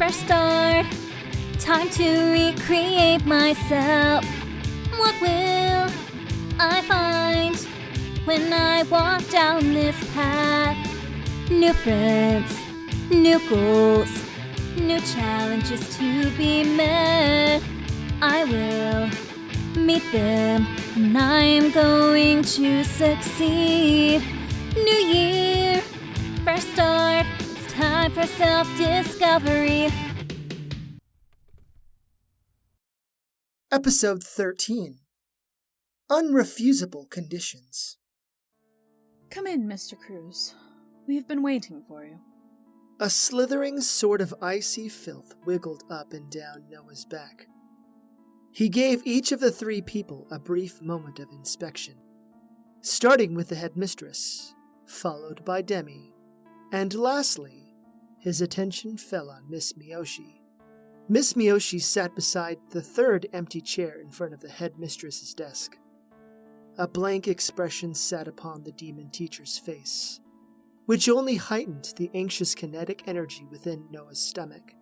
First start, time to recreate myself. What will I find when I walk down this path? New friends, new goals, new challenges to be met. I will meet them, and I'm going to succeed. New year, first start, it's time for self-discovery. Episode 13. Unrefusable Conditions. Come in, Mr. Cruz. We've been waiting for you. A slithering sort of icy filth wiggled up and down Noah's back. He gave each of the three people a brief moment of inspection, starting with the headmistress, followed by Demi, and lastly, his attention fell on Miss Miyoshi. Miss Miyoshi sat beside the third empty chair in front of the headmistress's desk. A blank expression sat upon the demon teacher's face, which only heightened the anxious kinetic energy within Noah's stomach.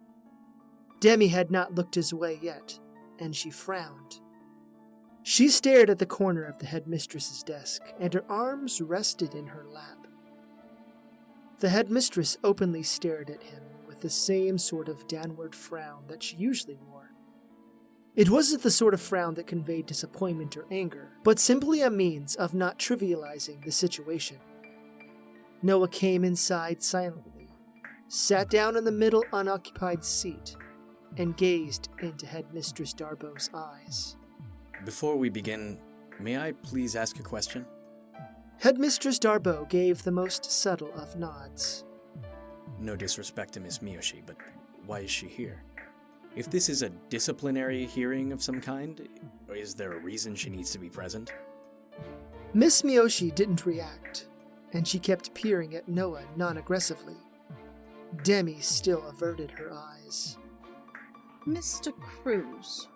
Demi had not looked his way yet, and she frowned. She stared at the corner of the headmistress's desk, and her arms rested in her lap. The headmistress openly stared at him with the same sort of downward frown that she usually wore. It wasn't the sort of frown that conveyed disappointment or anger, but simply a means of not trivializing the situation. Noah came inside silently, sat down in the middle unoccupied seat, and gazed into Headmistress Darbo's eyes. Before we begin, may I please ask a question? Headmistress Darbo gave the most subtle of nods. No disrespect to Miss Miyoshi, but why is she here? If this is a disciplinary hearing of some kind, is there a reason she needs to be present? Miss Miyoshi didn't react, and she kept peering at Noah non-aggressively. Demi still averted her eyes. Mr. Cruz,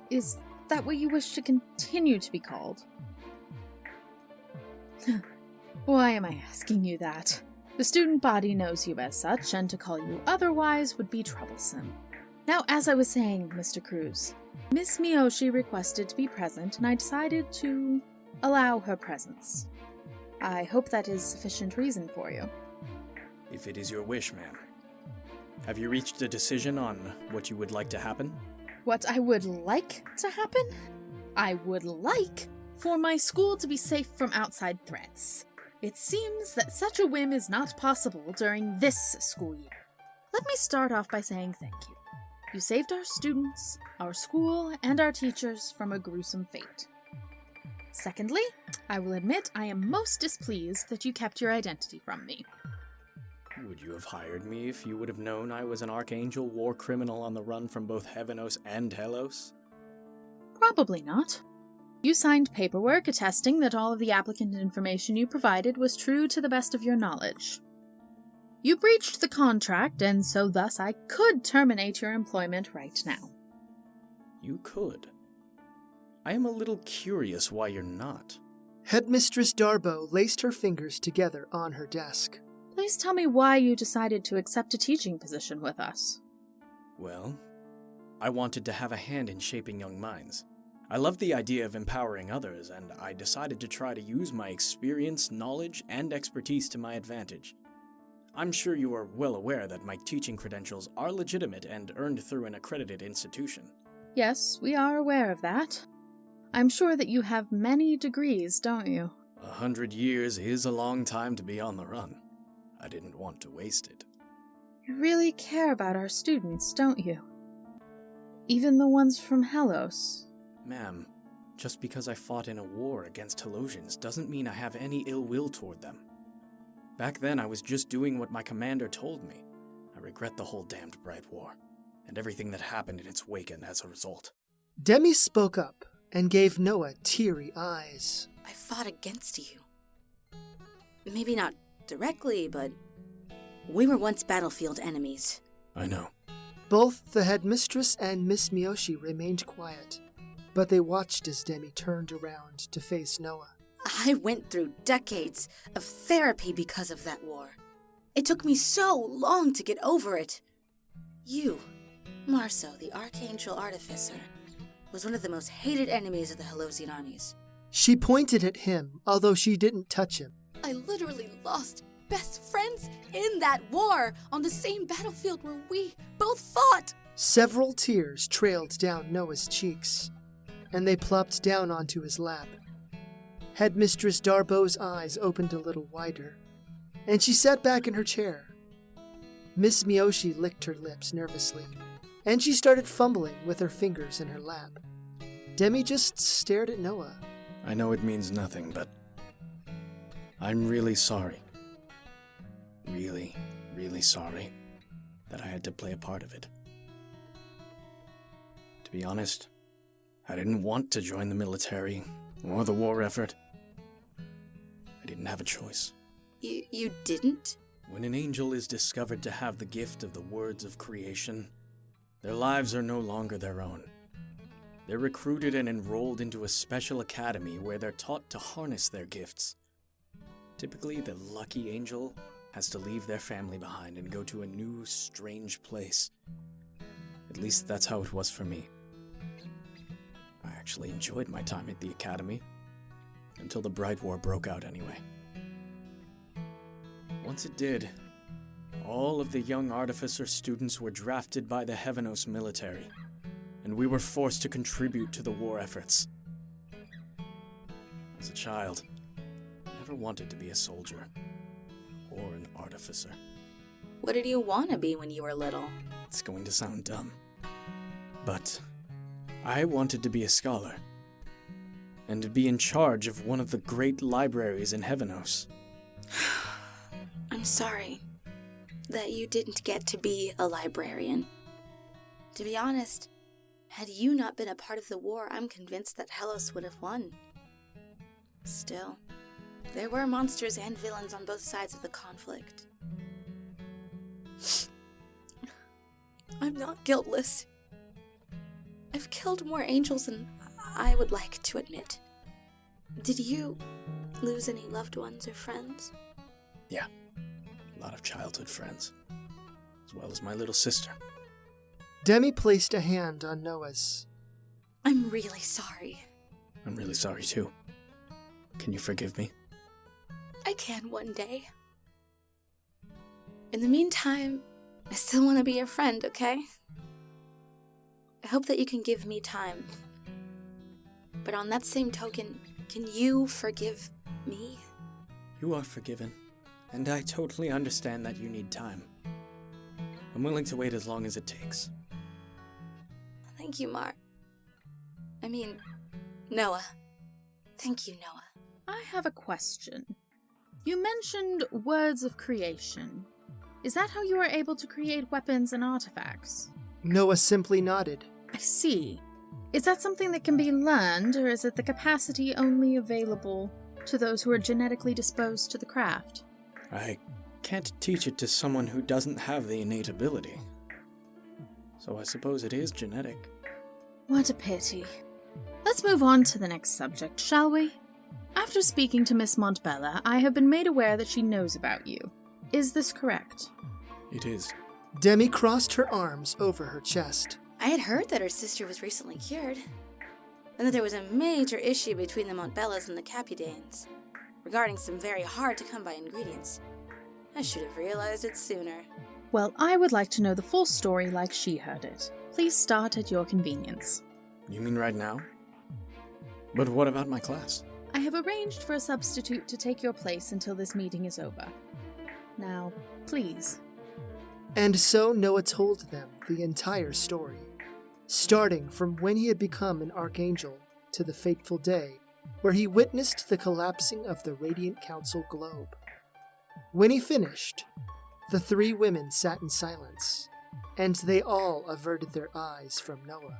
is that what you wish to continue to be called? Why am I asking you that? The student body knows you as such, and to call you otherwise would be troublesome. Now, as I was saying, Mr. Cruz, Miss Miyoshi requested to be present, and I decided to allow her presence. I hope that is sufficient reason for you. If it is your wish, ma'am. Have you reached a decision on what you would like to happen? What I would like to happen? I would like for my school to be safe from outside threats. It seems that such a whim is not possible during this school year. Let me start off by saying thank you. You saved our students, our school, and our teachers from a gruesome fate. Secondly, I will admit I am most displeased that you kept your identity from me. Would you have hired me if you would have known I was an archangel war criminal on the run from both Heavenos and Helos? Probably not. You signed paperwork attesting that all of the applicant information you provided was true to the best of your knowledge. You breached the contract, and so thus I could terminate your employment right now. You could. I am a little curious why you're not. Headmistress Darbo laced her fingers together on her desk. Please tell me why you decided to accept a teaching position with us. Well, I wanted to have a hand in shaping young minds. I love the idea of empowering others, and I decided to try to use my experience, knowledge, and expertise to my advantage. I'm sure you are well aware that my teaching credentials are legitimate and earned through an accredited institution. Yes, we are aware of that. I'm sure that you have many degrees, don't you? 100 years is a long time to be on the run. I didn't want to waste it. You really care about our students, don't you? Even the ones from Helos. Ma'am, just because I fought in a war against Helosians doesn't mean I have any ill will toward them. Back then I was just doing what my commander told me. I regret the whole damned Bright War, and everything that happened in its wake and as a result. Demi spoke up and gave Noah teary eyes. I fought against you. Maybe not directly, but we were once battlefield enemies. I know. Both the headmistress and Miss Miyoshi remained quiet, but they watched as Demi turned around to face Noah. I went through decades of therapy because of that war. It took me so long to get over it. You, Marso, the Archangel Artificer, was one of the most hated enemies of the Helosian armies. She pointed at him, although she didn't touch him. I literally lost best friends in that war on the same battlefield where we both fought. Several tears trailed down Noah's cheeks, and they plopped down onto his lap. Headmistress Darbo's eyes opened a little wider, and she sat back in her chair. Miss Miyoshi licked her lips nervously, and she started fumbling with her fingers in her lap. Demi just stared at Noah. I know it means nothing, but I'm really sorry. Really, really sorry that I had to play a part of it. To be honest, I didn't want to join the military or the war effort. I didn't have a choice. You didn't? When an angel is discovered to have the gift of the words of creation, their lives are no longer their own. They're recruited and enrolled into a special academy where they're taught to harness their gifts. Typically, the lucky angel has to leave their family behind and go to a new, strange place. At least that's how it was for me. I actually enjoyed my time at the academy, until the Bright War broke out anyway. Once it did, all of the young artificer students were drafted by the Heavenos military, and we were forced to contribute to the war efforts. As a child, I never wanted to be a soldier or an artificer. What did you want to be when you were little? It's going to sound dumb, but I wanted to be a scholar and to be in charge of one of the great libraries in Heavenos. I'm sorry that you didn't get to be a librarian. To be honest, had you not been a part of the war, I'm convinced that Helos would have won. Still, there were monsters and villains on both sides of the conflict. I'm not guiltless. I've killed more angels than I would like to admit. Did you lose any loved ones or friends? Yeah, a lot of childhood friends, as well as my little sister. Demi placed a hand on Noah's. I'm really sorry. I'm really sorry too. Can you forgive me? I can one day. In the meantime, I still want to be your friend, okay? I hope that you can give me time. But on that same token, can you forgive me? You are forgiven, and I totally understand that you need time. I'm willing to wait as long as it takes. Thank you, Noah. Thank you, Noah. I have a question. You mentioned words of creation. Is that how you were able to create weapons and artifacts? Noah simply nodded. I see. Is that something that can be learned, or is it the capacity only available to those who are genetically disposed to the craft? I can't teach it to someone who doesn't have the innate ability. So I suppose it is genetic. What a pity. Let's move on to the next subject, shall we? After speaking to Miss Montbella, I have been made aware that she knows about you. Is this correct? It is. Demi crossed her arms over her chest. I had heard that her sister was recently cured, and that there was a major issue between the Montbellas and the Capudanes, regarding some very hard-to-come-by ingredients. I should have realized it sooner. Well, I would like to know the full story like she heard it. Please start at your convenience. You mean right now? But what about my class? I have arranged for a substitute to take your place until this meeting is over. Now, please. And so Noah told them the entire story, starting from when he had become an archangel to the fateful day where he witnessed the collapsing of the Radiant Council globe. When he finished, the three women sat in silence, and they all averted their eyes from Noah.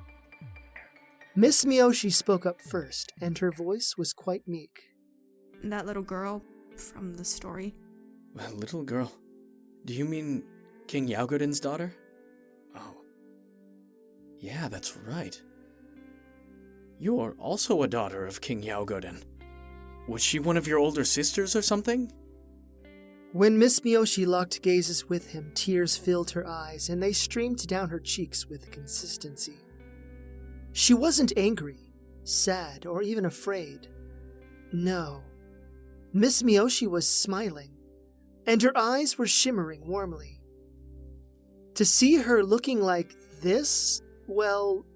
Miss Miyoshi spoke up first, and her voice was quite meek. That little girl from the story. A little girl? Do you mean King Yaogodin's daughter? Oh. Yeah, that's right. You're also a daughter of King Yaogodin. Was she one of your older sisters or something? When Miss Miyoshi locked gazes with him, tears filled her eyes, and they streamed down her cheeks with consistency. She wasn't angry, sad, or even afraid. No. Miss Miyoshi was smiling, and her eyes were shimmering warmly. To see her looking like this, well,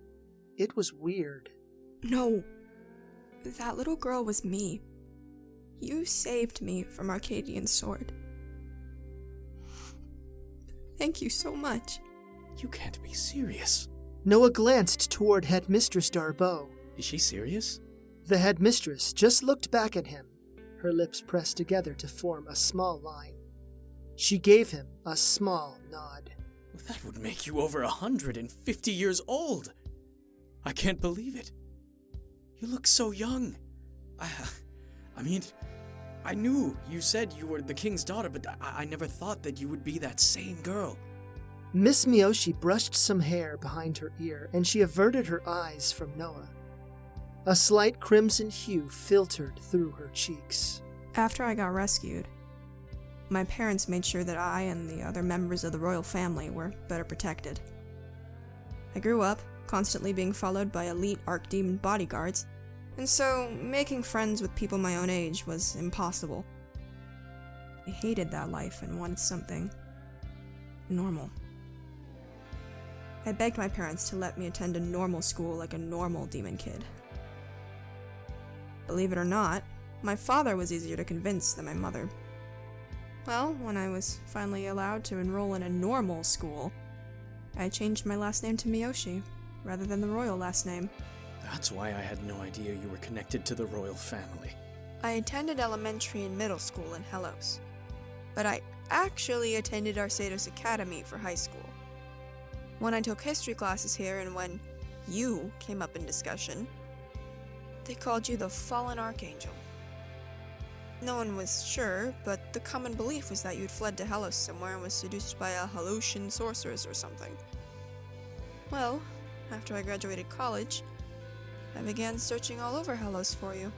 it was weird. No, that little girl was me. You saved me from Arcadian's sword. Thank you so much. You can't be serious. Noah glanced toward Headmistress Darbo. Is she serious? The headmistress just looked back at him, her lips pressed together to form a small line. She gave him a small nod. That would make you over 150 years old. I can't believe it. You look so young. I mean, I knew you said you were the king's daughter, but I never thought that you would be that same girl. Miss Miyoshi brushed some hair behind her ear, and she averted her eyes from Noah. A slight crimson hue filtered through her cheeks. After I got rescued, my parents made sure that I and the other members of the royal family were better protected. I grew up constantly being followed by elite archdemon bodyguards, and so making friends with people my own age was impossible. I hated that life and wanted something normal. I begged my parents to let me attend a normal school like a normal demon kid. Believe it or not, my father was easier to convince than my mother. Well, when I was finally allowed to enroll in a normal school, I changed my last name to Miyoshi, rather than the royal last name. That's why I had no idea you were connected to the royal family. I attended elementary and middle school in Helos, but I actually attended Arceados Academy for high school. When I took history classes here and when you came up in discussion, they called you the Fallen Archangel. No one was sure, but the common belief was that you'd fled to Helos somewhere and was seduced by a Halosian sorceress or something. Well, after I graduated college, I began searching all over Helos for you.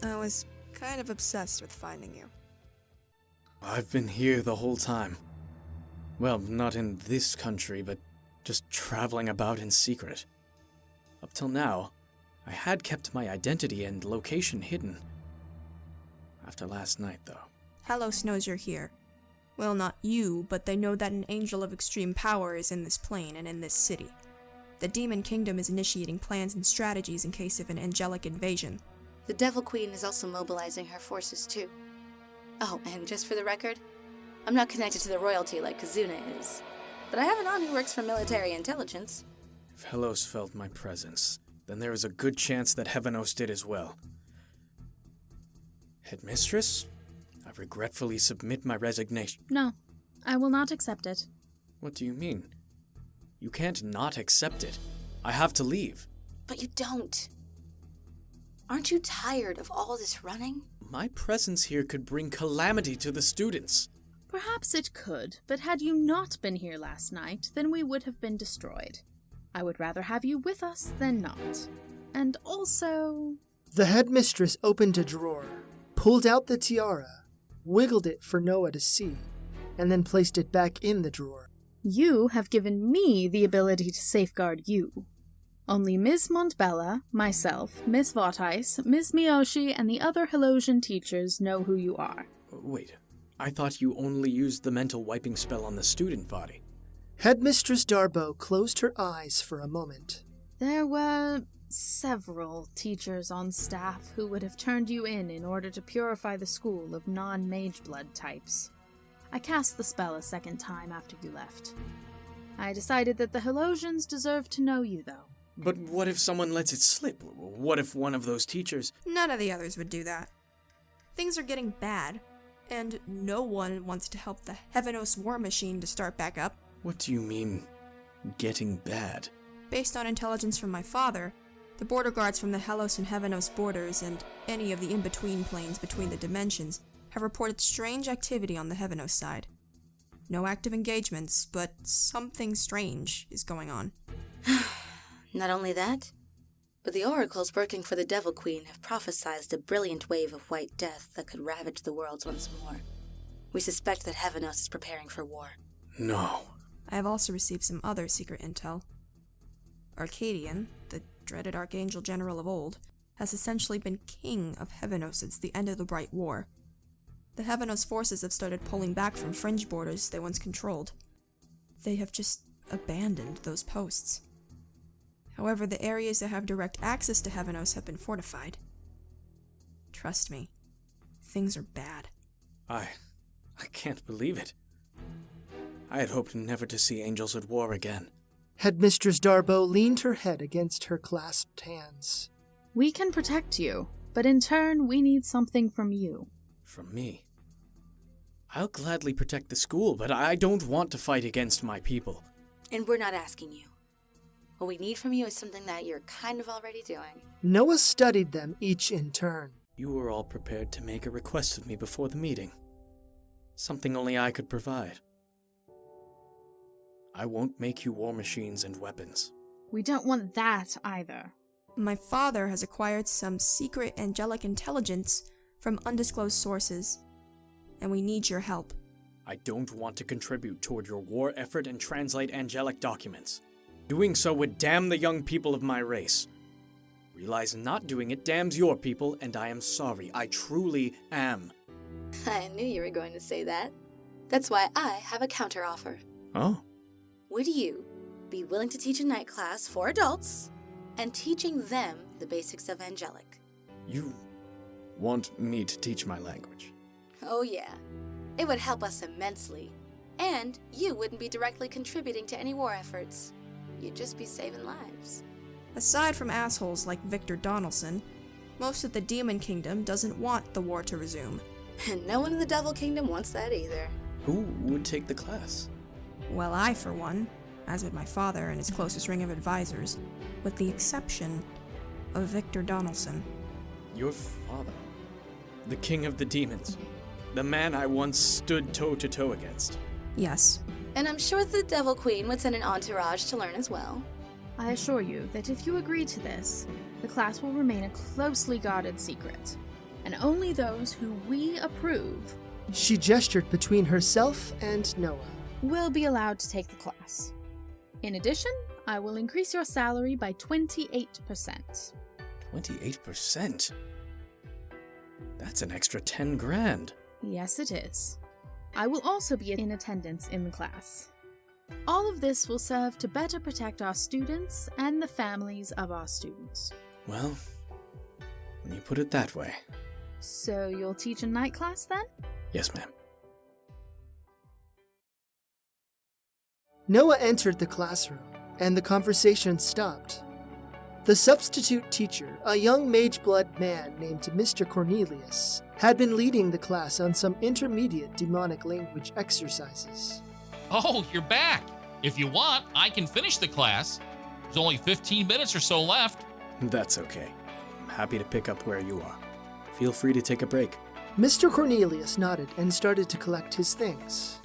I was kind of obsessed with finding you. I've been here the whole time. Well, not in this country, but just traveling about in secret. Up till now, I had kept my identity and location hidden. After last night, though. Helos knows you're here. Well, not you, but they know that an angel of extreme power is in this plane and in this city. The Demon Kingdom is initiating plans and strategies in case of an angelic invasion. The Devil Queen is also mobilizing her forces too. Oh, and just for the record, I'm not connected to the royalty like Kazuna is. But I have an aunt who works for military intelligence. If Helos felt my presence, then there is a good chance that Heavenos did as well. Headmistress, I regretfully submit my resignation. No, I will not accept it. What do you mean? You can't not accept it. I have to leave. But you don't. Aren't you tired of all this running? My presence here could bring calamity to the students. Perhaps it could, but had you not been here last night, then we would have been destroyed. I would rather have you with us than not. And also... The headmistress opened a drawer, pulled out the tiara, wiggled it for Noah to see, and then placed it back in the drawer. You have given me the ability to safeguard you. Only Ms. Montbella, myself, Miss Vaughtice, Ms. Miyoshi, and the other Helosian teachers know who you are. Wait, I thought you only used the mental wiping spell on the student body. Headmistress Darbo closed her eyes for a moment. There were several teachers on staff who would have turned you in order to purify the school of non-mage blood types. I cast the spell a second time after you left. I decided that the Helosians deserved to know you, though. But what if someone lets it slip? What if one of those teachers... None of the others would do that. Things are getting bad, and no one wants to help the Heavenos war machine to start back up. What do you mean, getting bad? Based on intelligence from my father, the border guards from the Helos and Heavenos borders and any of the in-between planes between the dimensions have reported strange activity on the Heavenos side. No active engagements, but something strange is going on. Not only that, But the oracles working for the Devil Queen have prophesied a brilliant wave of white death that could ravage the worlds once more. We suspect that Heavenos is preparing for war. No. I have also received some other secret intel. Arcadian, the dreaded Archangel General of old, has essentially been king of Heavenos since the end of the Bright War. The Heavenos forces have started pulling back from fringe borders they once controlled. They have just abandoned those posts. However, the areas that have direct access to Heavenos have been fortified. Trust me, things are bad. I can't believe it. I had hoped never to see angels at war again. Headmistress Darbo leaned her head against her clasped hands. We can protect you, but in turn, we need something from you. From me? I'll gladly protect the school, but I don't want to fight against my people. And we're not asking you. What we need from you is something that you're kind of already doing. Noah studied them each in turn. You were all prepared to make a request of me before the meeting. Something only I could provide. I won't make you war machines and weapons. We don't want that either. My father has acquired some secret angelic intelligence from undisclosed sources, and we need your help. I don't want to contribute toward your war effort and translate angelic documents. Doing so would damn the young people of my race. Realize not doing it damns your people, and I am sorry. I truly am. I knew you were going to say that. That's why I have a counteroffer. Oh? Would you be willing to teach a night class for adults and teaching them the basics of angelic? You want me to teach my language? Oh yeah. It would help us immensely. And you wouldn't be directly contributing to any war efforts. You'd just be saving lives. Aside from assholes like Victor Donaldson, most of the Demon Kingdom doesn't want the war to resume. And no one in the Devil Kingdom wants that either. Who would take the class? Well, I, for one, as would my father and his closest ring of advisors, with the exception of Victor Donaldson. Your father? The king of the demons? The man I once stood toe-to-toe against? Yes. And I'm sure the Devil Queen would send an entourage to learn as well. I assure you that if you agree to this, the class will remain a closely guarded secret, and only those who we approve She gestured between herself and Noah. will be allowed to take the class. In addition, I will increase your salary by 28%. 28%? That's an extra 10 grand. Yes, it is. I will also be in attendance in the class. All of this will serve to better protect our students and the families of our students. Well, when you put it that way. So you'll teach a night class then? Yes, ma'am. Noah entered the classroom, and the conversation stopped. The substitute teacher, a young mage-blood man named Mr. Cornelius, had been leading the class on some intermediate demonic language exercises. Oh, you're back. If you want, I can finish the class. There's only 15 minutes or so left. That's okay. I'm happy to pick up where you are. Feel free to take a break. Mr. Cornelius nodded and started to collect his things.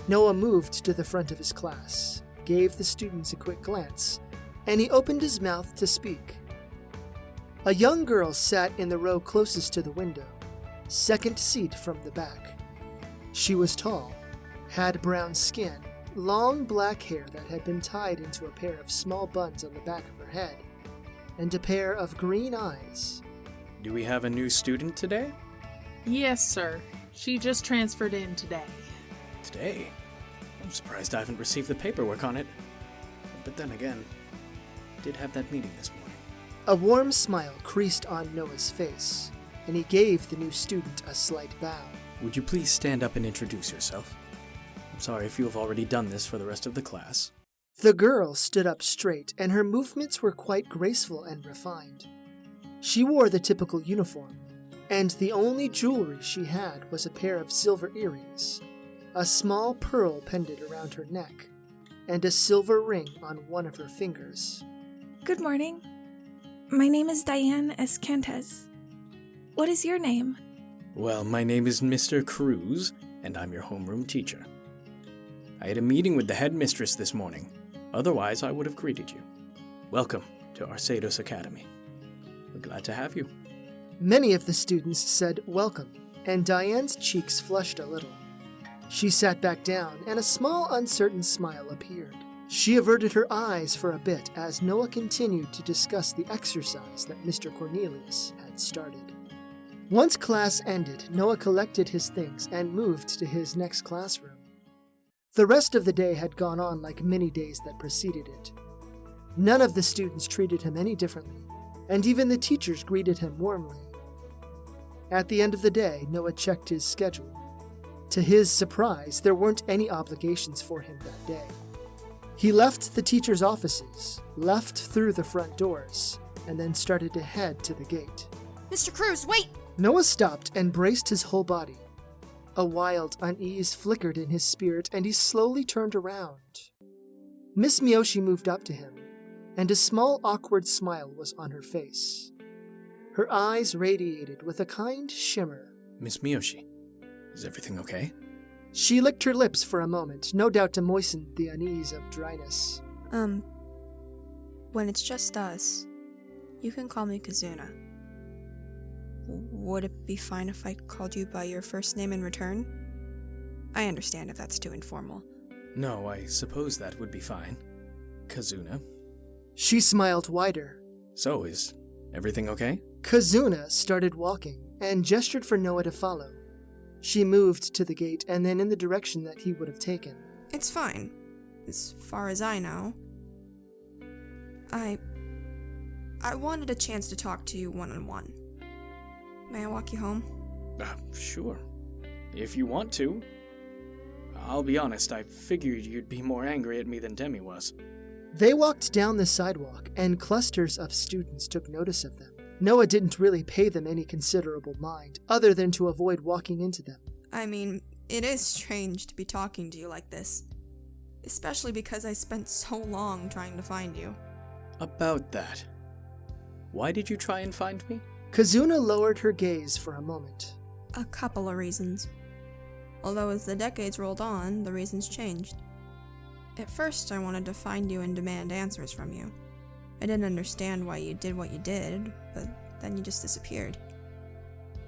Noah moved to the front of his class, gave the students a quick glance, and he opened his mouth to speak. A young girl sat in the row closest to the window, second seat from the back. She was tall, had brown skin, long black hair that had been tied into a pair of small buns on the back of her head, and a pair of green eyes. Do we have a new student today? Yes, sir. She just transferred in today. Today? I'm surprised I haven't received the paperwork on it. But then again, I did have that meeting this morning. A warm smile creased on Noah's face, and he gave the new student a slight bow. Would you please stand up and introduce yourself? I'm sorry if you have already done this for the rest of the class. The girl stood up straight, and her movements were quite graceful and refined. She wore the typical uniform, and the only jewelry she had was a pair of silver earrings, a small pearl pendant around her neck, and a silver ring on one of her fingers. Good morning. My name is Diane Escantes. What is your name? Well, my name is Mr. Cruz, and I'm your homeroom teacher. I had a meeting with the headmistress this morning. Otherwise, I would have greeted you. Welcome to Arceados Academy. We're glad to have you. Many of the students said welcome, and Diane's cheeks flushed a little. She sat back down, and a small, uncertain smile appeared. She averted her eyes for a bit as Noah continued to discuss the exercise that Mr. Cornelius had started. Once class ended, Noah collected his things and moved to his next classroom. The rest of the day had gone on like many days that preceded it. None of the students treated him any differently, and even the teachers greeted him warmly. At the end of the day, Noah checked his schedule. To his surprise, there weren't any obligations for him that day. He left the teachers' offices, left through the front doors, and then started to head to the gate. Mr. Cruz, wait! Noah stopped and braced his whole body. A wild unease flickered in his spirit, and he slowly turned around. Miss Miyoshi moved up to him, and a small awkward smile was on her face. Her eyes radiated with a kind shimmer. Miss Miyoshi, is everything okay? She licked her lips for a moment, no doubt to moisten the unease of dryness. When it's just us, you can call me Kazuna. Would it be fine if I called you by your first name in return? I understand if that's too informal. No, I suppose that would be fine. Kazuna. She smiled wider. So, is everything okay? Kazuna started walking and gestured for Noah to follow. She moved to the gate and then in the direction that he would have taken. It's fine, as far as I know. I wanted a chance to talk to you one-on-one. May I walk you home? Sure. If you want to. I'll be honest, I figured you'd be more angry at me than Demi was. They walked down the sidewalk, and clusters of students took notice of them. Noah didn't really pay them any considerable mind, other than to avoid walking into them. I mean, it is strange to be talking to you like this. Especially because I spent so long trying to find you. About that. Why did you try and find me? Kazuna lowered her gaze for a moment. A couple of reasons. Although as the decades rolled on, the reasons changed. At first, I wanted to find you and demand answers from you. I didn't understand why you did what you did, but then you just disappeared.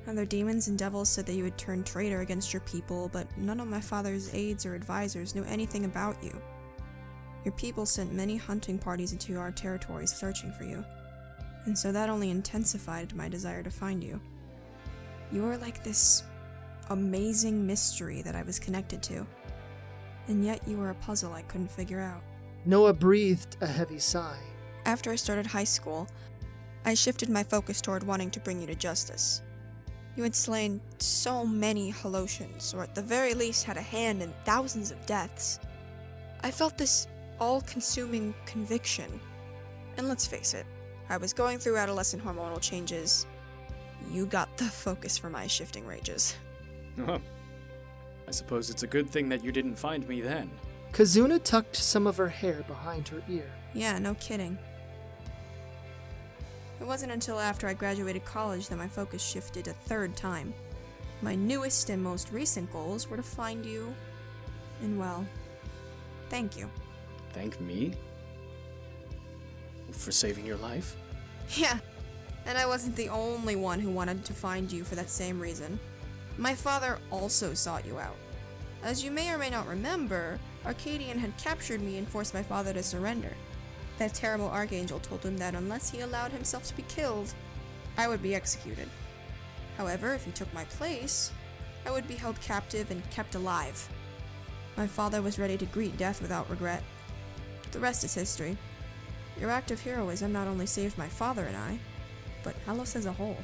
Other demons and devils said that you had turned traitor against your people, but none of my father's aides or advisors knew anything about you. Your people sent many hunting parties into our territories searching for you, and so that only intensified my desire to find you. You were like this amazing mystery that I was connected to, and yet you were a puzzle I couldn't figure out. Noah breathed a heavy sigh. After I started high school, I shifted my focus toward wanting to bring you to justice. You had slain so many Holotians, or at the very least had a hand in thousands of deaths. I felt this all-consuming conviction. And let's face it, I was going through adolescent hormonal changes. You got the focus for my shifting rages. I suppose it's a good thing that you didn't find me then. Kazuna tucked some of her hair behind her ear. Yeah, no kidding. It wasn't until after I graduated college that my focus shifted a third time. My newest and most recent goals were to find you, and well, thank you. Thank me? For saving your life? Yeah, and I wasn't the only one who wanted to find you for that same reason. My father also sought you out. As you may or may not remember, Arcadian had captured me and forced my father to surrender. That terrible archangel told him that unless he allowed himself to be killed, I would be executed. However, if he took my place, I would be held captive and kept alive. My father was ready to greet death without regret. The rest is history. Your act of heroism not only saved my father and I, but Hellos as a whole.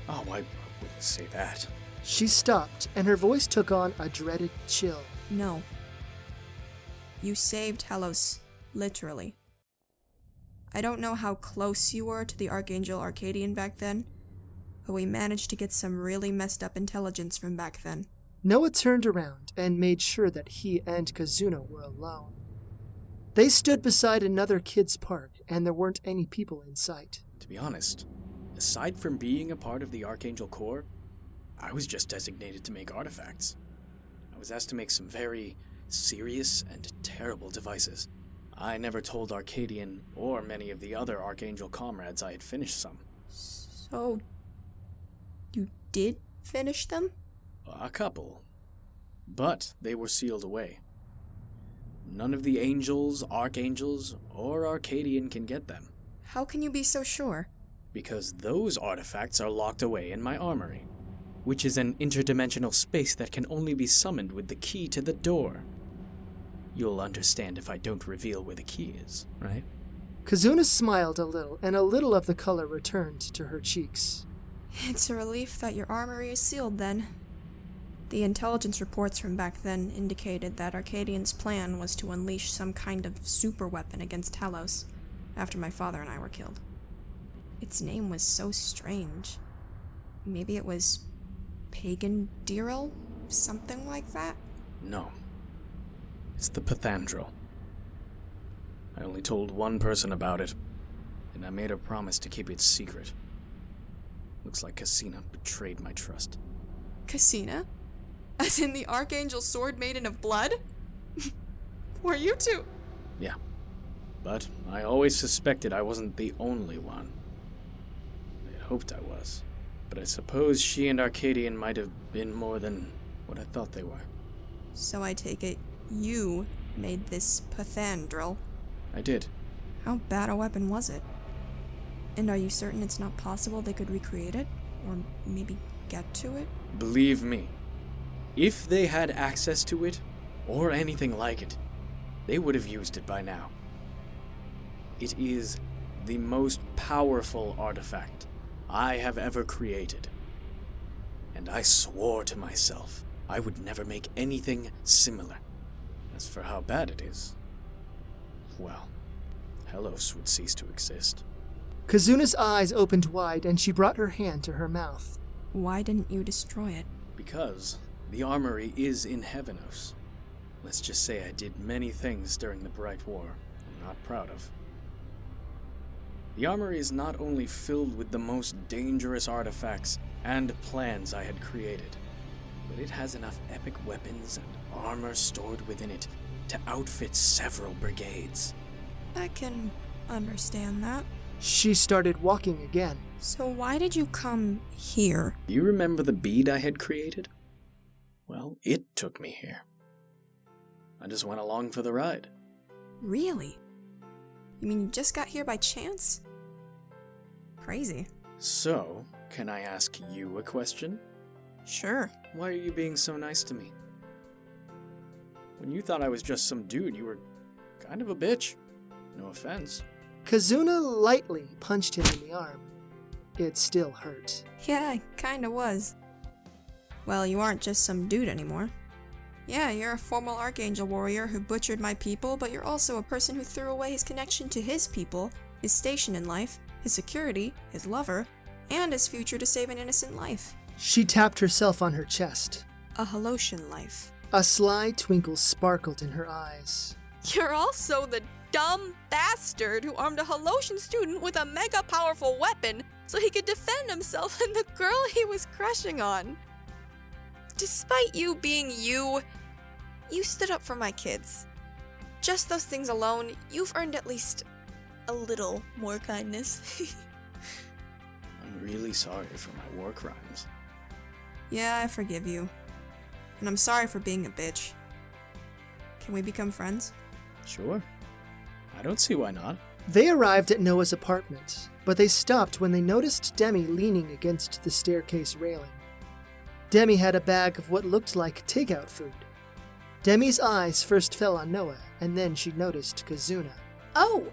Oh, I wouldn't say that. She stopped, and her voice took on a dreaded chill. No. You saved Hellos, literally. I don't know how close you were to the Archangel Arcadian back then, but we managed to get some really messed up intelligence from back then. Noah turned around and made sure that he and Kazuna were alone. They stood beside another kid's park, and there weren't any people in sight. To be honest, aside from being a part of the Archangel Corps, I was just designated to make artifacts. I was asked to make some very serious and terrible devices. I never told Arcadian or many of the other Archangel comrades I had finished some. So, you did finish them? A couple. But they were sealed away. None of the angels, archangels, or Arcadian can get them. How can you be so sure? Because those artifacts are locked away in my armory, which is an interdimensional space that can only be summoned with the key to the door. You'll understand if I don't reveal where the key is, right? Kazuna smiled a little, and a little of the color returned to her cheeks. It's a relief that your armory is sealed, then. The intelligence reports from back then indicated that Arcadian's plan was to unleash some kind of super weapon against Helos after my father and I were killed. Its name was so strange. Maybe it was Pagan Diril? Something like that? No. It's the Pathandrel. I only told one person about it, and I made a promise to keep it secret. Looks like Casina betrayed my trust. Casina? As in the Archangel Sword Maiden of Blood? Were you two? Yeah. But I always suspected I wasn't the only one. I had hoped I was. But I suppose she and Arcadian might have been more than what I thought they were. So I take it you made this Pathandrel. I did. How bad a weapon was it? And are you certain it's not possible they could recreate it? Or maybe get to it? Believe me, if they had access to it, or anything like it, they would have used it by now. It is the most powerful artifact I have ever created. And I swore to myself I would never make anything similar. As for how bad it is, well, Helos would cease to exist. Kazuna's eyes opened wide, and she brought her hand to her mouth. Why didn't you destroy it? Because the armory is in Heavenos. Let's just say I did many things during the Bright War I'm not proud of. The armory is not only filled with the most dangerous artifacts and plans I had created, but it has enough epic weapons and armor stored within it to outfit several brigades. I can understand that. She started walking again. So why did you come here? You remember the bead I had created? Well, it took me here. I just went along for the ride. Really? You mean you just got here by chance? Crazy. So, can I ask you a question? Sure. Why are you being so nice to me? When you thought I was just some dude, you were kind of a bitch. No offense. Kazuna lightly punched him in the arm. It still hurt. Yeah, I kinda was. Well, you aren't just some dude anymore. Yeah, you're a formal Archangel warrior who butchered my people, but you're also a person who threw away his connection to his people, his station in life, his security, his lover, and his future to save an innocent life. She tapped herself on her chest. A Helosian life. A sly twinkle sparkled in her eyes. You're also the dumb bastard who armed a Helosian student with a mega powerful weapon so he could defend himself and the girl he was crushing on. Despite you being you stood up for my kids. Just those things alone, you've earned at least a little more kindness. I'm really sorry for my war crimes. Yeah, I forgive you. And I'm sorry for being a bitch. Can we become friends? Sure. I don't see why not. They arrived at Noah's apartment, but they stopped when they noticed Demi leaning against the staircase railing. Demi had a bag of what looked like takeout food. Demi's eyes first fell on Noah, and then she noticed Kazuna. Oh,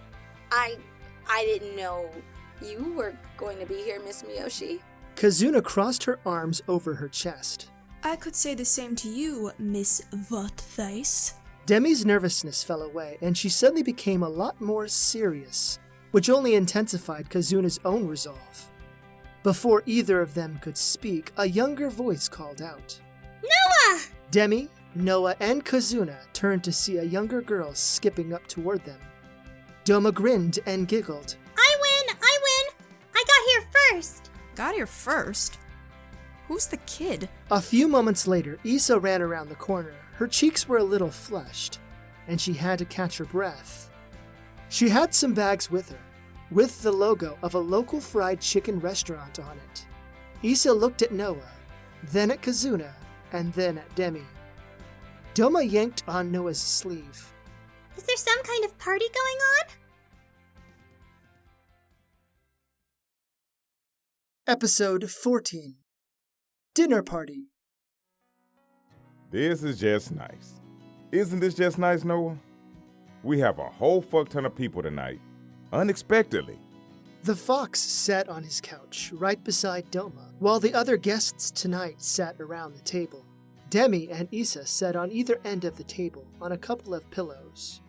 I didn't know you were going to be here, Miss Miyoshi. Kazuna crossed her arms over her chest. I could say the same to you, Miss Votface. Demi's nervousness fell away, and she suddenly became a lot more serious, which only intensified Kazuna's own resolve. Before either of them could speak, a younger voice called out. Noah! Demi, Noah, and Kazuna turned to see a younger girl skipping up toward them. Doma grinned and giggled. I win! I got here first! Got here first? Who's the kid? A few moments later, Issa ran around the corner. Her cheeks were a little flushed, and she had to catch her breath. She had some bags with her, with the logo of a local fried chicken restaurant on it. Issa looked at Noah, then at Kazuna, and then at Demi. Doma yanked on Noah's sleeve. Is there some kind of party going on? Episode 14. Dinner Party. This is just nice. Isn't this just nice, Noah? We have a whole fuck ton of people tonight. Unexpectedly. The fox sat on his couch, right beside Doma, while the other guests tonight sat around the table. Demi and Issa sat on either end of the table on a couple of pillows,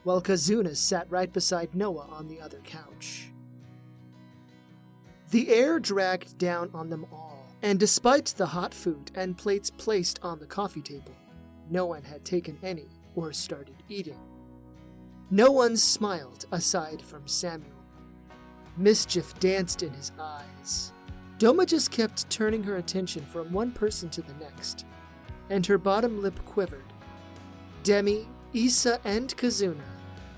while Kazuna sat right beside Noah on the other couch. The air dragged down on them all, and despite the hot food and plates placed on the coffee table, no one had taken any or started eating. No one smiled aside from Samuel. Mischief danced in his eyes. Doma just kept turning her attention from one person to the next, and her bottom lip quivered. Demi, Issa, and Kazuna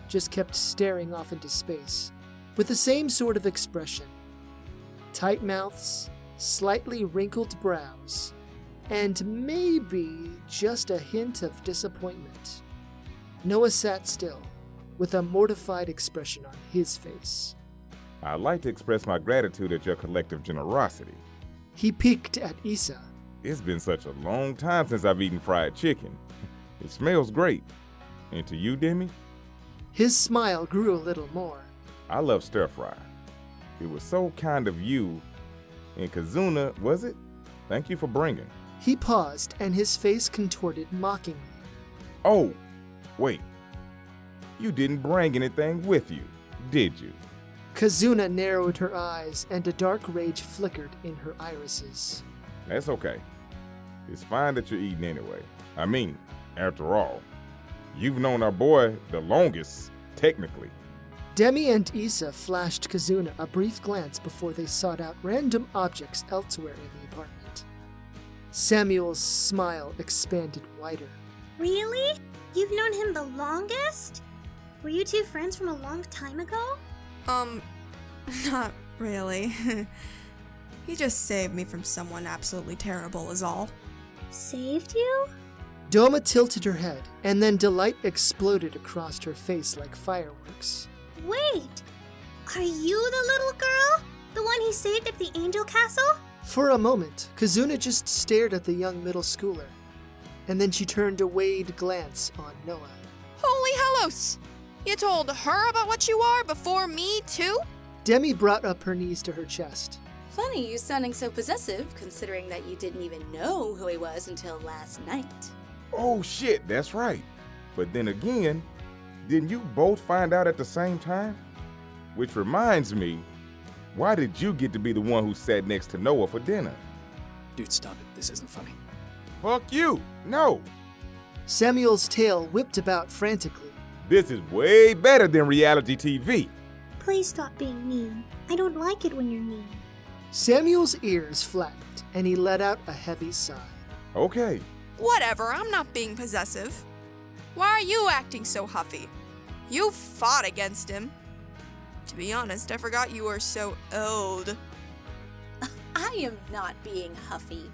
just kept staring off into space, with the same sort of expression. Tight mouths, slightly wrinkled brows, and maybe just a hint of disappointment. Noah sat still, with a mortified expression on his face. I'd like to express my gratitude at your collective generosity. He peeked at Issa. It's been such a long time since I've eaten fried chicken. It smells great. And to you, Demi? His smile grew a little more. I love stir fry. It was so kind of you. And Kazuna, was it? Thank you for bringing. He paused, and his face contorted mockingly. Oh, wait. You didn't bring anything with you, did you? Kazuna narrowed her eyes, and a dark rage flickered in her irises. That's okay. It's fine that you're eating anyway. I mean, after all, you've known our boy the longest, technically. Demi and Issa flashed Kazuna a brief glance before they sought out random objects elsewhere in the apartment. Samuel's smile expanded wider. Really? You've known him the longest? Were you two friends from a long time ago? Not really. He just saved me from someone absolutely terrible is all. Saved you? Doma tilted her head, and then delight exploded across her face like fireworks. Wait! Are you the little girl? The one he saved at the Angel Castle? For a moment, Kazuna just stared at the young middle schooler, and then she turned a weighed glance on Noah. Holy hellos! You told her about what you are before me, too? Demi brought up her knees to her chest. Funny you sounding so possessive, considering that you didn't even know who he was until last night. Oh shit, that's right. But then again, didn't you both find out at the same time? Which reminds me, why did you get to be the one who sat next to Noah for dinner? Dude, stop it. This isn't funny. Fuck you! No! Samuel's tail whipped about frantically. This is way better than reality TV. Please stop being mean. I don't like it when you're mean. Samuel's ears flattened, and he let out a heavy sigh. Okay. Whatever, I'm not being possessive. Why are you acting so huffy? You fought against him. To be honest, I forgot you were so old. I am not being huffy.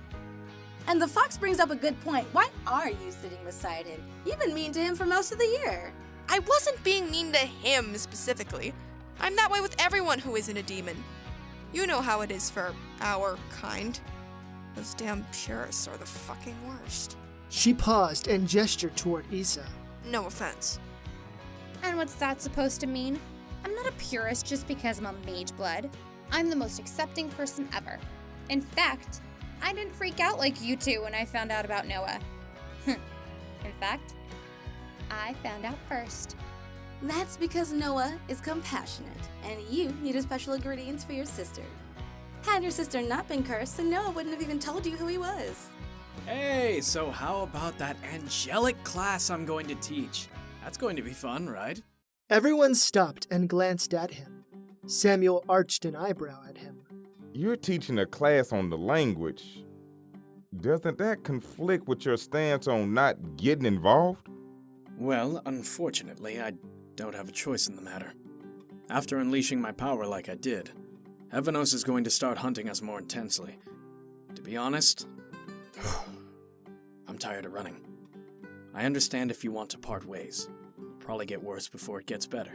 And the fox brings up a good point. Why are you sitting beside him? You've been mean to him for most of the year. I wasn't being mean to him specifically. I'm that way with everyone who isn't a demon. You know how it is for our kind. Those damn purists are the fucking worst. She paused and gestured toward Issa. No offense. And what's that supposed to mean? I'm not a purist just because I'm a mage blood. I'm the most accepting person ever. In fact, I didn't freak out like you two when I found out about Noah. In fact, I found out first. That's because Noah is compassionate, and you needed special ingredients for your sister. Had your sister not been cursed, then Noah wouldn't have even told you who he was. Hey, so how about that angelic class I'm going to teach? That's going to be fun, right? Everyone stopped and glanced at him. Samuel arched an eyebrow at him. You're teaching a class on the language. Doesn't that conflict with your stance on not getting involved? Well, unfortunately, I don't have a choice in the matter. After unleashing my power like I did, Evanos is going to start hunting us more intensely. To be honest, I'm tired of running. I understand if you want to part ways. It'll probably get worse before it gets better.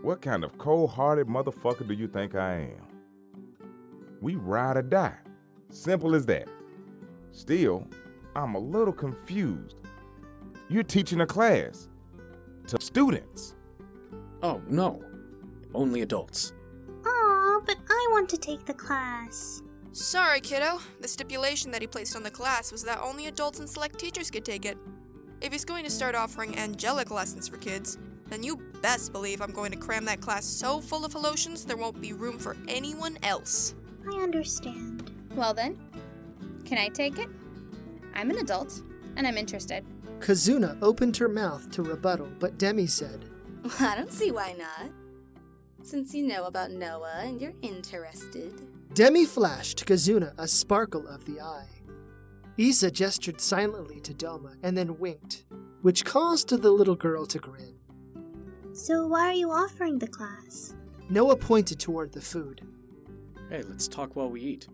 What kind of cold-hearted motherfucker do you think I am? We ride or die. Simple as that. Still, I'm a little confused. You're teaching a class to students. Oh, no. Only adults. Aw, but I want to take the class. Sorry, kiddo. The stipulation that he placed on the class was that only adults and select teachers could take it. If he's going to start offering angelic lessons for kids, then you best believe I'm going to cram that class so full of Hellotians there won't be room for anyone else. I understand. Well then, can I take it? I'm an adult, and I'm interested. Kazuna opened her mouth to rebuttal, but Demi said, I don't see why not. Since you know about Noah and you're interested. Demi flashed Kazuna a sparkle of the eye. Issa gestured silently to Doma and then winked, which caused the little girl to grin. So why are you offering the class? Noah pointed toward the food. Hey, let's talk while we eat.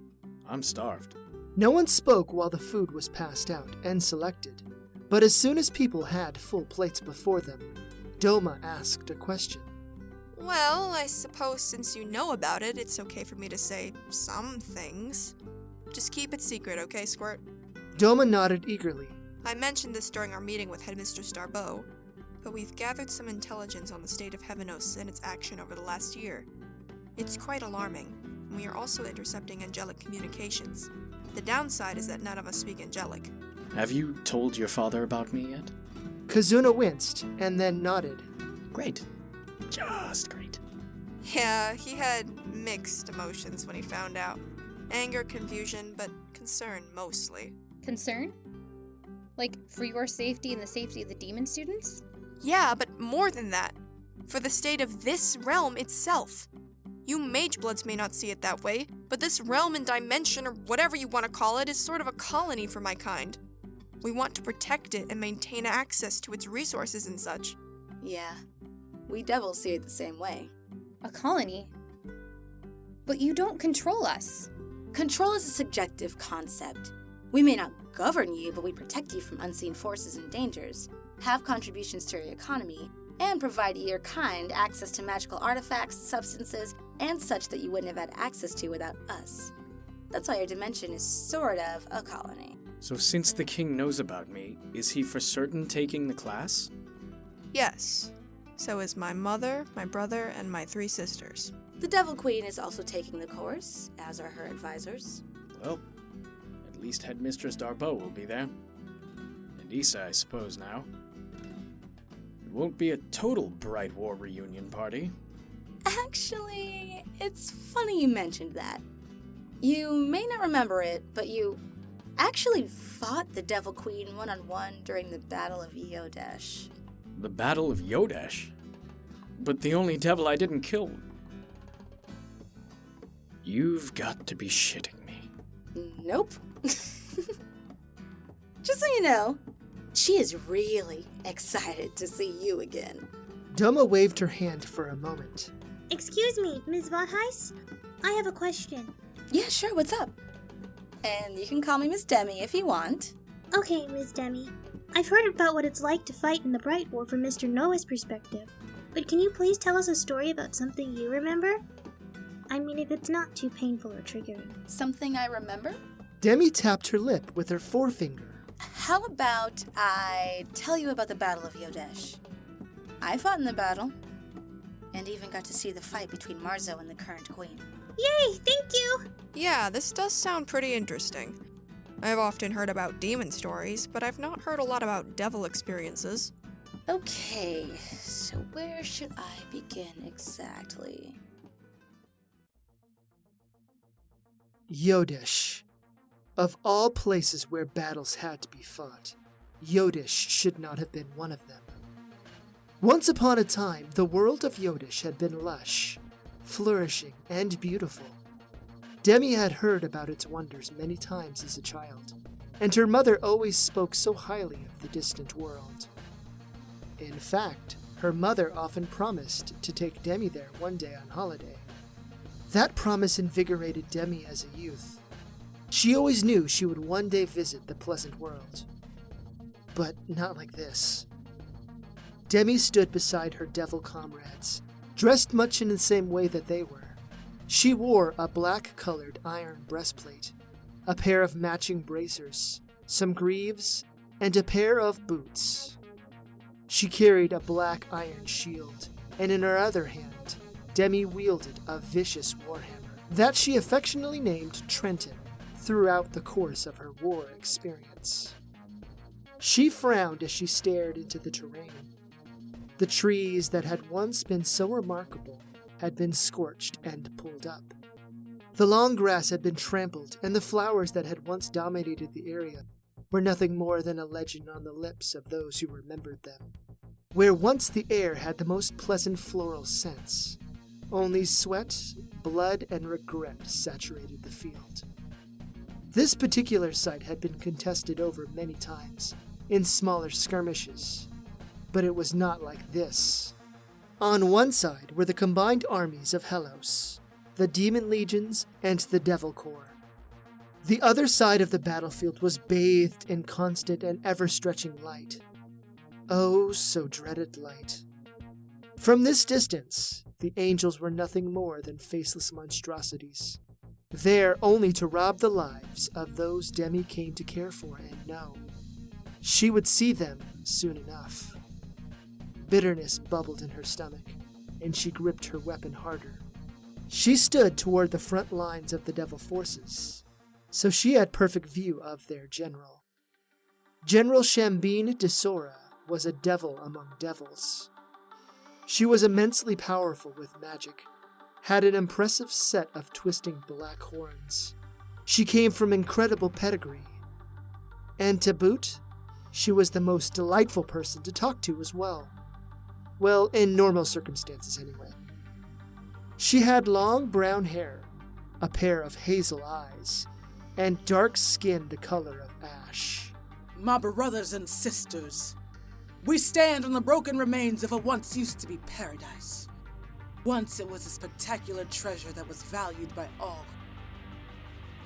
I'm starved. No one spoke while the food was passed out and selected, but as soon as people had full plates before them, Doma asked a question. Well, I suppose since you know about it, it's okay for me to say some things. Just keep it secret, okay, Squirt? Doma nodded eagerly. I mentioned this during our meeting with Headmistress Darbo, but we've gathered some intelligence on the state of Heavenos and its action over the last year. It's quite alarming, and we are also intercepting angelic communications. The downside is that none of us speak angelic. Have you told your father about me yet? Kazuna winced and then nodded. Great. Just great. Yeah, he had mixed emotions when he found out. Anger, confusion, but concern mostly. Concern? Like, for your safety and the safety of the demon students? Yeah, but more than that. For the state of this realm itself. You magebloods may not see it that way, but this realm and dimension, or whatever you want to call it, is sort of a colony for my kind. We want to protect it and maintain access to its resources and such. Yeah, we devils see it the same way. A colony? But you don't control us. Control is a subjective concept. We may not govern you, but we protect you from unseen forces and dangers, have contributions to your economy, and provide your kind access to magical artifacts, substances, and such that you wouldn't have had access to without us. That's why your dimension is sort of a colony. So since the king knows about me, is he for certain taking the class? Yes. So is my mother, my brother, and my 3 sisters. The Devil Queen is also taking the course, as are her advisors. Well, at least Headmistress Darbo will be there. And Issa, I suppose, now. It won't be a total Bright War reunion party. Actually, it's funny you mentioned that. You may not remember it, but you actually fought the Devil Queen one-on-one during the Battle of Yodesh. The Battle of Yodesh? But the only devil I didn't kill... You've got to be shitting me. Nope. Just so you know, she is really excited to see you again. Doma waved her hand for a moment. Excuse me, Ms. Vatheis? I have a question. Yeah, sure, what's up? And you can call me Miss Demi if you want. Okay, Ms. Demi. I've heard about what it's like to fight in the Bright War from Mr. Noah's perspective, but can you please tell us a story about something you remember? I mean, if it's not too painful or triggering. Something I remember? Demi tapped her lip with her forefinger. How about I tell you about the Battle of Yodesh? I fought in the battle, and even got to see the fight between Marzo and the current queen. Yay, thank you! Yeah, this does sound pretty interesting. I've often heard about demon stories, but I've not heard a lot about devil experiences. Okay, so where should I begin exactly? Yodesh. Of all places where battles had to be fought, Yodesh should not have been one of them. Once upon a time, the world of Yodesh had been lush, flourishing, and beautiful. Demi had heard about its wonders many times as a child, and her mother always spoke so highly of the distant world. In fact, Her mother often promised to take Demi there one day on holiday. That promise invigorated Demi as a youth. She always knew she would one day visit the pleasant world. But not like this. Demi stood beside her devil comrades, dressed much in the same way that they were. She wore a black-colored iron breastplate, a pair of matching bracers, some greaves, and a pair of boots. She carried a black iron shield, and in her other hand, Demi wielded a vicious warhammer that she affectionately named Trenton throughout the course of her war experience. She frowned as she stared into the terrain. The trees that had once been so remarkable had been scorched and pulled up. The long grass had been trampled, and the flowers that had once dominated the area were nothing more than a legend on the lips of those who remembered them. Where once the air had the most pleasant floral scents, only sweat, blood, and regret saturated the field. This particular site had been contested over many times, in smaller skirmishes, but it was not like this. On one side were the combined armies of Hellos, the Demon Legions, and the Devil Corps. The other side of the battlefield was bathed in constant and ever-stretching light. Oh, so dreaded light. From this distance, the angels were nothing more than faceless monstrosities, there only to rob the lives of those Demi came to care for and know. She would see them soon enough. Bitterness bubbled in her stomach, and she gripped her weapon harder. She stood toward the front lines of the devil forces, so she had perfect view of their general. General Shambine de Sora was a devil among devils. She was immensely powerful with magic, had an impressive set of twisting black horns. She came from incredible pedigree, and to boot, she was the most delightful person to talk to as well. Well, in normal circumstances anyway. She had long brown hair, a pair of hazel eyes, and dark skin the color of ash. My brothers and sisters, we stand on the broken remains of what once used to be paradise. Once it was a spectacular treasure that was valued by all.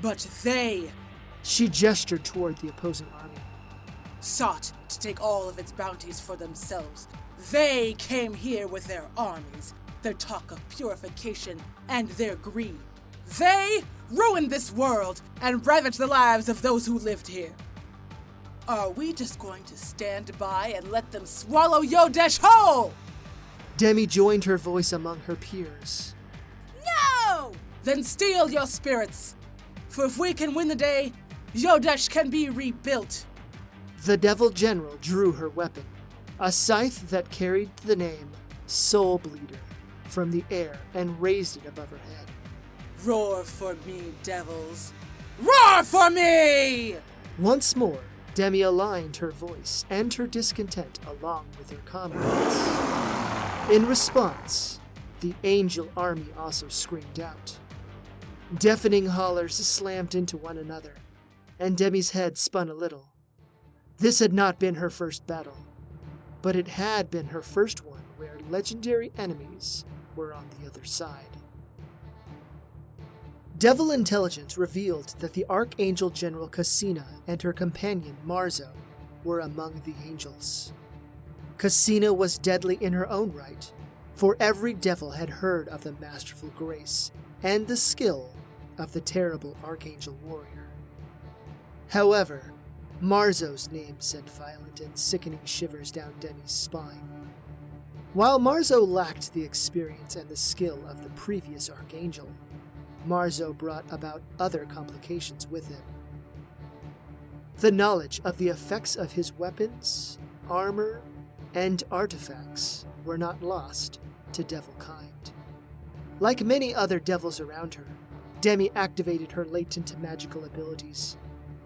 But they, she gestured toward the opposing army, sought to take all of its bounties for themselves. They came here with their armies, their talk of purification, and their greed. They ruined this world and ravaged the lives of those who lived here. Are we just going to stand by and let them swallow Yodesh whole? Demi joined her voice among her peers. No! Then steel your spirits, for if we can win the day, Yodesh can be rebuilt. The Devil General drew her weapon, a scythe that carried the name Soul Bleeder, from the air and raised it above her head. Roar for me, devils! Roar for me! Once more, Demi aligned her voice and her discontent along with her comrades. In response, the angel army also screamed out. Deafening hollers slammed into one another, and Demi's head spun a little. This had not been her first battle, but it had been her first one where legendary enemies were on the other side. Devil intelligence revealed that the Archangel General Cassina and her companion Marzo were among the angels. Cassina was deadly in her own right, for every devil had heard of the masterful grace and the skill of the terrible Archangel warrior. However, Marzo's name sent violent and sickening shivers down Demi's spine. While Marzo lacked the experience and the skill of the previous Archangel, Marzo brought about other complications with him. The knowledge of the effects of his weapons, armor, and artifacts were not lost to devil kind. Like many other devils around her, Demi activated her latent magical abilities.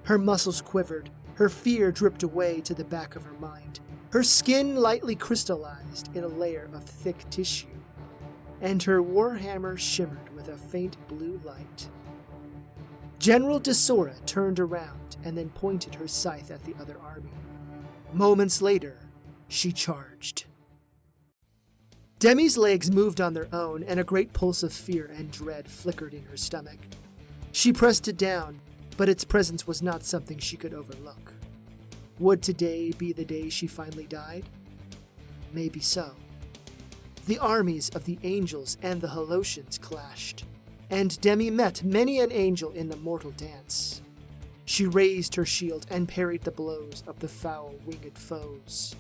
Her muscles quivered, her fear dripped away to the back of her mind, her skin lightly crystallized in a layer of thick tissue, and her warhammer shimmered with a faint blue light. General de Sora turned around and then pointed her scythe at the other army. Moments later, she charged. Demi's legs moved on their own, and a great pulse of fear and dread flickered in her stomach. She pressed it down, but its presence was not something she could overlook. Would today be the day she finally died? Maybe so. The armies of the angels and the Holosians clashed, and Demi met many an angel in the mortal dance. She raised her shield and parried the blows of the foul winged foes.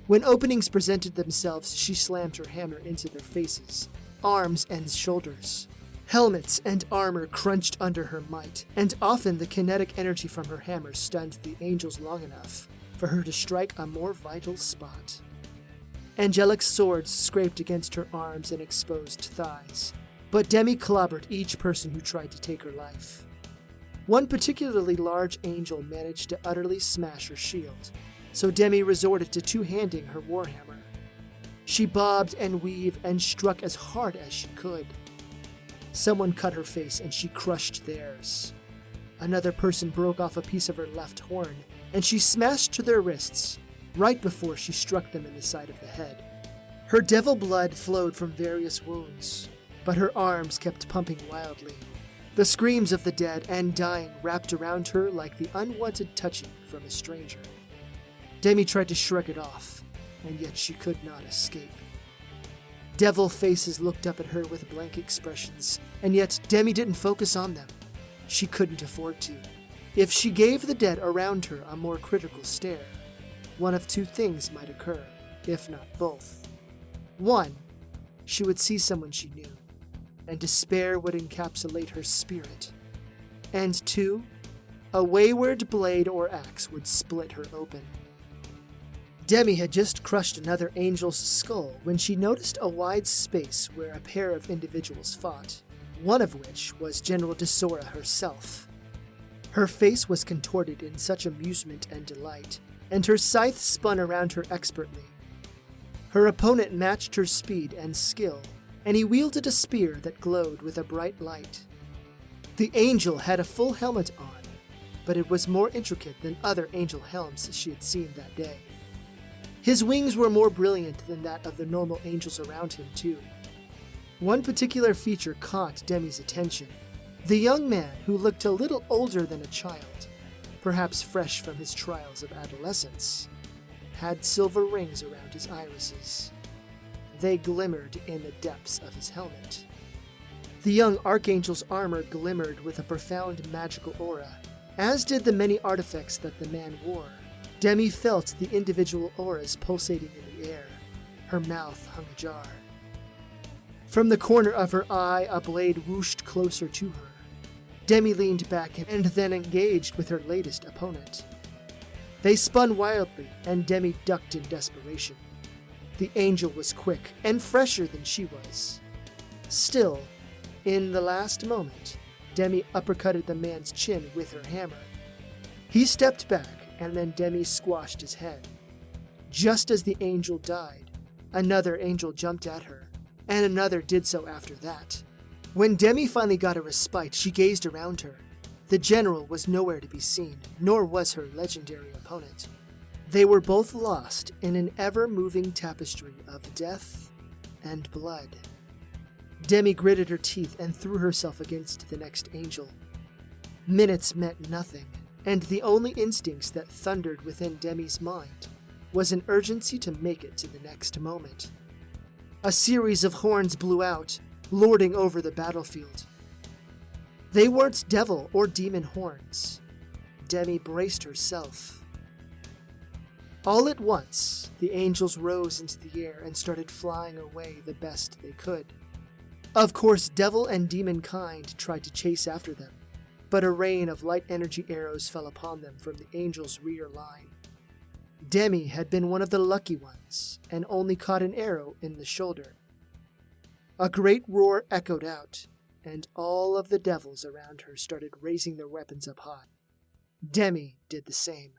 When openings presented themselves, she slammed her hammer into their faces, arms and shoulders. Helmets and armor crunched under her might, and often the kinetic energy from her hammer stunned the angels long enough for her to strike a more vital spot. Angelic swords scraped against her arms and exposed thighs, but Demi clobbered each person who tried to take her life. One particularly large angel managed to utterly smash her shield, so Demi resorted to two-handing her warhammer. She bobbed and weaved and struck as hard as she could. Someone cut her face and she crushed theirs. Another person broke off a piece of her left horn, and she smashed to their wrists, right before she struck them in the side of the head. Her devil blood flowed from various wounds, but her arms kept pumping wildly. The screams of the dead and dying wrapped around her like the unwanted touching from a stranger. Demi tried to shrug it off, and yet she could not escape. Devil faces looked up at her with blank expressions, and yet Demi didn't focus on them. She couldn't afford to. If she gave the dead around her a more critical stare, one of two things might occur, if not both. One, she would see someone she knew, and despair would encapsulate her spirit. And two, a wayward blade or axe would split her open. Demi had just crushed another angel's skull when she noticed a wide space where a pair of individuals fought, one of which was General Desora herself. Her face was contorted in such amusement and delight, and her scythe spun around her expertly. Her opponent matched her speed and skill, and he wielded a spear that glowed with a bright light. The angel had a full helmet on, but it was more intricate than other angel helms she had seen that day. His wings were more brilliant than that of the normal angels around him, too. One particular feature caught Demi's attention. The young man, who looked a little older than a child, perhaps fresh from his trials of adolescence, had silver rings around his irises. They glimmered in the depths of his helmet. The young archangel's armor glimmered with a profound magical aura, as did the many artifacts that the man wore. Demi felt the individual auras pulsating in the air. Her mouth hung ajar. From the corner of her eye, a blade whooshed closer to her. Demi leaned back and then engaged with her latest opponent. They spun wildly, and Demi ducked in desperation. The angel was quick and fresher than she was. Still, in the last moment, Demi uppercutted the man's chin with her hammer. He stepped back, and then Demi squashed his head. Just as the angel died, another angel jumped at her, and another did so after that. When Demi finally got a respite, she gazed around her. The general was nowhere to be seen, nor was her legendary opponent. They were both lost in an ever-moving tapestry of death and blood. Demi gritted her teeth and threw herself against the next angel. Minutes meant nothing, and the only instincts that thundered within Demi's mind was an urgency to make it to the next moment. A series of horns blew out, lording over the battlefield. They weren't devil or demon horns. Demi braced herself. All at once, the angels rose into the air and started flying away the best they could. Of course, devil and demon kind tried to chase after them, but a rain of light energy arrows fell upon them from the angels' rear line. Demi had been one of the lucky ones, and only caught an arrow in the shoulder. A great roar echoed out, and all of the devils around her started raising their weapons up high. Demi did the same.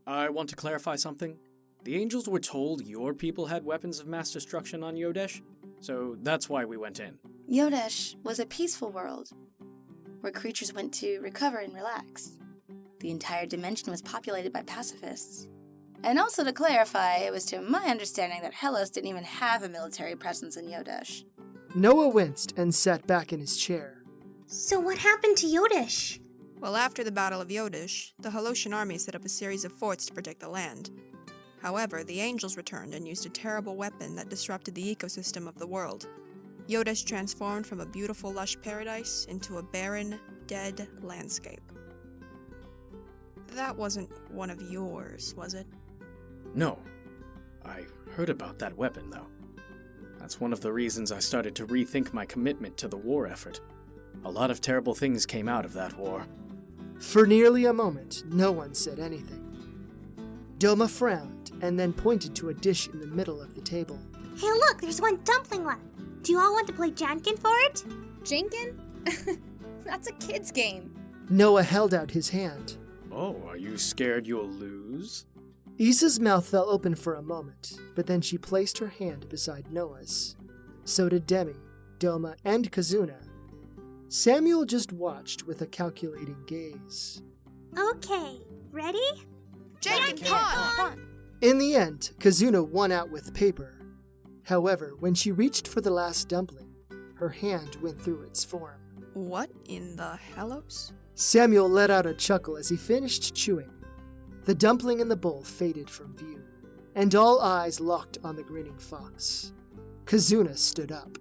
I want to clarify something. The angels were told your people had weapons of mass destruction on Yodesh, so that's why we went in. Yodesh was a peaceful world, where creatures went to recover and relax. The entire dimension was populated by pacifists. And also to clarify, it was to my understanding that Hellos didn't even have a military presence in Yodesh. Noah winced and sat back in his chair. So what happened to Yodesh? Well, after the Battle of Yodesh, the Helosian army set up a series of forts to protect the land. However, the Angels returned and used a terrible weapon that disrupted the ecosystem of the world. Yodesh transformed from a beautiful, lush paradise into a barren, dead landscape. That wasn't one of yours, was it? No. I heard about that weapon, though. That's one of the reasons I started to rethink my commitment to the war effort. A lot of terrible things came out of that war. For nearly a moment, no one said anything. Doma frowned and then pointed to a dish in the middle of the table. Hey look, there's one dumpling left. Do you all want to play Jankin for it? Jankin? That's a kid's game. Noah held out his hand. Oh, are you scared you'll lose? Isa's mouth fell open for a moment, but then she placed her hand beside Noah's. So did Demi, Doma, and Kazuna. Samuel just watched with a calculating gaze. Okay, ready? Jankin, pawn! In the end, Kazuna won out with paper. However, when she reached for the last dumpling, her hand went through its form. What in the hellos? Samuel let out a chuckle as he finished chewing. The dumpling in the bowl faded from view, and all eyes locked on the grinning fox. Kazuna stood up.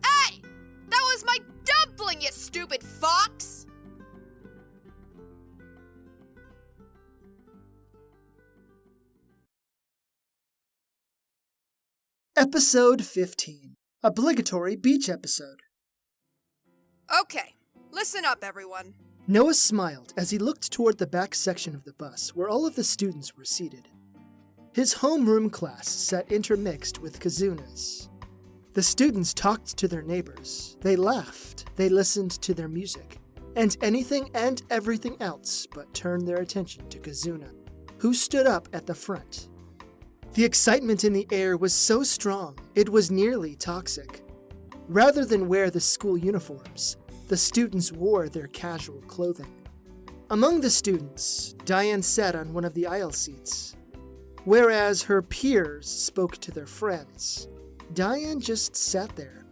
Hey! That was my dumpling, you stupid fox! Episode 15. Obligatory beach episode. Okay, listen up, everyone. Noah smiled as he looked toward the back section of the bus where all of the students were seated. His homeroom class sat intermixed with Kazuna's. The students talked to their neighbors, they laughed, they listened to their music, and anything and everything else but turned their attention to Kazuna, who stood up at the front. The excitement in the air was so strong, it was nearly toxic. Rather than wear the school uniforms, the students wore their casual clothing. Among the students, Diane sat on one of the aisle seats. Whereas her peers spoke to their friends, Diane just sat there,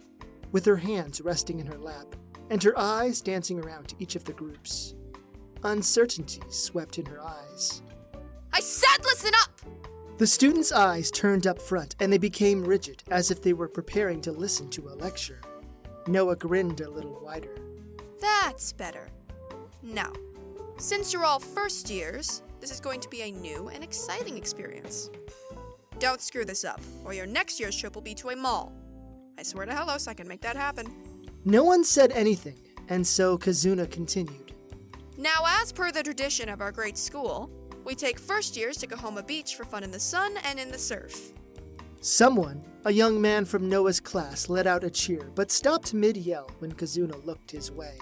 with her hands resting in her lap, and her eyes dancing around to each of the groups. Uncertainty swept in her eyes. I said listen up! The students' eyes turned up front, and they became rigid, as if they were preparing to listen to a lecture. Noah grinned a little wider. That's better. Now, since you're all first years, this is going to be a new and exciting experience. Don't screw this up, or your next year's trip will be to a mall. I swear to Hellos I can make that happen. No one said anything, and so Kazuna continued. Now, as per the tradition of our great school, we take first years to Kahoma Beach for fun in the sun and in the surf. Someone, a young man from Noah's class, let out a cheer, but stopped mid-yell when Kazuna looked his way.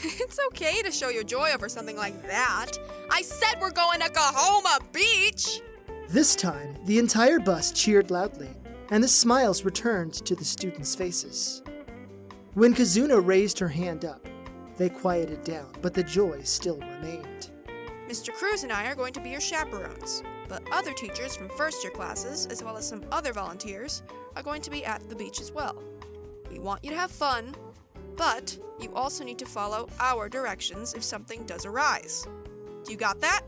It's okay to show your joy over something like that. I said we're going to Kahoma Beach! This time, the entire bus cheered loudly, and the smiles returned to the students' faces. When Kazuna raised her hand up, they quieted down, but the joy still remained. Mr. Cruz and I are going to be your chaperones, but other teachers from first-year classes, as well as some other volunteers, are going to be at the beach as well. We want you to have fun, but you also need to follow our directions if something does arise. Do you got that?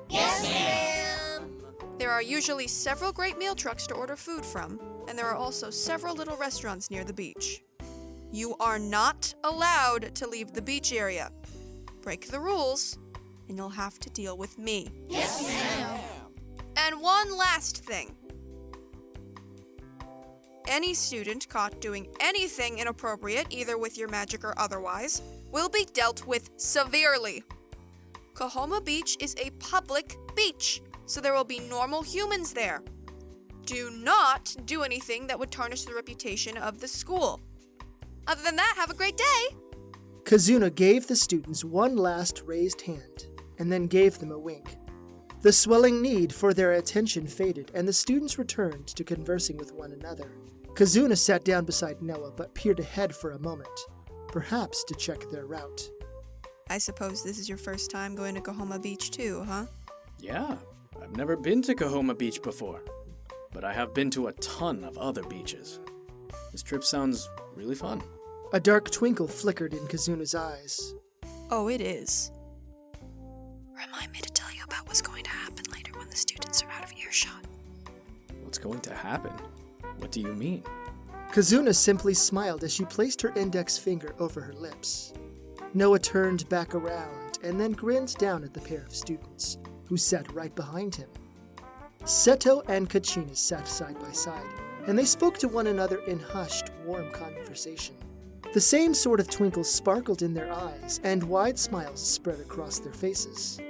Yes, ma'am! There are usually several great meal trucks to order food from, and there are also several little restaurants near the beach. You are not allowed to leave the beach area. Break the rules, and you'll have to deal with me. Yes, ma'am! And one last thing. Any student caught doing anything inappropriate, either with your magic or otherwise, will be dealt with severely. Kahoma Beach is a public beach, so there will be normal humans there. Do not do anything that would tarnish the reputation of the school. Other than that, have a great day! Kazuna gave the students one last raised hand, and then gave them a wink. The swelling need for their attention faded, and the students returned to conversing with one another. Kazuna sat down beside Noah, but peered ahead for a moment, perhaps to check their route. I suppose this is your first time going to Kahoma Beach too, huh? Yeah, I've never been to Kahoma Beach before, but I have been to a ton of other beaches. This trip sounds really fun. A dark twinkle flickered in Kazuna's eyes. Oh, it is. Remind me to tell you about what's going to happen later when the students are out of earshot. What's going to happen? What do you mean? Kazuna simply smiled as she placed her index finger over her lips. Noah turned back around and then grinned down at the pair of students, who sat right behind him. Seto and Kachina sat side by side, and they spoke to one another in hushed, warm conversation. The same sort of twinkles sparkled in their eyes, and wide smiles spread across their faces.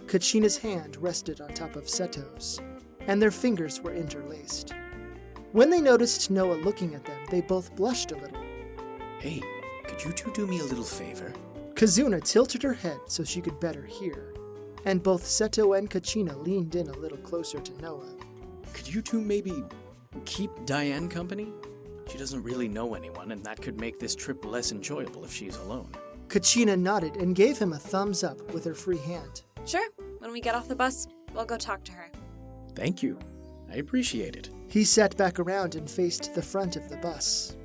Kachina's hand rested on top of Seto's, and their fingers were interlaced. When they noticed Noah looking at them, they both blushed a little. Hey, could you two do me a little favor? Kazuna tilted her head so she could better hear, and both Seto and Kachina leaned in a little closer to Noah. Could you two maybe keep Diane company? She doesn't really know anyone, and that could make this trip less enjoyable if she's alone. Kachina nodded and gave him a thumbs up with her free hand. Sure. When we get off the bus, we'll go talk to her. Thank you. I appreciate it. He sat back around and faced the front of the bus.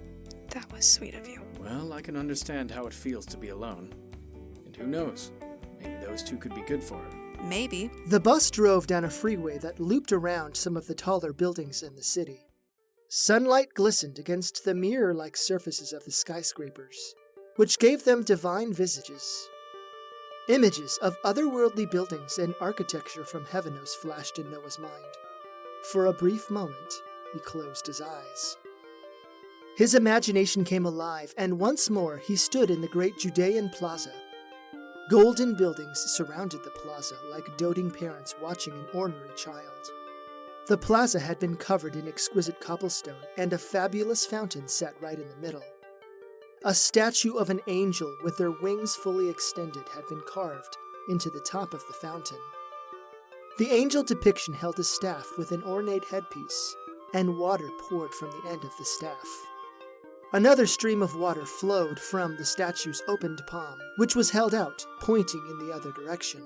That was sweet of you. Well, I can understand how it feels to be alone. And who knows? Maybe those two could be good for her. Maybe. The bus drove down a freeway that looped around some of the taller buildings in the city. Sunlight glistened against the mirror-like surfaces of the skyscrapers, which gave them divine visages. Images of otherworldly buildings and architecture from Heavenos flashed in Noah's mind. For a brief moment, he closed his eyes. His imagination came alive, and once more he stood in the great Judean plaza. Golden buildings surrounded the plaza like doting parents watching an ornery child. The plaza had been covered in exquisite cobblestone, and a fabulous fountain sat right in the middle. A statue of an angel with their wings fully extended had been carved into the top of the fountain. The angel depiction held a staff with an ornate headpiece, and water poured from the end of the staff. Another stream of water flowed from the statue's opened palm, which was held out, pointing in the other direction.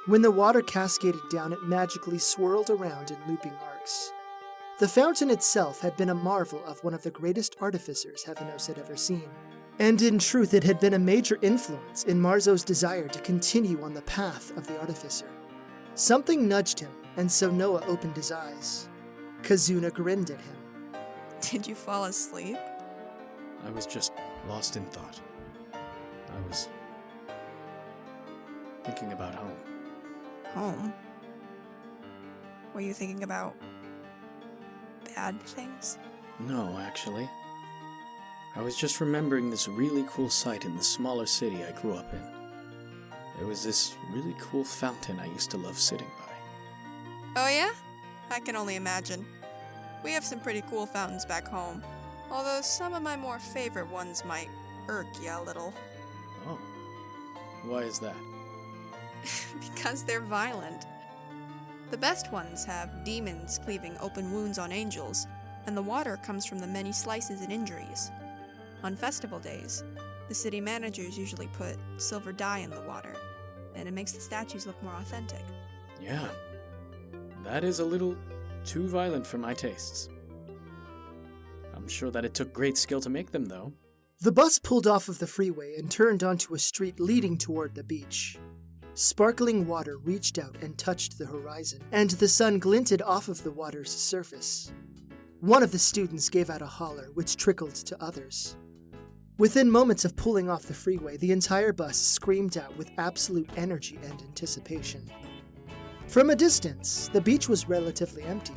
When the water cascaded down, it magically swirled around in looping arcs. The fountain itself had been a marvel of one of the greatest artificers Heavenos had ever seen. And in truth, it had been a major influence in Marzo's desire to continue on the path of the artificer. Something nudged him, and so Noah opened his eyes. Kazuna grinned at him. Did you fall asleep? I was just lost in thought. I was thinking about home. Home? Were you thinking about bad things? No, actually. I was just remembering this really cool site in the smaller city I grew up in. There was this really cool fountain I used to love sitting by. Oh yeah? I can only imagine. We have some pretty cool fountains back home, although some of my more favorite ones might irk you a little. Oh. Why is that? Because they're violent. The best ones have demons cleaving open wounds on angels, and the water comes from the many slices and injuries. On festival days, the city managers usually put silver dye in the water, and it makes the statues look more authentic. Yeah. That is a little too violent for my tastes. I'm sure that it took great skill to make them, though. The bus pulled off of the freeway and turned onto a street leading toward the beach. Sparkling water reached out and touched the horizon, and the sun glinted off of the water's surface. One of the students gave out a holler, which trickled to others. Within moments of pulling off the freeway, the entire bus screamed out with absolute energy and anticipation. From a distance, the beach was relatively empty,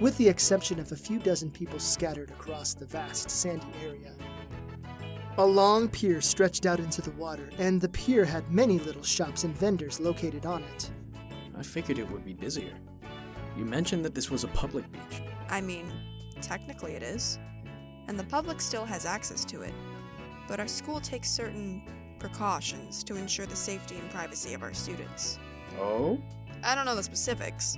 with the exception of a few dozen people scattered across the vast sandy area. A long pier stretched out into the water, and the pier had many little shops and vendors located on it. I figured it would be busier. You mentioned that this was a public beach. I mean, technically it is, and the public still has access to it, but our school takes certain precautions to ensure the safety and privacy of our students. Oh? I don't know the specifics,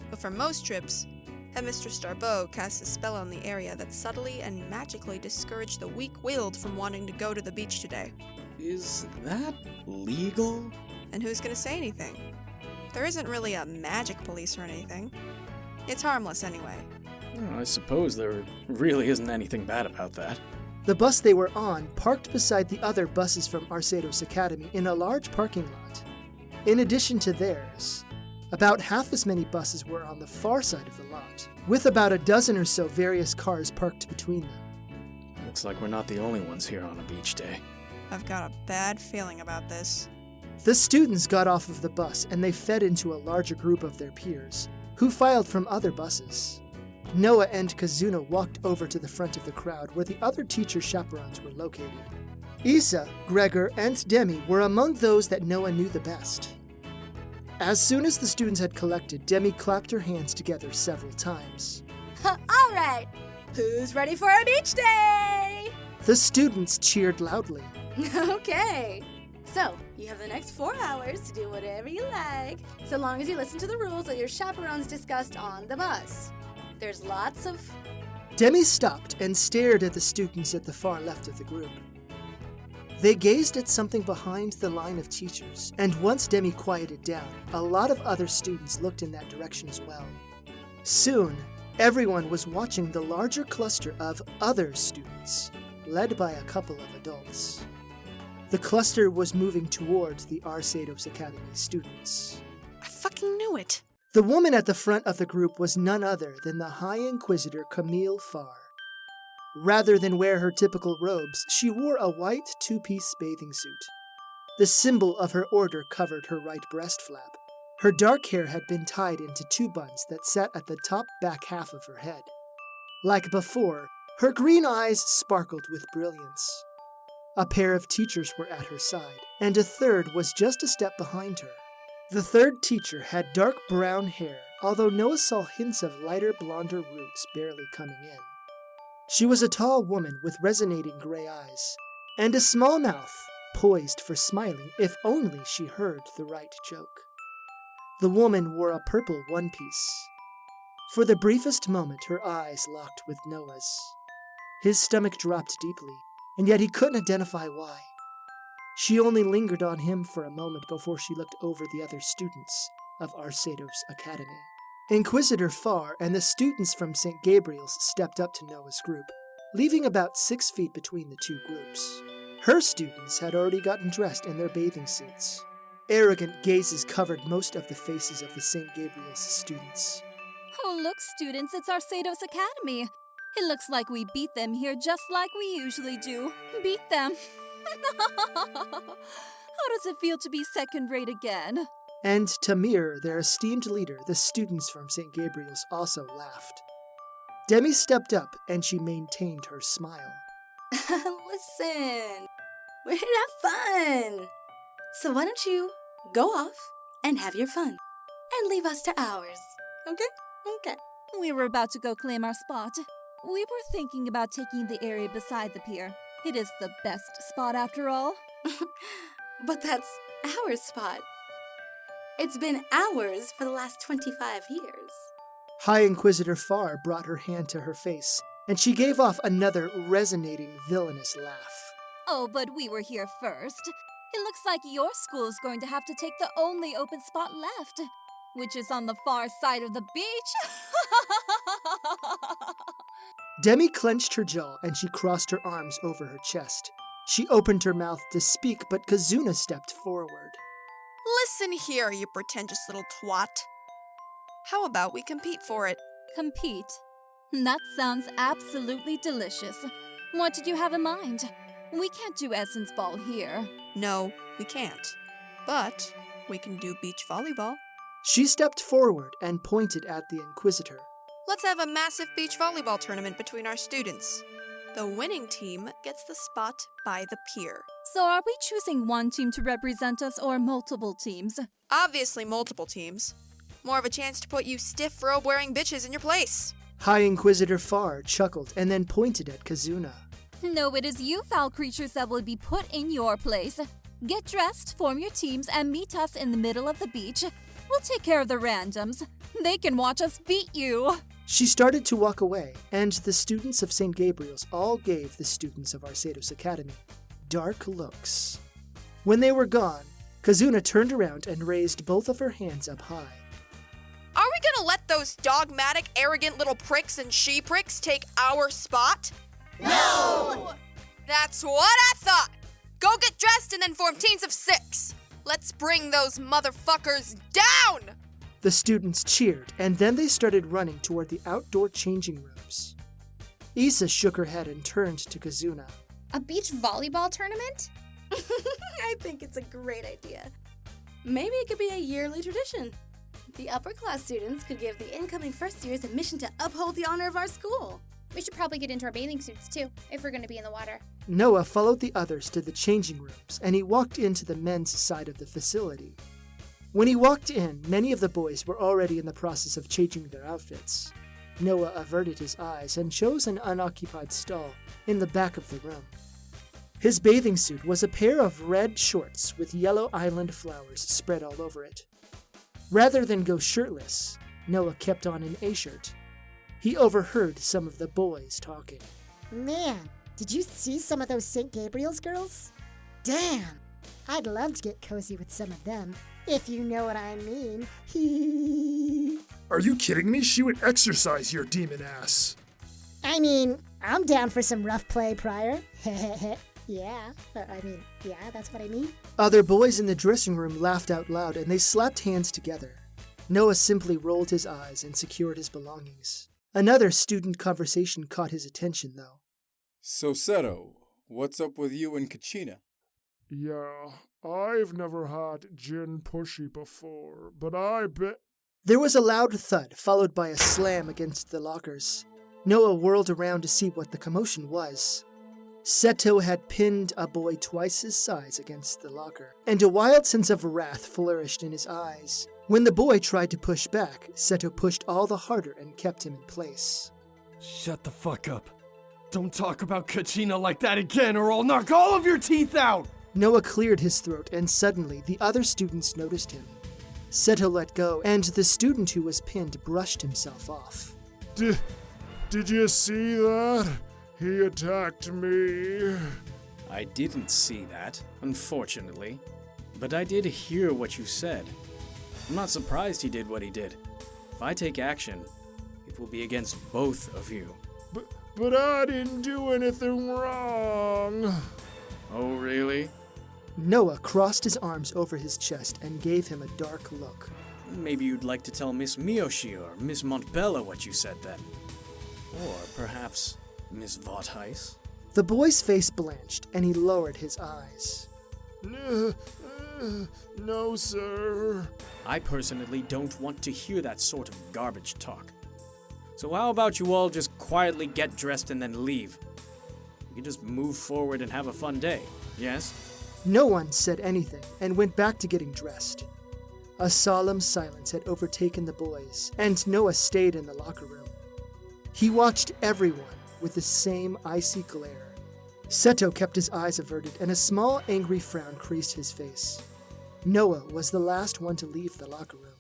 but for most trips, Headmistress Starbeau casts a spell on the area that subtly and magically discouraged the weak-willed from wanting to go to the beach today. Is that legal? And who's gonna say anything? There isn't really a magic police or anything. It's harmless anyway. I suppose there really isn't anything bad about that. The bus they were on parked beside the other buses from Arceados Academy in a large parking lot. In addition to theirs, about half as many buses were on the far side of the lot, with about a dozen or so various cars parked between them. Looks like we're not the only ones here on a beach day. I've got a bad feeling about this. The students got off of the bus and they fed into a larger group of their peers, who filed from other buses. Noah and Kazuna walked over to the front of the crowd where the other teacher chaperones were located. Isa, Gregor, and Demi were among those that Noah knew the best. As soon as the students had collected, Demi clapped her hands together several times. All right, who's ready for a beach day? The students cheered loudly. Okay, so you have the next 4 hours to do whatever you like, so long as you listen to the rules that your chaperones discussed on the bus. There's lots of... Demi stopped and stared at the students at the far left of the group. They gazed at something behind the line of teachers, and once Demi quieted down, a lot of other students looked in that direction as well. Soon, everyone was watching the larger cluster of other students, led by a couple of adults. The cluster was moving towards the Arceados Academy students. I fucking knew it. The woman at the front of the group was none other than the High Inquisitor Camille Farr. Rather than wear her typical robes, she wore a white two-piece bathing suit. The symbol of her order covered her right breast flap. Her dark hair had been tied into 2 buns that sat at the top back half of her head. Like before, her green eyes sparkled with brilliance. A pair of teachers were at her side, and a third was just a step behind her. The third teacher had dark brown hair, although Noah saw hints of lighter, blonder roots barely coming in. She was a tall woman with resonating gray eyes, and a small mouth, poised for smiling if only she heard the right joke. The woman wore a purple one-piece. For the briefest moment, her eyes locked with Noah's. His stomach dropped deeply, and yet he couldn't identify why. She only lingered on him for a moment before she looked over the other students of Arceados Academy. Inquisitor Farr and the students from St. Gabriel's stepped up to Noah's group, leaving about 6 feet between the 2 groups. Her students had already gotten dressed in their bathing suits. Arrogant gazes covered most of the faces of the St. Gabriel's students. Oh, look, students, it's Arceados Academy. It looks like we beat them here just like we usually do. Beat them. How does it feel to be second-rate again? And to mirror their esteemed leader, the students from St. Gabriel's also laughed. Demi stepped up and she maintained her smile. Listen, we're here to have fun. So why don't you go off and have your fun and leave us to ours, okay? Okay. We were about to go claim our spot. We were thinking about taking the area beside the pier. It is the best spot after all. But that's our spot. It's been ours for the last 25 years. High Inquisitor Farr brought her hand to her face, and she gave off another resonating villainous laugh. Oh, but we were here first. It looks like your school is going to have to take the only open spot left, which is on the far side of the beach. Demi clenched her jaw and she crossed her arms over her chest. She opened her mouth to speak, but Kazuna stepped forward. Listen here, you pretentious little twat. How about we compete for it? Compete? That sounds absolutely delicious. What did you have in mind? We can't do Essence Ball here. No, we can't. But we can do beach volleyball. She stepped forward and pointed at the Inquisitor. Let's have a massive beach volleyball tournament between our students. The winning team gets the spot by the pier. So are we choosing one team to represent us or multiple teams? Obviously multiple teams. More of a chance to put you stiff robe-wearing bitches in your place. High Inquisitor Farr chuckled and then pointed at Kazuna. No, it is you foul creatures that will be put in your place. Get dressed, form your teams, and meet us in the middle of the beach. We'll take care of the randoms. They can watch us beat you. She started to walk away, and the students of St. Gabriel's all gave the students of Arceados Academy dark looks. When they were gone, Kazuna turned around and raised both of her hands up high. Are we gonna let those dogmatic, arrogant little pricks and she-pricks take our spot? No! That's what I thought! Go get dressed and then form teams of 6. Let's bring those motherfuckers down! The students cheered, and then they started running toward the outdoor changing rooms. Issa shook her head and turned to Kazuna. A beach volleyball tournament? I think it's a great idea. Maybe it could be a yearly tradition. The upper class students could give the incoming first years a mission to uphold the honor of our school. We should probably get into our bathing suits too, if we're going to be in the water. Noah followed the others to the changing rooms, and he walked into the men's side of the facility. When he walked in, many of the boys were already in the process of changing their outfits. Noah averted his eyes and chose an unoccupied stall in the back of the room. His bathing suit was a pair of red shorts with yellow island flowers spread all over it. Rather than go shirtless, Noah kept on an A-shirt. He overheard some of the boys talking. Man, did you see some of those St. Gabriel's girls? Damn! I'd love to get cozy with some of them, if you know what I mean. Are you kidding me? She would exercise your demon ass. I mean, I'm down for some rough play prior. Yeah, that's what I mean. Other boys in the dressing room laughed out loud and they slapped hands together. Noah simply rolled his eyes and secured his belongings. Another student conversation caught his attention, though. So, Seto, what's up with you and Kachina? Yeah, I've never had gin pushy before, but I bet... There was a loud thud, followed by a slam against the lockers. Noah whirled around to see what the commotion was. Seto had pinned a boy twice his size against the locker, and a wild sense of wrath flourished in his eyes. When the boy tried to push back, Seto pushed all the harder and kept him in place. Shut the fuck up. Don't talk about Kachina like that again or I'll knock all of your teeth out! Noah cleared his throat and suddenly the other students noticed him. Seto let go and the student who was pinned brushed himself off. Did you see that? He attacked me. I didn't see that, unfortunately. But I did hear what you said. I'm not surprised he did what he did. If I take action, it will be against both of you. But I didn't do anything wrong. Oh, really? Noah crossed his arms over his chest and gave him a dark look. Maybe you'd like to tell Miss Miyoshi or Miss Montbella what you said then. Or perhaps Miss Vautheis? The boy's face blanched and he lowered his eyes. No, sir. I personally don't want to hear that sort of garbage talk. So how about you all just quietly get dressed and then leave? We can just move forward and have a fun day, yes? No one said anything and went back to getting dressed. A solemn silence had overtaken the boys, and Noah stayed in the locker room. He watched everyone with the same icy glare. Seto kept his eyes averted, and a small angry frown creased his face. Noah was the last one to leave the locker room.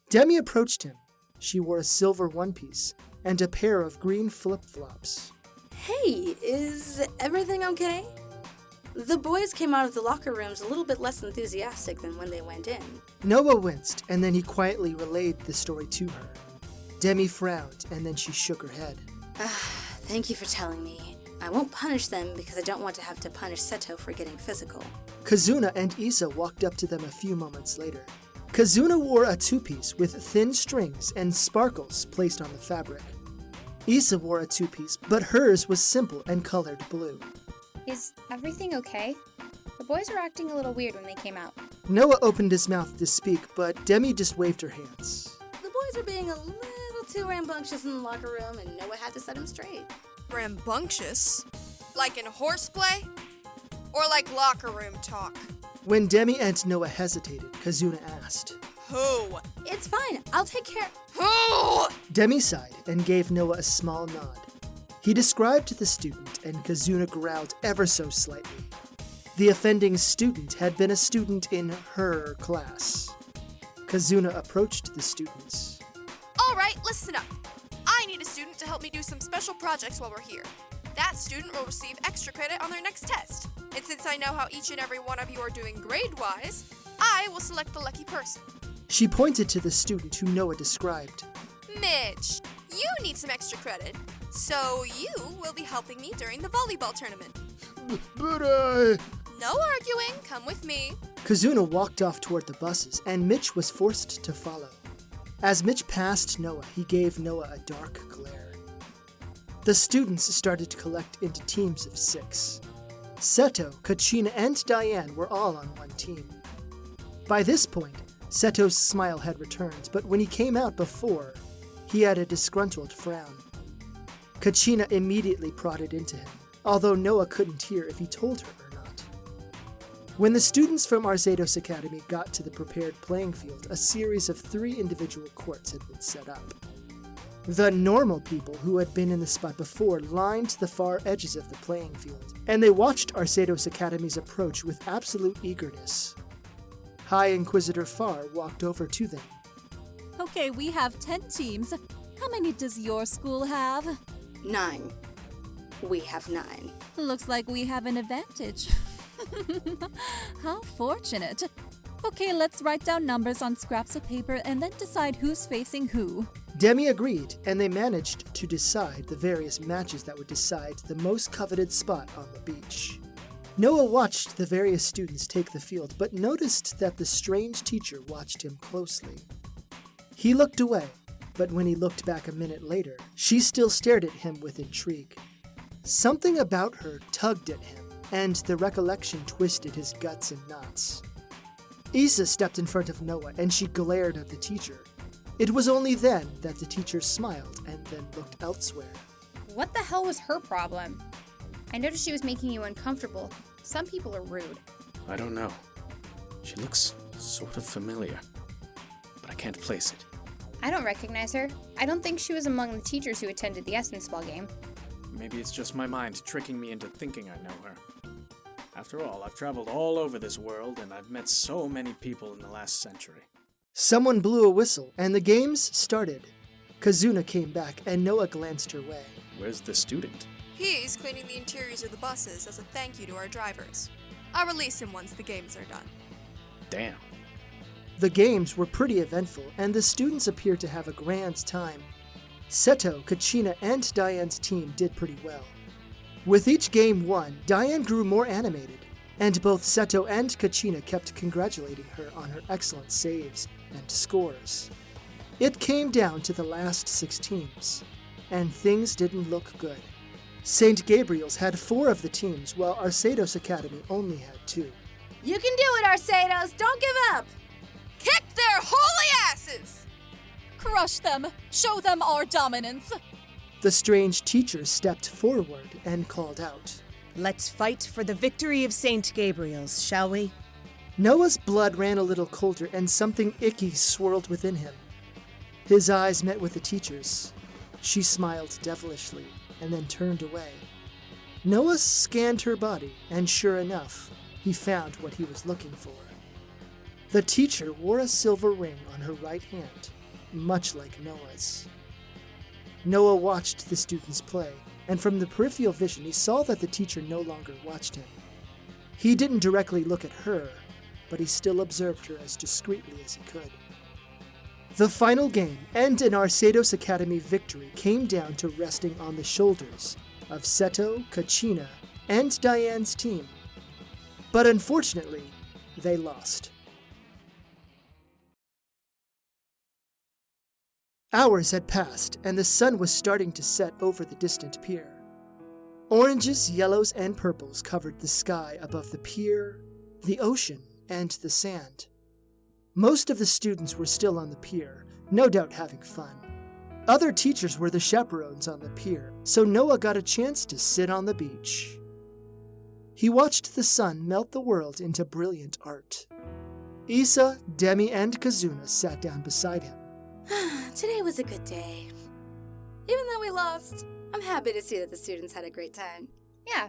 Demi approached him. She wore a silver one-piece and a pair of green flip-flops. Hey, is everything okay? The boys came out of the locker rooms a little bit less enthusiastic than when they went in. Noah winced, and then he quietly relayed the story to her. Demi frowned, and then she shook her head. Thank you for telling me. I won't punish them because I don't want to have to punish Seto for getting physical. Kazuna and Issa walked up to them a few moments later. Kazuna wore a two-piece with thin strings and sparkles placed on the fabric. Issa wore a two-piece, but hers was simple and colored blue. Is everything okay? The boys were acting a little weird when they came out. Noah opened his mouth to speak, but Demi just waved her hands. The boys were being a little too rambunctious in the locker room, and Noah had to set them straight. Rambunctious? Like in horseplay? Or like locker room talk? When Demi and Noah hesitated, Kazuna asked, Who? It's fine. I'll take care. Who? Demi sighed and gave Noah a small nod. He described the student, and Kazuna growled ever so slightly. The offending student had been a student in her class. Kazuna approached the students. All right, listen up. I need a student to help me do some special projects while we're here. That student will receive extra credit on their next test. And since I know how each and every one of you are doing grade-wise, I will select the lucky person. She pointed to the student who Noah described. Mitch, you need some extra credit, so you will be helping me during the volleyball tournament. But I... No arguing, come with me. Kazuna walked off toward the buses, and Mitch was forced to follow. As Mitch passed Noah, he gave Noah a dark glare. The students started to collect into teams of 6. Seto, Kachina, and Diane were all on one team. By this point, Seto's smile had returned, but when he came out before, he had a disgruntled frown. Kachina immediately prodded into him, although Noah couldn't hear if he told her or not. When the students from Arceados Academy got to the prepared playing field, a series of 3 individual courts had been set up. The normal people who had been in the spot before lined the far edges of the playing field, and they watched Arceados Academy's approach with absolute eagerness. High Inquisitor Farr walked over to them. Okay, we have 10 teams. How many does your school have? 9. We have 9. Looks like we have an advantage. How fortunate. Okay, let's write down numbers on scraps of paper and then decide who's facing who. Demi agreed, and they managed to decide the various matches that would decide the most coveted spot on the beach. Noah watched the various students take the field, but noticed that the strange teacher watched him closely. He looked away, but when he looked back a minute later, she still stared at him with intrigue. Something about her tugged at him, and the recollection twisted his guts in knots. Issa stepped in front of Noah, and she glared at the teacher. It was only then that the teacher smiled and then looked elsewhere. What the hell was her problem? I noticed she was making you uncomfortable. Some people are rude. I don't know. She looks sort of familiar, but I can't place it. I don't recognize her. I don't think she was among the teachers who attended the Essence Ball game. Maybe it's just my mind tricking me into thinking I know her. After all, I've traveled all over this world, and I've met so many people in the last century. Someone blew a whistle, and the games started. Kazuna came back, and Noah glanced her way. Where's the student? He's cleaning the interiors of the buses as a thank you to our drivers. I'll release him once the games are done. Damn. The games were pretty eventful, and the students appeared to have a grand time. Seto, Kachina, and Diane's team did pretty well. With each game won, Diane grew more animated, and both Seto and Kachina kept congratulating her on her excellent saves and scores. It came down to the last 6 teams, and things didn't look good. St. Gabriel's had 4 of the teams, while Arceados Academy only had 2. You can do it, Arceados! Don't give up! Kick their holy asses! Crush them! Show them our dominance! The strange teacher stepped forward and called out, Let's fight for the victory of St. Gabriel's, shall we? Noah's blood ran a little colder, and something icky swirled within him. His eyes met with the teacher's. She smiled devilishly, and then turned away. Noah scanned her body, and sure enough, he found what he was looking for. The teacher wore a silver ring on her right hand, much like Noah's. Noah watched the students play, and from the peripheral vision he saw that the teacher no longer watched him. He didn't directly look at her, but he still observed her as discreetly as he could. The final game, and an Arceados Academy victory, came down to resting on the shoulders of Seto, Kachina, and Diane's team. But unfortunately, they lost. Hours had passed, and the sun was starting to set over the distant pier. Oranges, yellows, and purples covered the sky above the pier, the ocean, and the sand. Most of the students were still on the pier, no doubt having fun. Other teachers were the chaperones on the pier, so Noah got a chance to sit on the beach. He watched the sun melt the world into brilliant art. Issa, Demi, and Kazuna sat down beside him. Today was a good day. Even though we lost, I'm happy to see that the students had a great time. Yeah.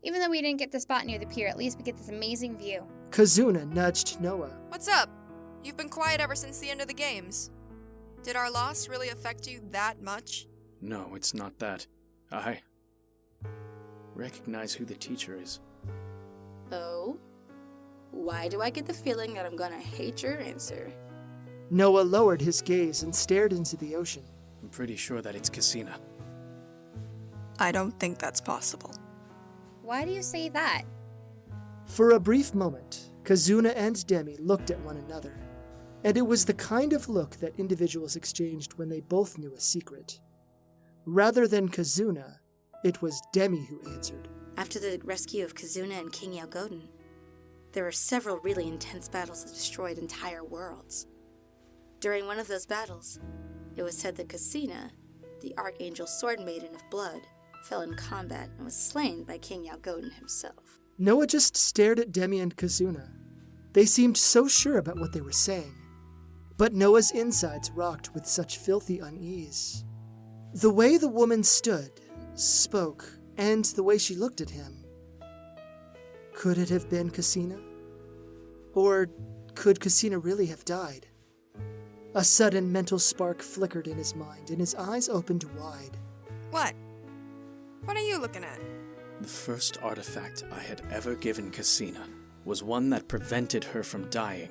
Even though we didn't get the spot near the pier, at least we get this amazing view. Kazuna nudged Noah. What's up? You've been quiet ever since the end of the games. Did our loss really affect you that much? No, it's not that. I recognize who the teacher is. Oh? Why do I get the feeling that I'm gonna hate your answer? Noah lowered his gaze and stared into the ocean. I'm pretty sure that it's Christina. I don't think that's possible. Why do you say that? For a brief moment, Kazuna and Demi looked at one another, and it was the kind of look that individuals exchanged when they both knew a secret. Rather than Kazuna, it was Demi who answered. After the rescue of Kazuna and King Yalgodin, there were several really intense battles that destroyed entire worlds. During one of those battles, it was said that Christina, the Archangel Sword Maiden of Blood, fell in combat and was slain by King Yalgodin himself. Noah just stared at Demi and Kazuna. They seemed so sure about what they were saying. But Noah's insides rocked with such filthy unease. The way the woman stood, spoke, and the way she looked at him. Could it have been Christina? Or could Christina really have died? A sudden mental spark flickered in his mind, and his eyes opened wide. What? What are you looking at? The first artifact I had ever given Christina was one that prevented her from dying.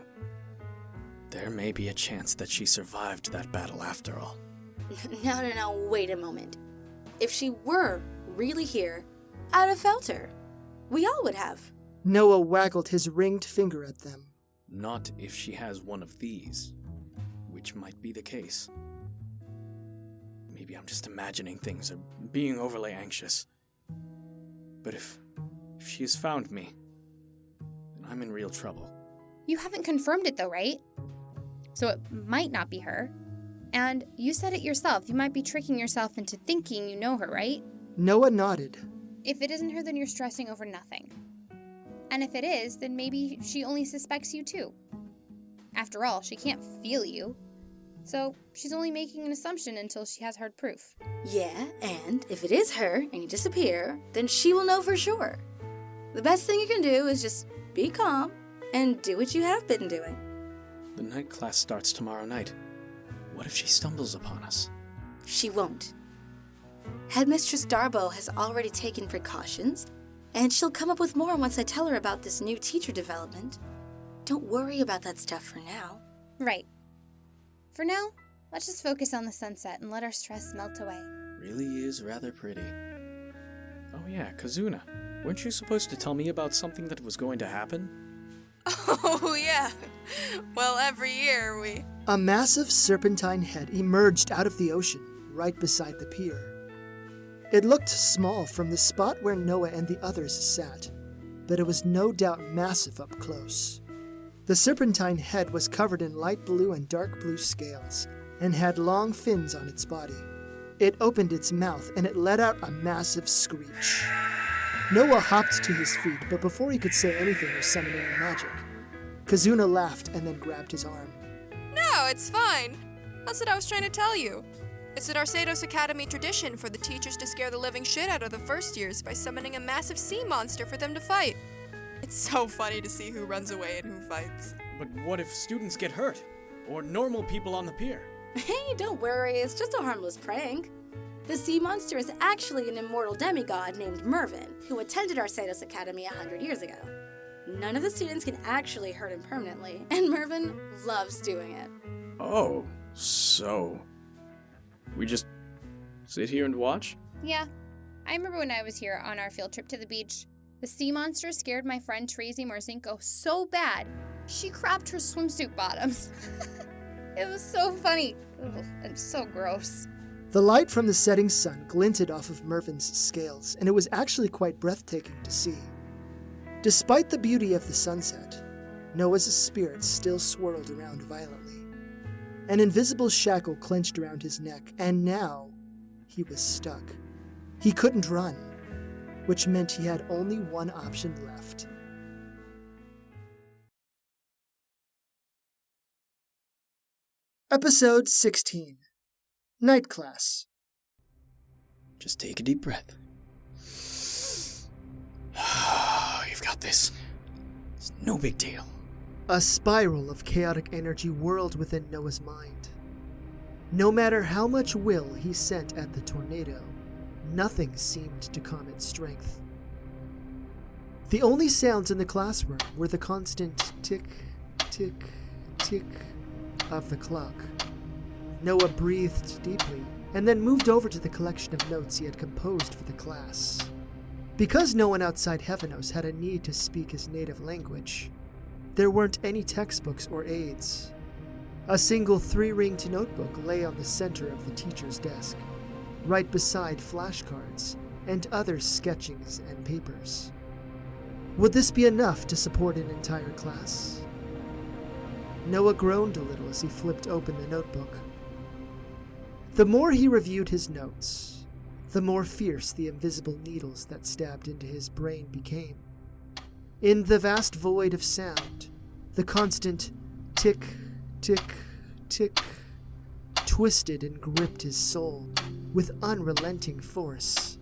There may be a chance that she survived that battle after all. No, wait a moment. If she were really here, I'd have felt her. We all would have. Noah waggled his ringed finger at them. Not if she has one of these, which might be the case. Maybe I'm just imagining things or being overly anxious. But if she has found me, then I'm in real trouble. You haven't confirmed it though, right? So it might not be her. And you said it yourself. You might be tricking yourself into thinking you know her, right? Noah nodded. If it isn't her, then you're stressing over nothing. And if it is, then maybe she only suspects you too. After all, she can't feel you. So she's only making an assumption until she has hard proof. Yeah, and if it is her and you disappear, then she will know for sure. The best thing you can do is just be calm and do what you have been doing. The night class starts tomorrow night. What if she stumbles upon us? She won't. Headmistress Darbo has already taken precautions, and she'll come up with more once I tell her about this new teacher development. Don't worry about that stuff for now. Right. For now, let's just focus on the sunset and let our stress melt away. Really is rather pretty. Oh yeah, Kazuna. Weren't you supposed to tell me about something that was going to happen? Oh, yeah. Well, every year we... A massive serpentine head emerged out of the ocean, right beside the pier. It looked small from the spot where Noah and the others sat, but it was no doubt massive up close. The serpentine head was covered in light blue and dark blue scales, and had long fins on its body. It opened its mouth, and it let out a massive screech. Noah hopped to his feet, but before he could say anything or summon any magic, Kazuna laughed and then grabbed his arm. No, it's fine. That's what I was trying to tell you. It's an Arceados Academy tradition for the teachers to scare the living shit out of the first years by summoning a massive sea monster for them to fight. It's so funny to see who runs away and who fights. But what if students get hurt? Or normal people on the pier? Hey, don't worry, it's just a harmless prank. The sea monster is actually an immortal demigod named Mervyn, who attended Arceados Academy 100 years ago. None of the students can actually hurt him permanently, and Mervyn loves doing it. Oh, so... we just sit here and watch? Yeah. I remember when I was here on our field trip to the beach. The sea monster scared my friend Tracy Marcinko so bad, she crapped her swimsuit bottoms. It was so funny. Ugh, and so gross. The light from the setting sun glinted off of Mervyn's scales, and it was actually quite breathtaking to see. Despite the beauty of the sunset, Noah's spirit still swirled around violently. An invisible shackle clenched around his neck, and now he was stuck. He couldn't run, which meant he had only one option left. Episode 16. Night Class. Just take a deep breath. You've got this. It's no big deal. A spiral of chaotic energy whirled within Noah's mind. No matter how much will he sent at the tornado, nothing seemed to calm its strength. The only sounds in the classroom were the constant tick, tick, tick of the clock. Noah breathed deeply and then moved over to the collection of notes he had composed for the class. Because no one outside Heavenos had a need to speak his native language, there weren't any textbooks or aids. A single 3-ringed notebook lay on the center of the teacher's desk, right beside flashcards and other sketchings and papers. Would this be enough to support an entire class? Noah groaned a little as he flipped open the notebook. The more he reviewed his notes, the more fierce the invisible needles that stabbed into his brain became. In the vast void of sound, the constant tick, tick, tick twisted and gripped his soul with unrelenting force.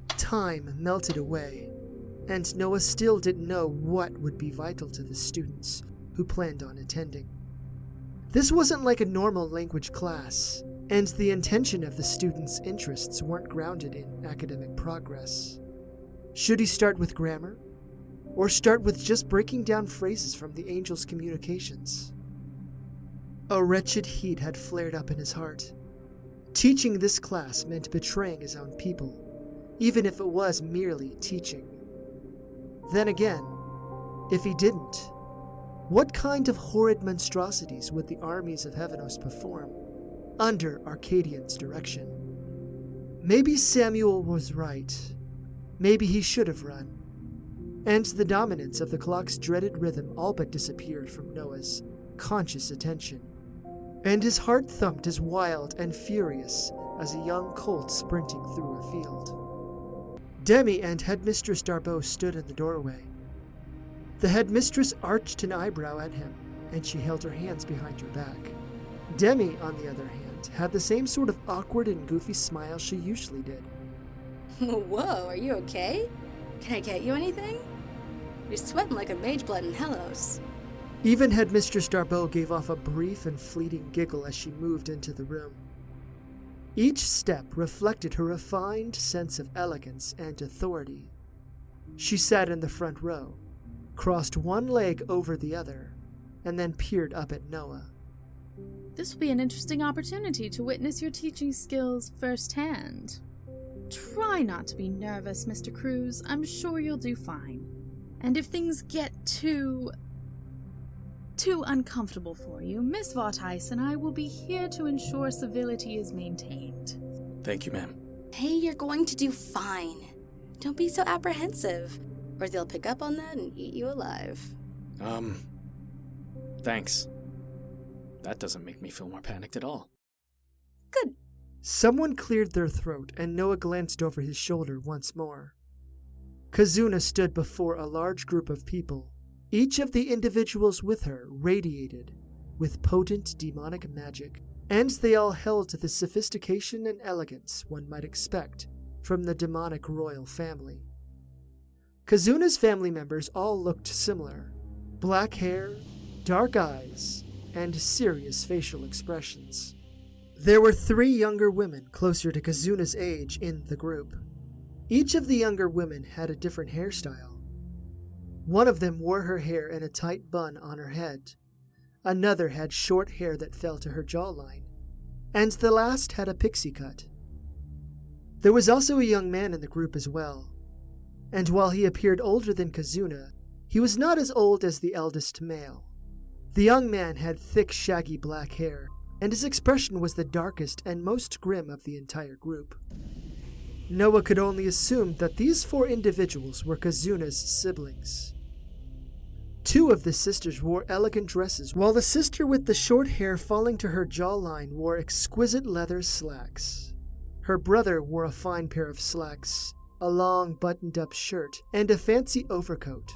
Time melted away, and Noah still didn't know what would be vital to the students who planned on attending. This wasn't like a normal language class, and the intention of the students' interests weren't grounded in academic progress. Should he start with grammar, or start with just breaking down phrases from the angel's communications? A wretched heat had flared up in his heart. Teaching this class meant betraying his own people, even if it was merely teaching. Then again, if he didn't, what kind of horrid monstrosities would the armies of Heavenos perform under Arcadian's direction? Maybe Samuel was right. Maybe he should have run. And the dominance of the clock's dreaded rhythm all but disappeared from Noah's conscious attention, and his heart thumped as wild and furious as a young colt sprinting through a field. Demi and Headmistress Darboux stood in the doorway. The headmistress arched an eyebrow at him, and she held her hands behind her back. Demi, on the other hand, had the same sort of awkward and goofy smile she usually did. Whoa, are you okay? Can I get you anything? You're sweating like a mage blood in Helos. Even Headmistress Darboux gave off a brief and fleeting giggle as she moved into the room. Each step reflected her refined sense of elegance and authority. She sat in the front row, crossed one leg over the other, and then peered up at Noah. This will be an interesting opportunity to witness your teaching skills firsthand. Try not to be nervous, Mr. Cruz. I'm sure you'll do fine. And if things get too uncomfortable for you, Miss Vartice and I will be here to ensure civility is maintained. Thank you, ma'am. Hey, you're going to do fine. Don't be so apprehensive, or they'll pick up on that and eat you alive. Thanks. That doesn't make me feel more panicked at all. Good. Someone cleared their throat, and Noah glanced over his shoulder once more. Kazuna stood before a large group of people. Each of the individuals with her radiated with potent demonic magic, and they all held the sophistication and elegance one might expect from the demonic royal family. Kazuna's family members all looked similar. Black hair, dark eyes, and serious facial expressions. There were 3 younger women closer to Kazuna's age in the group. Each of the younger women had a different hairstyle. One of them wore her hair in a tight bun on her head. Another had short hair that fell to her jawline, and the last had a pixie cut. There was also a young man in the group as well, and while he appeared older than Kazuna, he was not as old as the eldest male. The young man had thick, shaggy black hair, and his expression was the darkest and most grim of the entire group. Noah could only assume that these 4 individuals were Kazuna's siblings. 2 of the sisters wore elegant dresses, while the sister with the short hair falling to her jawline wore exquisite leather slacks. Her brother wore a fine pair of slacks, a long buttoned-up shirt, and a fancy overcoat.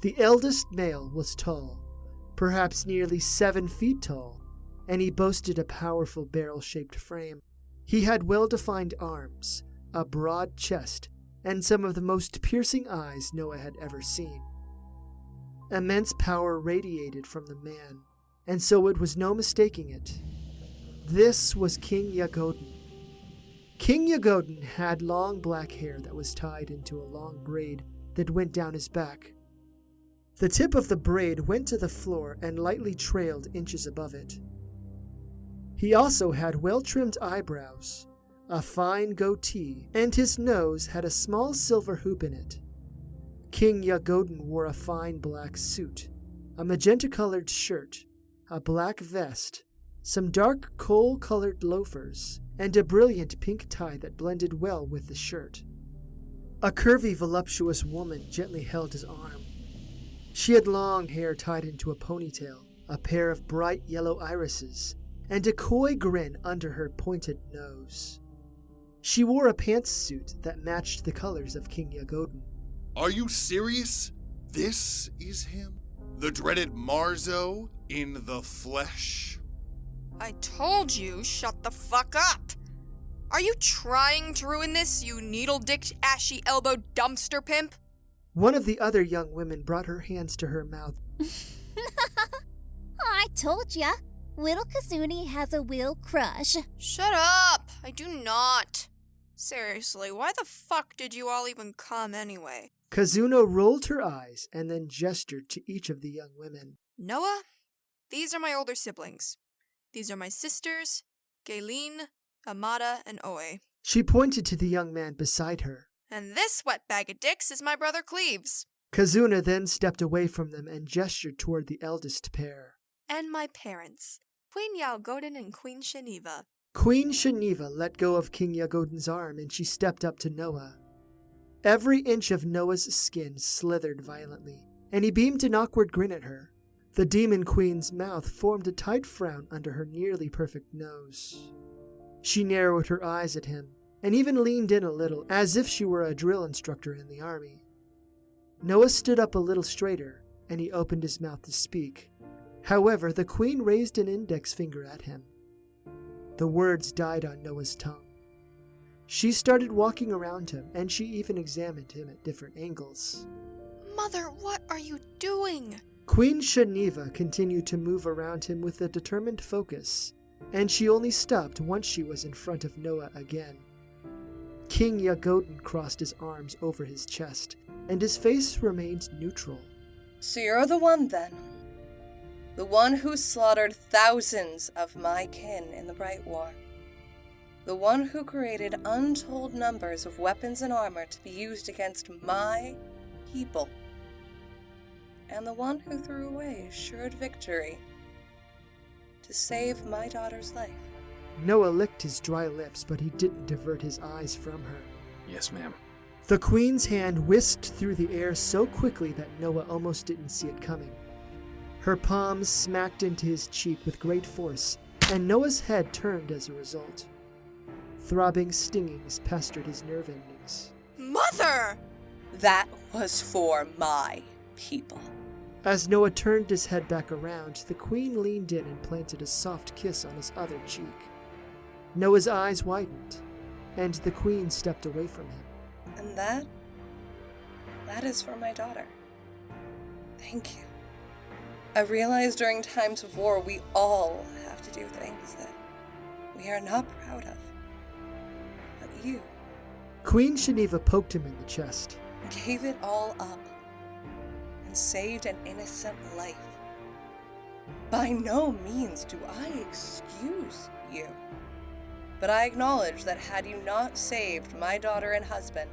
The eldest male was tall, perhaps nearly 7 feet tall, and he boasted a powerful barrel-shaped frame. He had well-defined arms, a broad chest, and some of the most piercing eyes Noah had ever seen. Immense power radiated from the man, and so it was no mistaking it. This was King Yagodin. King Yagodin had long black hair that was tied into a long braid that went down his back. The tip of the braid went to the floor and lightly trailed inches above it. He also had well-trimmed eyebrows, a fine goatee, and his nose had a small silver hoop in it. King Yagodin wore a fine black suit, a magenta-colored shirt, a black vest, some dark coal-colored loafers, and a brilliant pink tie that blended well with the shirt. A curvy, voluptuous woman gently held his arm. She had long hair tied into a ponytail, a pair of bright yellow irises, and a coy grin under her pointed nose. She wore a pantsuit that matched the colors of King Yagodin. Are you serious? This is him? The dreaded Marzo in the flesh? I told you, shut the fuck up! Are you trying to ruin this, you needle-dicked, ashy-elbowed dumpster pimp? One of the other young women brought her hands to her mouth. I told ya, little Kazuni has a real crush. Shut up! I do not. Seriously, why the fuck did you all even come anyway? Kazuno rolled her eyes and then gestured to each of the young women. Noah, these are my older siblings. These are my sisters, Gaylene, Amada, and Oe. She pointed to the young man beside her. And this wet bag of dicks is my brother Cleves. Kazuna then stepped away from them and gestured toward the eldest pair. And my parents, Queen Yagodin and Queen Shaniva. Queen Shaniva let go of King Yagodin's arm and she stepped up to Noah. Every inch of Noah's skin slithered violently, and he beamed an awkward grin at her. The Demon Queen's mouth formed a tight frown under her nearly perfect nose. She narrowed her eyes at him, and even leaned in a little, as if she were a drill instructor in the army. Noah stood up a little straighter, and he opened his mouth to speak. However, the Queen raised an index finger at him. The words died on Noah's tongue. She started walking around him, and she even examined him at different angles. Mother, what are you doing? Queen Shaniva continued to move around him with a determined focus, and she only stopped once she was in front of Noah again. King Yagodin crossed his arms over his chest, and his face remained neutral. So you're the one, then? The one who slaughtered thousands of my kin in the Bright War. The one who created untold numbers of weapons and armor to be used against my people. And the one who threw away assured victory to save my daughter's life. Noah licked his dry lips, but he didn't divert his eyes from her. Yes, ma'am. The Queen's hand whisked through the air so quickly that Noah almost didn't see it coming. Her palms smacked into his cheek with great force, and Noah's head turned as a result. Throbbing stingings pestered his nerve endings. Mother! That was for my people. As Noah turned his head back around, the Queen leaned in and planted a soft kiss on his other cheek. Noah's eyes widened, and the Queen stepped away from him. And that is for my daughter. Thank you. I realize during times of war we all have to do things that we are not proud of. But you Queen Shaniva poked him in the chest. Gave it all up and saved an innocent life. By no means do I excuse you, but I acknowledge that had you not saved my daughter and husband...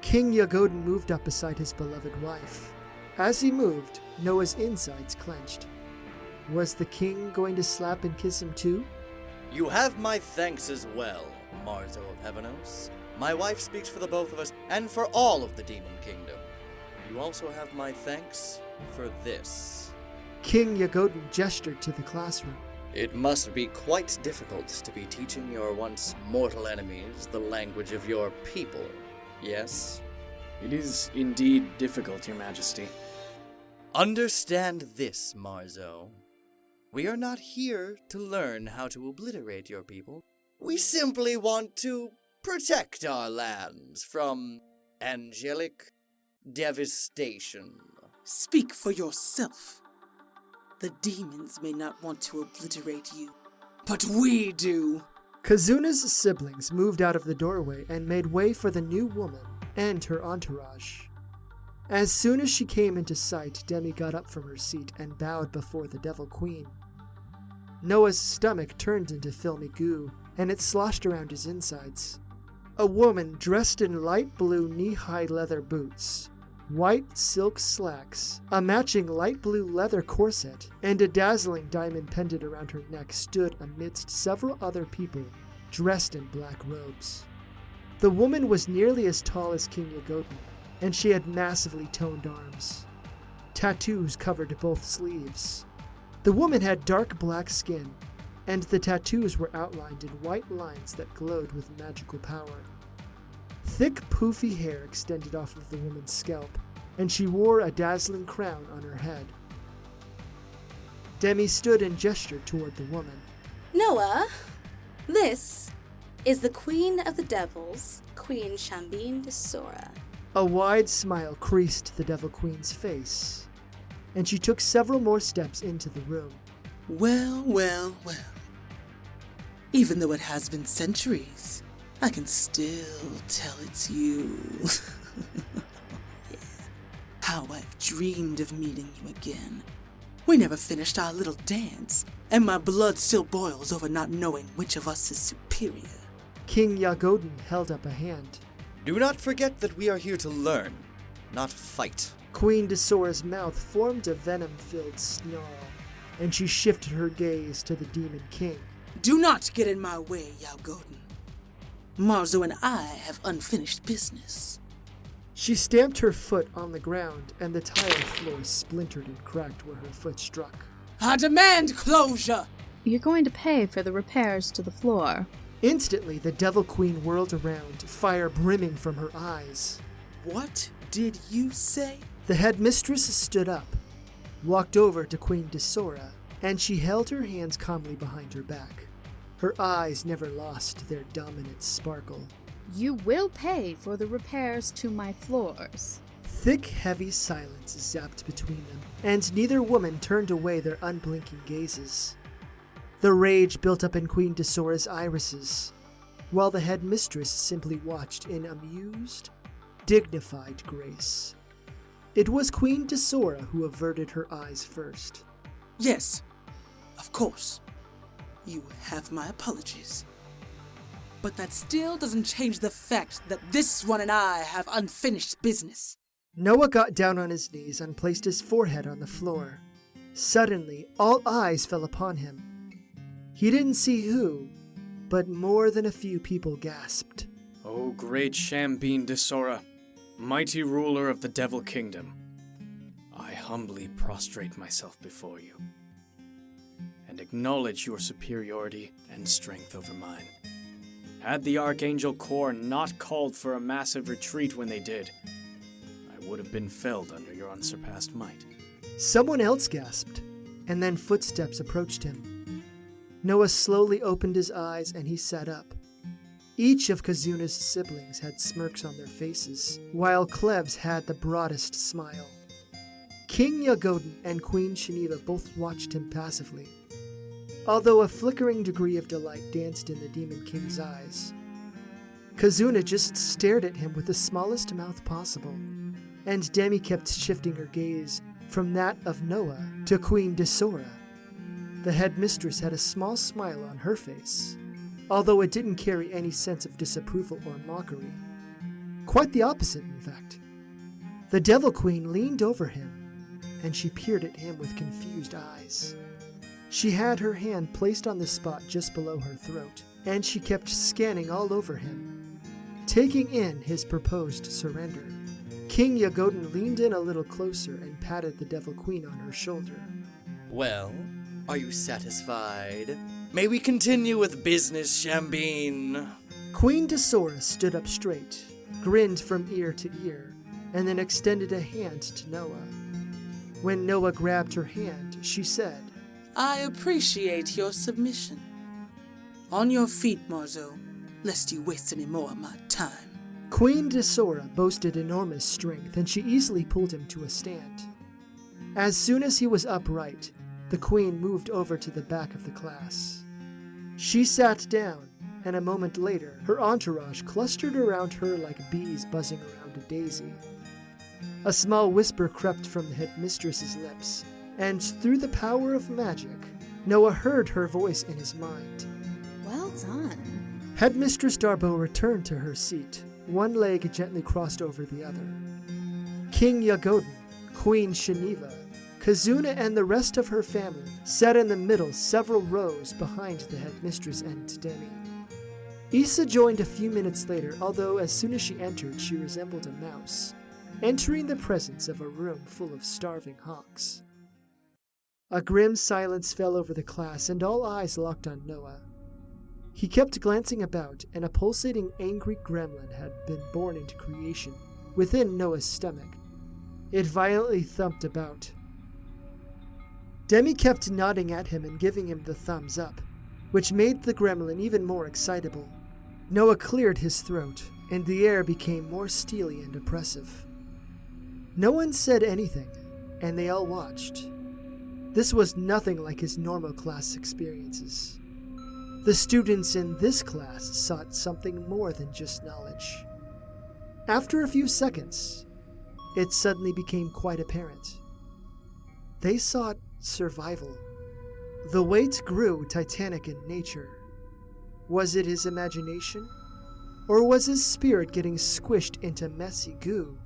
King Yagodin moved up beside his beloved wife. As he moved, Noah's insides clenched. Was the king going to slap and kiss him too? You have my thanks as well, Marzo of Heavenos. My wife speaks for the both of us and for all of the Demon Kingdom. You also have my thanks for this. King Yagodin gestured to the classroom. It must be quite difficult to be teaching your once mortal enemies the language of your people, yes? It is indeed difficult, Your Majesty. Understand this, Marzo. We are not here to learn how to obliterate your people. We simply want to protect our lands from angelic devastation. Speak for yourself. The demons may not want to obliterate you, but we do. Kazuna's siblings moved out of the doorway and made way for the new woman and her entourage. As soon as she came into sight, Demi got up from her seat and bowed before the Devil Queen. Noah's stomach turned into filmy goo, and it sloshed around his insides. A woman dressed in light blue knee-high leather boots, white silk slacks, a matching light blue leather corset, and a dazzling diamond pendant around her neck stood amidst several other people dressed in black robes. The woman was nearly as tall as King Yagodin, and she had massively toned arms. Tattoos covered both sleeves. The woman had dark black skin, and the tattoos were outlined in white lines that glowed with magical power. Thick, poofy hair extended off of the woman's scalp, and she wore a dazzling crown on her head. Demi stood and gestured toward the woman. Noah, this is the Queen of the Devils, Queen Shambine de Sora. A wide smile creased the Devil Queen's face, and she took several more steps into the room. Well, well, well. Even though it has been centuries, I can still tell it's you. Yeah. How I've dreamed of meeting you again. We never finished our little dance, and my blood still boils over not knowing which of us is superior. King Yagodin held up a hand. Do not forget that we are here to learn, not fight. Queen Desora's mouth formed a venom-filled snarl, and she shifted her gaze to the Demon King. Do not get in my way, Yagodin. Marzo and I have unfinished business. She stamped her foot on the ground, and the tile floor splintered and cracked where her foot struck. I demand closure! You're going to pay for the repairs to the floor. Instantly, the Devil Queen whirled around, fire brimming from her eyes. What did you say? The headmistress stood up, walked over to Queen Desora, and she held her hands calmly behind her back. Her eyes never lost their dominant sparkle. You will pay for the repairs to my floors. Thick, heavy silence zapped between them, and neither woman turned away their unblinking gazes. The rage built up in Queen Desora's irises, while the headmistress simply watched in amused, dignified grace. It was Queen Desora who averted her eyes first. Yes, of course. You have my apologies. But that still doesn't change the fact that this one and I have unfinished business. Noah got down on his knees and placed his forehead on the floor. Suddenly, all eyes fell upon him. He didn't see who, but more than a few people gasped. O great Shambine Desora, mighty ruler of the Devil Kingdom, I humbly prostrate myself before you, and acknowledge your superiority and strength over mine. Had the Archangel Corps not called for a massive retreat when they did, I would have been felled under your unsurpassed might. Someone else gasped, and then footsteps approached him. Noah slowly opened his eyes and he sat up. Each of Kazuna's siblings had smirks on their faces, while Clev's had the broadest smile. King Yagodin and Queen Shaniva both watched him passively, although a flickering degree of delight danced in the Demon King's eyes. Kazuna just stared at him with the smallest mouth possible, and Demi kept shifting her gaze from that of Noah to Queen Desora. The headmistress had a small smile on her face, although it didn't carry any sense of disapproval or mockery. Quite the opposite, in fact. The Devil Queen leaned over him, and she peered at him with confused eyes. She had her hand placed on the spot just below her throat, and she kept scanning all over him, taking in his proposed surrender. King Yagodin leaned in a little closer and patted the Devil Queen on her shoulder. Well, are you satisfied? May we continue with business, Shambine? Queen Desora stood up straight, grinned from ear to ear, and then extended a hand to Noah. When Noah grabbed her hand, she said, I appreciate your submission. On your feet, Marzo, lest you waste any more of my time. Queen Desora boasted enormous strength, and she easily pulled him to a stand. As soon as he was upright, the queen moved over to the back of the class. She sat down, and a moment later, her entourage clustered around her like bees buzzing around found Daisy. A small whisper crept from the headmistress's lips, and through the power of magic, Noah heard her voice in his mind. Well done. Headmistress Darbo returned to her seat, one leg gently crossed over the other. King Yagodin, Queen Shaniva, Kazuna, and the rest of her family sat in the middle several rows behind the headmistress and Demi. Issa joined a few minutes later, although as soon as she entered, she resembled a mouse, entering the presence of a room full of starving hawks. A grim silence fell over the class, and all eyes locked on Noah. He kept glancing about, and a pulsating, angry gremlin had been born into creation within Noah's stomach. It violently thumped about. Demi kept nodding at him and giving him the thumbs up, which made the gremlin even more excitable. Noah cleared his throat, and the air became more steely and oppressive. No one said anything, and they all watched. This was nothing like his normal class experiences. The students in this class sought something more than just knowledge. After a few seconds, it suddenly became quite apparent. They sought survival. The weight grew titanic in nature. Was it his imagination? Or was his spirit getting squished into messy goo?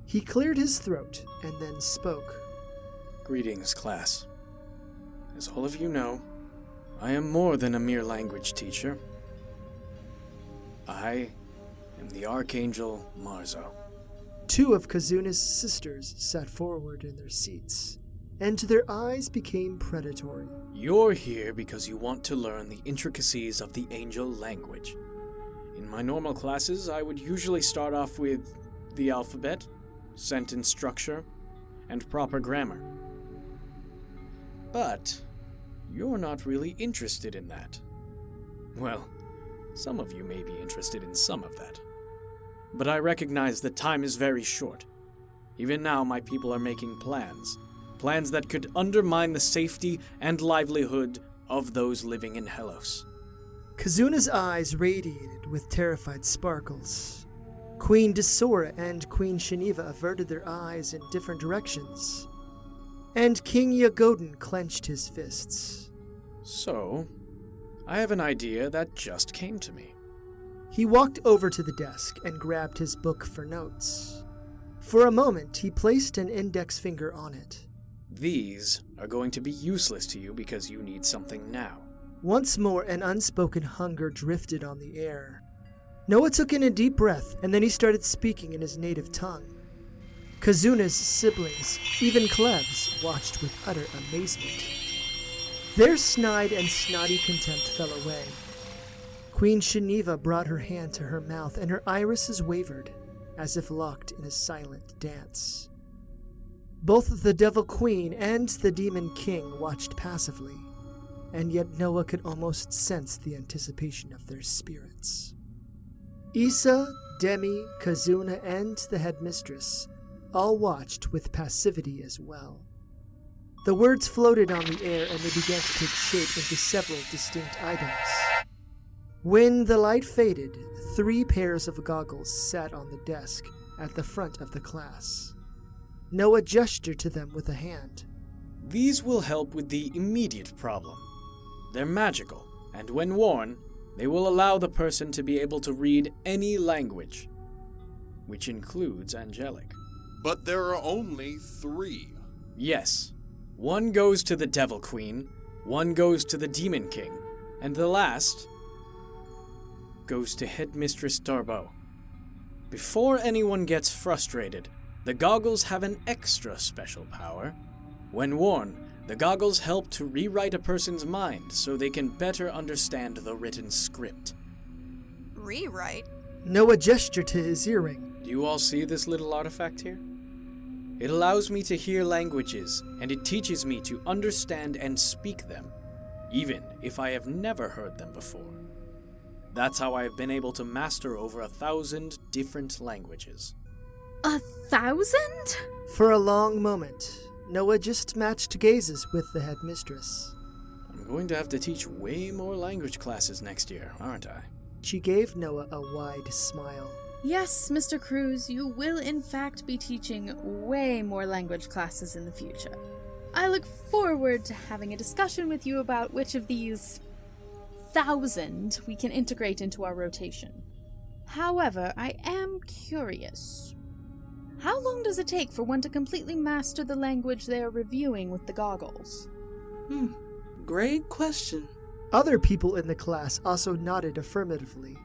He cleared his throat and then spoke. Greetings, class. As all of you know, I am more than a mere language teacher. I am the Archangel Marzo. Two of Kazuna's sisters sat forward in their seats, and their eyes became predatory. You're here because you want to learn the intricacies of the angel language. In my normal classes, I would usually start off with the alphabet, sentence structure, and proper grammar. But you're not really interested in that. Well, some of you may be interested in some of that. But I recognize that time is very short. Even now, my people are making plans that could undermine the safety and livelihood of those living in Helos. Kazuna's eyes radiated with terrified sparkles. Queen Desora and Queen Shaniva averted their eyes in different directions, and King Yagodin clenched his fists. So, I have an idea that just came to me. He walked over to the desk and grabbed his book for notes. For a moment, he placed an index finger on it. These are going to be useless to you because you need something now. Once more, an unspoken hunger drifted on the air. Noah took in a deep breath, and then he started speaking in his native tongue. Kazuna's siblings, even Klebs, watched with utter amazement. Their snide and snotty contempt fell away. Queen Shaniva brought her hand to her mouth, and her irises wavered, as if locked in a silent dance. Both the Devil Queen and the Demon King watched passively, and yet Noah could almost sense the anticipation of their spirits. Issa, Demi, Kazuna, and the headmistress all watched with passivity as well. The words floated on the air, and they began to take shape into several distinct items. When the light faded, 3 pairs of goggles sat on the desk at the front of the class. Noah gestured to them with a hand. These will help with the immediate problem. They're magical, and when worn, they will allow the person to be able to read any language, which includes angelic. But there are only 3. Yes. 1 goes to the Devil Queen, 1 goes to the Demon King, and the last goes to Headmistress Darbo. Before anyone gets frustrated, the goggles have an extra special power. When worn, the goggles help to rewrite a person's mind so they can better understand the written script. Rewrite? Noah gestured to his earring. Do you all see this little artifact here? It allows me to hear languages, and it teaches me to understand and speak them, even if I have never heard them before. That's how I have been able to master over 1,000 different languages. 1,000? For a long moment, Noah just matched gazes with the headmistress. I'm going to have to teach way more language classes next year, aren't I? She gave Noah a wide smile. Yes, Mr. Cruz, you will in fact be teaching way more language classes in the future. I look forward to having a discussion with you about which of these 1,000 we can integrate into our rotation. However, I am curious. How long does it take for one to completely master the language they are reviewing with the goggles? Great question. Other people in the class also nodded affirmatively.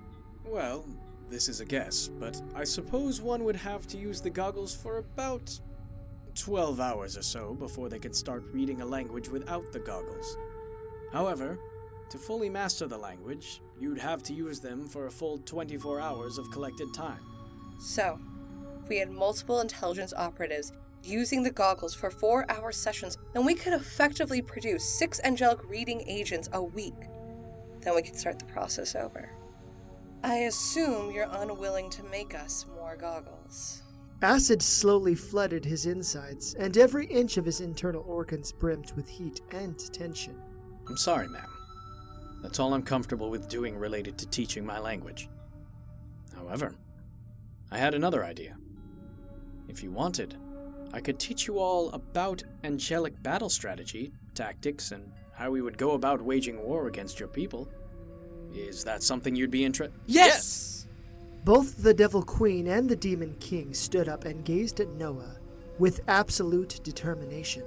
Well, this is a guess, but I suppose one would have to use the goggles for about 12 hours or so before they can start reading a language without the goggles. However, to fully master the language, you'd have to use them for a full 24 hours of collected time. So, if we had multiple intelligence operatives using the goggles for 4-hour sessions, then we could effectively produce 6 angelic reading agents a week. Then we could start the process over. I assume you're unwilling to make us more goggles. Acid slowly flooded his insides, and every inch of his internal organs brimmed with heat and tension. I'm sorry, ma'am. That's all I'm comfortable with doing related to teaching my language. However, I had another idea. If you wanted, I could teach you all about angelic battle strategy, tactics, and how we would go about waging war against your people. Is that something you'd be interested? Yes! Both the Devil Queen and the Demon King stood up and gazed at Noah with absolute determination.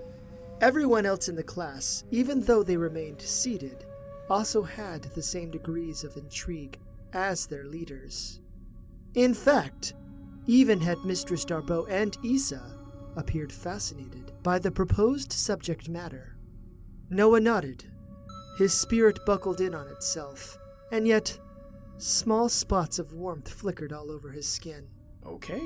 Everyone else in the class, even though they remained seated, also had the same degrees of intrigue as their leaders. In fact, even had Mistress Darbo and Issa appeared fascinated by the proposed subject matter. Noah nodded. His spirit buckled in on itself, and yet small spots of warmth flickered all over his skin. Okay.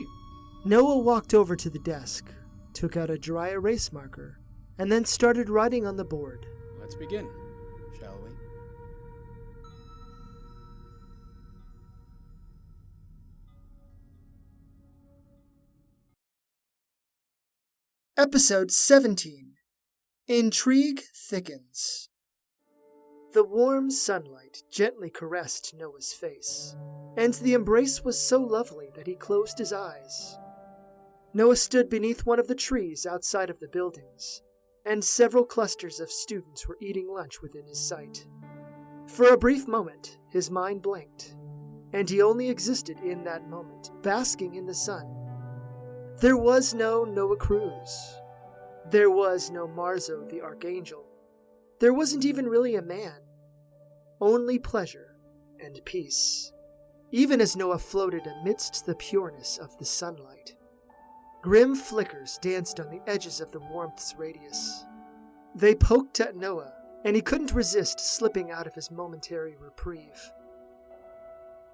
Noah walked over to the desk, took out a dry erase marker, and then started writing on the board. Let's begin, shall we? Episode 17. Intrigue Thickens. The warm sunlight gently caressed Noah's face, and the embrace was so lovely that he closed his eyes. Noah stood beneath one of the trees outside of the buildings, and several clusters of students were eating lunch within his sight. For a brief moment, his mind blanked, and he only existed in that moment, basking in the sun. There was no Noah Cruz. There was no Marzo the Archangel. There wasn't even really a man. Only pleasure and peace, even as Noah floated amidst the pureness of the sunlight. Grim flickers danced on the edges of the warmth's radius. They poked at Noah, and he couldn't resist slipping out of his momentary reprieve.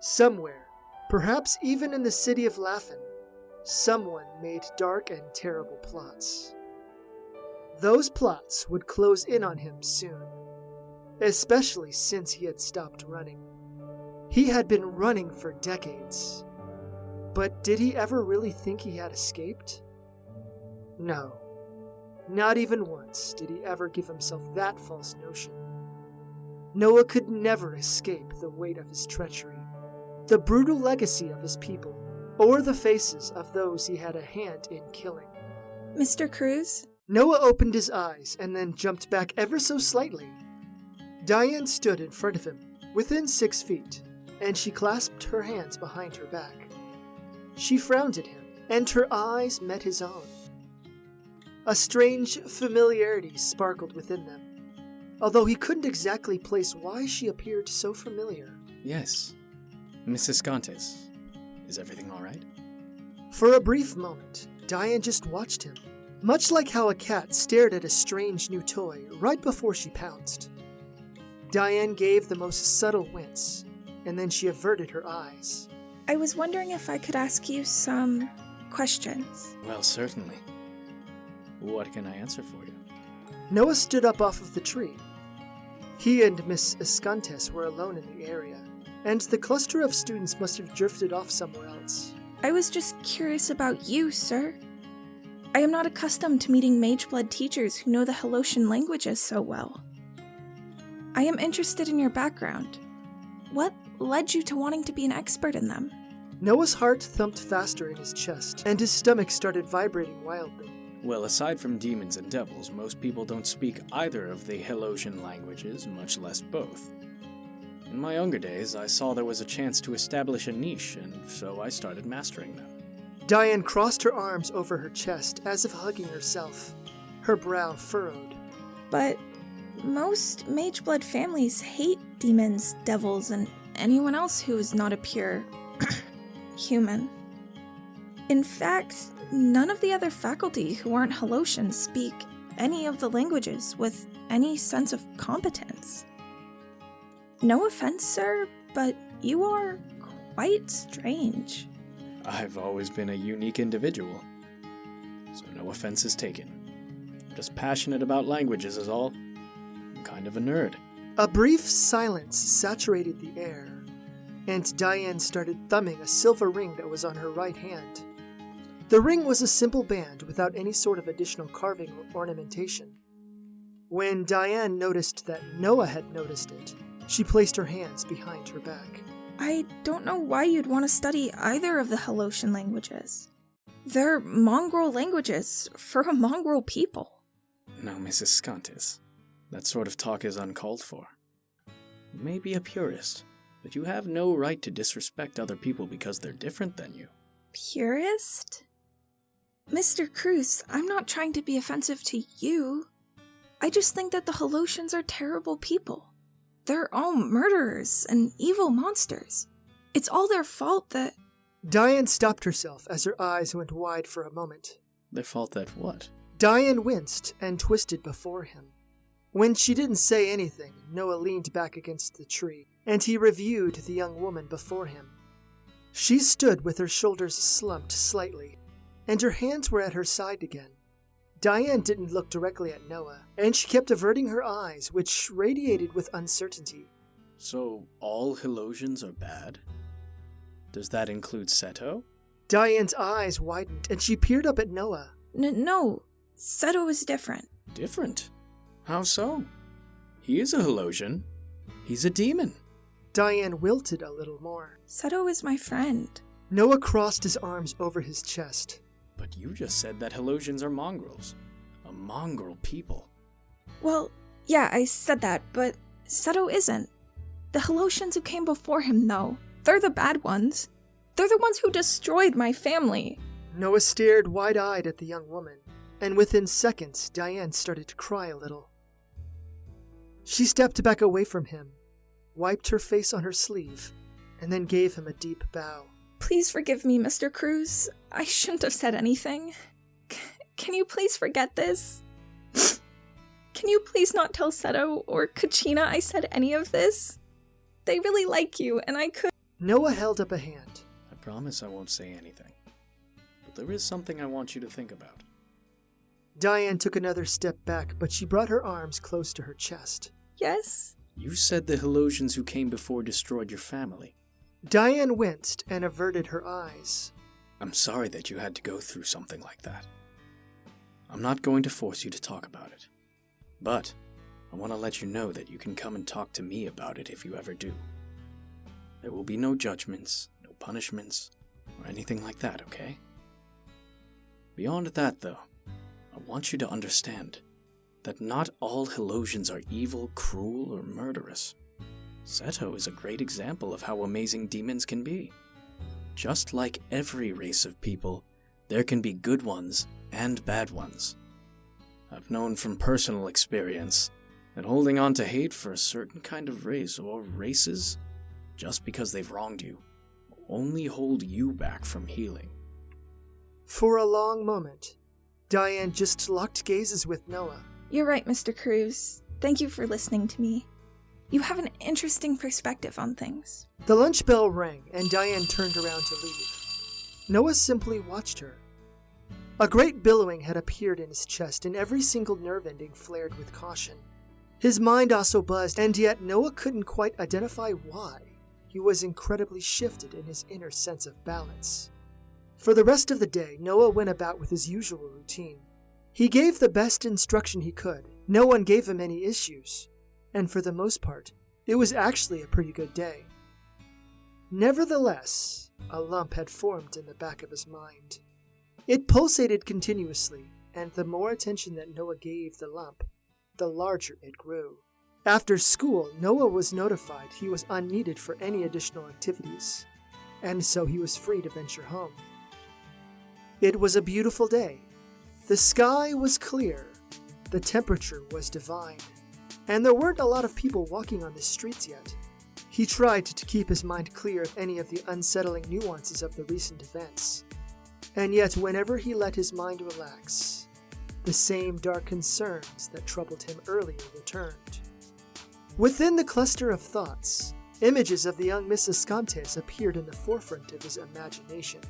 Somewhere, perhaps even in the city of Laughin, someone made dark and terrible plots. Those plots would close in on him soon, especially since he had stopped running. He had been running for decades. But did he ever really think he had escaped? No. Not even once did he ever give himself that false notion. Noah could never escape the weight of his treachery, the brutal legacy of his people, or the faces of those he had a hand in killing. Mr. Cruz? Noah opened his eyes and then jumped back ever so slightly. Diane stood in front of him, within 6 feet, and she clasped her hands behind her back. She frowned at him, and her eyes met his own. A strange familiarity sparkled within them, although he couldn't exactly place why she appeared so familiar. Yes. Mrs. Contes, is everything all right? For a brief moment, Diane just watched him, much like how a cat stared at a strange new toy right before she pounced. Diane gave the most subtle wince, and then she averted her eyes. I was wondering if I could ask you some questions. Well, certainly. What can I answer for you? Noah stood up off of the tree. He and Miss Escantes were alone in the area, and the cluster of students must have drifted off somewhere else. I was just curious about you, sir. I am not accustomed to meeting Mageblood teachers who know the Heliotian languages so well. I am interested in your background. What led you to wanting to be an expert in them? Noah's heart thumped faster in his chest, and his stomach started vibrating wildly. Well, aside from demons and devils, most people don't speak either of the Helosian languages, much less both. In my younger days, I saw there was a chance to establish a niche, and so I started mastering them. Diane crossed her arms over her chest, as if hugging herself, her brow furrowed. But most Mageblood families hate demons, devils, and anyone else who is not a pure human. In fact, none of the other faculty who aren't Helosians speak any of the languages with any sense of competence. No offense, sir, but you are quite strange. I've always been a unique individual, so no offense is taken. I'm just passionate about languages is all. I'm kind of a nerd. A brief silence saturated the air, and Diane started thumbing a silver ring that was on her right hand. The ring was a simple band without any sort of additional carving or ornamentation. When Diane noticed that Noah had noticed it, she placed her hands behind her back. I don't know why you'd want to study either of the Helosian languages. They're mongrel languages for a mongrel people. Now, Mrs. Scontis, that sort of talk is uncalled for. You may be a purist, but you have no right to disrespect other people because they're different than you. Purist? Mr. Cruz, I'm not trying to be offensive to you. I just think that the Helosians are terrible people. They're all murderers and evil monsters. It's all their fault that... Diane stopped herself as her eyes went wide for a moment. Their fault that what? Diane winced and twisted before him. When she didn't say anything, Noah leaned back against the tree, and he reviewed the young woman before him. She stood with her shoulders slumped slightly, and her hands were at her side again. Diane didn't look directly at Noah, and she kept averting her eyes, which radiated with uncertainty. So, all Helosians are bad? Does that include Seto? Diane's eyes widened, and she peered up at Noah. No, Seto is different. Different? How so? He is a Helosian. He's a demon. Diane wilted a little more. Seto is my friend. Noah crossed his arms over his chest. But you just said that Helosians are mongrels. A mongrel people. Well, yeah, I said that, but Seto isn't. The Helosians who came before him, though, they're the bad ones. They're the ones who destroyed my family. Noah stared wide-eyed at the young woman, and within seconds, Diane started to cry a little. She stepped back away from him, wiped her face on her sleeve, and then gave him a deep bow. Please forgive me, Mr. Cruz. I shouldn't have said anything. Can you please forget this? Can you please not tell Seto or Kachina I said any of this? They really like you, and I could... Noah held up a hand. I promise I won't say anything. But there is something I want you to think about. Diane took another step back, but she brought her arms close to her chest. Yes? You said the Helosians who came before destroyed your family. Diane winced and averted her eyes. I'm sorry that you had to go through something like that. I'm not going to force you to talk about it. But I want to let you know that you can come and talk to me about it if you ever do. There will be no judgments, no punishments, or anything like that, okay? Beyond that, though, I want you to understand that not all Helosians are evil, cruel, or murderous. Seto is a great example of how amazing demons can be. Just like every race of people, there can be good ones and bad ones. I've known from personal experience that holding on to hate for a certain kind of race or races, just because they've wronged you, will only hold you back from healing. For a long moment, Diane just locked gazes with Noah. You're right, Mr. Cruz. Thank you for listening to me. You have an interesting perspective on things. The lunch bell rang, and Diane turned around to leave. Noah simply watched her. A great billowing had appeared in his chest, and every single nerve ending flared with caution. His mind also buzzed, and yet Noah couldn't quite identify why. He was incredibly shifted in his inner sense of balance. For the rest of the day, Noah went about with his usual routine. He gave the best instruction he could. No one gave him any issues. And for the most part, it was actually a pretty good day. Nevertheless, A lump had formed in the back of his mind. It pulsated continuously, and the more attention that Noah gave the lump, the larger it grew. After school, Noah was notified he was unneeded for any additional activities, and so he was free to venture home. It was a beautiful day. The sky was clear, the temperature was divine, and there weren't a lot of people walking on the streets yet. He tried to keep his mind clear of any of the unsettling nuances of the recent events, and yet whenever he let his mind relax, the same dark concerns that troubled him earlier returned. Within the cluster of thoughts, images of the young Miss Escantes appeared in the forefront of his imagination.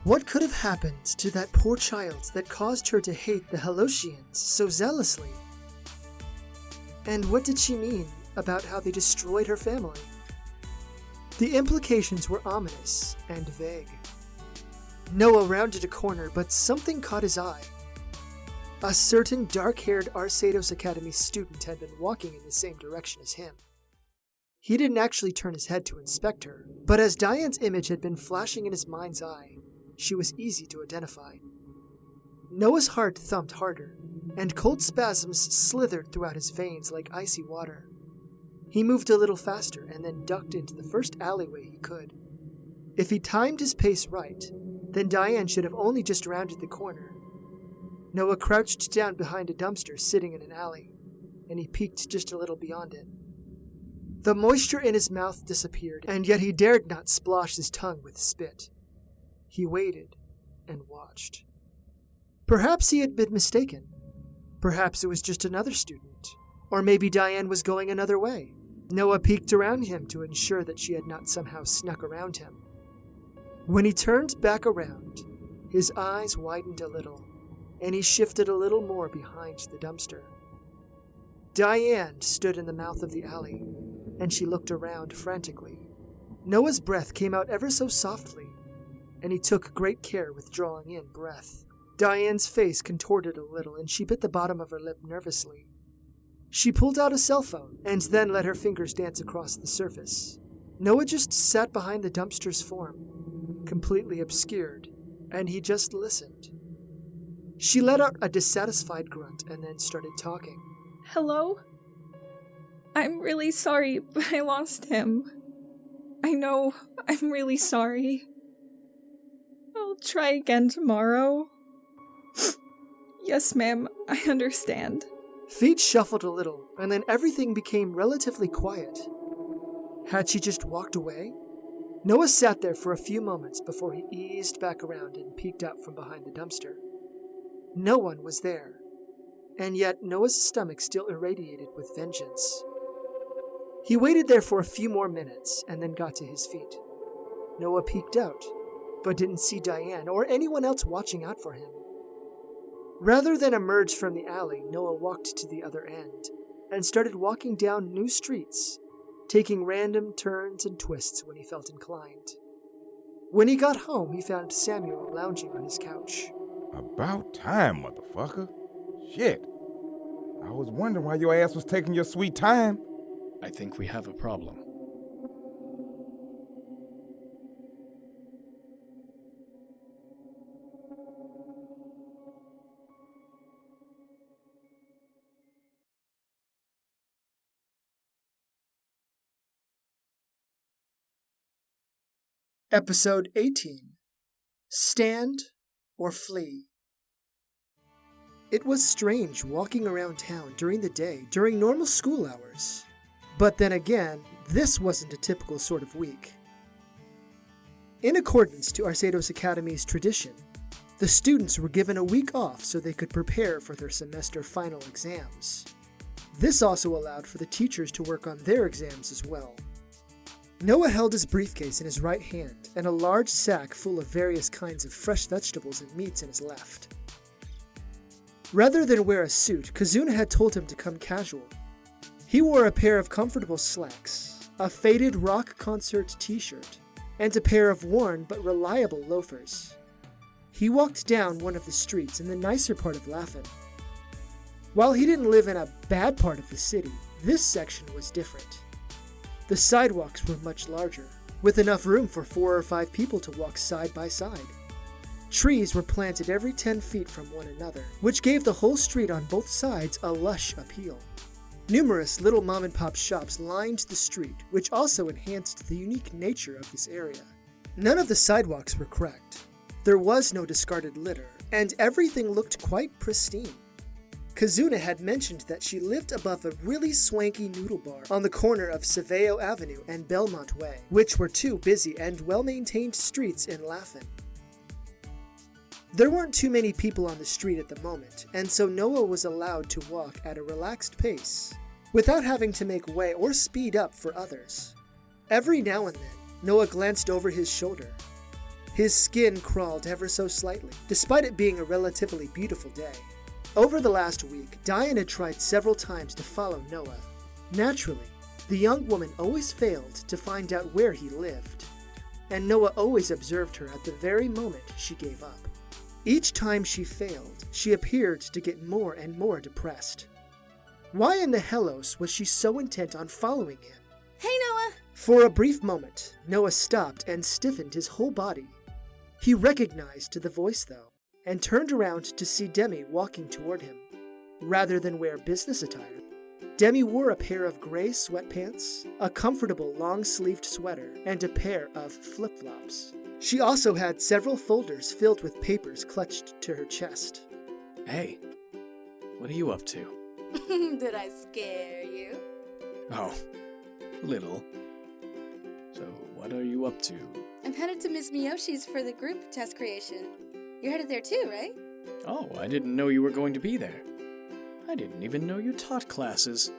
What could have happened to that poor child that caused her to hate the Helosians so zealously? And what did she mean about how they destroyed her family? The implications were ominous and vague. Noah rounded a corner, but something caught his eye. A certain dark-haired Arceados Academy student had been walking in the same direction as him. He didn't actually turn his head to inspect her, but as Diane's image had been flashing in his mind's eye, she was easy to identify. Noah's heart thumped harder, and cold spasms slithered throughout his veins like icy water. He moved a little faster and then ducked into the first alleyway he could. If he timed his pace right, then Diane should have only just rounded the corner. Noah crouched down behind a dumpster sitting in an alley, and he peeked just a little beyond it. The moisture in his mouth disappeared, and yet he dared not splosh his tongue with spit. He waited and watched. Perhaps he had been mistaken. Perhaps it was just another student. Or maybe Diane was going another way. Noah peeked around him to ensure that she had not somehow snuck around him. When he turned back around, his eyes widened a little, and he shifted a little more behind the dumpster. Diane stood in the mouth of the alley, and she looked around frantically. Noah's breath came out ever so softly, and he took great care with drawing in breath. Diane's face contorted a little, and she bit the bottom of her lip nervously. She pulled out a cell phone, and then let her fingers dance across the surface. Noah just sat behind the dumpster's form, completely obscured, and he just listened. She let out a dissatisfied grunt and then started talking. Hello? I'm really sorry, but I lost him. I know, I'm really sorry. I'll try again tomorrow. Yes, ma'am, I understand. Feet shuffled a little, and then everything became relatively quiet. Had she just walked away? Noah sat there for a few moments before he eased back around and peeked out from behind the dumpster. No one was there, and yet Noah's stomach still irradiated with vengeance. He waited there for a few more minutes and then got to his feet. Noah peeked out, but didn't see Diane or anyone else watching out for him. Rather than emerge from the alley, Noah walked to the other end and started walking down new streets, taking random turns and twists when he felt inclined. When he got home, he found Samuel lounging on his couch. About time, motherfucker. Shit. I was wondering why your ass was taking your sweet time. I think we have a problem. Episode 18. Stand or Flee. It was strange walking around town during the day during normal school hours. But then again, this wasn't a typical sort of week. In accordance to Arceados Academy's tradition, the students were given a week off so they could prepare for their semester final exams. This also allowed for the teachers to work on their exams as well. Noah held his briefcase in his right hand and a large sack full of various kinds of fresh vegetables and meats in his left. Rather than wear a suit, Kazuna had told him to come casual. He wore a pair of comfortable slacks, a faded rock concert t-shirt, and a pair of worn but reliable loafers. He walked down one of the streets in the nicer part of Laughlin. While he didn't live in a bad part of the city, this section was different. The sidewalks were much larger, with enough room for 4 or 5 people to walk side by side. Trees were planted every 10 feet from one another, which gave the whole street on both sides a lush appeal. Numerous little mom-and-pop shops lined the street, which also enhanced the unique nature of this area. None of the sidewalks were cracked. There was no discarded litter, and everything looked quite pristine. Kazuna had mentioned that she lived above a really swanky noodle bar on the corner of Saveo Avenue and Belmont Way, which were 2 busy and well-maintained streets in Laughlin. There weren't too many people on the street at the moment, and so Noah was allowed to walk at a relaxed pace, without having to make way or speed up for others. Every now and then, Noah glanced over his shoulder. His skin crawled ever so slightly, despite it being a relatively beautiful day. Over the last week, Diane had tried several times to follow Noah. Naturally, the young woman always failed to find out where he lived, and Noah always observed her at the very moment she gave up. Each time she failed, she appeared to get more and more depressed. Why in the hellos was she so intent on following him? Hey, Noah! For a brief moment, Noah stopped and stiffened his whole body. He recognized the voice, though, and turned around to see Demi walking toward him. Rather than wear business attire, Demi wore a pair of gray sweatpants, a comfortable long-sleeved sweater, and a pair of flip-flops. She also had several folders filled with papers clutched to her chest. Hey, what are you up to? Did I scare you? Oh, little. So, what are you up to? I'm headed to Miss Miyoshi's for the group test creation. You're headed there too, right? Oh, I didn't know you were going to be there. I didn't even know you taught classes.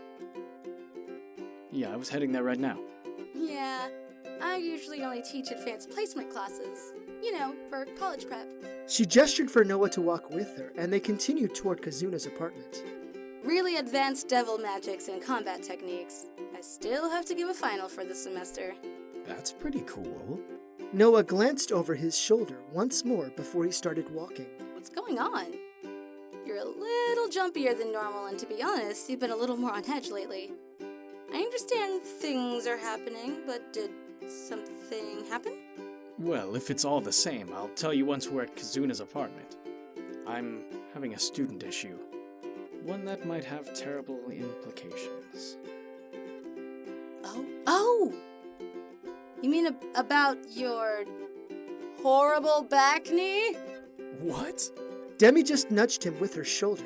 Yeah, I was heading there right now. Yeah, I usually only teach advanced placement classes. You know, for college prep. She gestured for Noah to walk with her, and they continued toward Kazuna's apartment. Really advanced devil magics and combat techniques. I still have to give a final for this semester. That's pretty cool. Noah glanced over his shoulder once more before he started walking. What's going on? You're a little jumpier than normal, and to be honest, you've been a little more on edge lately. I understand things are happening, but did something happen? Well, if it's all the same, I'll tell you once we're at Kazuna's apartment. I'm having a student issue. One that might have terrible implications. Oh! You mean about your horrible back knee? What? Demi just nudged him with her shoulder.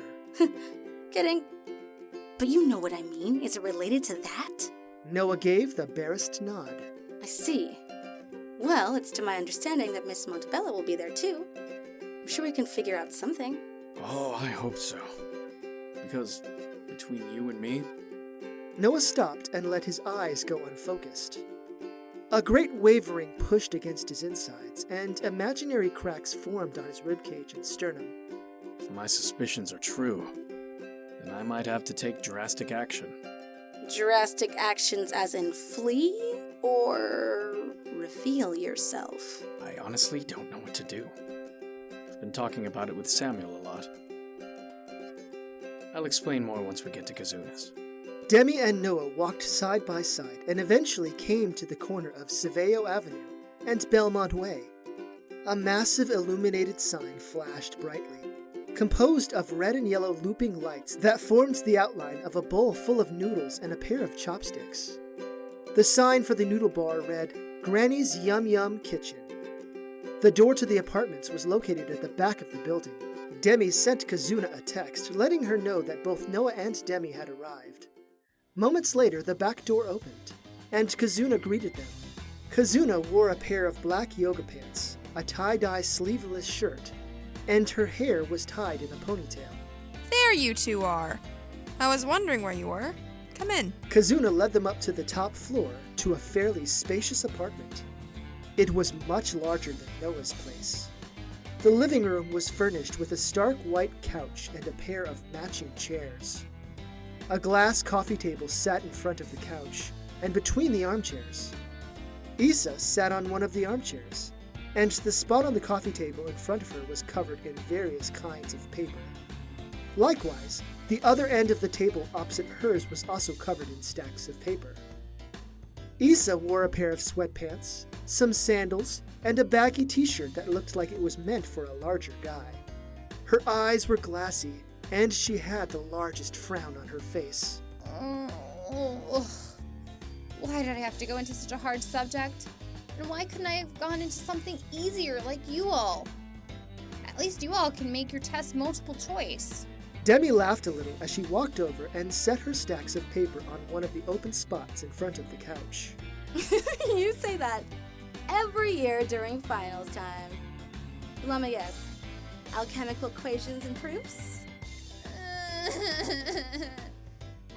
Kidding. But you know what I mean. Is it related to that? Noah gave the barest nod. I see. Well, it's to my understanding that Miss Montebello will be there too. I'm sure we can figure out something. Oh, I hope so. Because between you and me... Noah stopped and let his eyes go unfocused. A great wavering pushed against his insides, and imaginary cracks formed on his ribcage and sternum. If my suspicions are true, then I might have to take drastic action. Drastic actions as in flee, or reveal yourself? I honestly don't know what to do. I've been talking about it with Samuel a lot. I'll explain more once we get to Kazuna's. Demi and Noah walked side by side and eventually came to the corner of Saveo Avenue and Belmont Way. A massive illuminated sign flashed brightly, composed of red and yellow looping lights that formed the outline of a bowl full of noodles and a pair of chopsticks. The sign for the noodle bar read, Granny's Yum Yum Kitchen. The door to the apartments was located at the back of the building. Demi sent Kazuna a text, letting her know that both Noah and Demi had arrived. Moments later, the back door opened, and Kazuna greeted them. Kazuna wore a pair of black yoga pants, a tie-dye sleeveless shirt, and her hair was tied in a ponytail. There you two are. I was wondering where you were. Come in. Kazuna led them up to the top floor to a fairly spacious apartment. It was much larger than Noah's place. The living room was furnished with a stark white couch and a pair of matching chairs. A glass coffee table sat in front of the couch, and between the armchairs. Issa sat on one of the armchairs, and the spot on the coffee table in front of her was covered in various kinds of paper. Likewise, the other end of the table opposite hers was also covered in stacks of paper. Issa wore a pair of sweatpants, some sandals, and a baggy t-shirt that looked like it was meant for a larger guy. Her eyes were glassy, and she had the largest frown on her face. Why did I have to go into such a hard subject? And why couldn't I have gone into something easier like you all? At least you all can make your test multiple choice. Demi laughed a little as she walked over and set her stacks of paper on one of the open spots in front of the couch. You say that every year during finals time. Let me guess. Alchemical equations and proofs?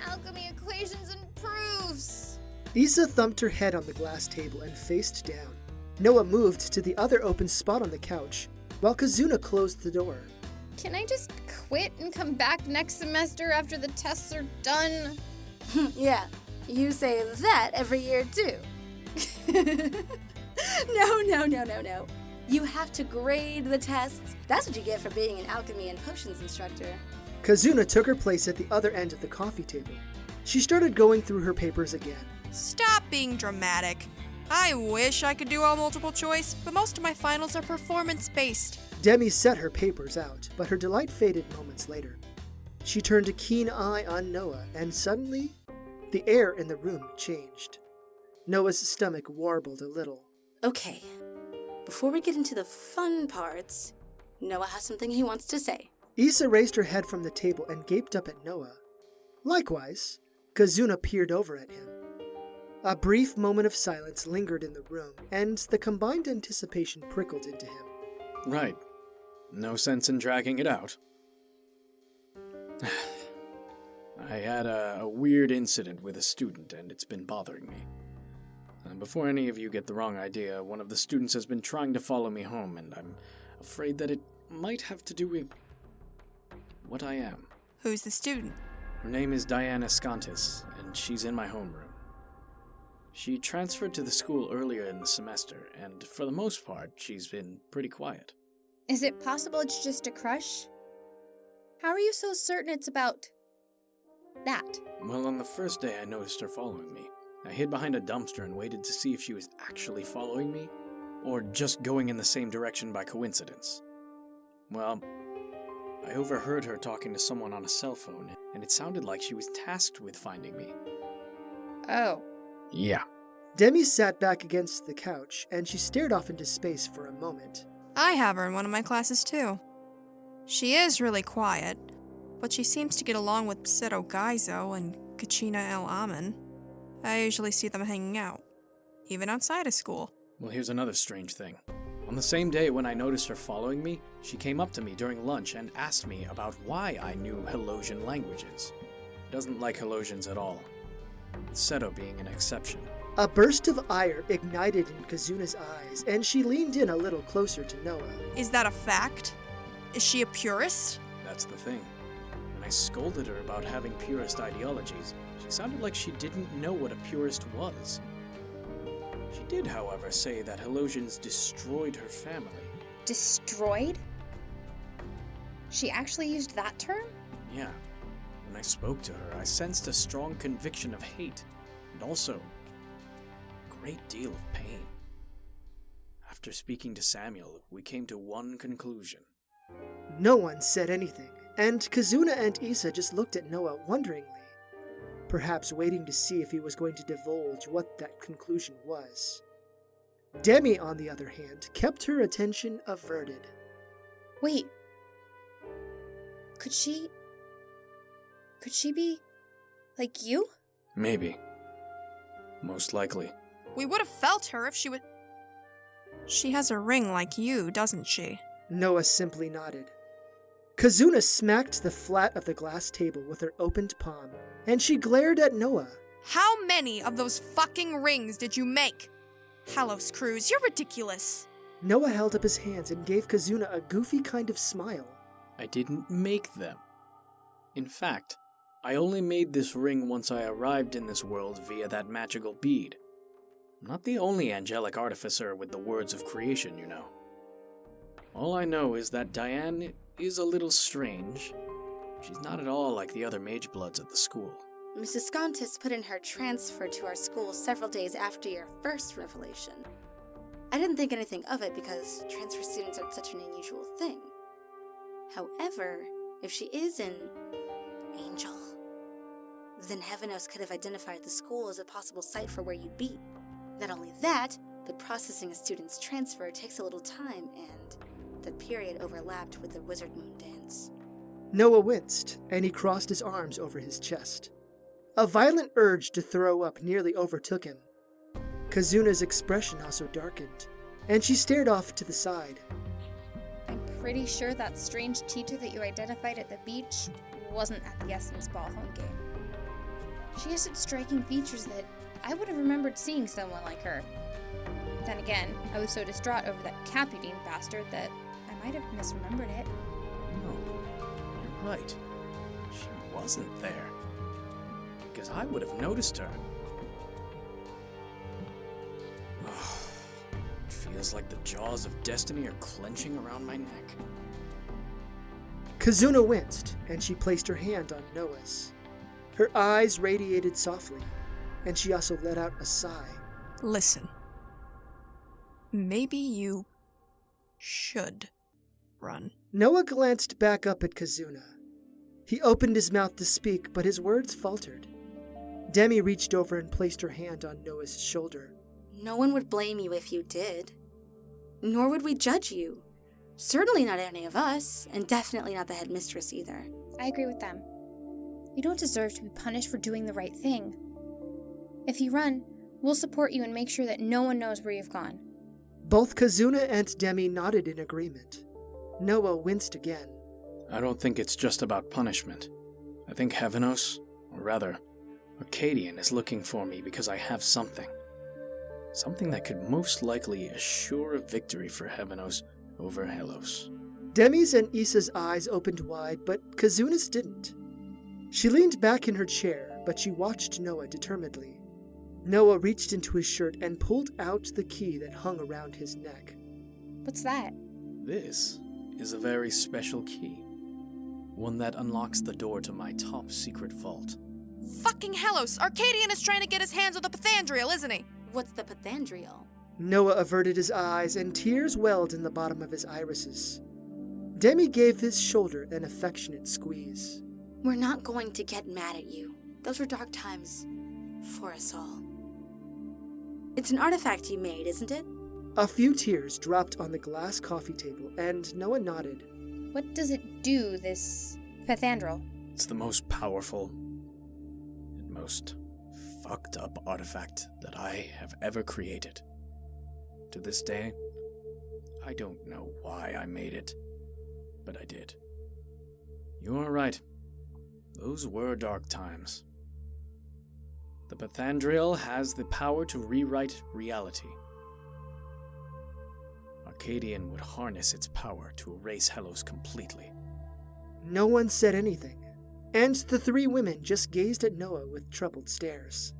Alchemy equations and proofs! Issa thumped her head on the glass table and faced down. Noah moved to the other open spot on the couch, while Kazuna closed the door. Can I just quit and come back next semester after the tests are done? Yeah, you say that every year too. No. You have to grade the tests. That's what you get for being an alchemy and potions instructor. Kazuna took her place at the other end of the coffee table. She started going through her papers again. Stop being dramatic. I wish I could do all multiple choice, but most of my finals are performance-based. Demi set her papers out, but her delight faded moments later. She turned a keen eye on Noah, and suddenly, the air in the room changed. Noah's stomach warbled a little. Okay, before we get into the fun parts, Noah has something he wants to say. Issa raised her head from the table and gaped up at Noah. Likewise, Kazuna peered over at him. A brief moment of silence lingered in the room, and the combined anticipation prickled into him. Right. No sense in dragging it out. I had a weird incident with a student, and it's been bothering me. Before any of you get the wrong idea, one of the students has been trying to follow me home, and I'm afraid that it might have to do with what I am. Who's the student? Her name is Diana Scontis, and she's in my homeroom. She transferred to the school earlier in the semester, and for the most part, she's been pretty quiet. Is it possible it's just a crush? How are you so certain it's about that? Well, on the first day I noticed her following me. I hid behind a dumpster and waited to see if she was actually following me, or just going in the same direction by coincidence. Well, I overheard her talking to someone on a cell phone, and it sounded like she was tasked with finding me. Oh. Yeah. Demi sat back against the couch, and she stared off into space for a moment. I have her in one of my classes too. She is really quiet, but she seems to get along with Seto Gaizo and Kachina El Amin. I usually see them hanging out, even outside of school. Well, here's another strange thing. On the same day when I noticed her following me, she came up to me during lunch and asked me about why I knew Helosian languages. Doesn't like Helosians at all, Seto being an exception. A burst of ire ignited in Kazuna's eyes, and she leaned in a little closer to Noah. Is that a fact? Is she a purist? That's the thing. When I scolded her about having purist ideologies, she sounded like she didn't know what a purist was. She did, however, say that Helosians destroyed her family. Destroyed? She actually used that term? Yeah. When I spoke to her, I sensed a strong conviction of hate, and also a great deal of pain. After speaking to Samuel, we came to one conclusion. No one said anything, and Kazuna and Issa just looked at Noah wonderingly, perhaps waiting to see if he was going to divulge what that conclusion was. Demi, on the other hand, kept her attention averted. Wait. Could she be like you? Maybe. Most likely. We would have felt her if she would... She has a ring like you, doesn't she? Noah simply nodded. Kazuna smacked the flat of the glass table with her opened palm, and she glared at Noah. How many of those fucking rings did you make? Halos Cruz, you're ridiculous. Noah held up his hands and gave Kazuna a goofy kind of smile. I didn't make them. In fact, I only made this ring once I arrived in this world via that magical bead. I'm not the only angelic artificer with the words of creation, you know. All I know is that Diane is a little strange. She's not at all like the other magebloods at the school. Mrs. Scontis put in her transfer to our school several days after your first revelation. I didn't think anything of it because transfer students are such an unusual thing. However, if she is an angel, then heaven knows could have identified the school as a possible site for where you'd be. Not only that, but processing a student's transfer takes a little time, and the period overlapped with the Wizard Moon dance. Noah winced, and he crossed his arms over his chest. A violent urge to throw up nearly overtook him. Kazuna's expression also darkened, and she stared off to the side. I'm pretty sure that strange teacher that you identified at the beach wasn't at the Essence Ball home game. She has such striking features that I would have remembered seeing someone like her. Then again, I was so distraught over that Caputin bastard that I might have misremembered it. No, you're right. She wasn't there. Because I would have noticed her. It feels like the jaws of destiny are clenching around my neck. Kazuna winced, and she placed her hand on Noah's. Her eyes radiated softly, and she also let out a sigh. Listen. Maybe you should run. Noah glanced back up at Kazuna. He opened his mouth to speak, but his words faltered. Demi reached over and placed her hand on Noah's shoulder. No one would blame you if you did. Nor would we judge you. Certainly not any of us, and definitely not the headmistress either. I agree with them. You don't deserve to be punished for doing the right thing. If you run, we'll support you and make sure that no one knows where you've gone. Both Kazuna and Demi nodded in agreement. Noah winced again. I don't think it's just about punishment. I think Heavenos, or rather, Arcadian is looking for me because I have something. Something that could most likely assure a victory for Heavenos over Helos. Demi's and Issa's eyes opened wide, but Kazuna's didn't. She leaned back in her chair, but she watched Noah determinedly. Noah reached into his shirt and pulled out the key that hung around his neck. What's that? This is a very special key. One that unlocks the door to my top secret vault. Fucking Helos! Arcadian is trying to get his hands on the Pathandriel, isn't he? What's the Pathandriel? Noah averted his eyes, and tears welled in the bottom of his irises. Demi gave his shoulder an affectionate squeeze. We're not going to get mad at you. Those were dark times for us all. It's an artifact you made, isn't it? A few tears dropped on the glass coffee table, and Noah nodded. What does it do, this Pathandriel? It's the most powerful and most fucked up artifact that I have ever created. To this day, I don't know why I made it, but I did. You are right. Those were dark times. The Pathandriel has the power to rewrite reality. Arcadian would harness its power to erase Helos completely. No one said anything, and the three women just gazed at Noah with troubled stares.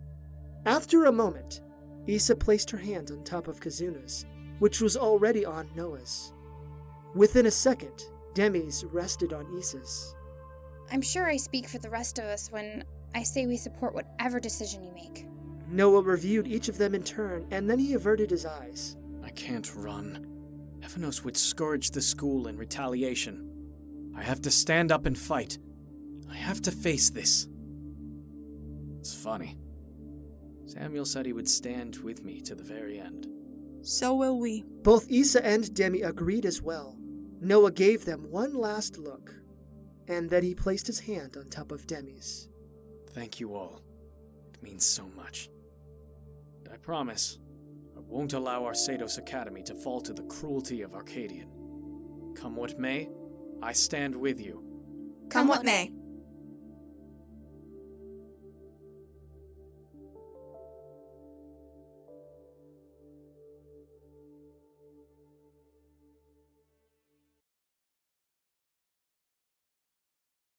After a moment, Issa placed her hand on top of Kazuna's, which was already on Noah's. Within a second, Demi's rested on Issa's. I'm sure I speak for the rest of us when I say we support whatever decision you make. Noah reviewed each of them in turn, and then he averted his eyes. I can't run. Heavenos would scourge the school in retaliation. I have to stand up and fight. I have to face this. It's funny. Samuel said he would stand with me to the very end. So will we. Both Issa and Demi agreed as well. Noah gave them one last look, and then he placed his hand on top of Demi's. Thank you all. It means so much. And I promise, I won't allow Arceados Academy to fall to the cruelty of Arcadian. Come what may, I stand with you. Come what may.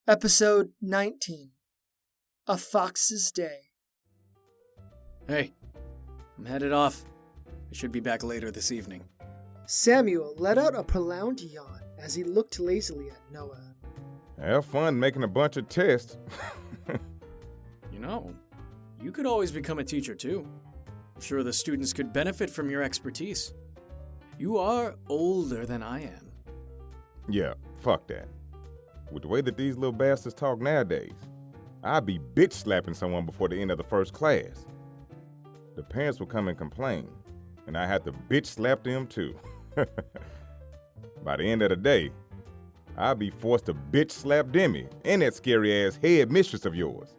Episode 19. A Fox's Day. Hey, I'm headed off. I should be back later this evening. Samuel let out a prolonged yawn as he looked lazily at Noah. Have fun making a bunch of tests. You know, you could always become a teacher too. I'm sure the students could benefit from your expertise. You are older than I am. Yeah, fuck that. With the way that these little bastards talk nowadays, I'd be bitch slapping someone before the end of the first class. The parents would come and complain, and I had to bitch slap them too. By the end of the day, I'd be forced to bitch slap Demi and that scary ass head mistress of yours.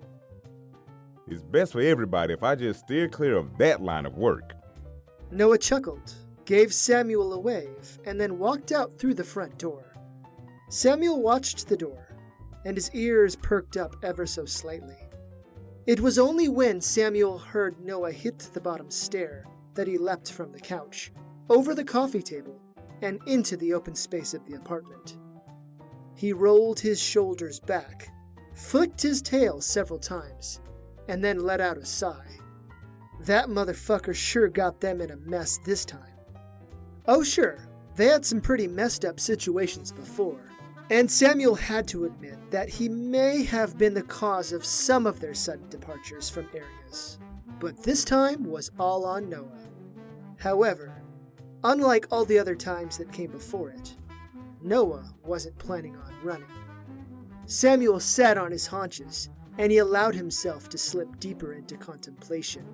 It's best for everybody if I just steer clear of that line of work. Noah chuckled, gave Samuel a wave, and then walked out through the front door. Samuel watched the door, and his ears perked up ever so slightly. It was only when Samuel heard Noah hit the bottom stair that he leapt from the couch, over the coffee table, and into the open space of the apartment. He rolled his shoulders back, flicked his tail several times, and then let out a sigh. That motherfucker sure got them in a mess this time. Oh sure, they had some pretty messed up situations before, and Samuel had to admit that he may have been the cause of some of their sudden departures from areas. But this time was all on Noah. However, unlike all the other times that came before it, Noah wasn't planning on running. Samuel sat on his haunches, and he allowed himself to slip deeper into contemplation.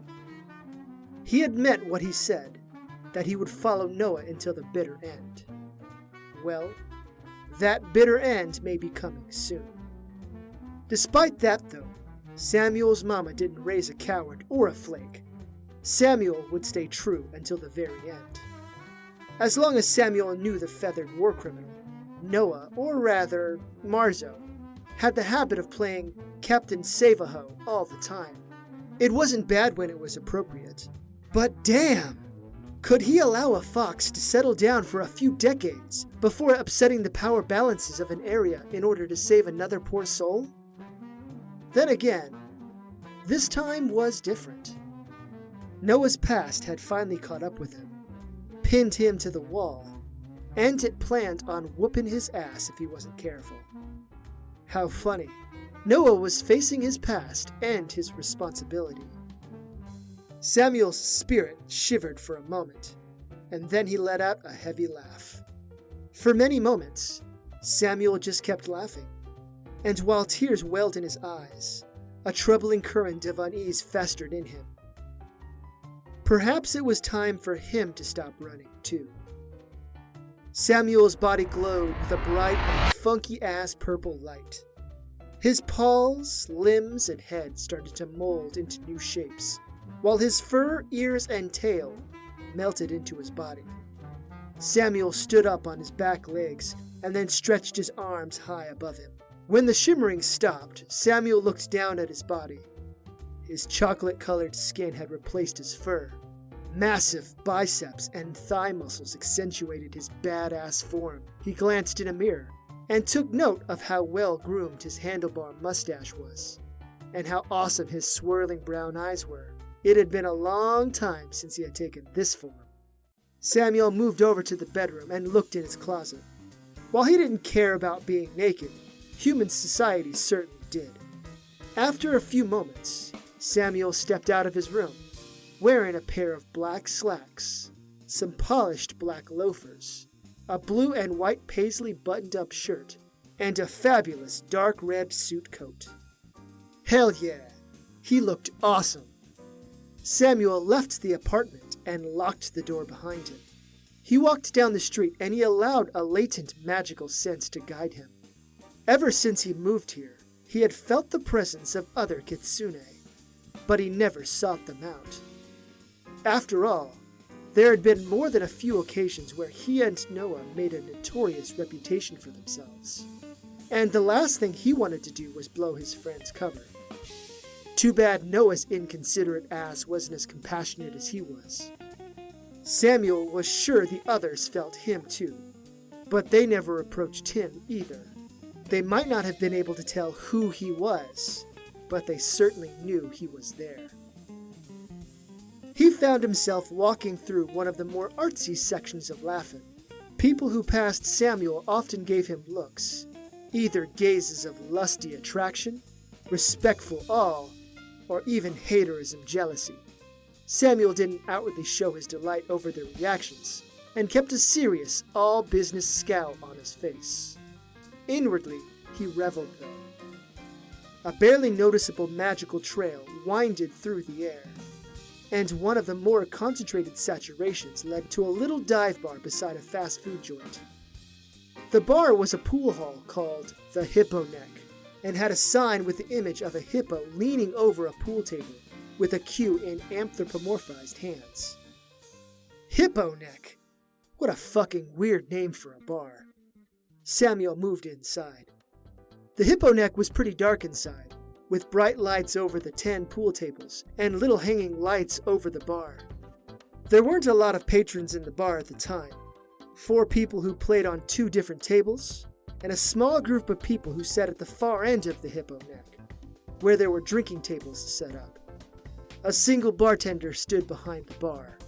He had meant what he said, that he would follow Noah until the bitter end. Well, that bitter end may be coming soon. Despite that, though, Samuel's mama didn't raise a coward or a flake. Samuel would stay true until the very end. As long as Samuel knew the feathered war criminal, Noah, or rather, Marzo, had the habit of playing Captain Savaho all the time. It wasn't bad when it was appropriate, but damn! Could he allow a fox to settle down for a few decades before upsetting the power balances of an area in order to save another poor soul? Then again, this time was different. Noah's past had finally caught up with him, pinned him to the wall, and it planned on whooping his ass if he wasn't careful. How funny. Noah was facing his past and his responsibility. Samuel's spirit shivered for a moment, and then he let out a heavy laugh. For many moments, Samuel just kept laughing, and while tears welled in his eyes, a troubling current of unease festered in him. Perhaps it was time for him to stop running, too. Samuel's body glowed with a bright and funky-ass purple light. His paws, limbs, and head started to mold into new shapes, while his fur, ears, and tail melted into his body. Samuel stood up on his back legs and then stretched his arms high above him. When the shimmering stopped, Samuel looked down at his body. His chocolate-colored skin had replaced his fur. Massive biceps and thigh muscles accentuated his badass form. He glanced in a mirror and took note of how well-groomed his handlebar mustache was, and how awesome his swirling brown eyes were. It had been a long time since he had taken this form. Samuel moved over to the bedroom and looked in his closet. While he didn't care about being naked, human society certainly did. After a few moments, Samuel stepped out of his room, wearing a pair of black slacks, some polished black loafers, a blue and white paisley buttoned-up shirt, and a fabulous dark red suit coat. Hell yeah, he looked awesome. Samuel left the apartment and locked the door behind him. He walked down the street and he allowed a latent magical sense to guide him. Ever since he moved here, he had felt the presence of other kitsune, but he never sought them out. After all, there had been more than a few occasions where he and Noah made a notorious reputation for themselves, and the last thing he wanted to do was blow his friend's cover. Too bad Noah's inconsiderate ass wasn't as compassionate as he was. Samuel was sure the others felt him too, but they never approached him either. They might not have been able to tell who he was, but they certainly knew he was there. He found himself walking through one of the more artsy sections of Laughlin. People who passed Samuel often gave him looks, either gazes of lusty attraction, respectful awe, or even haterism jealousy. Samuel didn't outwardly show his delight over their reactions, and kept a serious, all-business scowl on his face. Inwardly, he reveled though. A barely noticeable magical trail winded through the air, and one of the more concentrated saturations led to a little dive bar beside a fast food joint. The bar was a pool hall called the Hippo Neck, and had a sign with the image of a hippo leaning over a pool table with a cue in anthropomorphized hands. Hippo Neck? What a fucking weird name for a bar. Samuel moved inside. The Hippo Neck was pretty dark inside, with bright lights over the 10 pool tables and little hanging lights over the bar. There weren't a lot of patrons in the bar at the time. 4 people who played on 2 different tables, and a small group of people who sat at the far end of the Hippo Neck, where there were drinking tables set up. A single bartender stood behind the bar.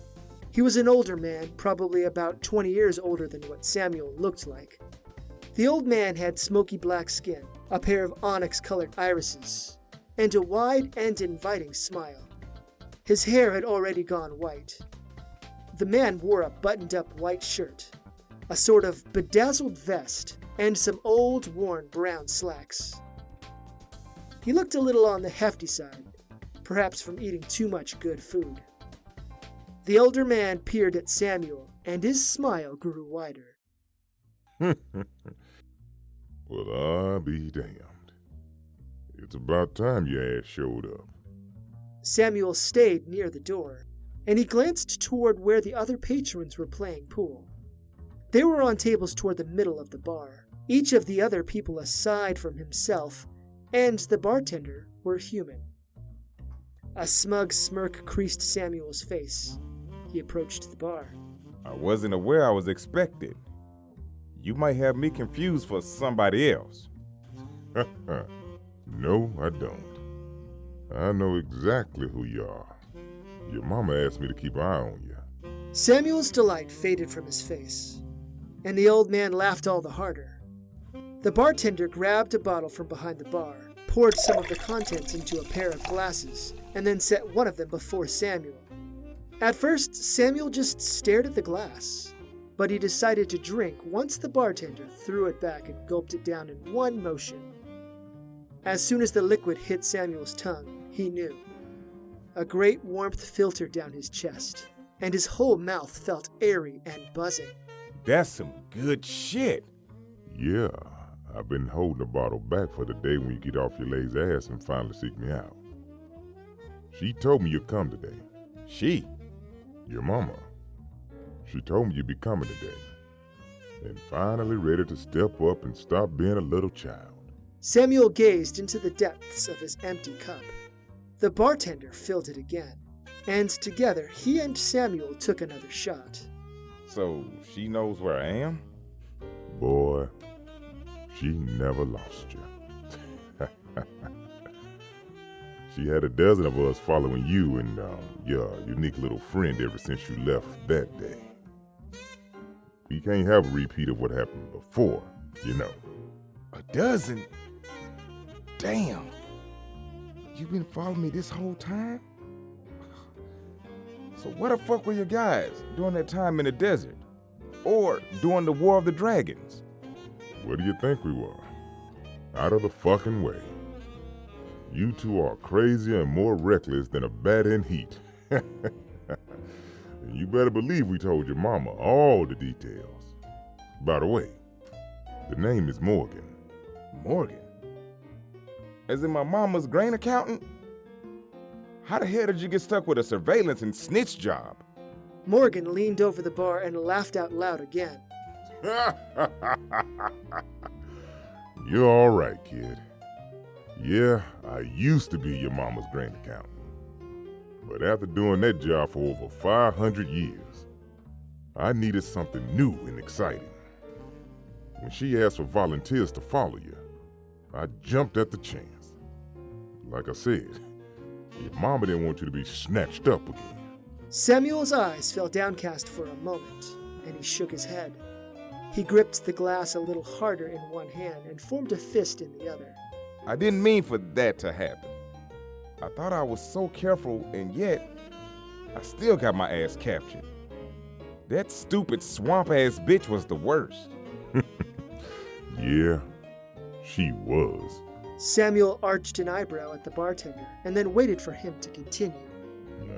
He was an older man, probably about 20 years older than what Samuel looked like. The old man had smoky black skin, a pair of onyx-colored irises, and a wide and inviting smile. His hair had already gone white. The man wore a buttoned-up white shirt, a sort of bedazzled vest, and some old, worn brown slacks. He looked a little on the hefty side, perhaps from eating too much good food. The older man peered at Samuel, and his smile grew wider. Well, I'll be damned. It's about time your ass showed up. Samuel stayed near the door, and he glanced toward where the other patrons were playing pool. They were on tables toward the middle of the bar. Each of the other people aside from himself and the bartender were human. A smug smirk creased Samuel's face. He approached the bar. I wasn't aware I was expected. You might have me confused for somebody else. No, I don't. I know exactly who you are. Your mama asked me to keep an eye on you. Samuel's delight faded from his face, and the old man laughed all the harder. The bartender grabbed a bottle from behind the bar, poured some of the contents into a pair of glasses, and then set one of them before Samuel. At first, Samuel just stared at the glass, but he decided to drink once the bartender threw it back and gulped it down in one motion. As soon as the liquid hit Samuel's tongue, he knew. A great warmth filtered down his chest, and his whole mouth felt airy and buzzing. That's some good shit. Yeah, I've been holding the bottle back for the day when you get off your lazy ass and finally seek me out. She told me you'd come today. She? Your mama. She told me you'd be coming today. And finally ready to step up and stop being a little child. Samuel gazed into the depths of his empty cup. The bartender filled it again, and together he and Samuel took another shot. So she knows where I am? Boy, she never lost you. She had a dozen of us following you and your unique little friend ever since you left that day. We can't have a repeat of what happened before, you know. A dozen? Damn. You've been following me this whole time? So where the fuck were you guys during that time in the desert? Or during the War of the Dragons? Where do you think we were? Out of the fucking way. You two are crazier and more reckless than a bat in heat. And you better believe we told your mama all the details. By the way, the name is Morgan. Morgan? As in my mama's grain accountant? How the hell did you get stuck with a surveillance and snitch job? Morgan leaned over the bar and laughed out loud again. You're all right, kid. Yeah, I used to be your mama's grain accountant. But after doing that job for over 500 years, I needed something new and exciting. When she asked for volunteers to follow you, I jumped at the chance. Like I said, your mama didn't want you to be snatched up again. Samuel's eyes fell downcast for a moment, and he shook his head. He gripped the glass a little harder in one hand and formed a fist in the other. I didn't mean for that to happen. I thought I was so careful, and yet I still got my ass captured. That stupid swamp-ass bitch was the worst. Yeah, she was. Samuel arched an eyebrow at the bartender and then waited for him to continue.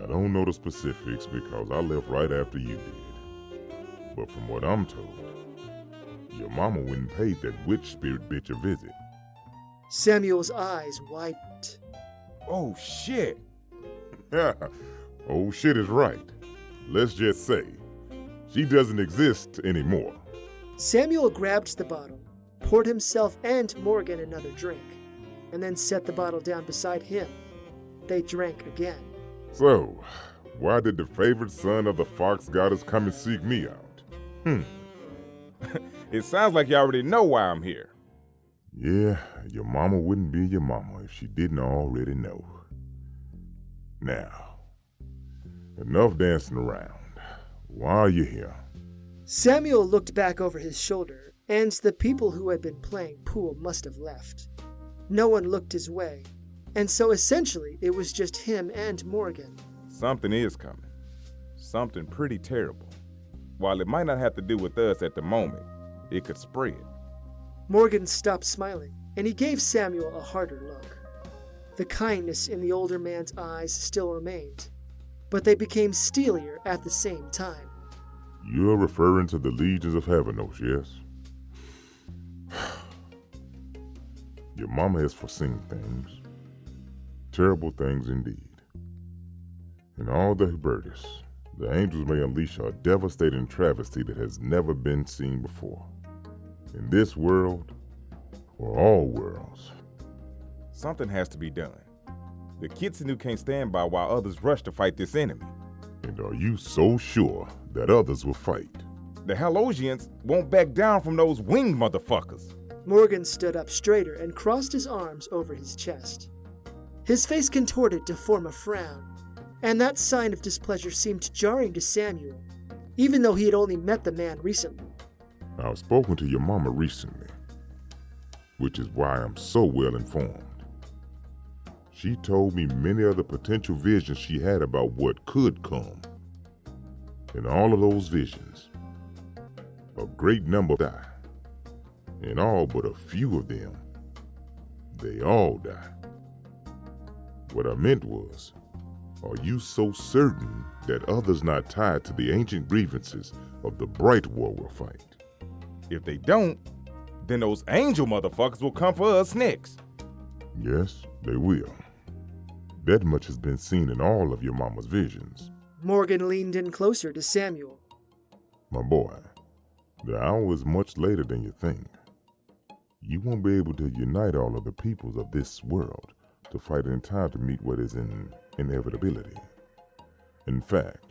I don't know the specifics because I left right after you did. But from what I'm told, your mama went and paid that witch spirit bitch a visit. Samuel's eyes widened. Oh, shit. Oh, shit is right. Let's just say, she doesn't exist anymore. Samuel grabbed the bottle, poured himself and Morgan another drink, and then set the bottle down beside him. They drank again. So, why did the favorite son of the fox goddess come and seek me out? It sounds like you already know why I'm here. Yeah, your mama wouldn't be your mama if she didn't already know. Now, enough dancing around. Why are you here? Samuel looked back over his shoulder, and the people who had been playing pool must have left. No one looked his way, and so essentially it was just him and Morgan. Something is coming. Something pretty terrible. While it might not have to do with us at the moment, it could spread. Morgan stopped smiling, and he gave Samuel a harder look. The kindness in the older man's eyes still remained, but they became steelier at the same time. You're referring to the legions of Vernot, yes? Your mama has foreseen things. Terrible things indeed. In all the Hubertus, the angels may unleash a devastating travesty that has never been seen before. In this world, or all worlds. Something has to be done. The Kitsune can't stand by while others rush to fight this enemy. And are you so sure that others will fight? The Halosians won't back down from those winged motherfuckers. Morgan stood up straighter and crossed his arms over his chest. His face contorted to form a frown, and that sign of displeasure seemed jarring to Samuel, even though he had only met the man recently. I've spoken to your mama recently, which is why I'm so well informed. She told me many of the potential visions she had about what could come. In all of those visions, a great number die. In all but a few of them, they all die. What I meant was, are you so certain that others not tied to the ancient grievances of the Bright War will fight? If they don't, then those angel motherfuckers will come for us next. Yes, they will. That much has been seen in all of your mama's visions. Morgan leaned in closer to Samuel. My boy, the hour is much later than you think. You won't be able to unite all of the peoples of this world to fight in time to meet what is in inevitability. In fact,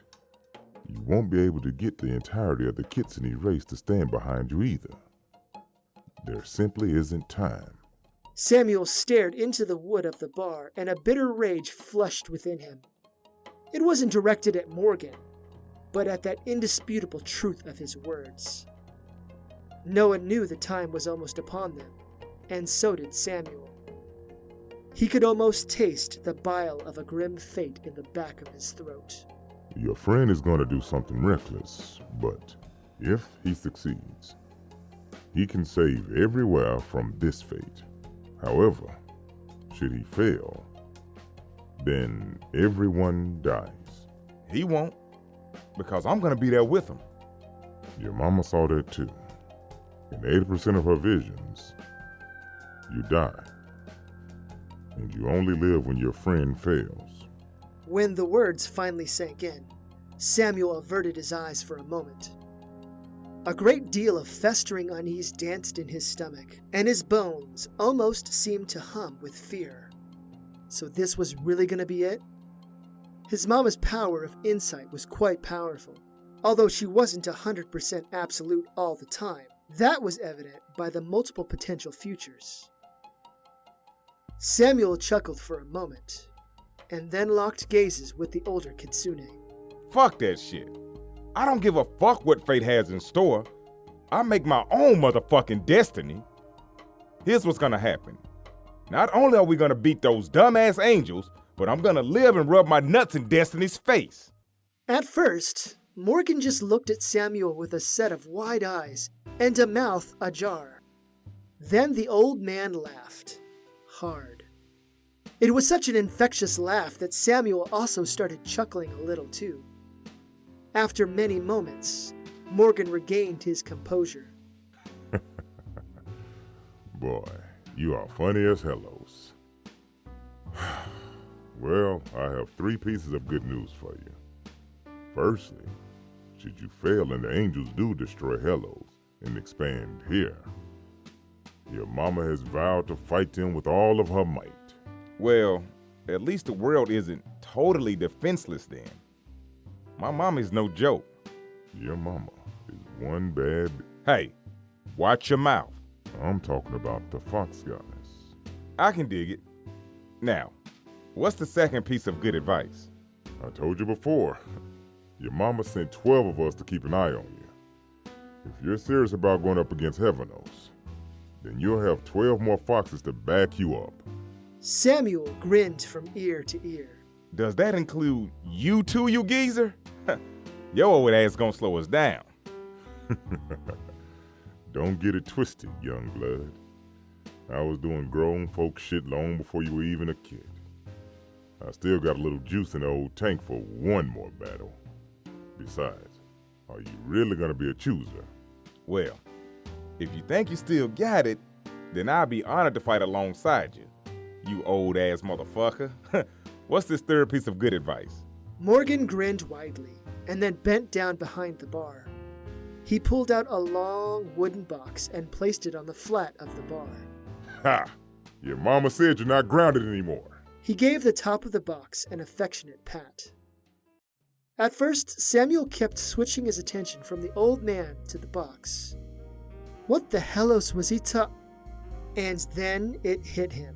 you won't be able to get the entirety of the Kitsune race to stand behind you either. There simply isn't time. Samuel stared into the wood of the bar, and a bitter rage flushed within him. It wasn't directed at Morgan, but at that indisputable truth of his words. Noah knew the time was almost upon them, and so did Samuel. He could almost taste the bile of a grim fate in the back of his throat. Your friend is going to do something reckless, but if he succeeds, he can save everywhere from this fate. However, should he fail, then everyone dies. He won't, because I'm going to be there with him. Your mama saw that too. In 80% of her visions, you die. And you only live when your friend fails. When the words finally sank in, Samuel averted his eyes for a moment. A great deal of festering unease danced in his stomach, and his bones almost seemed to hum with fear. So this was really going to be it? His mama's power of insight was quite powerful, although she wasn't 100% absolute all the time. That was evident by the multiple potential futures. Samuel chuckled for a moment, and then locked gazes with the older Kitsune. Fuck that shit. I don't give a fuck what fate has in store. I make my own motherfucking destiny. Here's what's gonna happen. Not only are we gonna beat those dumbass angels, but I'm gonna live and rub my nuts in Destiny's face. At first, Morgan just looked at Samuel with a set of wide eyes and a mouth ajar. Then the old man laughed. Hard. It was such an infectious laugh that Samuel also started chuckling a little too. After many moments, Morgan regained his composure. Boy, you are funny as hellos. Well, I have 3 pieces of good news for you. Firstly, should you fail and the angels do destroy hellos and expand here, your mama has vowed to fight them with all of her might. Well, at least the world isn't totally defenseless then. My mama's no joke. Your mama is one bad... Hey, watch your mouth. I'm talking about the fox goddess. I can dig it. Now, what's the second piece of good advice? I told you before. Your mama sent 12 of us to keep an eye on you. If you're serious about going up against Heavenos, then you'll have 12 more foxes to back you up. Samuel grinned from ear to ear. Does that include you too, you geezer? Your old ass gonna slow us down. Don't get it twisted, young blood. I was doing grown folk shit long before you were even a kid. I still got a little juice in the old tank for one more battle. Besides, are you really gonna be a chooser? Well, if you think you still got it, then I'll be honored to fight alongside you, you old ass motherfucker. What's this third piece of good advice? Morgan grinned widely and then bent down behind the bar. He pulled out a long wooden box and placed it on the flat of the bar. Ha! Your mama said you're not grounded anymore. He gave the top of the box an affectionate pat. At first, Samuel kept switching his attention from the old man to the box. What the hellos was he And then it hit him.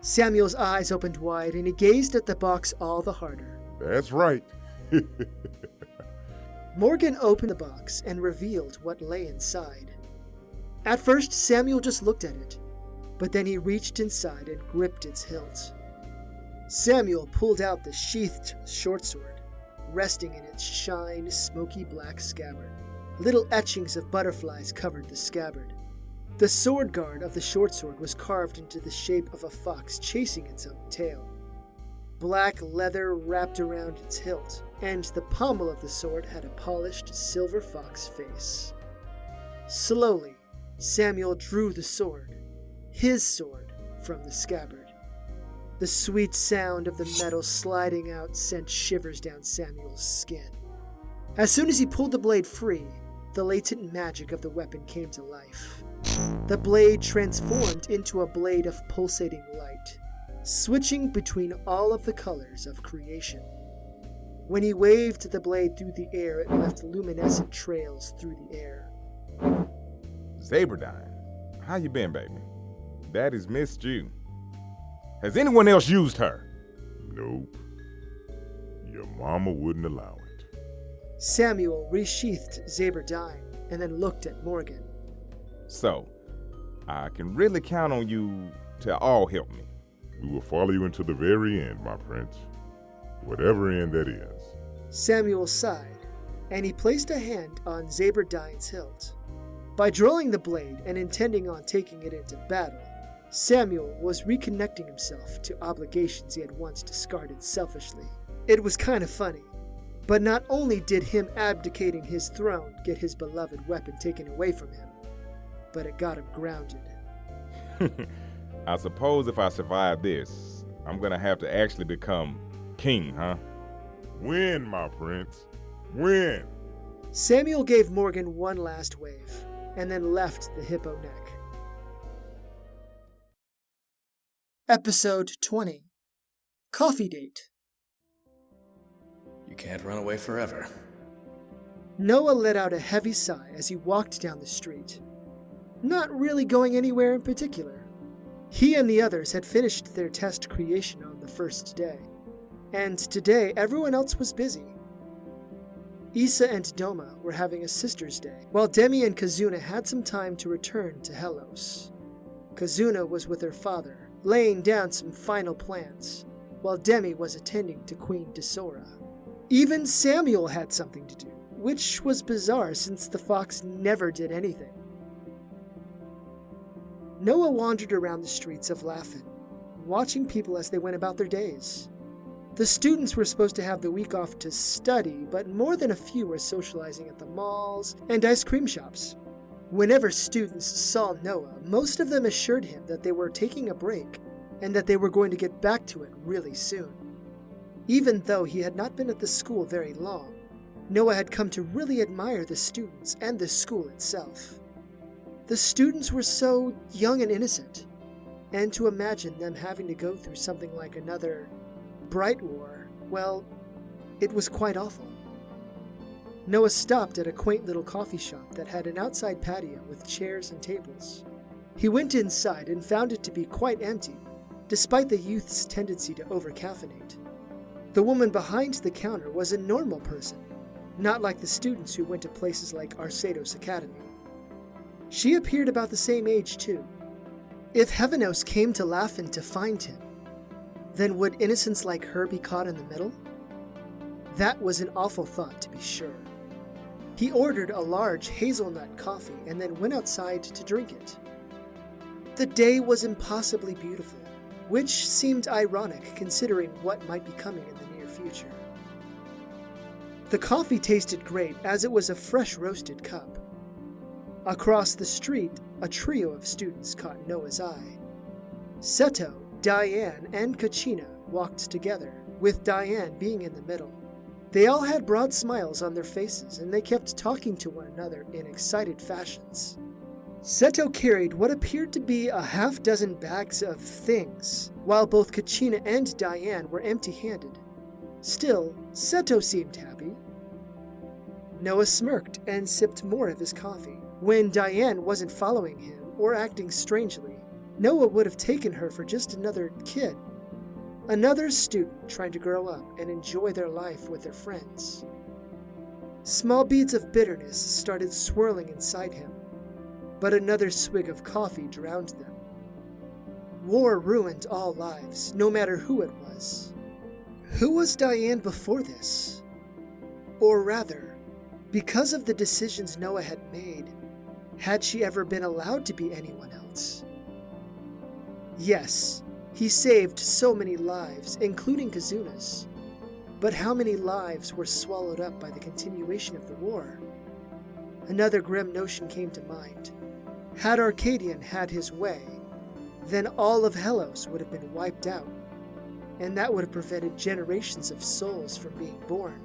Samuel's eyes opened wide and he gazed at the box all the harder. That's right. Morgan opened the box and revealed what lay inside. At first, Samuel just looked at it, but then he reached inside and gripped its hilt. Samuel pulled out the sheathed short sword, resting in its shined, smoky black scabbard. Little etchings of butterflies covered the scabbard. The sword guard of the short sword was carved into the shape of a fox chasing its own tail. Black leather wrapped around its hilt, and the pommel of the sword had a polished silver fox face. Slowly, Samuel drew the sword, his sword, from the scabbard. The sweet sound of the metal sliding out sent shivers down Samuel's skin. As soon as he pulled the blade free, the latent magic of the weapon came to life. The blade transformed into a blade of pulsating light, switching between all of the colors of creation. When he waved the blade through the air, it left luminescent trails through the air. Zaberdine, how you been, baby? Daddy's missed you. Has anyone else used her? Nope. Your mama wouldn't allow it. Samuel resheathed Zaberdine and then looked at Morgan. So, I can really count on you to all help me. We will follow you until the very end, my prince. Whatever end that is. Samuel sighed, and he placed a hand on Zaberdine's hilt. By drawing the blade and intending on taking it into battle, Samuel was reconnecting himself to obligations he had once discarded selfishly. It was kind of funny, but not only did him abdicating his throne get his beloved weapon taken away from him, but it got him grounded. I suppose if I survive this, I'm gonna have to actually become king, huh? Win, my prince. Win! Samuel gave Morgan one last wave, and then left the hippo neck. Episode 20. Coffee Date. You can't run away forever. Noah let out a heavy sigh as he walked down the street. Not really going anywhere in particular. He and the others had finished their test creation on the first day, and today everyone else was busy. Issa and Doma were having a sister's day, while Demi and Kazuna had some time to return to Helos. Kazuna was with her father, laying down some final plans, while Demi was attending to Queen Desora. Even Samuel had something to do, which was bizarre since the fox never did anything. Noah wandered around the streets of Laughlin, watching people as they went about their days. The students were supposed to have the week off to study, but more than a few were socializing at the malls and ice cream shops. Whenever students saw Noah, most of them assured him that they were taking a break and that they were going to get back to it really soon. Even though he had not been at the school very long, Noah had come to really admire the students and the school itself. The students were so young and innocent, and to imagine them having to go through something like another Bright War, well, it was quite awful. Noah stopped at a quaint little coffee shop that had an outside patio with chairs and tables. He went inside and found it to be quite empty, despite the youth's tendency to over-caffeinate. The woman behind the counter was a normal person, not like the students who went to places like Arceados Academy. She appeared about the same age, too. If Heavenos came to Laughlin to find him, then would innocents like her be caught in the middle? That was an awful thought, to be sure. He ordered a large hazelnut coffee and then went outside to drink it. The day was impossibly beautiful, which seemed ironic considering what might be coming in the near future. The coffee tasted great as it was a fresh roasted cup. Across the street, a trio of students caught Noah's eye. Seto, Diane, and Kachina walked together, with Diane being in the middle. They all had broad smiles on their faces, and they kept talking to one another in excited fashions. Seto carried what appeared to be a half-dozen bags of things, while both Kachina and Diane were empty-handed. Still, Seto seemed happy. Noah smirked and sipped more of his coffee. When Diane wasn't following him or acting strangely, Noah would have taken her for just another kid. Another student trying to grow up and enjoy their life with their friends. Small beads of bitterness started swirling inside him, but another swig of coffee drowned them. War ruined all lives, no matter who it was. Who was Diane before this? Or rather, because of the decisions Noah had made, had she ever been allowed to be anyone else? Yes, he saved so many lives, including Kazuna's. But how many lives were swallowed up by the continuation of the war? Another grim notion came to mind. Had Arcadian had his way, then all of Hellos would have been wiped out, and that would have prevented generations of souls from being born.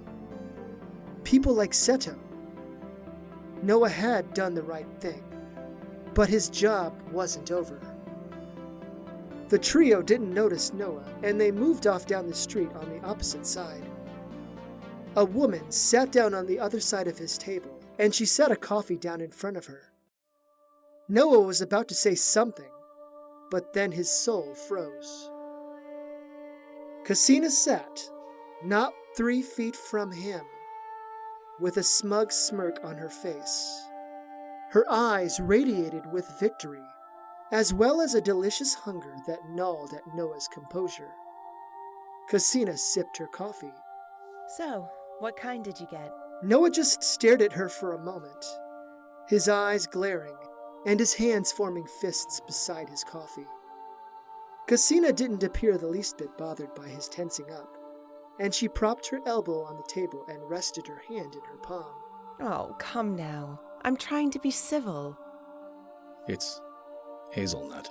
People like Seto. Noah had done the right thing, but his job wasn't over. The trio didn't notice Noah, and they moved off down the street on the opposite side. A woman sat down on the other side of his table, and she set a coffee down in front of her. Noah was about to say something, but then his soul froze. Christina sat, not 3 feet from him, with a smug smirk on her face. Her eyes radiated with victory, as well as a delicious hunger that gnawed at Noah's composure. Christina sipped her coffee. So, what kind did you get? Noah just stared at her for a moment, his eyes glaring, and his hands forming fists beside his coffee. Christina didn't appear the least bit bothered by his tensing up, and she propped her elbow on the table and rested her hand in her palm. Oh, come now. I'm trying to be civil. It's hazelnut.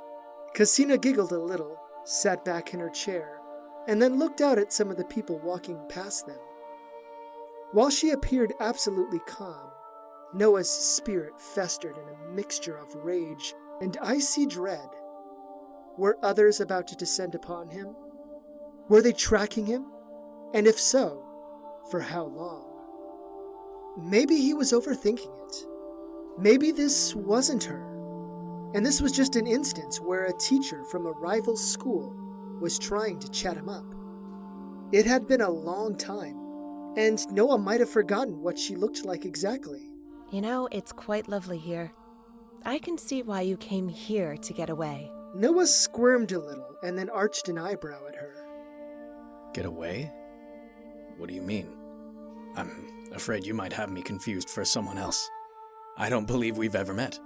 Christina giggled a little, sat back in her chair, and then looked out at some of the people walking past them. While she appeared absolutely calm, Noah's spirit festered in a mixture of rage and icy dread. Were others about to descend upon him? Were they tracking him? And if so, for how long? Maybe he was overthinking it. Maybe this wasn't her. And this was just an instance where a teacher from a rival school was trying to chat him up. It had been a long time, and Noah might have forgotten what she looked like exactly. You know, it's quite lovely here. I can see why you came here to get away. Noah squirmed a little and then arched an eyebrow at her. Get away? What do you mean? I'm afraid you might have me confused for someone else. I don't believe we've ever met.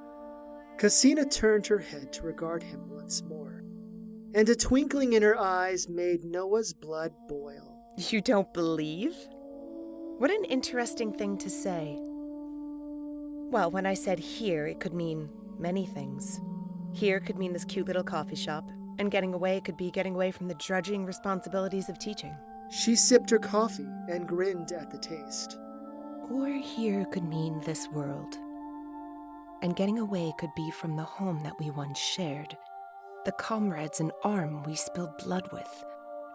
Christina turned her head to regard him once more, and a twinkling in her eyes made Noah's blood boil. You don't believe? What an interesting thing to say. Well, when I said here, it could mean many things. Here could mean this cute little coffee shop, and getting away could be getting away from the drudging responsibilities of teaching. She sipped her coffee and grinned at the taste. Or here could mean this world. And getting away could be from the home that we once shared, the comrades in arm we spilled blood with,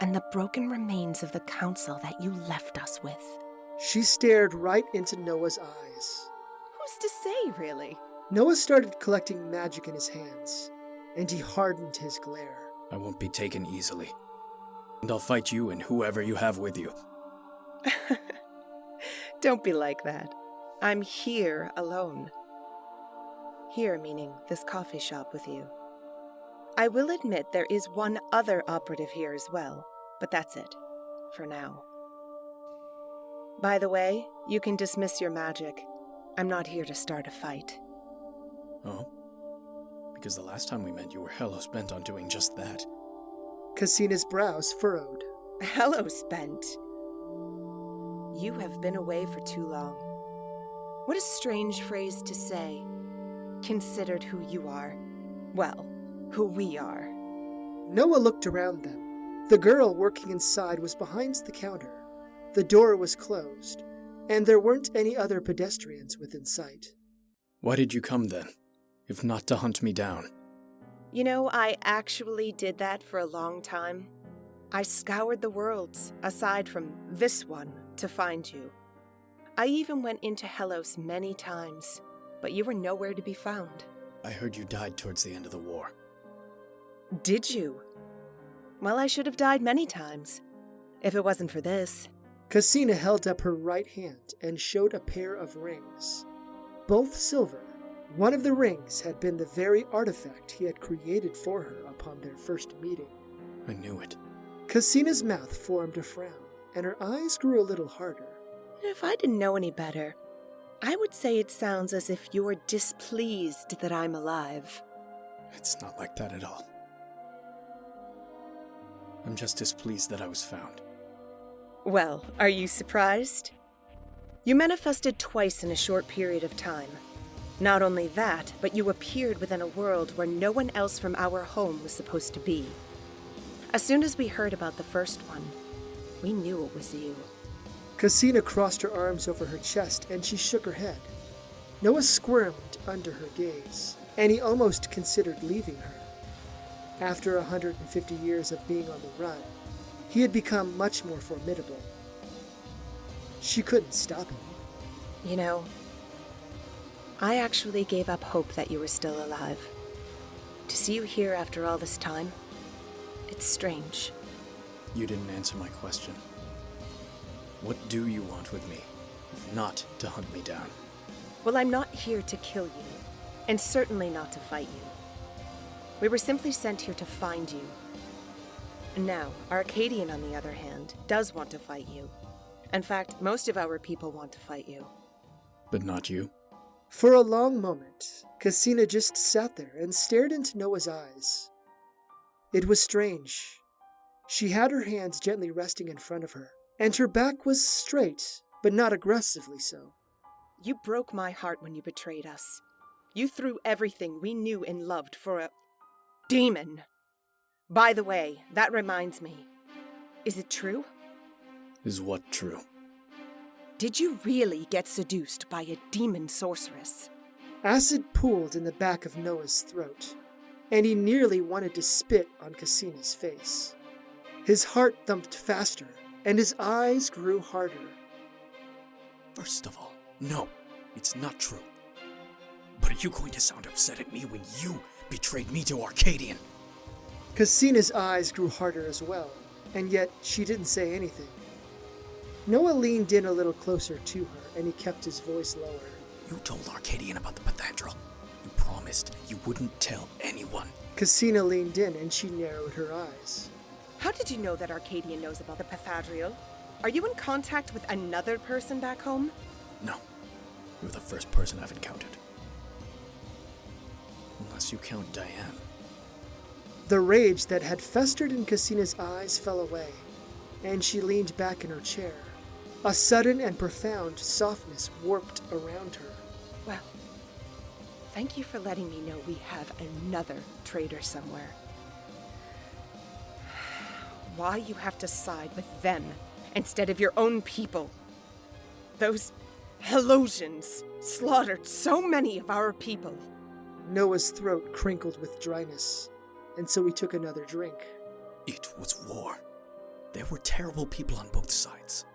and the broken remains of the council that you left us with. She stared right into Noah's eyes. Who's to say, really? Noah started collecting magic in his hands, and he hardened his glare. I won't be taken easily. And I'll fight you and whoever you have with you. Don't be like that. I'm here alone. Here meaning this coffee shop with you. I will admit there is one other operative here as well, but that's it, for now. By the way, you can dismiss your magic. I'm not here to start a fight. Oh? Because the last time we met, you were hell-bent on doing just that. Christina's brows furrowed. Hell-bent? You have been away for too long. What a strange phrase to say, considered who you are. Well, who we are. Noah looked around them. The girl working inside was behind the counter. The door was closed, and there weren't any other pedestrians within sight. Why did you come then, if not to hunt me down? You know, I actually did that for a long time. I scoured the worlds, aside from this one, to find you. I even went into Hellos many times, but you were nowhere to be found. I heard you died towards the end of the war. Did you? Well, I should have died many times, if it wasn't for this. Christina held up her right hand and showed a pair of rings. Both silver. One of the rings had been the very artifact he had created for her upon their first meeting. I knew it. Christina's mouth formed a frown, and her eyes grew a little harder. If I didn't know any better, I would say it sounds as if you're displeased that I'm alive. It's not like that at all. I'm just displeased that I was found. Well, are you surprised? You manifested twice in a short period of time. Not only that, but you appeared within a world where no one else from our home was supposed to be. As soon as we heard about the first one, we knew it was you. Christina crossed her arms over her chest and she shook her head. Noah squirmed under her gaze, and he almost considered leaving her. After 150 years of being on the run, he had become much more formidable. She couldn't stop him. You know, I actually gave up hope that you were still alive. To see you here after all this time, it's strange. You didn't answer my question. What do you want with me, if not to hunt me down? Well, I'm not here to kill you, and certainly not to fight you. We were simply sent here to find you. Now, Arcadian, on the other hand, does want to fight you. In fact, most of our people want to fight you. But not you? For a long moment, Christina just sat there and stared into Noah's eyes. It was strange. She had her hands gently resting in front of her, and her back was straight, but not aggressively so. You broke my heart when you betrayed us. You threw everything we knew and loved for a demon. By the way, that reminds me. Is it true? Is what true? Did you really get seduced by a demon sorceress? Acid pooled in the back of Noah's throat, and he nearly wanted to spit on Christina's face. His heart thumped faster, and his eyes grew harder. First of all, no, it's not true. But are you going to sound upset at me when you betrayed me to Arcadian? Christina's eyes grew harder as well, and yet she didn't say anything. Noah leaned in a little closer to her, and he kept his voice lower. You told Arcadian about the Pathandral. You promised you wouldn't tell anyone. Christina leaned in, and she narrowed her eyes. How did you know that Arcadian knows about the Pathadriel? Are you in contact with another person back home? No. You're the first person I've encountered. Unless you count Diane. The rage that had festered in Christina's eyes fell away, and she leaned back in her chair. A sudden and profound softness warped around her. Well, thank you for letting me know we have another traitor somewhere. Why you have to side with them instead of your own people? Those Helosians slaughtered so many of our people. Noah's throat crinkled with dryness, and so he took another drink. It was war. There were terrible people on both sides.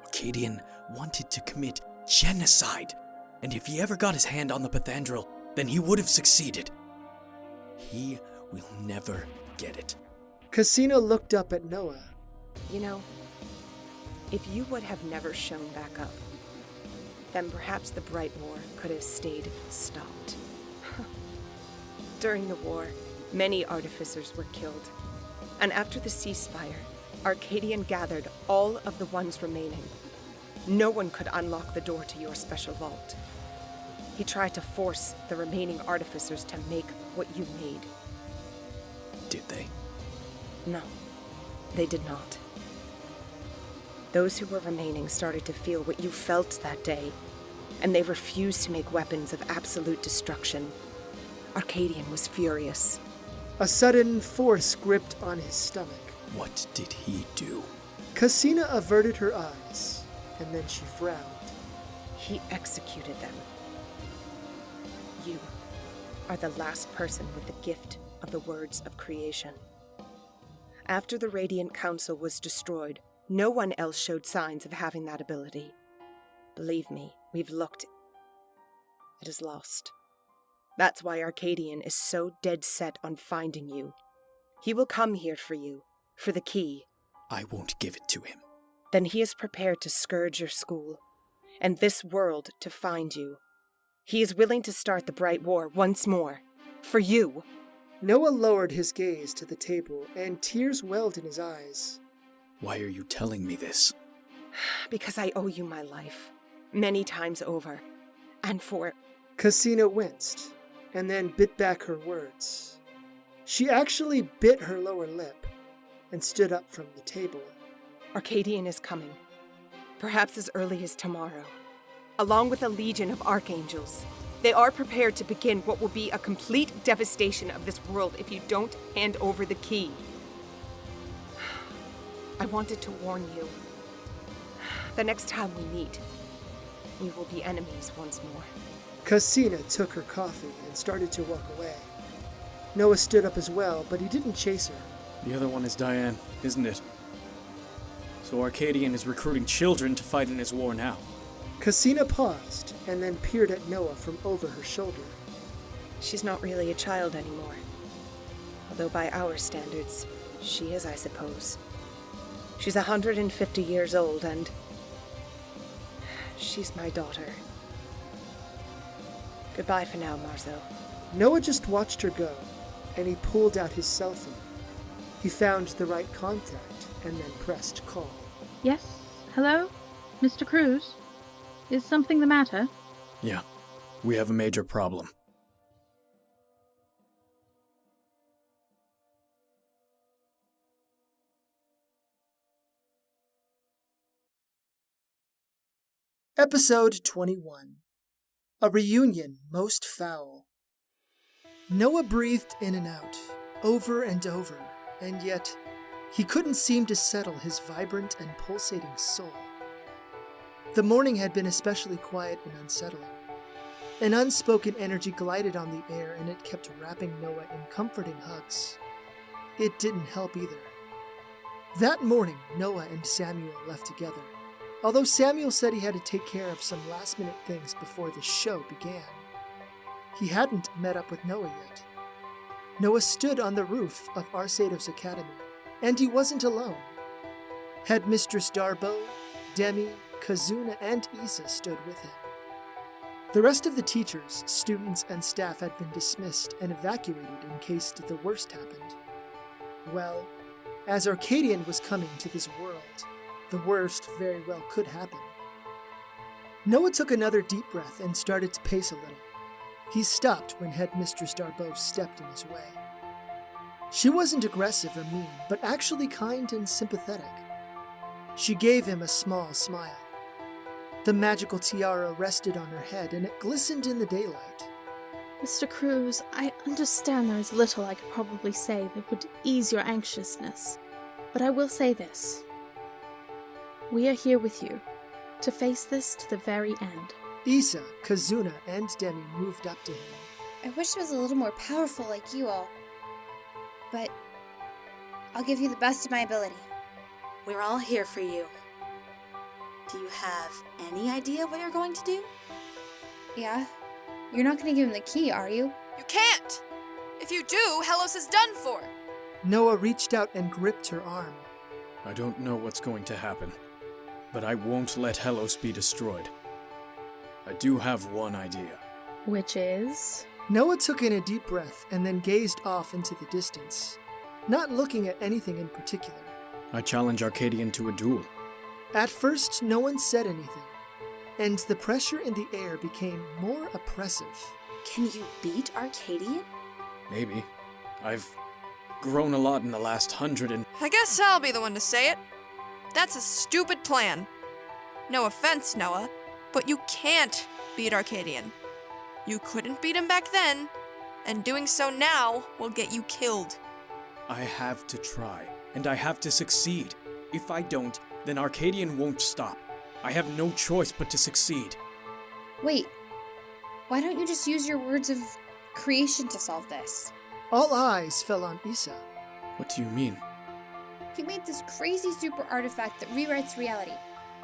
Arcadian wanted to commit genocide, and if he ever got his hand on the Pathadriel, then he would have succeeded. He will never get it. Christina looked up at Noah. You know, if you would have never shown back up, then perhaps the Bright War could have stayed stopped. During the war, many artificers were killed, and after the ceasefire, Arcadian gathered all of the ones remaining. No one could unlock the door to your special vault. He tried to force the remaining artificers to make what you made. Did they? No, they did not. Those who were remaining started to feel what you felt that day, and they refused to make weapons of absolute destruction. Arcadian was furious. A sudden force gripped on his stomach. What did he do? Christina averted her eyes, and then she frowned. He executed them. You are the last person with the gift of the words of creation. After the Radiant Council was destroyed, no one else showed signs of having that ability. Believe me, we've looked. It is lost. That's why Arcadian is so dead set on finding you. He will come here for you, for the key. I won't give it to him. Then he is prepared to scourge your school, and this world to find you. He is willing to start the Bright War once more. For you. Noah lowered his gaze to the table, and tears welled in his eyes. Why are you telling me this? Because I owe you my life. Many times over. And for... Christina winced, and then bit back her words. She actually bit her lower lip, and stood up from the table. Arcadian is coming. Perhaps as early as tomorrow. Along with a legion of archangels. They are prepared to begin what will be a complete devastation of this world if you don't hand over the key. I wanted to warn you. The next time we meet, we will be enemies once more. Christina took her coffee and started to walk away. Noah stood up as well, but he didn't chase her. The other one is Diane, isn't it? So Arcadian is recruiting children to fight in his war now. Christina paused and then peered at Noah from over her shoulder. She's not really a child anymore. Although by our standards, she is, I suppose. She's 150 years old and... she's my daughter. Goodbye for now, Marzo. Noah just watched her go, and he pulled out his cell phone. He found the right contact and then pressed call. Yes? Hello? Mr. Cruz? Is something the matter? Yeah, we have a major problem. Episode 21. A reunion most foul. Noah breathed in and out, over and over, and yet he couldn't seem to settle his vibrant and pulsating soul. The morning had been especially quiet and unsettling. An unspoken energy glided on the air, and it kept wrapping Noah in comforting hugs. It didn't help either. That morning, Noah and Samuel left together, although Samuel said he had to take care of some last-minute things before the show began. He hadn't met up with Noah yet. Noah stood on the roof of Arceados Academy, and he wasn't alone. Headmistress Darbo, Demi, Kazuna, and Issa stood with him. The rest of the teachers, students, and staff had been dismissed and evacuated in case the worst happened. Well, As Arcadian was coming to this world, the worst very well could happen. Noah took another deep breath and started to pace a little. He stopped when Headmistress Darboux stepped in his way. She wasn't aggressive or mean, but actually kind and sympathetic. She gave him a small smile. The magical tiara rested on her head, and it glistened in the daylight. Mr. Cruz, I understand there is little I could probably say that would ease your anxiousness, but I will say this. We are here with you, to face this to the very end. Issa, Kazuna, and Demi moved up to him. I wish I was a little more powerful like you all. But I'll give you the best of my ability. We're all here for you. Do you have any idea what you're going to do? Yeah? You're not going to give him the key, are you? You can't! If you do, Helos is done for! Noah reached out and gripped her arm. I don't know what's going to happen, but I won't let Helos be destroyed. I do have one idea. Which is? Noah took in a deep breath and then gazed off into the distance, not looking at anything in particular. I challenge Arcadian to a duel. At first, no one said anything, and the pressure in the air became more oppressive. Can you beat Arcadian? Maybe. I've grown a lot in the last 100 and... I guess I'll be the one to say it. That's a stupid plan. No offense, Noah, but you can't beat Arcadian. You couldn't beat him back then, and doing so now will get you killed. I have to try, and I have to succeed. If I don't, then Arcadian won't stop. I have no choice but to succeed. Wait, why don't you just use your words of creation to solve this? All eyes fell on Issa. What do you mean? You made this crazy super artifact that rewrites reality.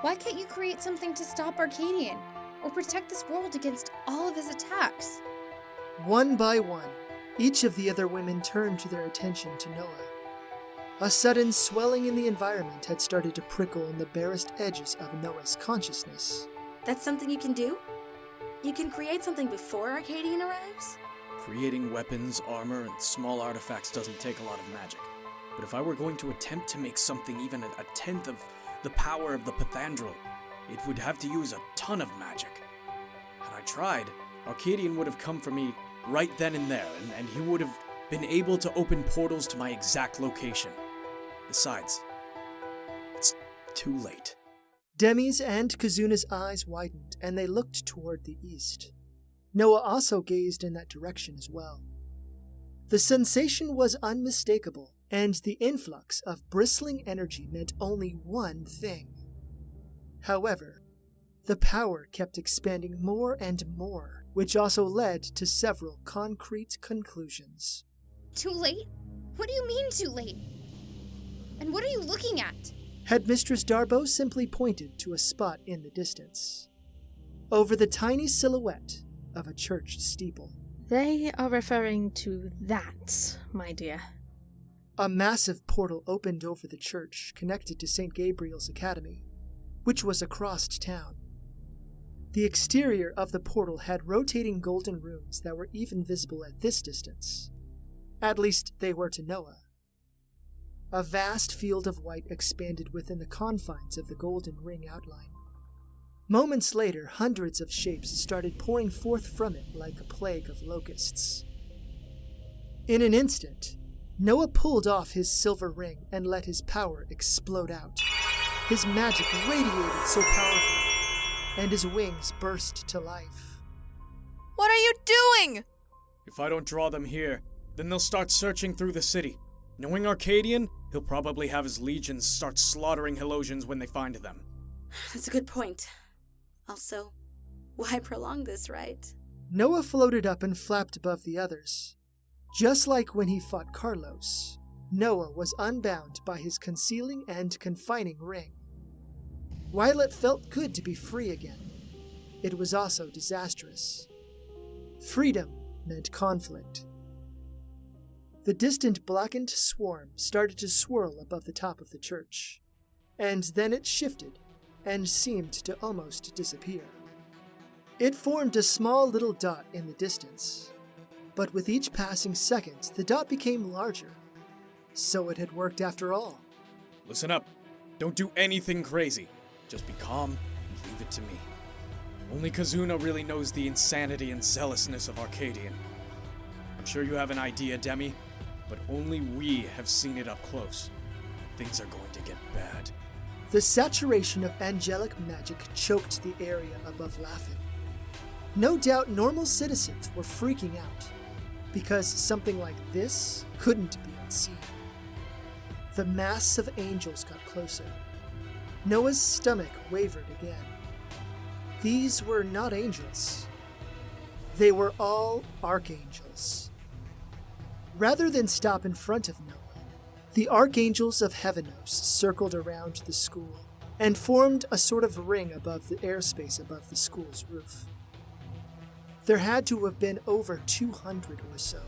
Why can't you create something to stop Arcadian? Or protect this world against all of his attacks? One by one, each of the other women turned their attention to Noah. A sudden swelling in the environment had started to prickle on the barest edges of Noah's consciousness. That's something you can do? You can create something before Arcadian arrives? Creating weapons, armor, and small artifacts doesn't take a lot of magic. But if I were going to attempt to make something even a tenth of the power of the Pythandrel, it would have to use a ton of magic. Had I tried, Arcadian would have come for me right then and there, and he would have been able to open portals to my exact location. Besides, it's too late. Demi's and Kazuna's eyes widened, and they looked toward the east. Noah also gazed in that direction as well. The sensation was unmistakable, and the influx of bristling energy meant only one thing. However, the power kept expanding more and more, which also led to several concrete conclusions. Too late? What do you mean too late? And what are you looking at? Headmistress Darboux simply pointed to a spot in the distance, over the tiny silhouette of a church steeple. They are referring to that, my dear. A massive portal opened over the church, connected to St. Gabriel's Academy, which was across town. The exterior of the portal had rotating golden runes that were even visible at this distance. At least they were to Noah. A vast field of white expanded within the confines of the golden ring outline. Moments later, hundreds of shapes started pouring forth from it like a plague of locusts. In an instant, Noah pulled off his silver ring and let his power explode out. His magic radiated so powerfully, and his wings burst to life. What are you doing? If I don't draw them here, then they'll start searching through the city. Knowing Arcadian, he'll probably have his legions start slaughtering Helosians when they find them. That's a good point. Also, why prolong this, right? Noah floated up and flapped above the others. Just like when he fought Carlos, Noah was unbound by his concealing and confining ring. While it felt good to be free again, it was also disastrous. Freedom meant conflict. The distant blackened swarm started to swirl above the top of the church, and then it shifted and seemed to almost disappear. It formed a small little dot in the distance, but with each passing second, the dot became larger. So it had worked after all. Listen up. Don't do anything crazy. Just be calm and leave it to me. Only Kazuna really knows the insanity and zealousness of Arcadian. I'm sure you have an idea, Demi, but only we have seen it up close. Things are going to get bad. The saturation of angelic magic choked the area above laughing. No doubt normal citizens were freaking out, because something like this couldn't be unseen. The mass of angels got closer. Noah's stomach wavered again. These were not angels. They were all archangels. Rather than stop in front of Noah, the archangels of Heavenos circled around the school and formed a sort of ring above the airspace above the school's roof. There had to have been over 200 or so.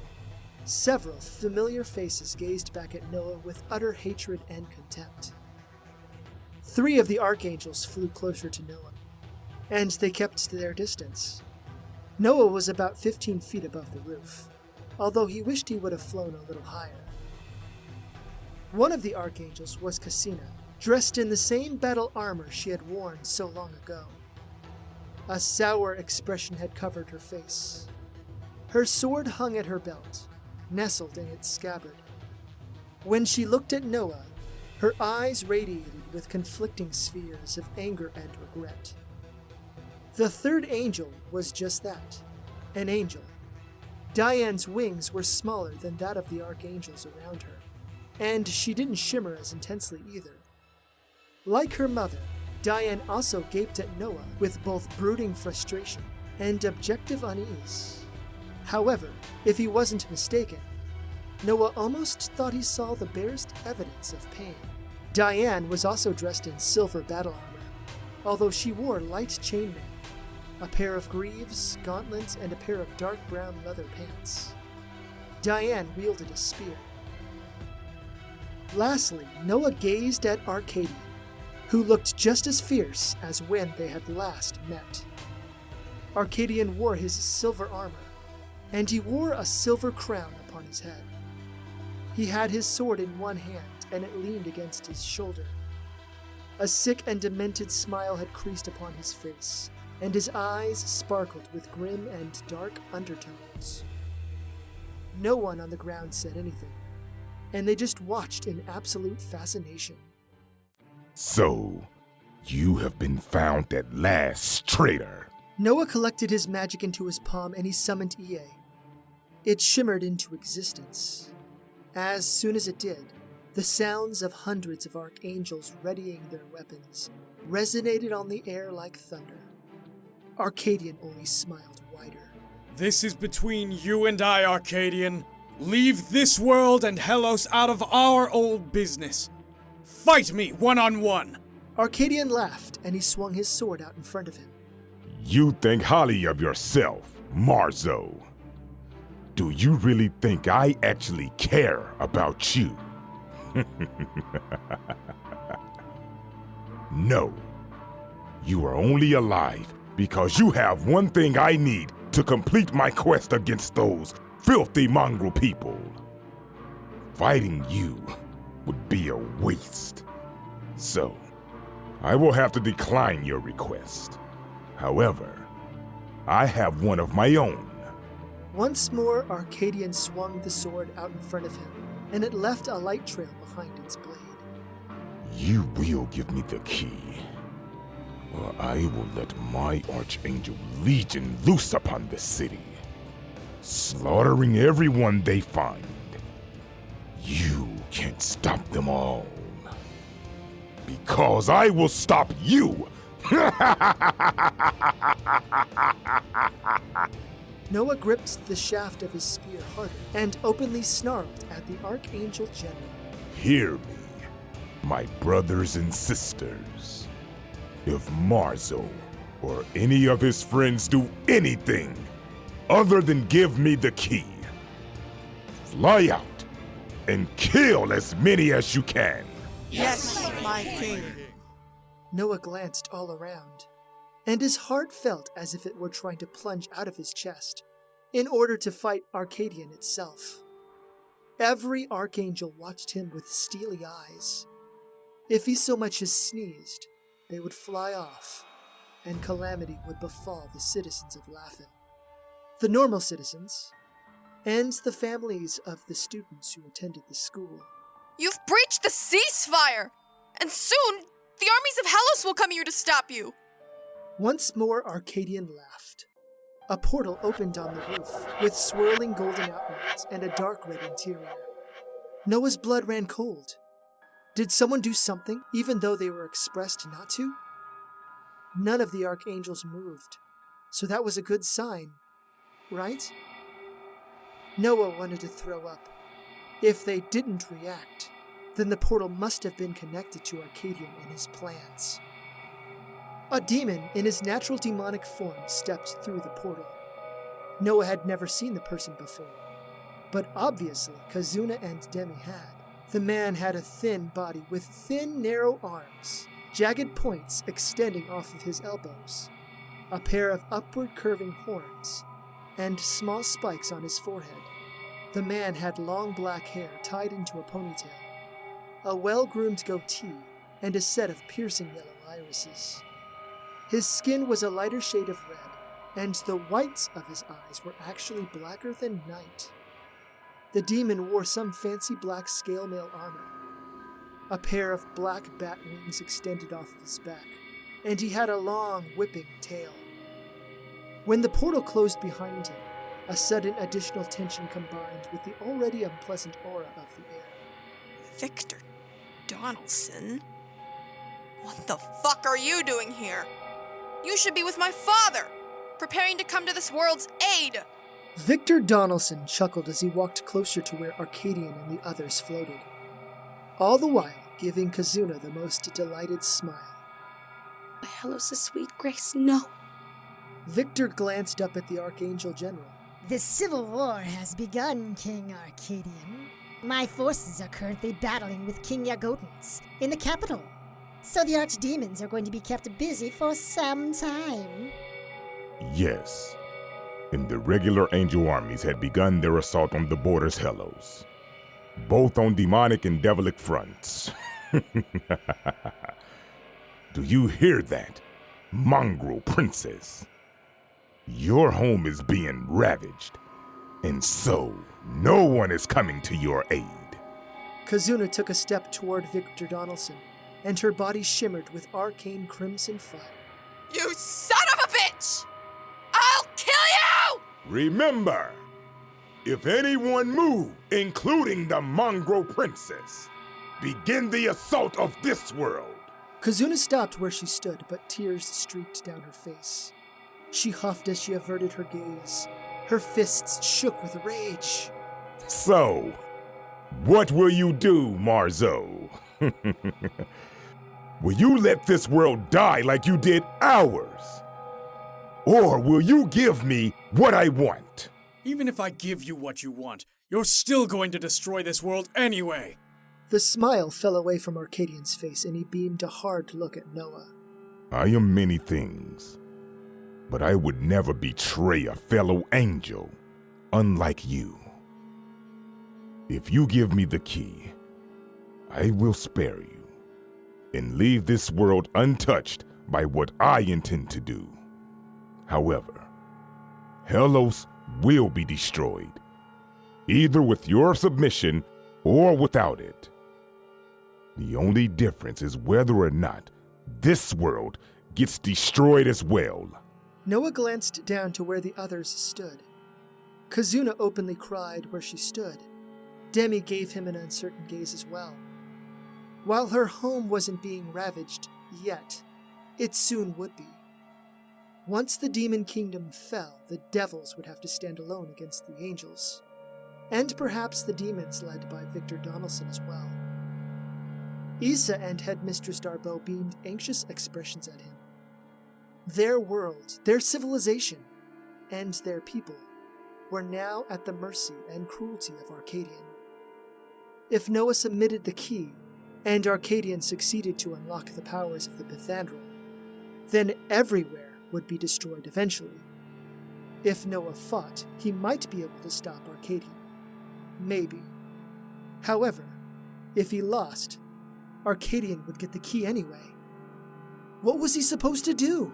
Several familiar faces gazed back at Noah with utter hatred and contempt. 3 of the archangels flew closer to Noah, and they kept their distance. Noah was about 15 feet above the roof, although he wished he would have flown a little higher. One of the archangels was Christina, dressed in the same battle armor she had worn so long ago. A sour expression had covered her face. Her sword hung at her belt, nestled in its scabbard. When she looked at Noah, her eyes radiated with conflicting spheres of anger and regret. The 3rd angel was just that, an angel. Diane's wings were smaller than that of the archangels around her, and she didn't shimmer as intensely either. Like her mother, Diane also gaped at Noah with both brooding frustration and objective unease. However, if he wasn't mistaken, Noah almost thought he saw the barest evidence of pain. Diane was also dressed in silver battle armor, although she wore light chainmail, a pair of greaves, gauntlets, and a pair of dark brown leather pants. Diane wielded a spear. Lastly, Noah gazed at Arcadian, who looked just as fierce as when they had last met. Arcadian wore his silver armor, and he wore a silver crown upon his head. He had his sword in one hand, and it leaned against his shoulder. A sick and demented smile had creased upon his face, and his eyes sparkled with grim and dark undertones. No one on the ground said anything, and they just watched in absolute fascination. So, you have been found at last, traitor. Noah collected his magic into his palm and he summoned EA. It shimmered into existence. As soon as it did, the sounds of hundreds of archangels readying their weapons resonated on the air like thunder. Arcadian only smiled wider. This is between you and I, Arcadian. Leave this world and Hellos out of our old business. Fight me one-on-one! Arcadian laughed, and he swung his sword out in front of him. You think highly of yourself, Marzo. Do you really think I actually care about you? No. You are only alive because you have one thing I need to complete my quest against those filthy mongrel people. Fighting you would be a waste. So, I will have to decline your request. However, I have one of my own. Once more, Arcadian swung the sword out in front of him, and it left a light trail behind its blade. You will give me the key, or I will let my Archangel Legion loose upon the city, slaughtering everyone they find. You can't stop them all, because I will stop you! Noah gripped the shaft of his spear harder and openly snarled at the Archangel General. Hear me, my brothers and sisters. If Marzo or any of his friends do anything other than give me the key, fly out and kill as many as you can. Yes, my king. Noah glanced all around, and his heart felt as if it were trying to plunge out of his chest in order to fight Arcadian itself. Every archangel watched him with steely eyes. If he so much as sneezed, they would fly off, and calamity would befall the citizens of Laughin. The normal citizens, and the families of the students who attended the school. You've breached the ceasefire! And soon, the armies of Hellas will come here to stop you! Once more Arcadian laughed. A portal opened on the roof, with swirling golden outlines and a dark red interior. Noah's blood ran cold. Did someone do something, even though they were expressed not to? None of the archangels moved, so that was a good sign, right? Noah wanted to throw up. If they didn't react, then the portal must have been connected to Arcadian and his plans. A demon in his natural demonic form stepped through the portal. Noah had never seen the person before, but obviously Kazuna and Demi had. The man had a thin body with thin, narrow arms, jagged points extending off of his elbows, a pair of upward curving horns, and small spikes on his forehead. The man had long black hair tied into a ponytail, a well-groomed goatee, and a set of piercing yellow irises. His skin was a lighter shade of red, and the whites of his eyes were actually blacker than night. The demon wore some fancy black scale mail armor. A pair of black bat wings extended off of his back, and he had a long, whipping tail. When the portal closed behind him, a sudden additional tension combined with the already unpleasant aura of the air. Victor Donaldson? What the fuck are you doing here? You should be with my father, preparing to come to this world's aid. Victor Donaldson chuckled as he walked closer to where Arcadian and the others floated, all the while giving Kazuna the most delighted smile. My Hellos' sweet grace, no. Victor glanced up at the Archangel General. The civil war has begun, King Arcadian. My forces are currently battling with King Yagotans in the capital, so the archdemons are going to be kept busy for some time. Yes, and the regular angel armies had begun their assault on the borders Hellos, both on demonic and devilic fronts. Do you hear that, mongrel princess? Your home is being ravaged, and so no one is coming to your aid. Kazuna took a step toward Victor Donaldson, and her body shimmered with arcane crimson fire. You son of a bitch! I'll kill you! Remember, if anyone move, including the mongrel princess, begin the assault of this world. Kazuna stopped where she stood, but tears streaked down her face. She huffed as she averted her gaze. Her fists shook with rage. So, what will you do, Marzo? Will you let this world die like you did ours? Or will you give me what I want? Even if I give you what you want, you're still going to destroy this world anyway. The smile fell away from Arcadian's face, and he beamed a hard look at Noah. I am many things, but I would never betray a fellow angel, unlike you. If you give me the key, I will spare you, and leave this world untouched by what I intend to do. However, Hellos will be destroyed, either with your submission or without it. The only difference is whether or not this world gets destroyed as well. Noah glanced down to where the others stood. Kazuna openly cried where she stood. Demi gave him an uncertain gaze as well. While her home wasn't being ravaged yet, it soon would be. Once the demon kingdom fell, the devils would have to stand alone against the angels, and perhaps the demons led by Victor Donaldson as well. Issa and Headmistress Darbo beamed anxious expressions at him. Their world, their civilization, and their people were now at the mercy and cruelty of Arcadian. If Noah submitted the key, and Arcadian succeeded to unlock the powers of the Pythandral, then everywhere would be destroyed eventually. If Noah fought, he might be able to stop Arcadian. Maybe. However, if he lost, Arcadian would get the key anyway. What was he supposed to do?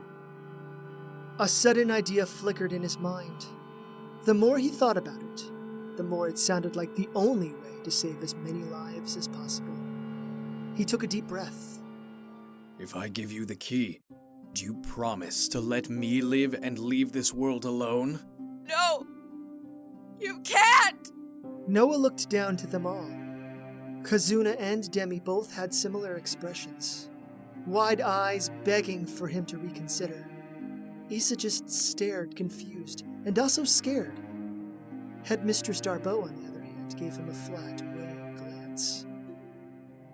A sudden idea flickered in his mind. The more he thought about it, the more it sounded like the only way to save as many lives as possible. He took a deep breath. If I give you the key, do you promise to let me live and leave this world alone? No! You can't! Noah looked down to them all. Kazuna and Demi both had similar expressions, wide eyes begging for him to reconsider. Issa just stared, confused, and also scared. Headmistress Darbo, on the other hand, gave him a flat, weighing glance.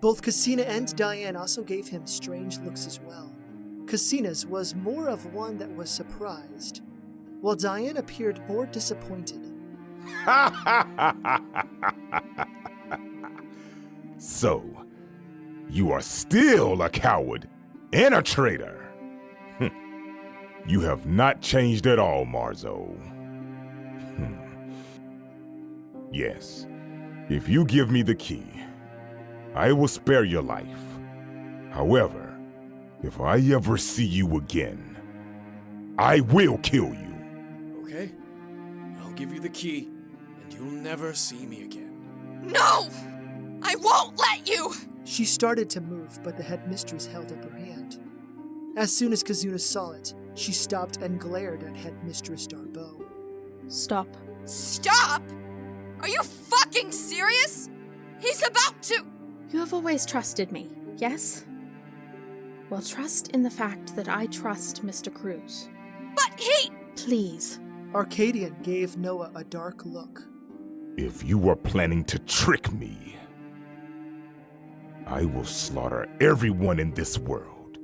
Both Cassina and Diane also gave him strange looks as well. Cassina's was more of one that was surprised, while Diane appeared more disappointed. So, you are still a coward and a traitor. You have not changed at all, Marzo. Yes, if you give me the key, I will spare your life. However, if I ever see you again, I will kill you. Okay, I'll give you the key, and you'll never see me again. No! I won't let you! She started to move, but the headmistress held up her hand. As soon as Kazuna saw it, she stopped and glared at Headmistress Darbo. Stop. Stop? Are you fucking serious? He's about to— You have always trusted me, yes? Well, trust in the fact that I trust Mr. Cruz. But he— Please. Arcadian gave Noah a dark look. If you are planning to trick me, I will slaughter everyone in this world,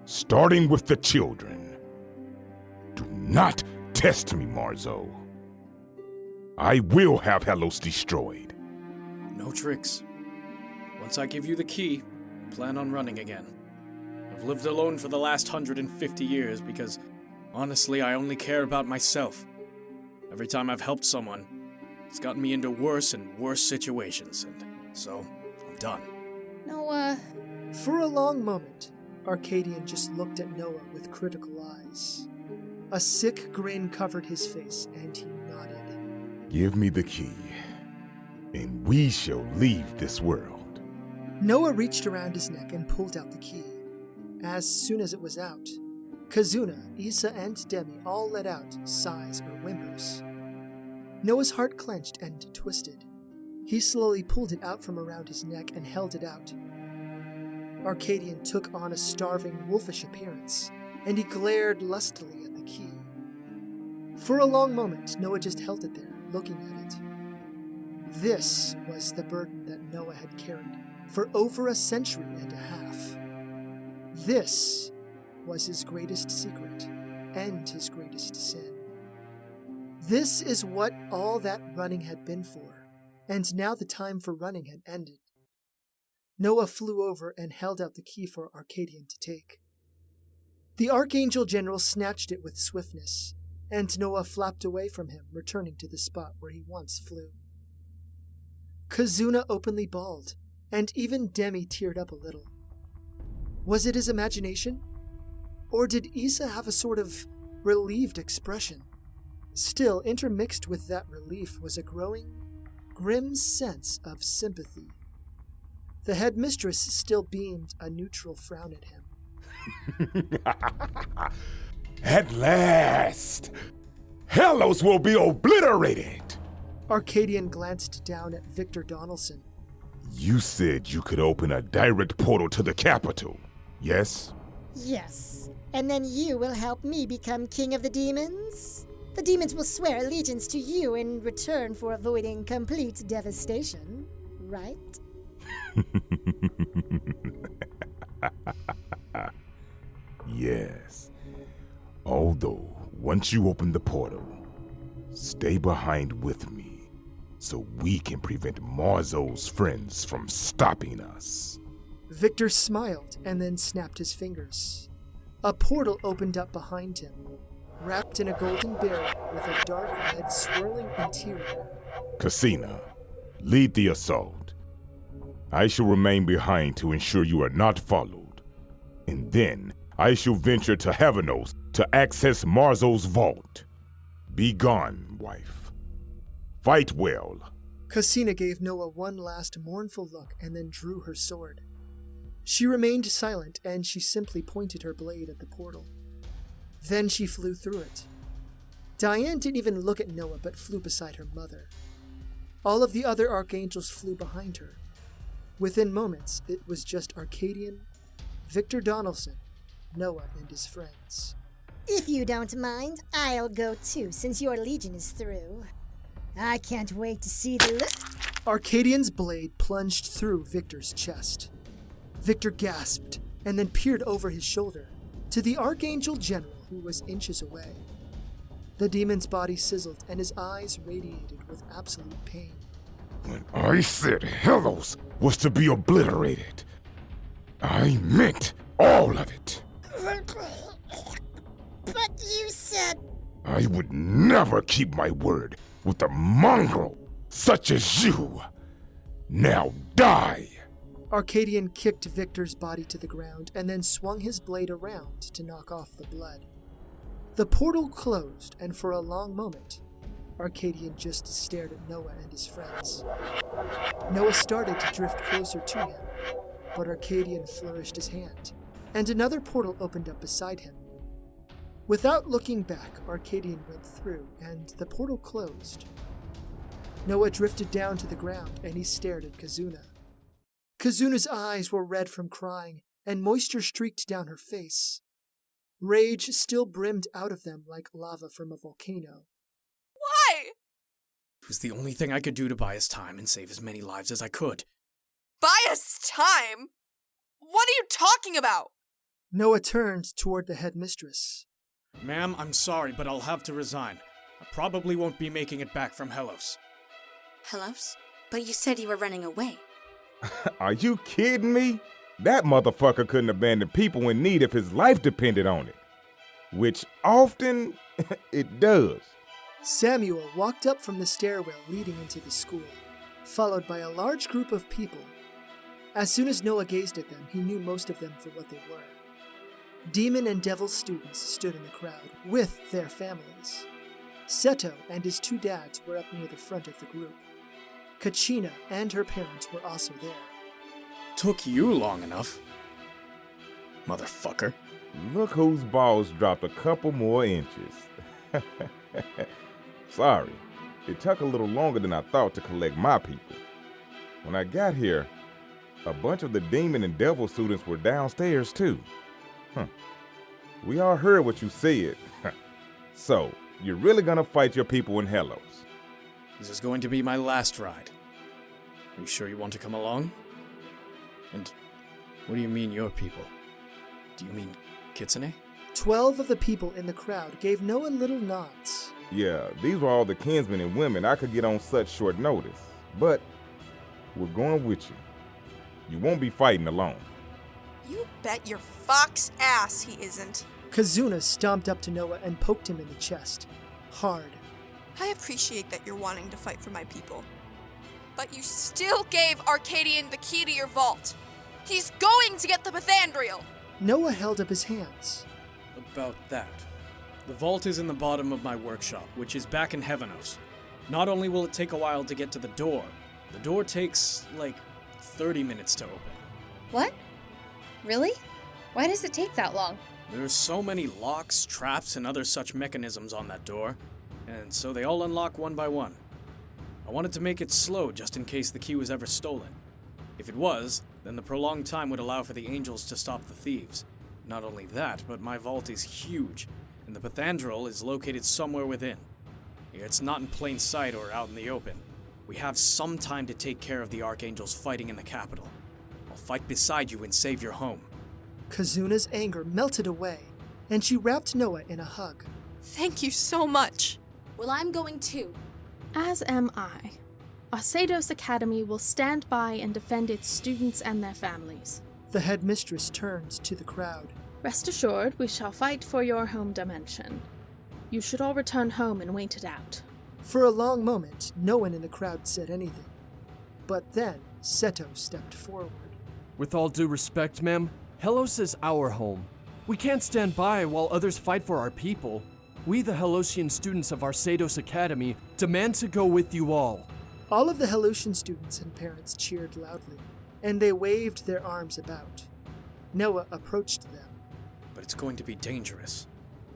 starting with the children. Do not test me, Marzo. I will have Helos destroyed. No tricks. Once I give you the key, I plan on running again. I've lived alone for the last 150 years because, honestly, I only care about myself. Every time I've helped someone, it's gotten me into worse and worse situations, and so I'm done. Noah. For a long moment, Arcadian just looked at Noah with critical eyes. A sick grin covered his face, and he nodded. Give me the key, and we shall leave this world. Noah reached around his neck and pulled out the key. As soon as it was out, Kazuna, Issa, and Demi all let out sighs or whimpers. Noah's heart clenched and twisted. He slowly pulled it out from around his neck and held it out. Arcadian took on a starving, wolfish appearance, and he glared lustily at the key. For a long moment, Noah just held it there, looking at it. This was the burden that Noah had carried for over a century and a half. This was his greatest secret and his greatest sin. This is what all that running had been for, and now the time for running had ended. Noah flew over and held out the key for Arcadian to take. The Archangel General snatched it with swiftness, and Noah flapped away from him, returning to the spot where he once flew. Kazuna openly bawled, and even Demi teared up a little. Was it his imagination? Or did Issa have a sort of relieved expression? Still, intermixed with that relief was a growing, grim sense of sympathy. The headmistress still beamed a neutral frown at him. At last! Helos will be obliterated! Arcadian glanced down at Victor Donaldson. You said you could open a direct portal to the capital, yes? Yes. And then you will help me become king of the demons? The demons will swear allegiance to you in return for avoiding complete devastation, right? Yes. Although, once you open the portal, stay behind with me so we can prevent Marzo's friends from stopping us. Victor smiled and then snapped his fingers. A portal opened up behind him, wrapped in a golden barrier with a dark red swirling interior. Cassina, lead the assault. I shall remain behind to ensure you are not followed. And then I shall venture to Heavenos to access Marzo's vault. Be gone, wife. Fight well. Christina gave Noah one last mournful look and then drew her sword. She remained silent, and she simply pointed her blade at the portal. Then she flew through it. Diane didn't even look at Noah but flew beside her mother. All of the other archangels flew behind her. Within moments, it was just Arcadian, Victor Donaldson, Noah, and his friends. If you don't mind, I'll go too, since your legion is through. I can't wait to see the Arcadian's blade plunged through Victor's chest. Victor gasped and then peered over his shoulder to the Archangel General, who was inches away. The demon's body sizzled and his eyes radiated with absolute pain. When I said Helos was to be obliterated, I meant all of it. But you said... I would never keep my word with a mongrel such as you. Now die! Arcadian kicked Victor's body to the ground and then swung his blade around to knock off the blood. The portal closed, and for a long moment, Arcadian just stared at Noah and his friends. Noah started to drift closer to him, but Arcadian flourished his hand, and another portal opened up beside him. Without looking back, Arcadian went through, and the portal closed. Noah drifted down to the ground, and he stared at Kazuna. Kazuna's eyes were red from crying, and moisture streaked down her face. Rage still brimmed out of them like lava from a volcano. Why? It was the only thing I could do to buy us time and save as many lives as I could. Buy us time? What are you talking about? Noah turned toward the headmistress. Ma'am, I'm sorry, but I'll have to resign. I probably won't be making it back from Helos. Helos? But you said you were running away. Are you kidding me? That motherfucker couldn't abandon people in need if his life depended on it. Which often it does. Samuel walked up from the stairwell leading into the school, followed by a large group of people. As soon as Noah gazed at them, he knew most of them for what they were. Demon and devil students stood in the crowd, with their families. Seto and his two dads were up near the front of the group. Kachina and her parents were also there. Took you long enough. Motherfucker. Look whose balls dropped a couple more inches. Sorry, it took a little longer than I thought to collect my people. When I got here, a bunch of the demon and devil students were downstairs too. We all heard what you said. So, you're really gonna fight your people in Helos? This is going to be my last ride. Are you sure you want to come along? And what do you mean your people? Do you mean Kitsune? 12 of the people in the crowd gave Noah little nods. Yeah, these were all the kinsmen and women I could get on such short notice. But we're going with you. You won't be fighting alone. You bet your fox ass he isn't. Kazuna stomped up to Noah and poked him in the chest. Hard. I appreciate that you're wanting to fight for my people. But you still gave Arcadian the key to your vault. He's going to get the Pythandriel. Noah held up his hands. About that. The vault is in the bottom of my workshop, which is back in Heavenos. Not only will it take a while to get to the door takes, 30 minutes to open. What? Really? Why does it take that long? There's so many locks, traps, and other such mechanisms on that door, and so they all unlock one by one. I wanted to make it slow just in case the key was ever stolen. If it was, then the prolonged time would allow for the angels to stop the thieves. Not only that, but my vault is huge, and the Pythandriel is located somewhere within. It's not in plain sight or out in the open. We have some time to take care of the archangels fighting in the capital. I'll fight beside you and save your home. Kazuna's anger melted away, and she wrapped Noah in a hug. Thank you so much. Well, I'm going too. As am I. Arceados Academy will stand by and defend its students and their families. The headmistress turned to the crowd. Rest assured, we shall fight for your home dimension. You should all return home and wait it out. For a long moment, no one in the crowd said anything. But then, Seto stepped forward. With all due respect, ma'am, Helos is our home. We can't stand by while others fight for our people. We, the Helosian students of Arceados Academy, demand to go with you all. All of the Helosian students and parents cheered loudly, and they waved their arms about. Noah approached them. But it's going to be dangerous.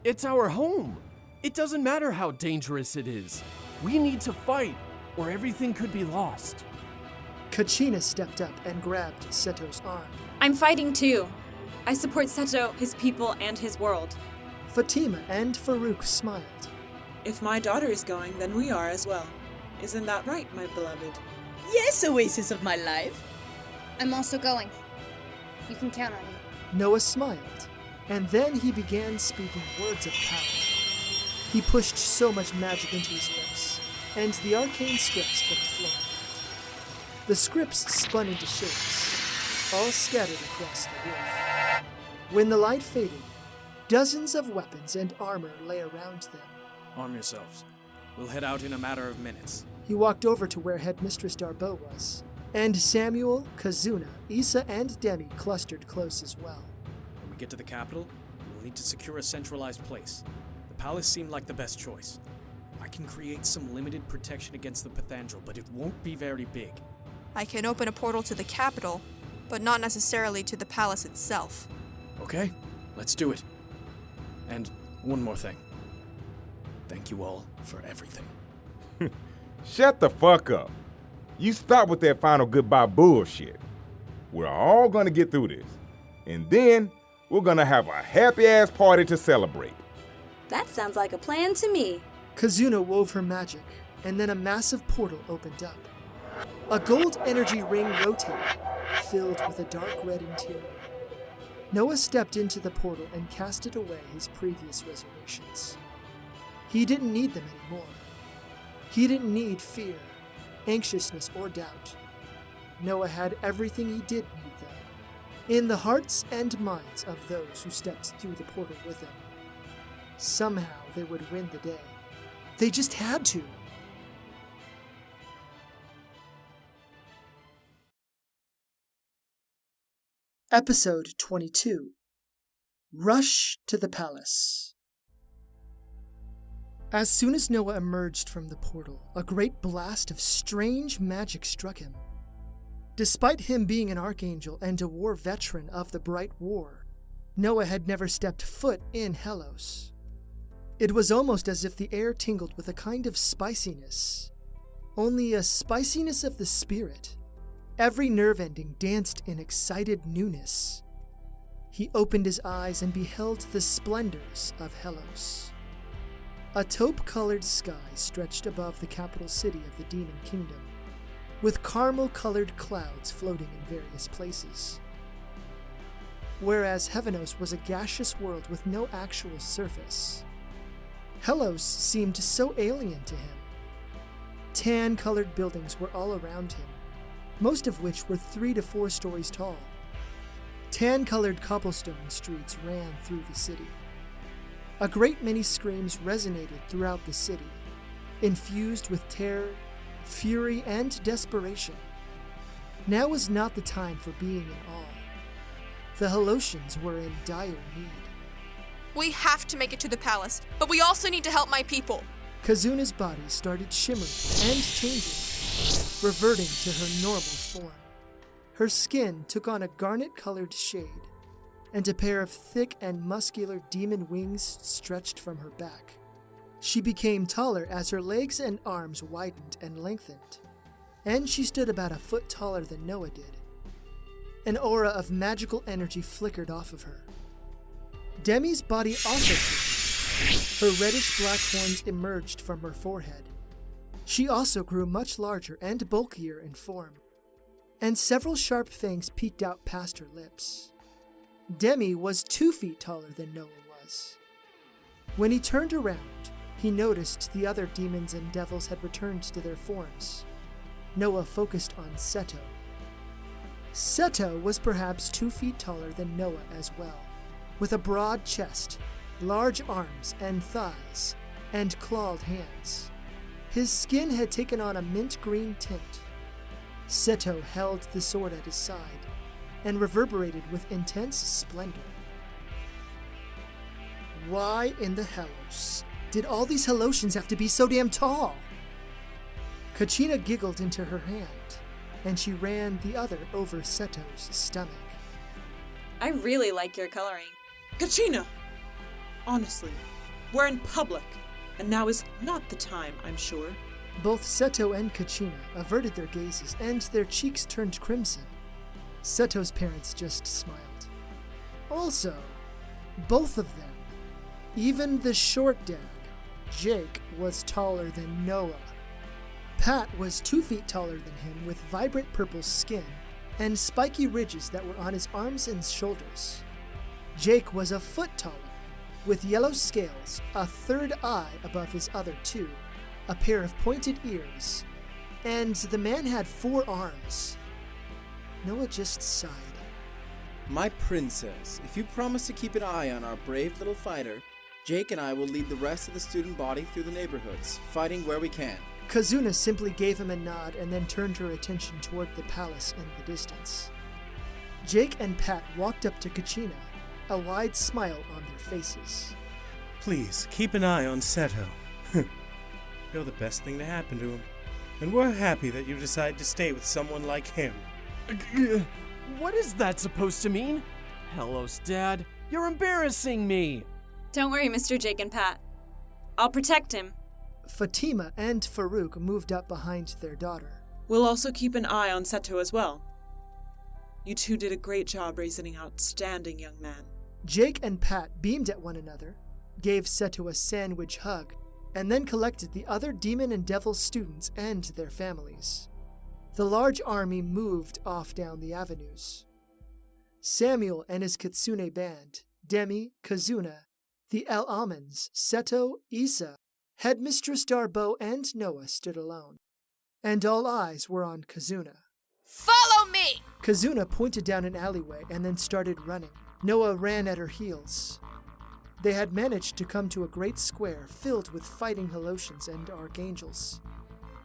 It's our home. It doesn't matter how dangerous it is. We need to fight, or everything could be lost. Kachina stepped up and grabbed Seto's arm. I'm fighting too. I support Seto, his people, and his world. Fatima and Farouk smiled. If my daughter is going, then we are as well. Isn't that right, my beloved? Yes, oasis of my life. I'm also going. You can count on me. Noah smiled, and then he began speaking words of power. He pushed so much magic into his lips, and the arcane scripts kept flowing. The scripts spun into shapes, all scattered across the roof. When the light faded, dozens of weapons and armor lay around them. Arm yourselves. We'll head out in a matter of minutes. He walked over to where Headmistress Darbo was, and Samuel, Kazuna, Issa, and Demi clustered close as well. When we get to the capital, we will need to secure a centralized place. The palace seemed like the best choice. I can create some limited protection against the Pathandral, but it won't be very big. I can open a portal to the capital, but not necessarily to the palace itself. Okay, let's do it. And one more thing. Thank you all for everything. Shut the fuck up. You stop with that final goodbye bullshit. We're all gonna get through this. And then we're gonna have a happy-ass party to celebrate. That sounds like a plan to me. Kazuna wove her magic, and then a massive portal opened up. A gold energy ring rotated, filled with a dark red interior. Noah stepped into the portal and casted away his previous reservations. He didn't need them anymore. He didn't need fear, anxiousness, or doubt. Noah had everything he did need, though, in the hearts and minds of those who stepped through the portal with him. Somehow they would win the day. They just had to. Episode 22. Rush to the Palace. As soon as Noah emerged from the portal, a great blast of strange magic struck him. Despite him being an archangel and a war veteran of the Bright War, Noah had never stepped foot in Helos. It was almost as if the air tingled with a kind of spiciness, only a spiciness of the spirit. Every nerve ending danced in excited newness. He opened his eyes and beheld the splendors of Helos. A taupe-colored sky stretched above the capital city of the Demon Kingdom, with caramel-colored clouds floating in various places. Whereas Heavenos was a gaseous world with no actual surface, Helos seemed so alien to him. Tan-colored buildings were all around him, most of which were 3 to 4 stories tall. Tan-colored cobblestone streets ran through the city. A great many screams resonated throughout the city, infused with terror, fury, and desperation. Now was not the time for being in awe. The Helosians were in dire need. We have to make it to the palace, but we also need to help my people. Kazuna's body started shimmering and changing, reverting to her normal form. Her skin took on a garnet-colored shade, and a pair of thick and muscular demon wings stretched from her back. She became taller as her legs and arms widened and lengthened, and she stood about a foot taller than Noah did. An aura of magical energy flickered off of her. Demi's body also changed. Her reddish-black horns emerged from her forehead. She also grew much larger and bulkier in form, and several sharp fangs peeked out past her lips. Demi was 2 feet taller than Noah was. When he turned around, he noticed the other demons and devils had returned to their forms. Noah focused on Seto. Seto was perhaps 2 feet taller than Noah as well, with a broad chest, large arms and thighs, and clawed hands. His skin had taken on a mint green tint. Seto held the sword at his side and reverberated with intense splendor. Why in the Hellos did all these Hellotians have to be so damn tall? Kachina giggled into her hand, and she ran the other over Seto's stomach. I really like your coloring. Kachina! Honestly, we're in public, and now is not the time, I'm sure. Both Seto and Kachina averted their gazes, and their cheeks turned crimson. Seto's parents just smiled. Also, both of them, even the short dad, Jake, was taller than Noah. Pat was 2 feet taller than him, with vibrant purple skin and spiky ridges that were on his arms and shoulders. Jake was a foot taller, with yellow scales, a third eye above his other 2, a pair of pointed ears, and the man had 4 arms. Noah just sighed. My princess, if you promise to keep an eye on our brave little fighter, Jake and I will lead the rest of the student body through the neighborhoods, fighting where we can. Kazuna simply gave him a nod and then turned her attention toward the palace in the distance. Jake and Pat walked up to Kachina, a wide smile on their faces. Please, keep an eye on Seto. You're the best thing to happen to him. And we're happy that you decided to stay with someone like him. What is that supposed to mean? Hellos, Dad. You're embarrassing me. Don't worry, Mr. Jake and Pat. I'll protect him. Fatima and Farouk moved up behind their daughter. We'll also keep an eye on Seto as well. You two did a great job raising an outstanding young man. Jake and Pat beamed at one another, gave Seto a sandwich hug, and then collected the other demon and devil students and their families. The large army moved off down the avenues. Samuel and his Kitsune band, Demi, Kazuna, the El Almonds, Seto, Isa, Headmistress Darbo, and Noah stood alone, and all eyes were on Kazuna. Follow me! Kazuna pointed down an alleyway and then started running. Noah ran at her heels. They had managed to come to a great square filled with fighting Hellotians and archangels.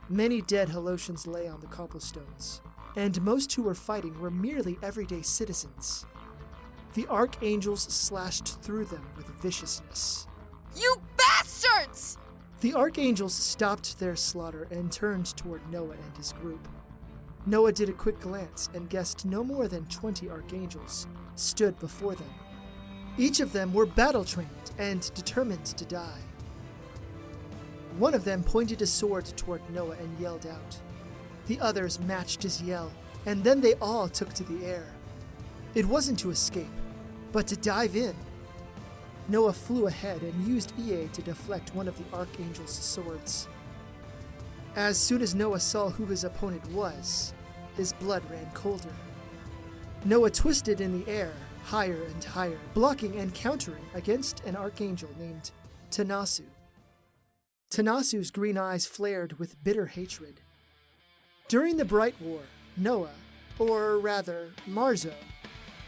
Many dead Hellotians lay on the cobblestones, and most who were fighting were merely everyday citizens. The archangels slashed through them with viciousness. You bastards! The archangels stopped their slaughter and turned toward Noah and his group. Noah did a quick glance and guessed no more than 20 archangels stood before them. Each of them were battle-trained and determined to die. One of them pointed a sword toward Noah and yelled out. The others matched his yell, and then they all took to the air. It wasn't to escape, but to dive in. Noah flew ahead and used EA to deflect one of the archangel's swords. As soon as Noah saw who his opponent was, his blood ran colder. Noah twisted in the air, higher and higher, blocking and countering against an archangel named Tanasu. Tanasu's green eyes flared with bitter hatred. During the Bright War, Noah, or rather Marzo,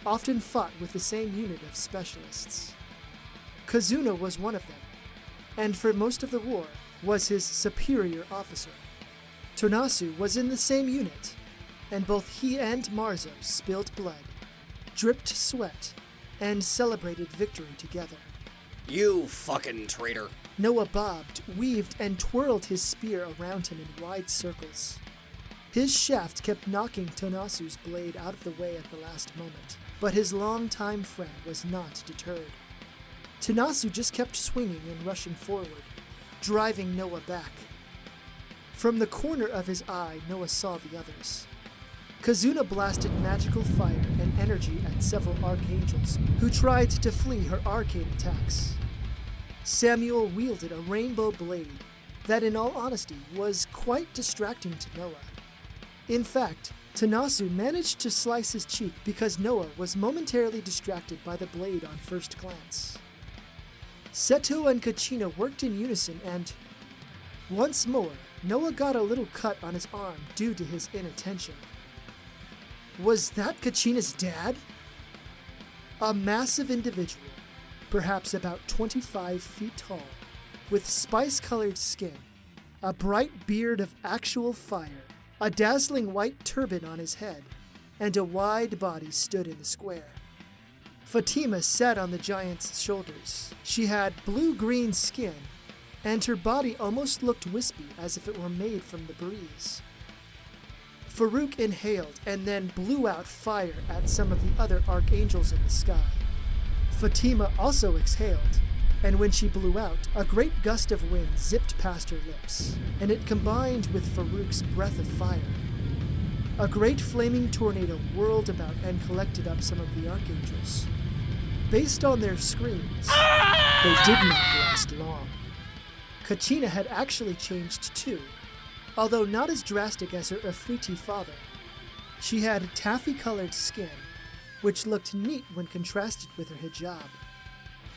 often fought with the same unit of specialists. Kazuna was one of them, and for most of the war was his superior officer. Tanasu was in the same unit, and both he and Marzo spilled blood, dripped sweat, and celebrated victory together. You fucking traitor. Noah bobbed, weaved, and twirled his spear around him in wide circles. His shaft kept knocking Tanasu's blade out of the way at the last moment, but his longtime friend was not deterred. Tanasu just kept swinging and rushing forward, driving Noah back. From the corner of his eye, Noah saw the others. Kazuna blasted magical fire and energy at several archangels who tried to flee her arcade attacks. Samuel wielded a rainbow blade that, in all honesty, was quite distracting to Noah. In fact, Tanasu managed to slice his cheek because Noah was momentarily distracted by the blade on first glance. Seto and Kachina worked in unison and, once more, Noah got a little cut on his arm due to his inattention. Was that Kachina's dad? A massive individual, perhaps about 25 feet tall, with spice-colored skin, a bright beard of actual fire, A dazzling white turban on his head, and a wide body stood in the square. Fatima sat on the giant's shoulders. She had blue-green skin, and her body almost looked wispy, as if it were made from the breeze. Farouk inhaled and then blew out fire at some of the other archangels in the sky. Fatima also exhaled, and when she blew out, a great gust of wind zipped past her lips, and it combined with Farouk's breath of fire. A great flaming tornado whirled about and collected up some of the archangels. Based on their screams, they did not last long. Kachina had actually changed too, although not as drastic as her Afriti father. She had taffy-colored skin, which looked neat when contrasted with her hijab.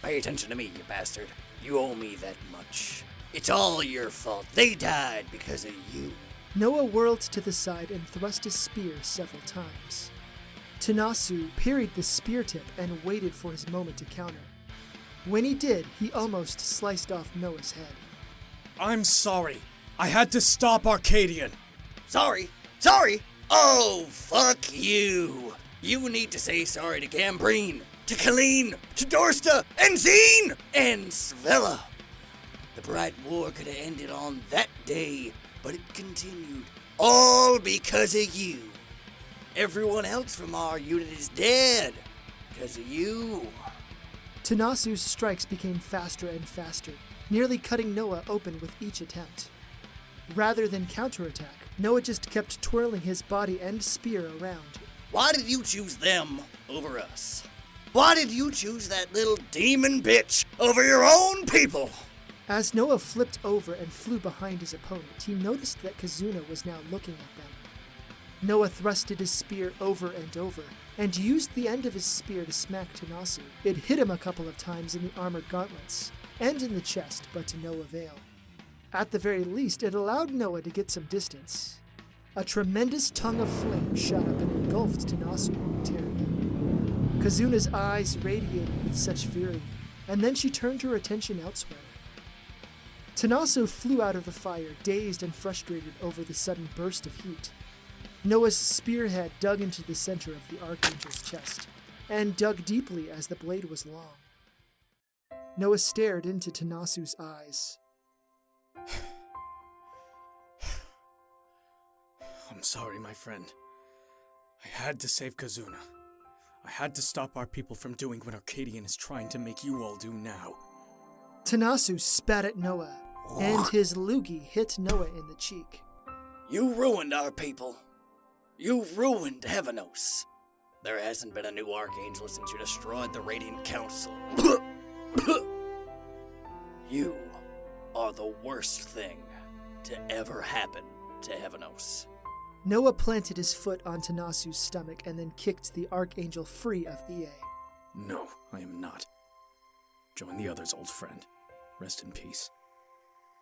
Pay attention to me, you bastard. You owe me that much. It's all your fault. They died because of you. Noah whirled to the side and thrust his spear several times. Tanasu parried the spear tip and waited for his moment to counter. When he did, he almost sliced off Noah's head. I'm sorry. I had to stop Arcadian. Sorry? Sorry? Oh, fuck you. You need to say sorry to Gambrine, to Colleen, to Dorsta, and Zine, and Svella. The Bright War could have ended on that day, but it continued, all because of you. Everyone else from our unit is dead, because of you. Tanasu's strikes became faster and faster, nearly cutting Noah open with each attempt. Rather than counterattack, Noah just kept twirling his body and spear around. Why did you choose them over us? Why did you choose that little demon bitch over your own people? As Noah flipped over and flew behind his opponent, he noticed that Kazuna was now looking at them. Noah thrusted his spear over and over, and used the end of his spear to smack Tanasu. It hit him a couple of times in the armored gauntlets, and in the chest, but to no avail. At the very least, it allowed Noah to get some distance. A tremendous tongue of flame shot up and engulfed Tanasu momentarily. Kazuna's eyes radiated with such fury, and then she turned her attention elsewhere. Tanasu flew out of the fire, dazed and frustrated over the sudden burst of heat. Noah's spearhead dug into the center of the Archangel's chest, and dug deeply as the blade was long. Noah stared into Tanasu's eyes. I'm sorry, my friend. I had to save Kazuna. I had to stop our people from doing what Arcadian is trying to make you all do now. Tanasu spat at Noah, and his loogie hit Noah in the cheek. You ruined our people. You ruined Heavenos. There hasn't been a new Archangel since you destroyed the Radiant Council. You are the worst thing to ever happen to Heavenos. Noah planted his foot on Tanasu's stomach and then kicked the Archangel free of EA. No, I am not. Join the others, old friend. Rest in peace.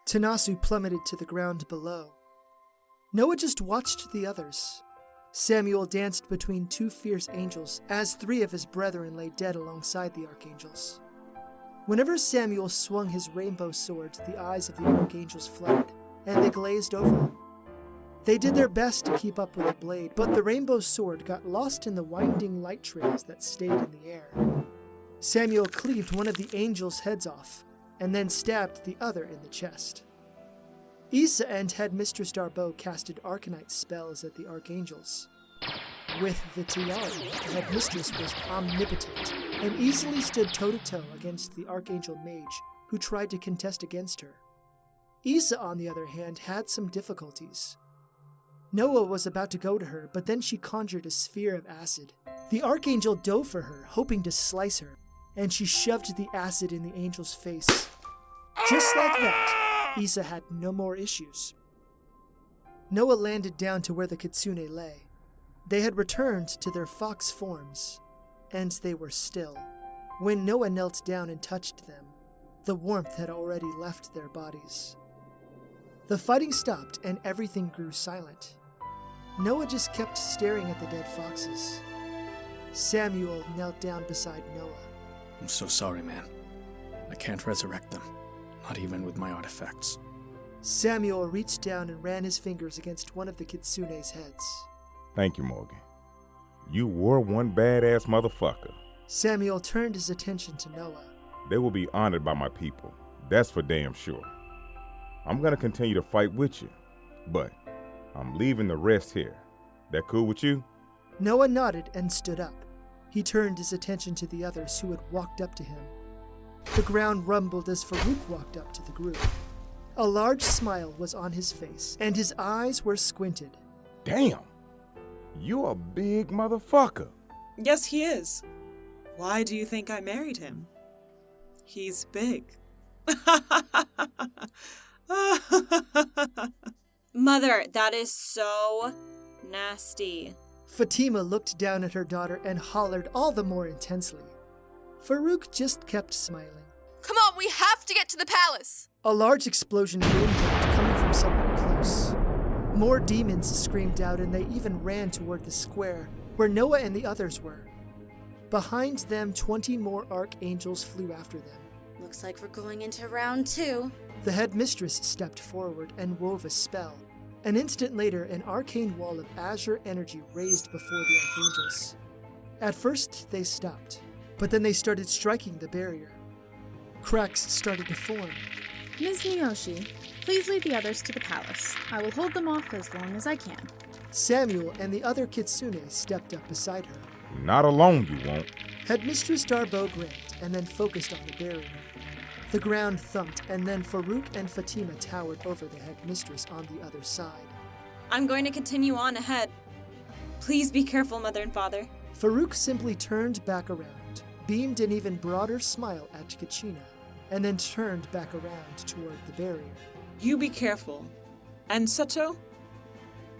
Tanasu plummeted to the ground below. Noah just watched the others. Samuel danced between two fierce angels as three of his brethren lay dead alongside the archangels. Whenever Samuel swung his rainbow sword, the eyes of the archangels fluttered, and they glazed over. They did their best to keep up with the blade, but the rainbow sword got lost in the winding light trails that stayed in the air. Samuel cleaved one of the angels' heads off, and then stabbed the other in the chest. Issa and Headmistress Darbo casted Arcanite spells at the archangels. With the tiara, the Headmistress was omnipotent, and easily stood toe-to-toe against the Archangel Mage, who tried to contest against her. Issa, on the other hand, had some difficulties. Noah was about to go to her, but then she conjured a sphere of acid. The Archangel dove for her, hoping to slice her, and she shoved the acid in the angel's face. Just like that, Issa had no more issues. Noah landed down to where the Kitsune lay. They had returned to their fox forms, and they were still. When Noah knelt down and touched them, the warmth had already left their bodies. The fighting stopped and everything grew silent. Noah just kept staring at the dead foxes. Samuel knelt down beside Noah. I'm so sorry, man. I can't resurrect them, not even with my artifacts. Samuel reached down and ran his fingers against one of the kitsune's heads. Thank you, Morgan. You were one badass motherfucker. Samuel turned his attention to Noah. They will be honored by my people. That's for damn sure. I'm gonna continue to fight with you, but I'm leaving the rest here. That cool with you? Noah nodded and stood up. He turned his attention to the others who had walked up to him. The ground rumbled as Farouk walked up to the group. A large smile was on his face, and his eyes were squinted. Damn! You a big motherfucker. Yes, he is. Why do you think I married him? He's big. Mother, that is so nasty. Fatima looked down at her daughter and hollered all the more intensely. Farouk just kept smiling. Come on, we have to get to the palace! A large explosion boomed out, coming from somewhere close. More demons screamed out, and they even ran toward the square, where Noah and the others were. Behind them, 20 more archangels flew after them. Looks like we're going into round 2. The headmistress stepped forward and wove a spell. An instant later, an arcane wall of azure energy raised before the archangels. At first, they stopped, but then they started striking the barrier. Cracks started to form. Ms. Miyoshi, please lead the others to the palace. I will hold them off as long as I can. Samuel and the other kitsune stepped up beside her. Not alone, you won't. Headmistress Darbo grinned and then focused on the barrier. The ground thumped, and then Farouk and Fatima towered over the headmistress on the other side. I'm going to continue on ahead. Please be careful, Mother and Father. Farouk simply turned back around, beamed an even broader smile at Kachina, and then turned back around toward the barrier. You be careful. And Seto,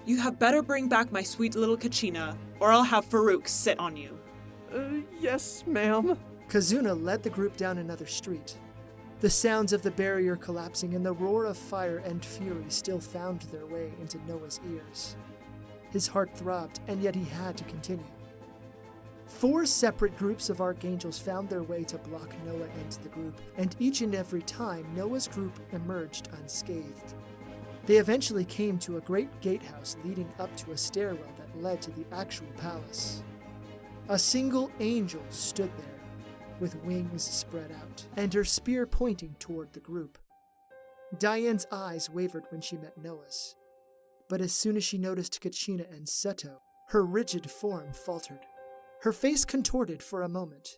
you have better bring back my sweet little Kachina, or I'll have Farouk sit on you. Yes, ma'am. Kazuna led the group down another street. The sounds of the barrier collapsing and the roar of fire and fury still found their way into Noah's ears. His heart throbbed, and yet he had to continue. 4 separate groups of archangels found their way to block Noah and the group, and each and every time Noah's group emerged unscathed. They eventually came to a great gatehouse leading up to a stairwell that led to the actual palace. A single angel stood there, with wings spread out, and her spear pointing toward the group. Diane's eyes wavered when she met Noah's, but as soon as she noticed Kachina and Seto, her rigid form faltered. Her face contorted for a moment,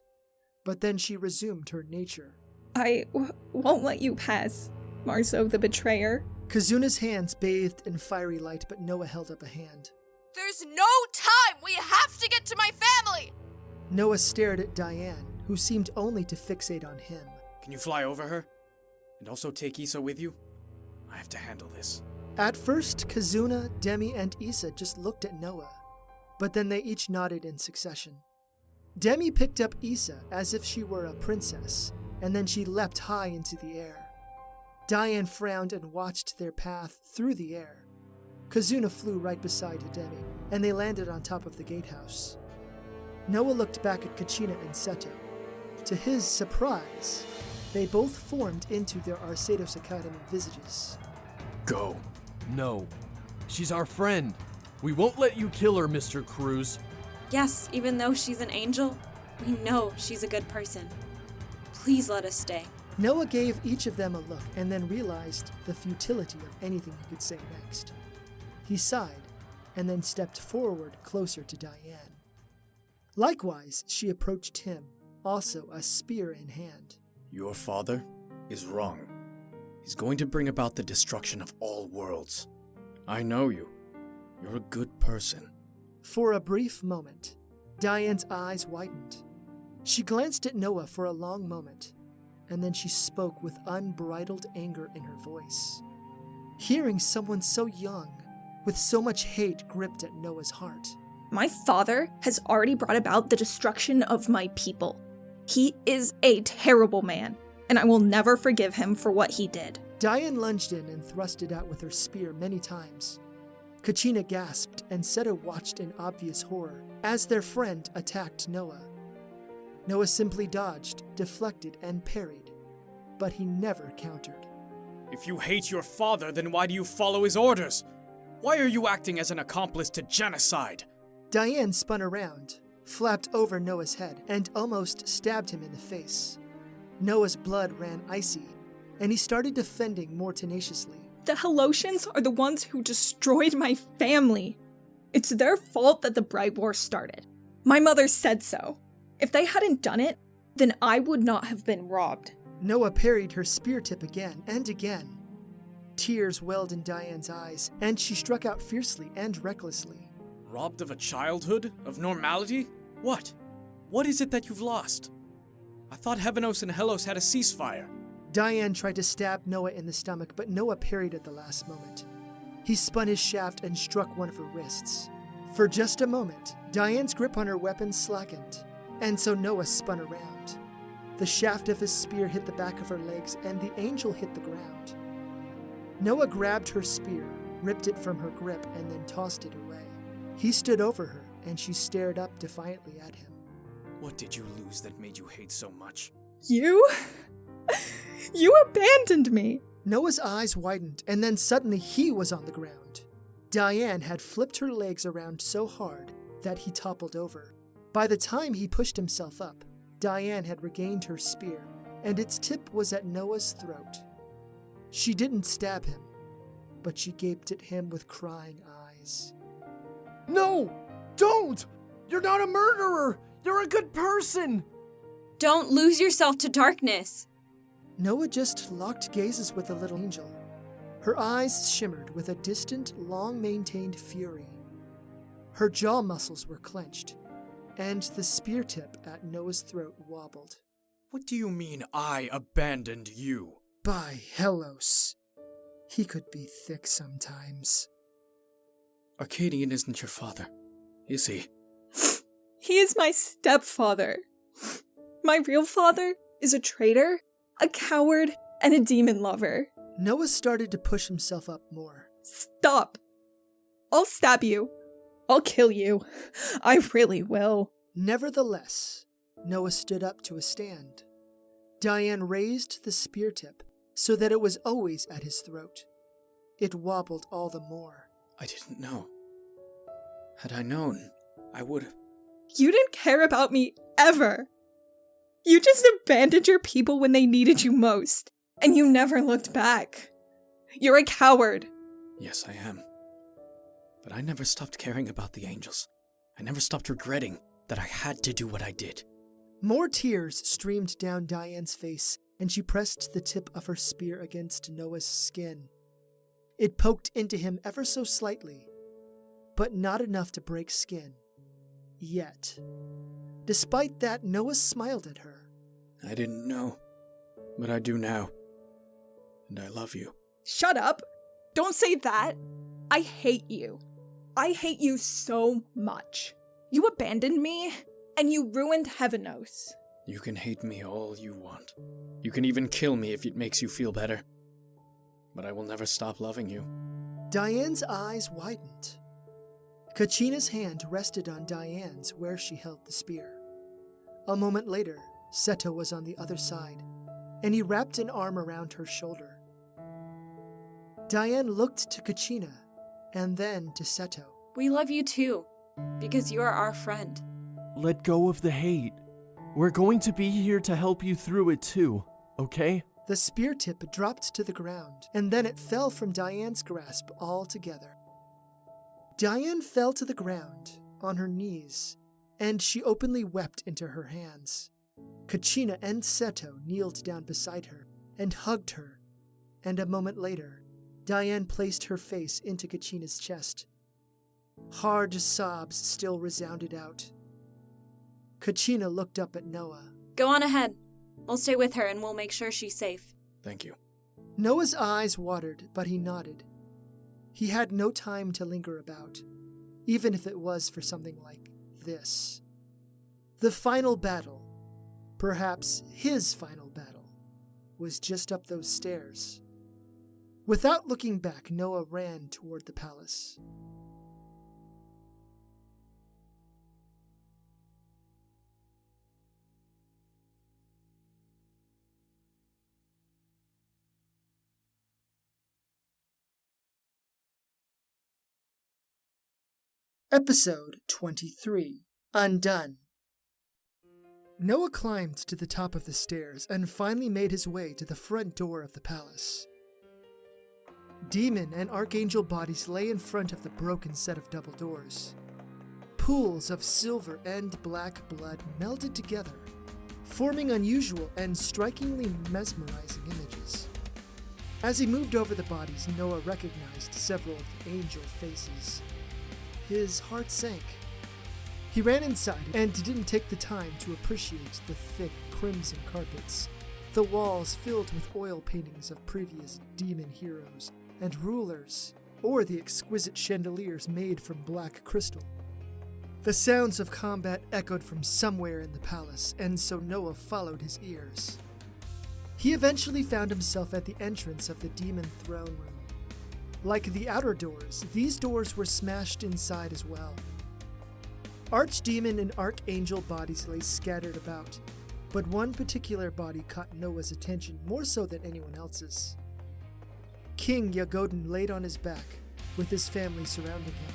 but then she resumed her nature. I won't let you pass, Marzo the betrayer. Kazuna's hands bathed in fiery light, but Noah held up a hand. There's no time! We have to get to my family! Noah stared at Diane, who seemed only to fixate on him. Can you fly over her? And also take Issa with you? I have to handle this. At first, Kazuna, Demi, and Issa just looked at Noah, but then they each nodded in succession. Demi picked up Issa as if she were a princess, and then she leapt high into the air. Diane frowned and watched their path through the air. Kazuna flew right beside Demi, and they landed on top of the gatehouse. Noah looked back at Kachina and Seto. To his surprise, they both formed into their Arceados Academy visages. Go. No. She's our friend. We won't let you kill her, Mr. Cruz. Yes, even though she's an angel, we know she's a good person. Please let us stay. Noah gave each of them a look and then realized the futility of anything he could say next. He sighed and then stepped forward closer to Diane. Likewise, she approached him, also a spear in hand. Your father is wrong. He's going to bring about the destruction of all worlds. I know you. You're a good person. For a brief moment, Diane's eyes widened. She glanced at Noah for a long moment, and then she spoke with unbridled anger in her voice. Hearing someone so young, with so much hate gripped at Noah's heart. My father has already brought about the destruction of my people. He is a terrible man, and I will never forgive him for what he did. Diane lunged in and thrust it out with her spear many times. Kachina gasped, and Seto watched in obvious horror as their friend attacked Noah. Noah simply dodged, deflected, and parried, but he never countered. If you hate your father, then why do you follow his orders? Why are you acting as an accomplice to genocide? Diane spun around, flapped over Noah's head, and almost stabbed him in the face. Noah's blood ran icy, and he started defending more tenaciously. The Helosians are the ones who destroyed my family. It's their fault that the Bright War started. My mother said so. If they hadn't done it, then I would not have been robbed. Noah parried her spear tip again and again. Tears welled in Diane's eyes, and she struck out fiercely and recklessly. Robbed of a childhood? Of normality? What? What is it that you've lost? I thought Heavenos and Helos had a ceasefire. Diane tried to stab Noah in the stomach, but Noah parried at the last moment. He spun his shaft and struck one of her wrists. For just a moment, Diane's grip on her weapon slackened, and so Noah spun around. The shaft of his spear hit the back of her legs, and the angel hit the ground. Noah grabbed her spear, ripped it from her grip, and then tossed it away. He stood over her, and she stared up defiantly at him. What did you lose that made you hate so much? You? You abandoned me! Noah's eyes widened, and then suddenly he was on the ground. Diane had flipped her legs around so hard that he toppled over. By the time he pushed himself up, Diane had regained her spear, and its tip was at Noah's throat. She didn't stab him, but she gaped at him with crying eyes. No! Don't! You're not a murderer! You're a good person! Don't lose yourself to darkness. Noah just locked gazes with the little angel. Her eyes shimmered with a distant, long-maintained fury. Her jaw muscles were clenched, and the spear tip at Noah's throat wobbled. What do you mean I abandoned you? By Helos. He could be thick sometimes. Arcadian isn't your father, is he? He is my stepfather. My real father is a traitor, a coward, and a demon lover. Noah started to push himself up more. Stop! I'll stab you. I'll kill you. I really will. Nevertheless, Noah stood up to a stand. Diane raised the spear tip so that it was always at his throat. It wobbled all the more. I didn't know. Had I known, I would... You didn't care about me ever. You just abandoned your people when they needed you most, and you never looked back. You're a coward. Yes, I am. But I never stopped caring about the angels. I never stopped regretting that I had to do what I did. More tears streamed down Diane's face, and she pressed the tip of her spear against Noah's skin. It poked into him ever so slightly, but not enough to break skin. Yet. Despite that, Noah smiled at her. I didn't know, but I do now. And I love you. Shut up! Don't say that! I hate you. I hate you so much. You abandoned me, and you ruined Heavenos. You can hate me all you want. You can even kill me if it makes you feel better. But I will never stop loving you. Diane's eyes widened. Kachina's hand rested on Diane's where she held the spear. A moment later, Seto was on the other side, and he wrapped an arm around her shoulder. Diane looked to Kachina, and then to Seto. We love you too, because you are our friend. Let go of the hate. We're going to be here to help you through it too, okay? The spear tip dropped to the ground, and then it fell from Diane's grasp altogether. Diane fell to the ground, on her knees, and she openly wept into her hands. Kachina and Seto kneeled down beside her and hugged her, and a moment later, Diane placed her face into Kachina's chest. Hard sobs still resounded out. Kachina looked up at Noah. Go on ahead. I'll stay with her and we'll make sure she's safe. Thank you. Noah's eyes watered, but he nodded. He had no time to linger about, even if it was for something like this. The final battle, perhaps his final battle, was just up those stairs. Without looking back, Noah ran toward the palace. Episode 23, Undone. Noah climbed to the top of the stairs and finally made his way to the front door of the palace. Demon and archangel bodies lay in front of the broken set of double doors. Pools of silver and black blood melded together, forming unusual and strikingly mesmerizing images. As he moved over the bodies, Noah recognized several of the angel faces. His heart sank. He ran inside and didn't take the time to appreciate the thick crimson carpets, the walls filled with oil paintings of previous demon heroes and rulers, or the exquisite chandeliers made from black crystal. The sounds of combat echoed from somewhere in the palace, and so Noah followed his ears. He eventually found himself at the entrance of the demon throne room. Like the outer doors, these doors were smashed inside as well. Archdemon and archangel bodies lay scattered about, but one particular body caught Noah's attention more so than anyone else's. King Yagodon laid on his back, with his family surrounding him.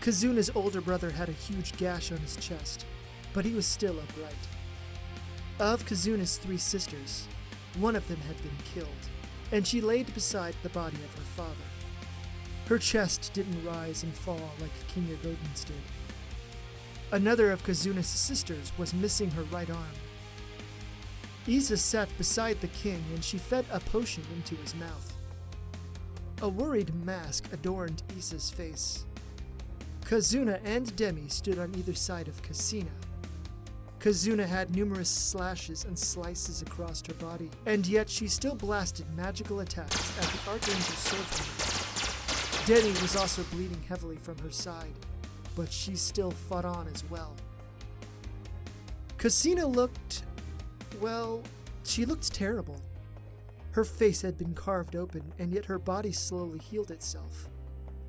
Kazuna's older brother had a huge gash on his chest, but he was still upright. Of Kazuna's 3 sisters, one of them had been killed, and she laid beside the body of her father. Her chest didn't rise and fall like King Yagodon's did. Another of Kazuna's sisters was missing her right arm. Isa sat beside the king and she fed a potion into his mouth. A worried mask adorned Isa's face. Kazuna and Demi stood on either side of Casina. Kazuna had numerous slashes and slices across her body, and yet she still blasted magical attacks at the Archangel swordsman. Demi was also bleeding heavily from her side, but she still fought on as well. Casina looked, well, she looked terrible. Her face had been carved open, and yet her body slowly healed itself.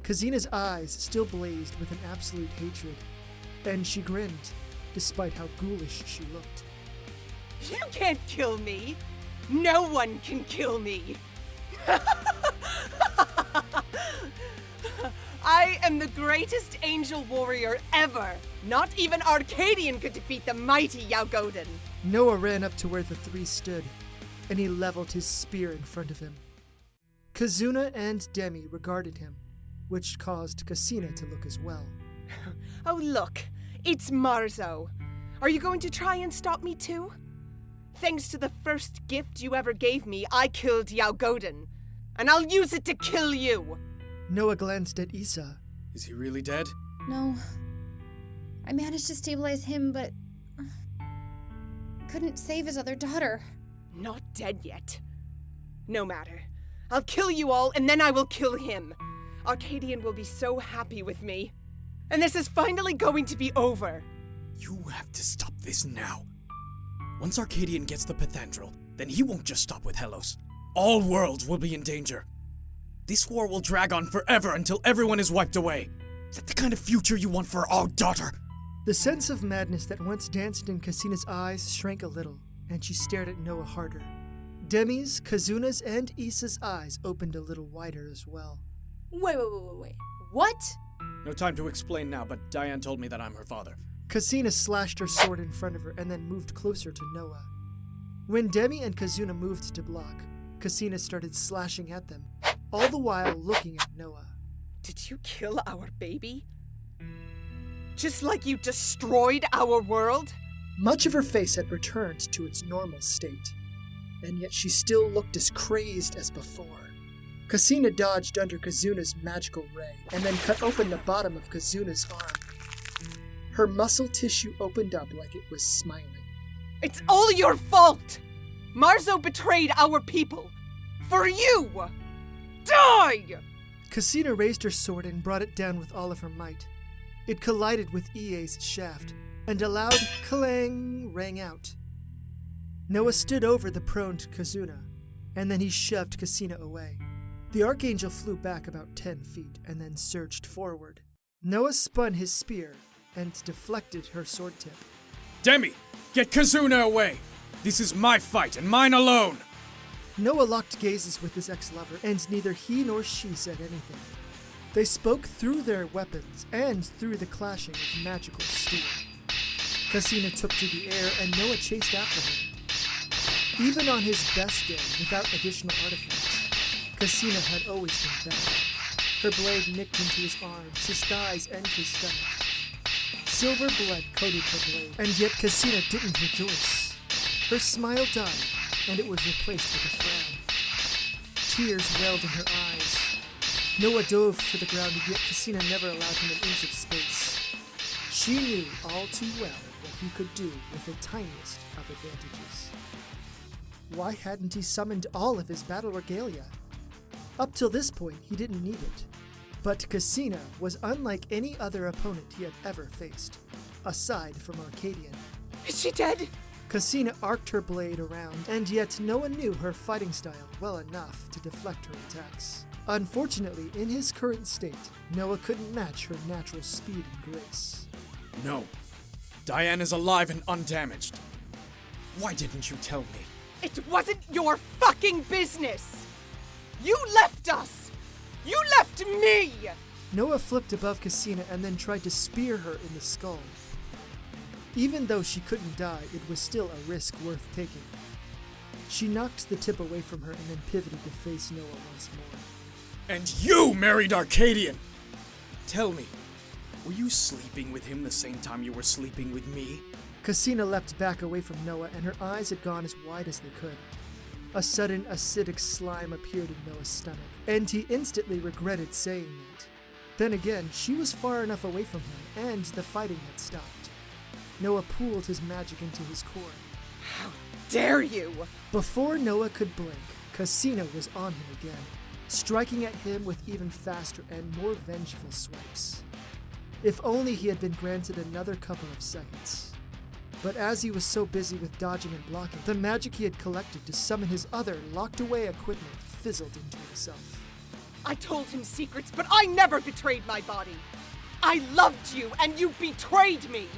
Casina's eyes still blazed with an absolute hatred, and she grinned, despite how ghoulish she looked. You can't kill me! No one can kill me! I am the greatest angel warrior ever! Not even Arcadian could defeat the mighty Yagodon! Noah ran up to where the 3 stood, and he leveled his spear in front of him. Kazuna and Demi regarded him, which caused Casina to look as well. Oh look, it's Marzo. Are you going to try and stop me too? Thanks to the first gift you ever gave me, I killed Yagodon, and I'll use it to kill you! Noah glanced at Isa. Is he really dead? No. I managed to stabilize him, but couldn't save his other daughter. Not dead yet. No matter. I'll kill you all, and then I will kill him. Arcadian will be so happy with me. And this is finally going to be over. You have to stop this now. Once Arcadian gets the Pythandrel, then he won't just stop with Hellos. All worlds will be in danger. This war will drag on forever until everyone is wiped away. Is that the kind of future you want for our daughter? The sense of madness that once danced in Casina's eyes shrank a little, and she stared at Noah harder. Demi's, Kazuna's, and Isa's eyes opened a little wider as well. Wait. What? No time to explain now, but Diane told me that I'm her father. Casina slashed her sword in front of her and then moved closer to Noah. When Demi and Kazuna moved to block, Casina started slashing at them, all the while looking at Noah. Did you kill our baby? Just like you destroyed our world? Much of her face had returned to its normal state, and yet she still looked as crazed as before. Casina dodged under Kazuna's magical ray, and then cut open the bottom of Kazuna's arm. Her muscle tissue opened up like it was smiling. It's all your fault! Marzo betrayed our people! For you! Die! Casina raised her sword and brought it down with all of her might. It collided with Ie's shaft, and a loud clang rang out. Noah stood over the proned Kazuna, and then he shoved Casina away. The Archangel flew back about 10 feet and then surged forward. Noah spun his spear and deflected her sword tip. Demi, get Kazuna away! This is my fight and mine alone! Noah locked gazes with his ex-lover, and neither he nor she said anything. They spoke through their weapons and through the clashing of magical steel. Christina took to the air and Noah chased after her. Even on his best day, without additional artifacts, Christina had always been better. Her blade nicked into his arms, his thighs, and his stomach. Silver blood coated her blade, and yet Christina didn't rejoice. Her smile died, and it was replaced with a frown. Tears welled in her eyes. Noah dove for the ground, and yet Christina never allowed him an inch of space. She knew all too well what he could do with the tiniest of advantages. Why hadn't he summoned all of his battle regalia? Up till this point, he didn't need it. But Christina was unlike any other opponent he had ever faced, aside from Arcadian. Is she dead? Christina arced her blade around, and yet no one knew her fighting style well enough to deflect her attacks. Unfortunately, in his current state, Noah couldn't match her natural speed and grace. No. Diane is alive and undamaged. Why didn't you tell me? It wasn't your fucking business! You left us! You left me! Noah flipped above Christina and then tried to spear her in the skull. Even though she couldn't die, it was still a risk worth taking. She knocked the tip away from her and then pivoted to face Noah once more. And you married Arcadian! Tell me, were you sleeping with him the same time you were sleeping with me? Christina leapt back away from Noah, and her eyes had gone as wide as they could. A sudden acidic slime appeared in Noah's stomach, and he instantly regretted saying that. Then again, she was far enough away from him, and the fighting had stopped. Noah pooled his magic into his core. How dare you! Before Noah could blink, Christina was on him again, striking at him with even faster and more vengeful swipes. If only he had been granted another couple of seconds. But as he was so busy with dodging and blocking, the magic he had collected to summon his other locked-away equipment fizzled into himself. I told him secrets, but I never betrayed my body. I loved you, and you betrayed me.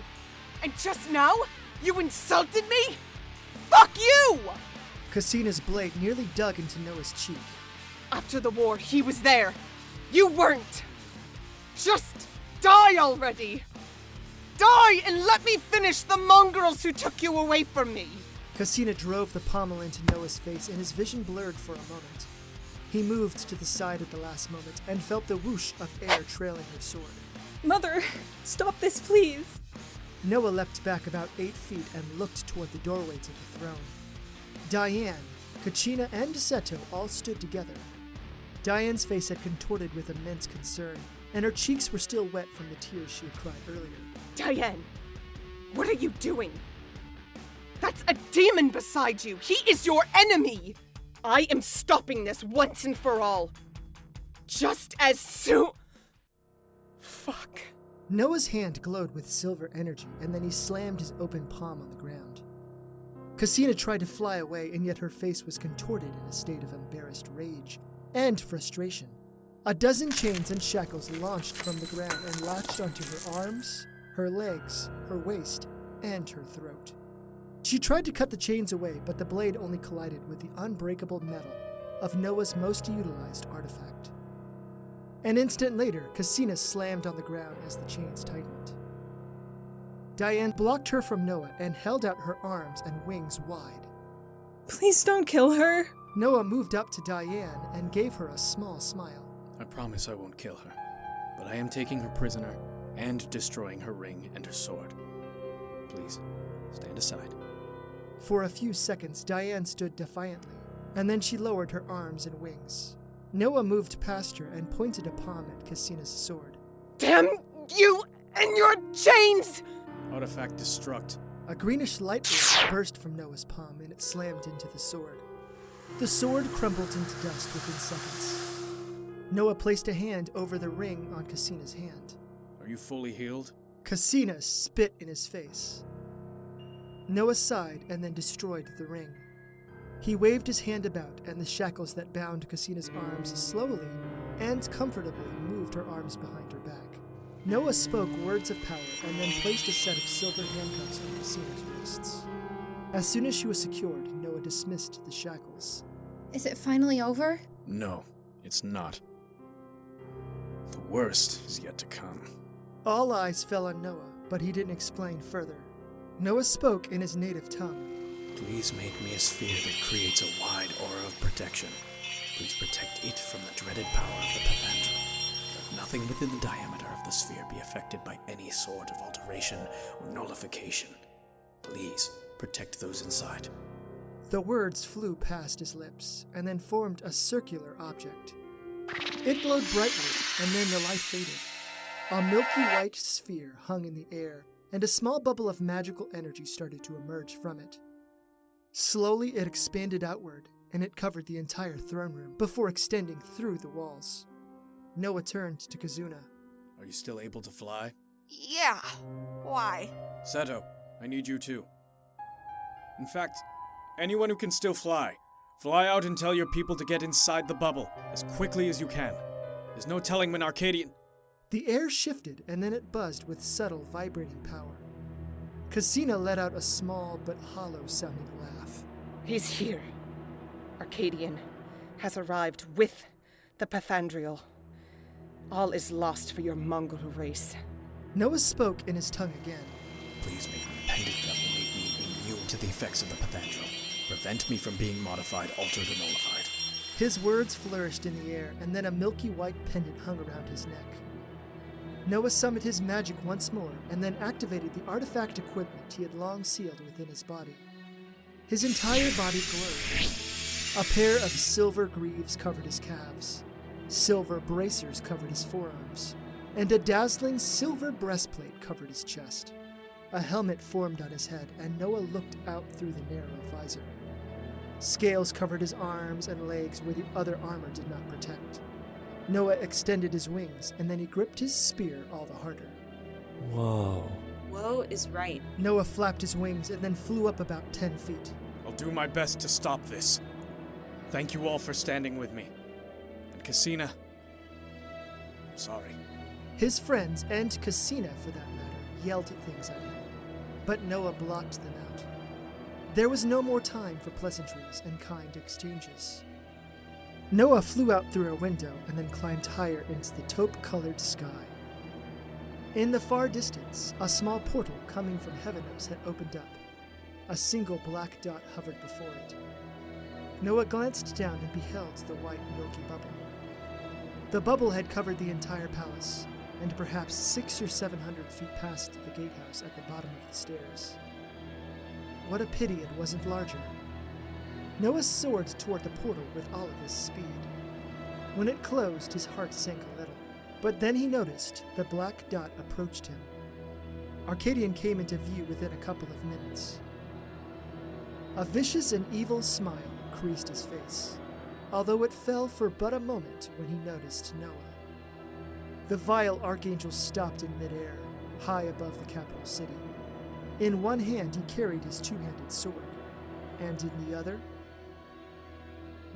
And just now, you insulted me? Fuck you! Christina's blade nearly dug into Noah's cheek. After the war, he was there. You weren't. Just die already. Die and let me finish the mongrels who took you away from me. Christina drove the pommel into Noah's face, and his vision blurred for a moment. He moved to the side at the last moment and felt the whoosh of air trailing her sword. Mother, stop this, please. Noah leapt back about 8 feet and looked toward the doorway to the throne. Diane, Kachina, and Seto all stood together. Diane's face had contorted with immense concern, and her cheeks were still wet from the tears she had cried earlier. Diane, what are you doing? That's a demon beside you. He is your enemy. I am stopping this once and for all. Just as soon... Fuck. Noah's hand glowed with silver energy, and then he slammed his open palm on the ground. Christina tried to fly away, and yet her face was contorted in a state of embarrassed rage and frustration. A dozen chains and shackles launched from the ground and latched onto her arms, her legs, her waist, and her throat. She tried to cut the chains away, but the blade only collided with the unbreakable metal of Noah's most utilized artifact. An instant later, Christina slammed on the ground as the chains tightened. Diane blocked her from Noah and held out her arms and wings wide. Please don't kill her. Noah moved up to Diane and gave her a small smile. I promise I won't kill her, but I am taking her prisoner and destroying her ring and her sword. Please, stand aside. For a few seconds, Diane stood defiantly, and then she lowered her arms and wings. Noah moved past her and pointed a palm at Christina's sword. Damn you and your chains! Artifact destruct. A greenish light ray burst from Noah's palm, and it slammed into the sword. The sword crumbled into dust within seconds. Noah placed a hand over the ring on Christina's hand. Are you fully healed? Christina spit in his face. Noah sighed and then destroyed the ring. He waved his hand about, and the shackles that bound Christina's arms slowly and comfortably moved her arms behind her back. Noah spoke words of power and then placed a set of silver handcuffs on Christina's wrists. As soon as she was secured, Noah dismissed the shackles. Is it finally over? No, it's not. The worst is yet to come. All eyes fell on Noah, but he didn't explain further. Noah spoke in his native tongue. Please make me a sphere that creates a wide aura of protection. Please protect it from the dreaded power of the Panthandra. Let nothing within the diameter of the sphere be affected by any sort of alteration or nullification. Please protect those inside. The words flew past his lips, and then formed a circular object. It glowed brightly, and then the light faded. A milky white sphere hung in the air, and a small bubble of magical energy started to emerge from it. Slowly it expanded outward, and it covered the entire throne room before extending through the walls. Noah turned to Kazuna. Are you still able to fly? Yeah. Why? Seto, I need you too. In fact, anyone who can still fly, fly out and tell your people to get inside the bubble as quickly as you can. There's no telling when Arcadian... The air shifted, and then it buzzed with subtle, vibrating power. Casina let out a small but hollow-sounding laugh. He's here. Arcadian has arrived with the Panthandrial. All is lost for your mongrel race. Noah spoke in his tongue again. Please make me a pendant that will make me immune to the effects of the Panthandrial. Prevent me from being modified, altered, or nullified. His words flourished in the air, and then a milky white pendant hung around his neck. Noah summoned his magic once more, and then activated the artifact equipment he had long sealed within his body. His entire body glowed. A pair of silver greaves covered his calves, silver bracers covered his forearms, and a dazzling silver breastplate covered his chest. A helmet formed on his head, and Noah looked out through the narrow visor. Scales covered his arms and legs where the other armor did not protect. Noah extended his wings, and then he gripped his spear all the harder. Whoa. Whoa is right. Noah flapped his wings and then flew up about 10 feet. I'll do my best to stop this. Thank you all for standing with me. And Casina, I'm sorry. His friends, and Casina for that matter, yelled things at him, but Noah blocked them out. There was no more time for pleasantries and kind exchanges. Noah flew out through a window and then climbed higher into the taupe-colored sky. In the far distance, a small portal coming from Heavenos had opened up. A single black dot hovered before it. Noah glanced down and beheld the white, milky bubble. The bubble had covered the entire palace, and perhaps 600 or 700 feet past the gatehouse at the bottom of the stairs. What a pity it wasn't larger. Noah soared toward the portal with all of his speed. When it closed, his heart sank a little, but then he noticed the black dot approached him. Arcadian came into view within a couple of minutes. A vicious and evil smile creased his face, although it fell for but a moment when he noticed Noah. The vile archangel stopped in midair, high above the capital city. In one hand he carried his two-handed sword, and in the other...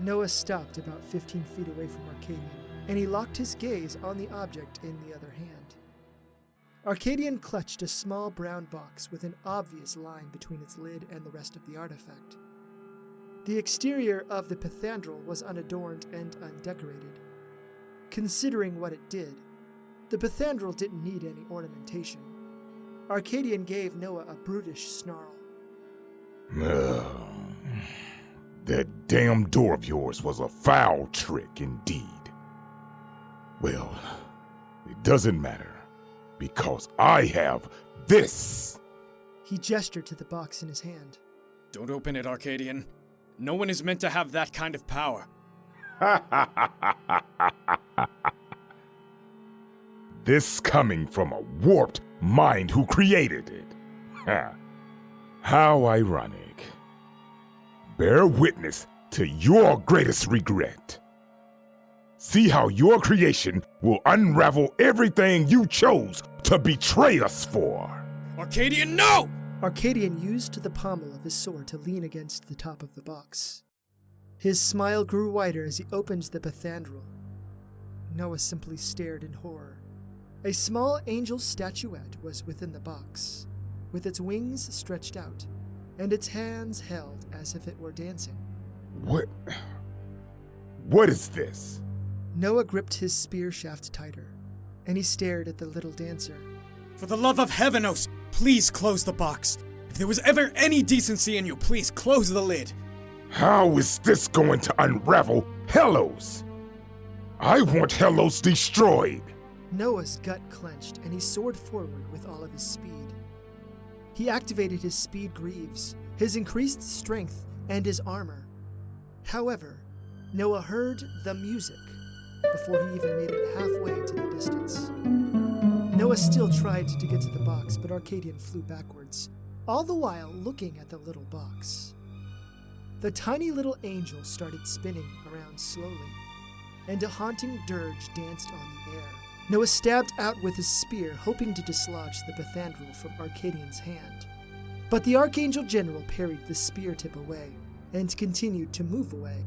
Noah stopped about 15 feet away from Arcadian, and he locked his gaze on the object in the other hand. Arcadian clutched a small brown box with an obvious line between its lid and the rest of the artifact. The exterior of the Panthandrial was unadorned and undecorated. Considering what it did, the Panthandrial didn't need any ornamentation. Arcadian gave Noah a brutish snarl. That damn door of yours was a foul trick indeed. Well, it doesn't matter, because I have this! He gestured to the box in his hand. Don't open it, Arcadian. No one is meant to have that kind of power. This coming from a warped mind who created it. How ironic. Bear witness to your greatest regret. See how your creation will unravel everything you chose to betray us for. Arcadian, no! Arcadian used the pommel of his sword to lean against the top of the box. His smile grew wider as he opened the Panthandrial. Noah simply stared in horror. A small angel statuette was within the box, with its wings stretched out, and its hands held as if it were dancing. What is this? Noah gripped his spear shaft tighter, and he stared at the little dancer. For the love of Heavenos, please close the box. If there was ever any decency in you, please close the lid. How is this going to unravel Helos? I want Helos destroyed. Noah's gut clenched, and he soared forward with all of his speed. He activated his speed greaves, his increased strength, and his armor. However, Noah heard the music before he even made it halfway to the distance. Noah still tried to get to the box, but Arcadian flew backwards, all the while looking at the little box. The tiny little angel started spinning around slowly, and a haunting dirge danced on the air. Noah stabbed out with his spear, hoping to dislodge the Pythandrel from Arcadian's hand. But the Archangel General parried the spear tip away, and continued to move away.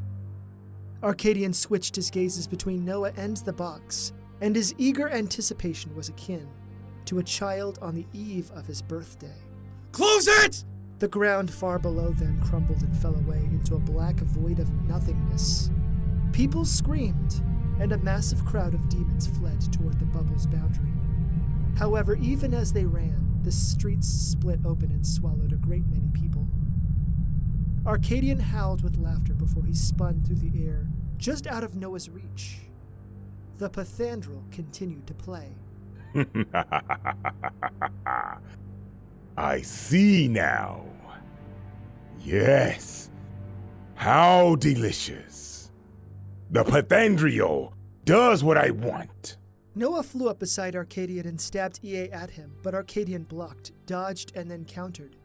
Arcadian switched his gazes between Noah and the box, and his eager anticipation was akin to a child on the eve of his birthday. Close it! The ground far below them crumbled and fell away into a black void of nothingness. People screamed, and a massive crowd of demons fled toward the bubble's boundary. However, even as they ran, the streets split open and swallowed a great many people. Arcadian howled with laughter before he spun through the air, just out of Noah's reach. The Pythandrel continued to play. I see now. Yes. How delicious. The Pythandrel does what I want. Noah flew up beside Arcadian and stabbed EA at him, but Arcadian blocked, dodged, and then countered.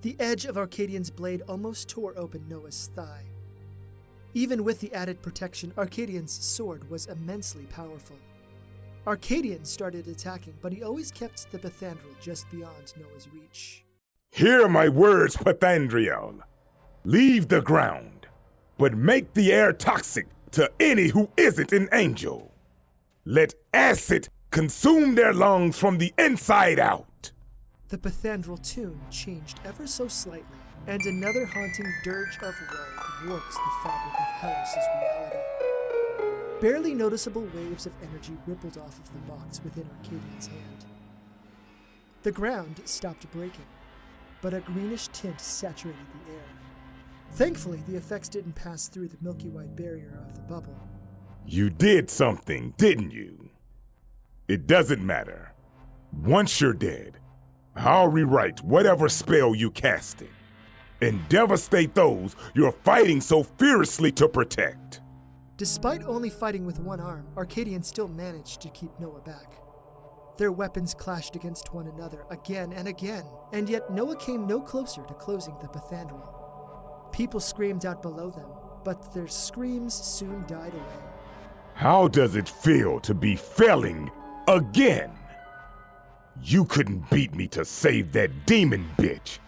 The edge of Arcadian's blade almost tore open Noah's thigh. Even with the added protection, Arcadian's sword was immensely powerful. Arcadian started attacking, but he always kept the Pythandrel just beyond Noah's reach. Hear my words, Pythandrel. Leave the ground, but make the air toxic to any who isn't an angel. Let acid consume their lungs from the inside out. The Pythandrel tune changed ever so slightly, and another haunting dirge of woe warps the fabric of Helos' reality. Barely noticeable waves of energy rippled off of the box within Arcadian's hand. The ground stopped breaking, but a greenish tint saturated the air. Thankfully, the effects didn't pass through the milky white barrier of the bubble. You did something, didn't you? It doesn't matter. Once you're dead, I'll rewrite whatever spell you casted and devastate those you're fighting so fiercely to protect. Despite only fighting with one arm, Arcadian still managed to keep Noah back. Their weapons clashed against one another again and again, and yet Noah came no closer to closing the Pythandrel. People screamed out below them, but their screams soon died away. How does it feel to be failing again? You couldn't beat me to save that demon bitch,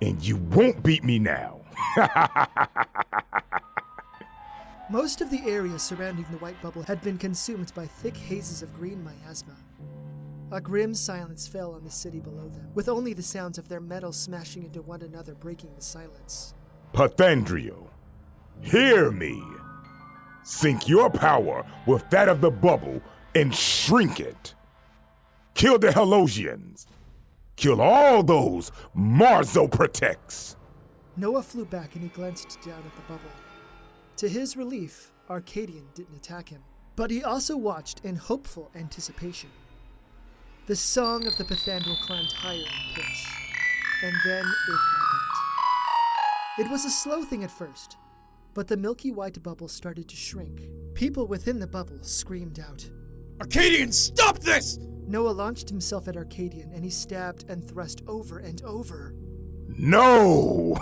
and you won't beat me now. Most of the area surrounding the white bubble had been consumed by thick hazes of green miasma. A grim silence fell on the city below them, with only the sounds of their metal smashing into one another breaking the silence. Pythandrel, hear me. Sync your power with that of the bubble and shrink it. Kill the Helosians. Kill all those Marzo protects. Noah flew back and he glanced down at the bubble. To his relief, Arcadian didn't attack him, but he also watched in hopeful anticipation. The song of the Pythandrel climbed higher in pitch, and then it happened. It was a slow thing at first, but the milky white bubble started to shrink. People within the bubble screamed out, Arcadian, stop this! Noah launched himself at Arcadian, and he stabbed and thrust over and over. No!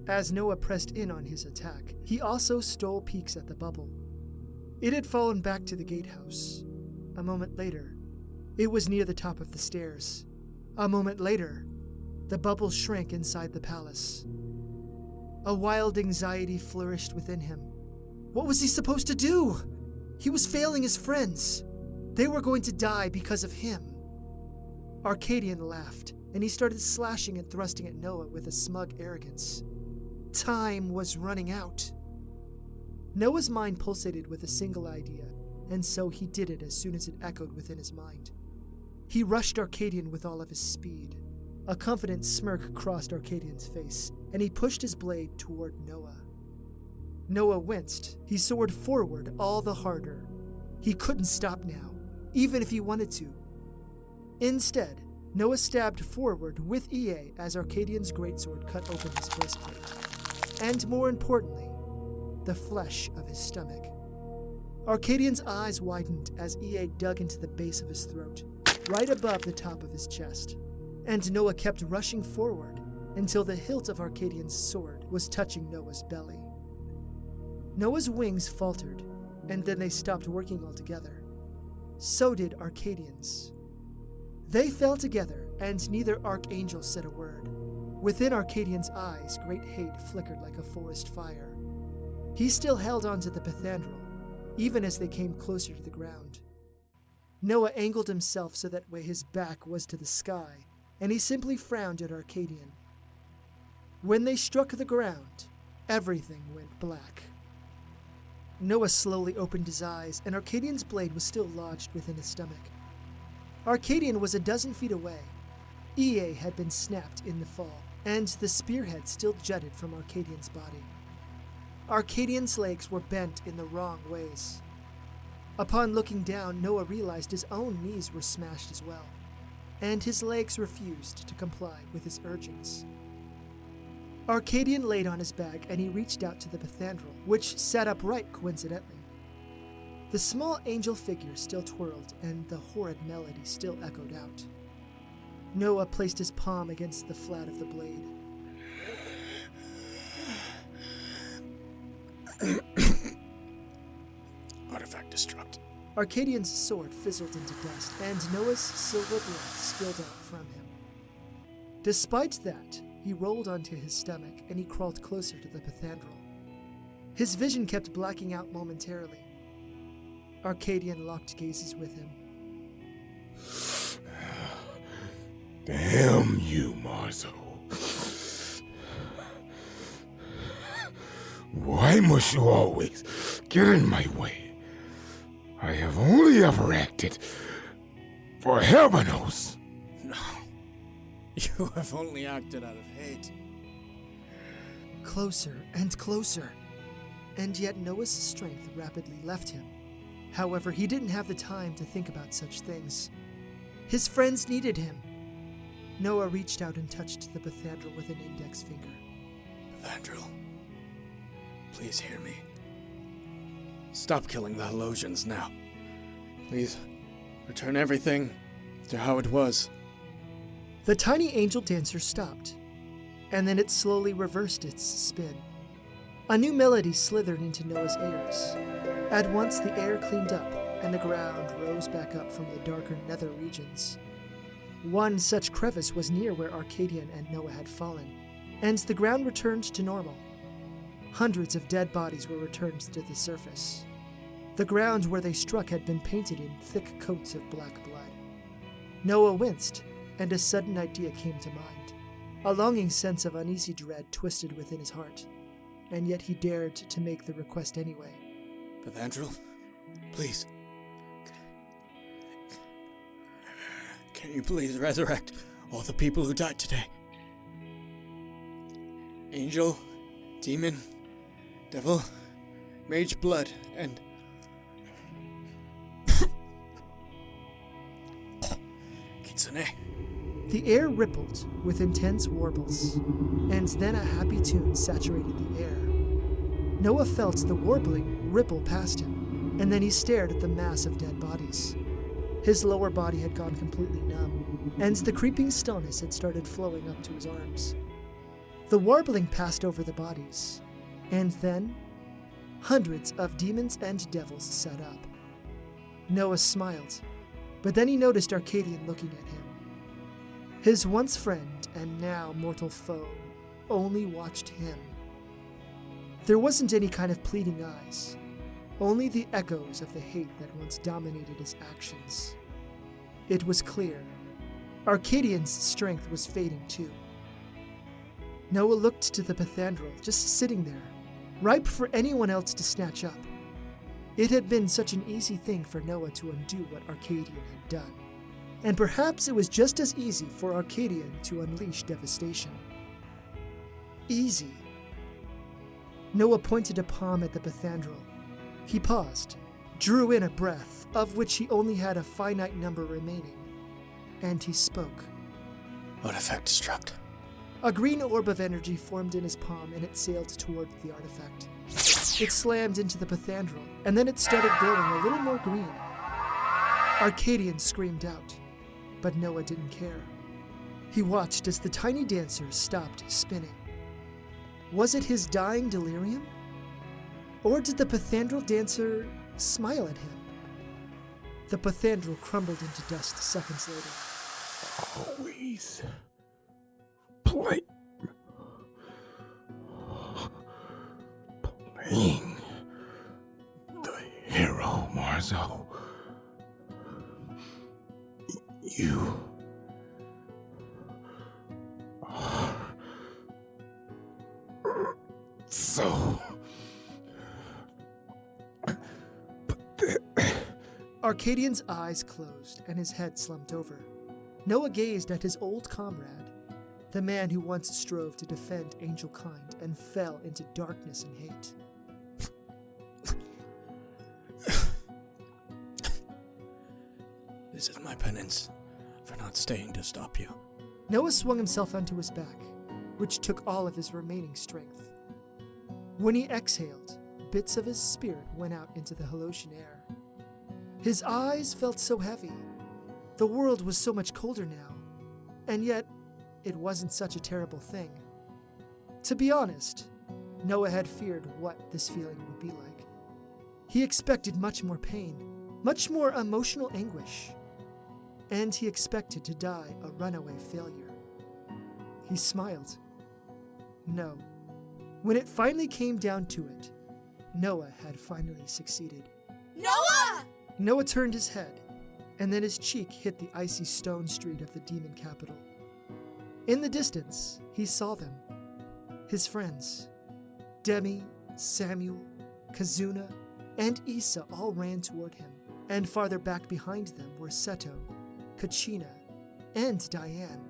As Noah pressed in on his attack, he also stole peeks at the bubble. It had fallen back to the gatehouse. A moment later, it was near the top of the stairs. A moment later, the bubble shrank inside the palace. A wild anxiety flourished within him. What was he supposed to do? He was failing his friends. They were going to die because of him. Arcadian laughed, and he started slashing and thrusting at Noah with a smug arrogance. Time was running out. Noah's mind pulsated with a single idea, and so he did it as soon as it echoed within his mind. He rushed Arcadian with all of his speed. A confident smirk crossed Arcadian's face, and he pushed his blade toward Noah. Noah winced. He soared forward all the harder. He couldn't stop now, even if he wanted to. Instead, Noah stabbed forward with EA as Arcadian's greatsword cut open his breastplate, and more importantly, the flesh of his stomach. Arcadian's eyes widened as EA dug into the base of his throat, right above the top of his chest, and Noah kept rushing forward until the hilt of Arcadian's sword was touching Noah's belly. Noah's wings faltered, and then they stopped working altogether. So did Arcadian's. They fell together, and neither Archangel said a word. Within Arcadian's eyes, great hate flickered like a forest fire. He still held onto the Pythandrel, even as they came closer to the ground. Noah angled himself so that way his back was to the sky, and he simply frowned at Arcadian. When they struck the ground, everything went black. Noah slowly opened his eyes, and Arcadian's blade was still lodged within his stomach. Arcadian was a dozen feet away. EA had been snapped in the fall, and the spearhead still jutted from Arcadian's body. Arcadian's legs were bent in the wrong ways. Upon looking down, Noah realized his own knees were smashed as well, and his legs refused to comply with his urgings. Arcadian laid on his back, and he reached out to the Pythandrel, which sat upright coincidentally. The small angel figure still twirled, and the horrid melody still echoed out. Noah placed his palm against the flat of the blade. Artifact destruct. Arcadian's sword fizzled into dust, and Noah's silver blood spilled out from him. Despite that, he rolled onto his stomach, and he crawled closer to the Pythandrel. His vision kept blacking out momentarily. Arcadian locked gazes with him. Damn you, Marzo. Why must you always get in my way? I have only ever acted for Hermanos. No. You have only acted out of hate. Closer and closer. And yet Noah's strength rapidly left him. However, he didn't have the time to think about such things. His friends needed him. Noah reached out and touched the Pythandrel with an index finger. Pythandrel, please hear me. Stop killing the Halosians now. Please, return everything to how it was. The tiny angel dancer stopped, and then it slowly reversed its spin. A new melody slithered into Noah's ears. At once the air cleaned up, and the ground rose back up from the darker nether regions. One such crevice was near where Arcadian and Noah had fallen, and the ground returned to normal. Hundreds of dead bodies were returned to the surface. The ground where they struck had been painted in thick coats of black blood. Noah winced, and a sudden idea came to mind. A longing sense of uneasy dread twisted within his heart, and yet he dared to make the request anyway. Pythandrel, please. Can you please resurrect all the people who died today? Angel, demon, devil, mage blood, and... Kitsune. The air rippled with intense warbles, and then a happy tune saturated the air. Noah felt the warbling ripple past him, and then he stared at the mass of dead bodies. His lower body had gone completely numb, and the creeping stillness had started flowing up to his arms. The warbling passed over the bodies, and then hundreds of demons and devils sat up. Noah smiled, but then he noticed Arcadian looking at him. His once friend and now mortal foe only watched him. There wasn't any kind of pleading eyes, only the echoes of the hate that once dominated his actions. It was clear. Arcadian's strength was fading too. Noah looked to the Pythandrel, just sitting there, ripe for anyone else to snatch up. It had been such an easy thing for Noah to undo what Arcadian had done, and perhaps it was just as easy for Arcadian to unleash devastation. Easy. Noah pointed a palm at the Pythandral. He paused, drew in a breath, of which he only had a finite number remaining, and he spoke. Artifact struck. A green orb of energy formed in his palm, and it sailed toward the artifact. It slammed into the Pythandral, and then it started glowing a little more green. Arcadian screamed out, but Noah didn't care. He watched as the tiny dancer stopped spinning. Was it his dying delirium? Or did the Pythandral dancer smile at him? The Pythandral crumbled into dust seconds later. Always playing the hero, Marzo. You are so Arcadian's eyes closed and his head slumped over. Noah gazed at his old comrade, the man who once strove to defend angel kind and fell into darkness and hate. This is my penance for not staying to stop you. Noah swung himself onto his back, which took all of his remaining strength. When he exhaled, bits of his spirit went out into the Helosian air. His eyes felt so heavy. The world was so much colder now, and yet it wasn't such a terrible thing. To be honest, Noah had feared what this feeling would be like. He expected much more pain, much more emotional anguish, and he expected to die a runaway failure. He smiled. No. When it finally came down to it, Noah had finally succeeded. Noah! Noah turned his head, and then his cheek hit the icy stone street of the demon capital. In the distance, he saw them. His friends. Demi, Samuel, Kazuna, and Issa all ran toward him, and farther back behind them were Seto, Kachina, and Diane.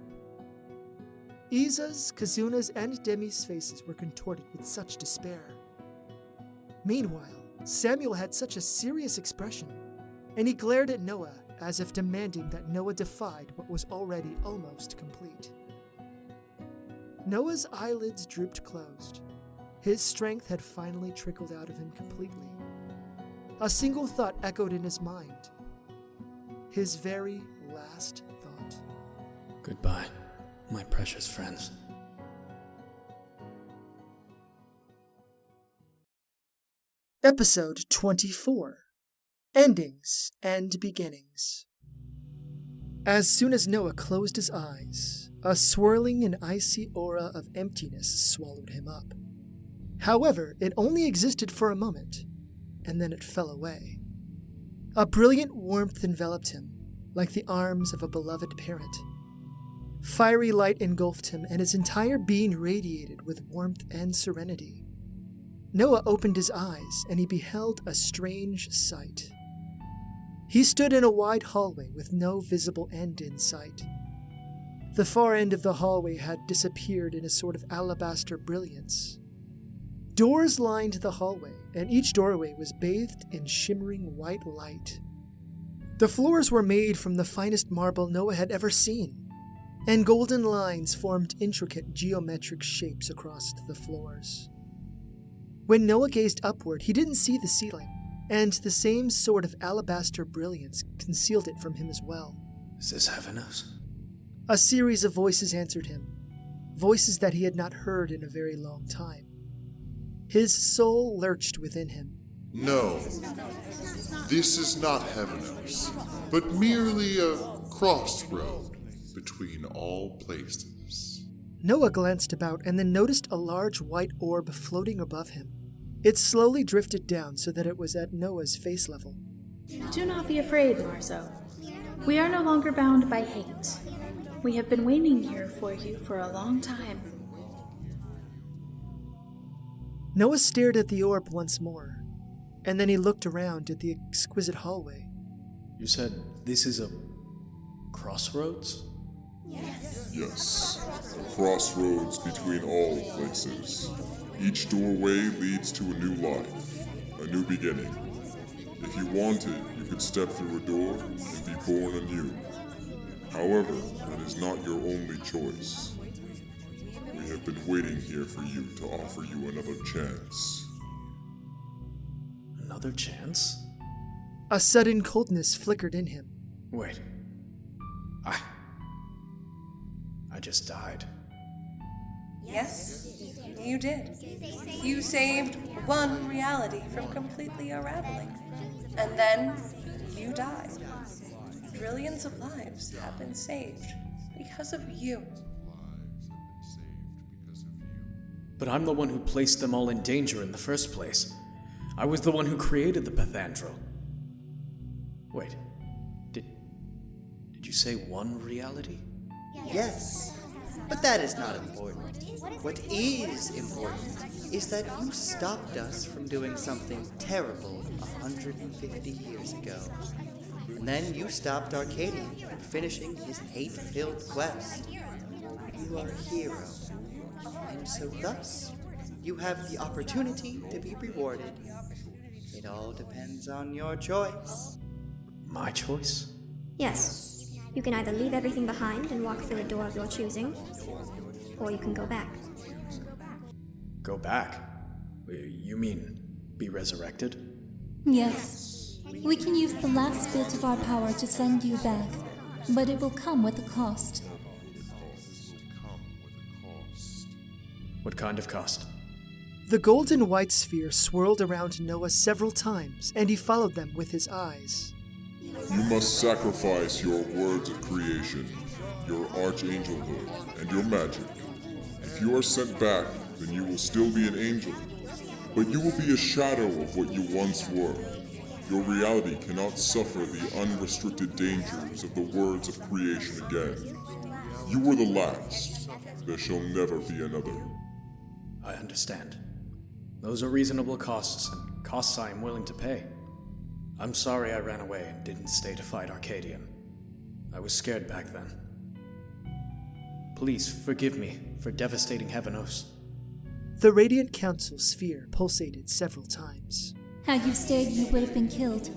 Isa's, Kazuna's, and Demi's faces were contorted with such despair. Meanwhile, Samuel had such a serious expression, and he glared at Noah as if demanding that Noah defied what was already almost complete. Noah's eyelids drooped closed. His strength had finally trickled out of him completely. A single thought echoed in his mind. His very last thought. Goodbye, my precious friends. Episode 24. Endings and Beginnings. As soon as Noah closed his eyes, a swirling and icy aura of emptiness swallowed him up. However, it only existed for a moment, and then it fell away. A brilliant warmth enveloped him, like the arms of a beloved parent. Fiery light engulfed him, and his entire being radiated with warmth and serenity. Noah opened his eyes, and he beheld a strange sight. He stood in a wide hallway with no visible end in sight. The far end of the hallway had disappeared in a sort of alabaster brilliance. Doors lined the hallway, and each doorway was bathed in shimmering white light. The floors were made from the finest marble Noah had ever seen, and golden lines formed intricate geometric shapes across the floors. When Noah gazed upward, he didn't see the ceiling, and the same sort of alabaster brilliance concealed it from him as well. Is this heavenous? A series of voices answered him, voices that he had not heard in a very long time. His soul lurched within him. No, this is not heavenous, but merely a crossroad between all places. Noah glanced about and then noticed a large white orb floating above him. It slowly drifted down so that it was at Noah's face level. Do not be afraid, Marzo. We are no longer bound by hate. We have been waiting here for you for a long time. Noah stared at the orb once more, and then he looked around at the exquisite hallway. You said this is a crossroads? Yes, a crossroads between all places. Each doorway leads to a new life, a new beginning. If you wanted, you could step through a door and be born anew. However, that is not your only choice. We have been waiting here for you to offer you another chance. Another chance? A sudden coldness flickered in him. Wait. I just died. Yes, you did. You saved one reality from completely unraveling. And then you died. Trillions of lives have been saved because of you. But I'm the one who placed them all in danger in the first place. I was the one who created the Pathandrel. Wait, did you say one reality? Yes, but that is not important. What is important is that you stopped us from doing something terrible 150 years ago. And then you stopped Arcadian from finishing his hate-filled quest. You are a hero. And so thus, you have the opportunity to be rewarded. It all depends on your choice. My choice? Yes. You can either leave everything behind and walk through a door of your choosing, or you can go back. Go back? You mean be resurrected? Yes. We can use the last bit of our power to send you back, but it will come with a cost. What kind of cost? The golden white sphere swirled around Noah several times, and he followed them with his eyes. You must sacrifice your words of creation, your archangelhood, and your magic. If you are sent back, then you will still be an angel, but you will be a shadow of what you once were. Your reality cannot suffer the unrestricted dangers of the words of creation again. You were the last. There shall never be another. I understand. Those are reasonable costs, and costs I am willing to pay. I'm sorry I ran away and didn't stay to fight Arcadian. I was scared back then. Please forgive me for devastating Heavenos. The Radiant Council sphere pulsated several times. Had you stayed, you would have been killed.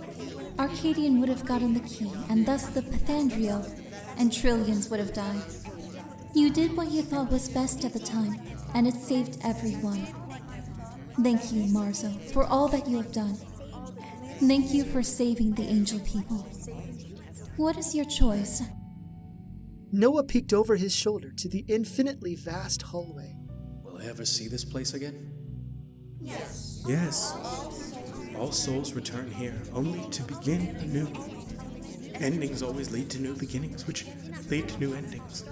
Arcadian would have gotten the key, and thus the Pathandrel, and trillions would have died. You did what you thought was best at the time, and it saved everyone. Thank you, Marzo, for all that you have done. Thank you for saving the angel people. What is your choice? Noah peeked over his shoulder to the infinitely vast hallway. Will I ever see this place again? Yes. All souls return here only to begin anew. Endings always lead to new beginnings, which lead to new endings.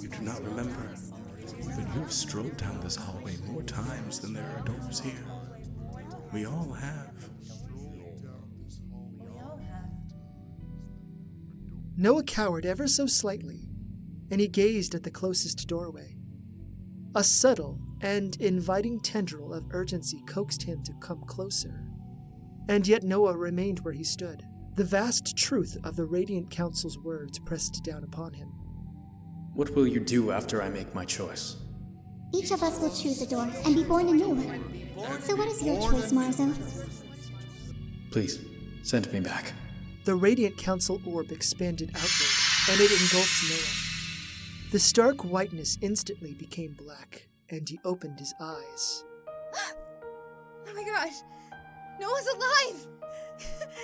You do not remember, but you have strolled down this hallway more times than there are doors here. We all have. Noah cowered ever so slightly, and he gazed at the closest doorway. A subtle and inviting tendril of urgency coaxed him to come closer. And yet Noah remained where he stood. The vast truth of the Radiant Council's words pressed down upon him. What will you do after I make my choice? Each of us will choose a door and be born anew. So what is your choice, Marzo? Please, send me back. The Radiant Council orb expanded outward, and it engulfed Noah. The stark whiteness instantly became black, and he opened his eyes. Oh my gosh! Noah's alive!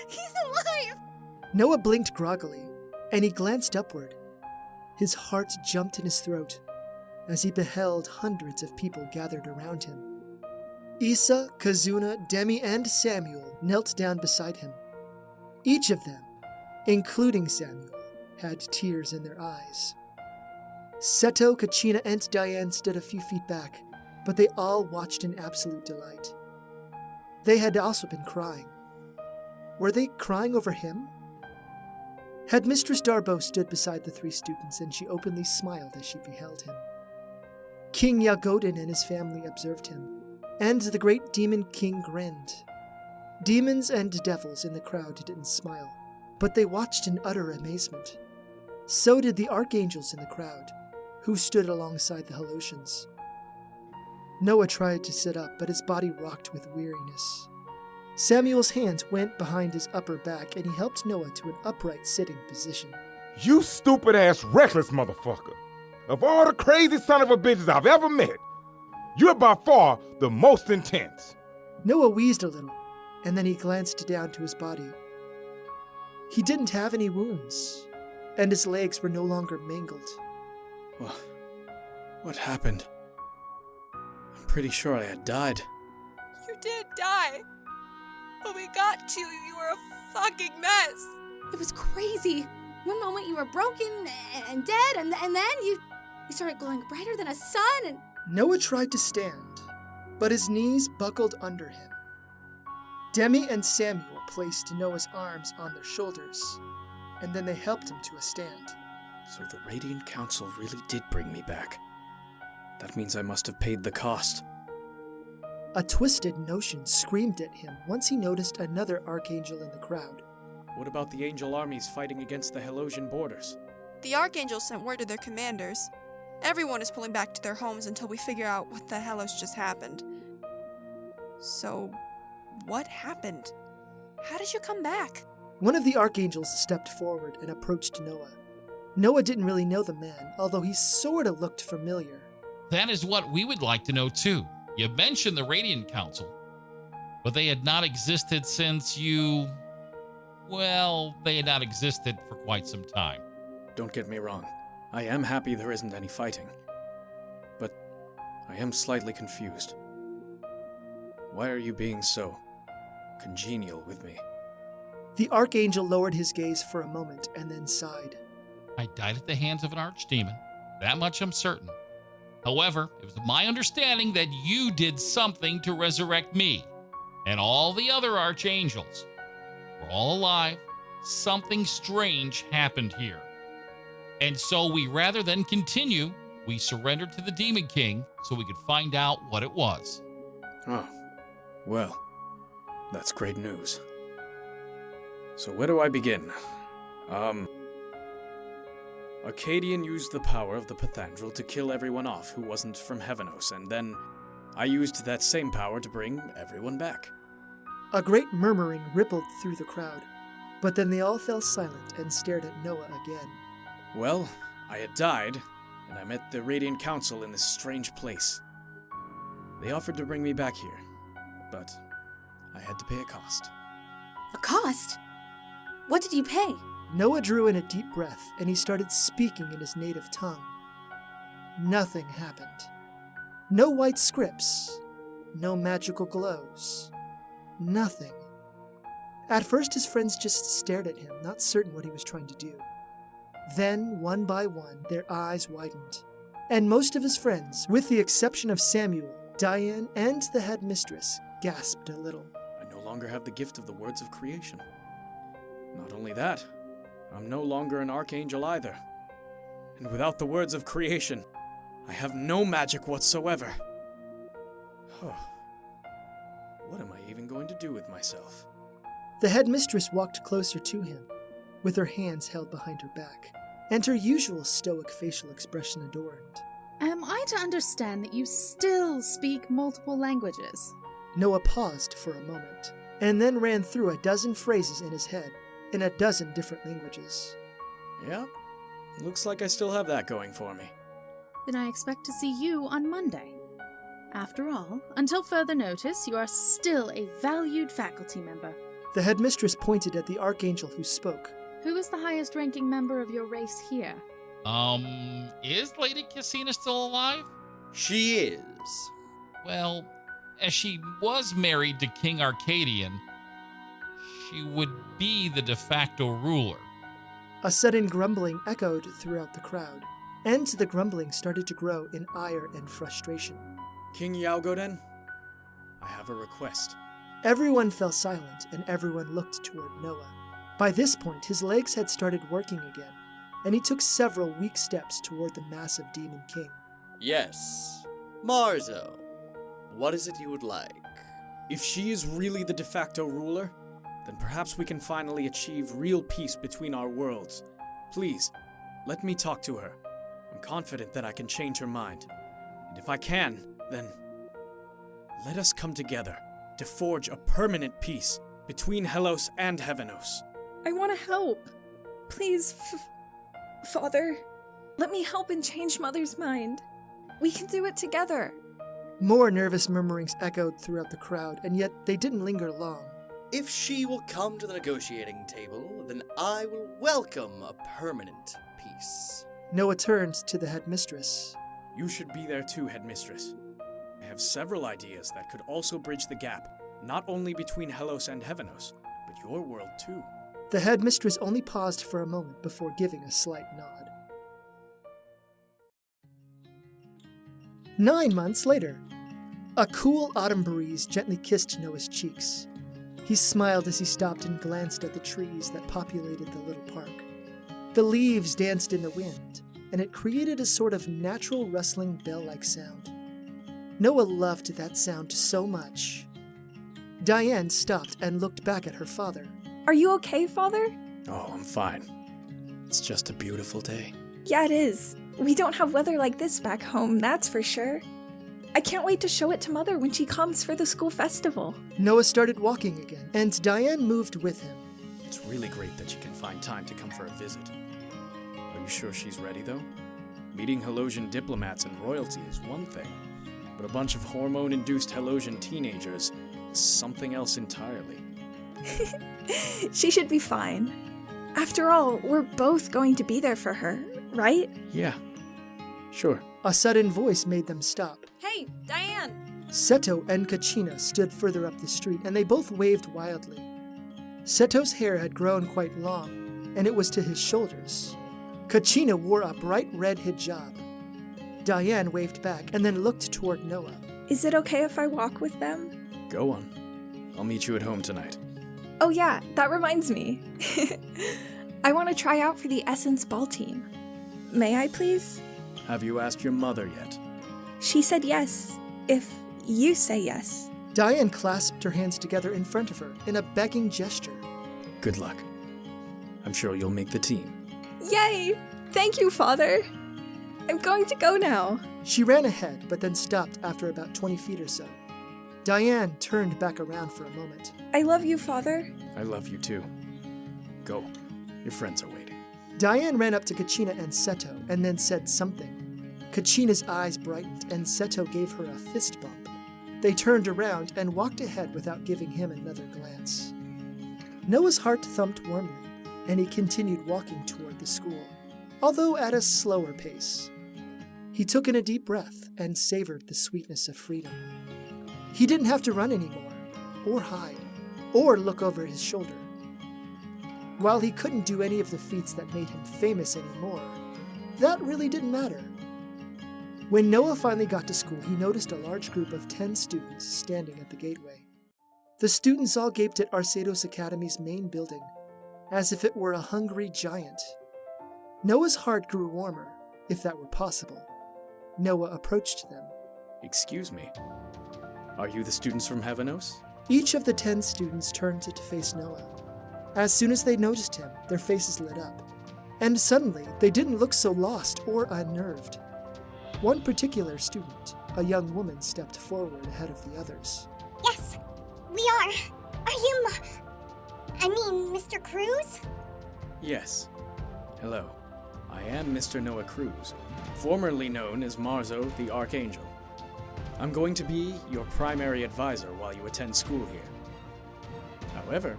He's alive! Noah blinked groggily, and he glanced upward. His heart jumped in his throat as he beheld hundreds of people gathered around him. Issa, Kazuna, Demi, and Samuel knelt down beside him. Each of them, including Samuel, had tears in their eyes. Seto, Kachina, and Diane stood a few feet back, but they all watched in absolute delight. They had also been crying. Were they crying over him? Had Mistress Darbo stood beside the three students, and she openly smiled as she beheld him. King Yagodin and his family observed him. and the great Demon King grinned. Demons and devils in the crowd didn't smile, but they watched in utter amazement. So did the archangels in the crowd, who stood alongside the Helosians. Noah tried to sit up, but his body rocked with weariness. Samuel's hands went behind his upper back, and he helped Noah to an upright sitting position. You stupid-ass reckless motherfucker. Of all the crazy son of a bitches I've ever met, you're by far the most intense. Noah wheezed a little, and then he glanced down to his body. He didn't have any wounds, and his legs were no longer mangled. What happened? I'm pretty sure I had died. You did die. When we got to you, you were a fucking mess. It was crazy. One moment you were broken and dead, and then you started glowing brighter than a sun, and... Noah tried to stand, but his knees buckled under him. Demi and Samuel placed Noah's arms on their shoulders, and then they helped him to a stand. So the Radiant Council really did bring me back. That means I must have paid the cost. A twisted notion screamed at him once he noticed another archangel in the crowd. What about the angel armies fighting against the Helosian borders? The archangels sent word to their commanders. Everyone is pulling back to their homes until we figure out what the hellos just happened. So, what happened? How did you come back? One of the archangels stepped forward and approached Noah. Noah didn't really know the man, although he sorta looked familiar. That is what we would like to know too. You mentioned the Radiant Council, but they had not existed since you... Well, they had not existed for quite some time. Don't get me wrong. I am happy there isn't any fighting. But I am slightly confused. Why are you being so congenial with me? The archangel lowered his gaze for a moment and then sighed. I died at the hands of an archdemon. That much I'm certain. However, it was my understanding that you did something to resurrect me and all the other archangels. We're all alive. Something strange happened here. And so rather than continue, we surrendered to the Demon King so we could find out what it was. Oh, well, that's great news. So where do I begin? Arcadian used the power of the Pathandrel to kill everyone off who wasn't from Heavenos, and then I used that same power to bring everyone back. A great murmuring rippled through the crowd, but then they all fell silent and stared at Noah again. Well, I had died, and I met the Radiant Council in this strange place. They offered to bring me back here, but I had to pay a cost. A cost? What did you pay? Noah drew in a deep breath, and he started speaking in his native tongue. Nothing happened. No white scripts. No magical glows. Nothing. At first, his friends just stared at him, not certain what he was trying to do. Then, one by one, their eyes widened, and most of his friends, with the exception of Samuel, Diane, and the headmistress, gasped a little. I no longer have the gift of the words of creation. Not only that, I'm no longer an archangel either. And without the words of creation, I have no magic whatsoever. What am I even going to do with myself? The headmistress walked closer to him, with her hands held behind her back, and her usual stoic facial expression adorned. Am I to understand that you still speak multiple languages? Noah paused for a moment, and then ran through a dozen phrases in his head, in a dozen different languages. Yep, looks like I still have that going for me. Then I expect to see you on Monday. After all, until further notice, you are still a valued faculty member. The headmistress pointed at the archangel who spoke. Who is the highest ranking member of your race here? Is Lady Cassina still alive? She is. Well, as she was married to King Arcadian, she would be the de facto ruler. A sudden grumbling echoed throughout the crowd, and the grumbling started to grow in ire and frustration. King Yaogoden, I have a request. Everyone fell silent, and everyone looked toward Noah. By this point, his legs had started working again, and he took several weak steps toward the massive Demon King. Yes, Marzo. What is it you would like? If she is really the de facto ruler, then perhaps we can finally achieve real peace between our worlds. Please, let me talk to her. I'm confident that I can change her mind. And if I can, then let us come together to forge a permanent peace between Hellos and Heavenos. I want to help. Please, Father, let me help and change Mother's mind. We can do it together. More nervous murmurings echoed throughout the crowd, and yet they didn't linger long. If she will come to the negotiating table, then I will welcome a permanent peace. Noah turned to the headmistress. You should be there too, headmistress. I have several ideas that could also bridge the gap, not only between Hellos and Heavenos, but your world too. The headmistress only paused for a moment before giving a slight nod. 9 months later, a cool autumn breeze gently kissed Noah's cheeks. He smiled as he stopped and glanced at the trees that populated the little park. The leaves danced in the wind, and it created a sort of natural rustling bell-like sound. Noah loved that sound so much. Diane stopped and looked back at her father. Are you okay, Father? Oh, I'm fine. It's just a beautiful day. Yeah, it is. We don't have weather like this back home, that's for sure. I can't wait to show it to Mother when she comes for the school festival. Noah started walking again, and Diane moved with him. It's really great that she can find time to come for a visit. Are you sure she's ready, though? Meeting Helosian diplomats and royalty is one thing, but a bunch of hormone-induced Helosian teenagers is something else entirely. She should be fine. After all, we're both going to be there for her, right? Yeah, sure. A sudden voice made them stop. Hey, Diane! Seto and Kachina stood further up the street, and they both waved wildly. Seto's hair had grown quite long, and it was to his shoulders. Kachina wore a bright red hijab. Diane waved back and then looked toward Noah. Is it okay if I walk with them? Go on. I'll meet you at home tonight. Oh yeah, that reminds me. I want to try out for the Essence Ball team. May I, please? Have you asked your mother yet? She said yes, if you say yes. Diane clasped her hands together in front of her in a begging gesture. Good luck. I'm sure you'll make the team. Yay! Thank you, Father. I'm going to go now. She ran ahead, but then stopped after about 20 feet or so. Diane turned back around for a moment. I love you, Father. I love you too. Go. Your friends are waiting. Diane ran up to Kachina and Seto and then said something. Kachina's eyes brightened and Seto gave her a fist bump. They turned around and walked ahead without giving him another glance. Noah's heart thumped warmly, and he continued walking toward the school, although at a slower pace. He took in a deep breath and savored the sweetness of freedom. He didn't have to run anymore, or hide, or look over his shoulder. While he couldn't do any of the feats that made him famous anymore, that really didn't matter. When Noah finally got to school, he noticed a large group of 10 students standing at the gateway. The students all gaped at Arceados Academy's main building, as if it were a hungry giant. Noah's heart grew warmer, if that were possible. Noah approached them. Excuse me. Are you the students from Heavenos? Each of the 10 students turned to face Noah. As soon as they noticed him, their faces lit up. And suddenly, they didn't look so lost or unnerved. One particular student, a young woman, stepped forward ahead of the others. Yes, we are. Are you Mr. Cruz? Yes. Hello. I am Mr. Noah Cruz, formerly known as Marzo the Archangel. I'm going to be your primary advisor while you attend school here. However,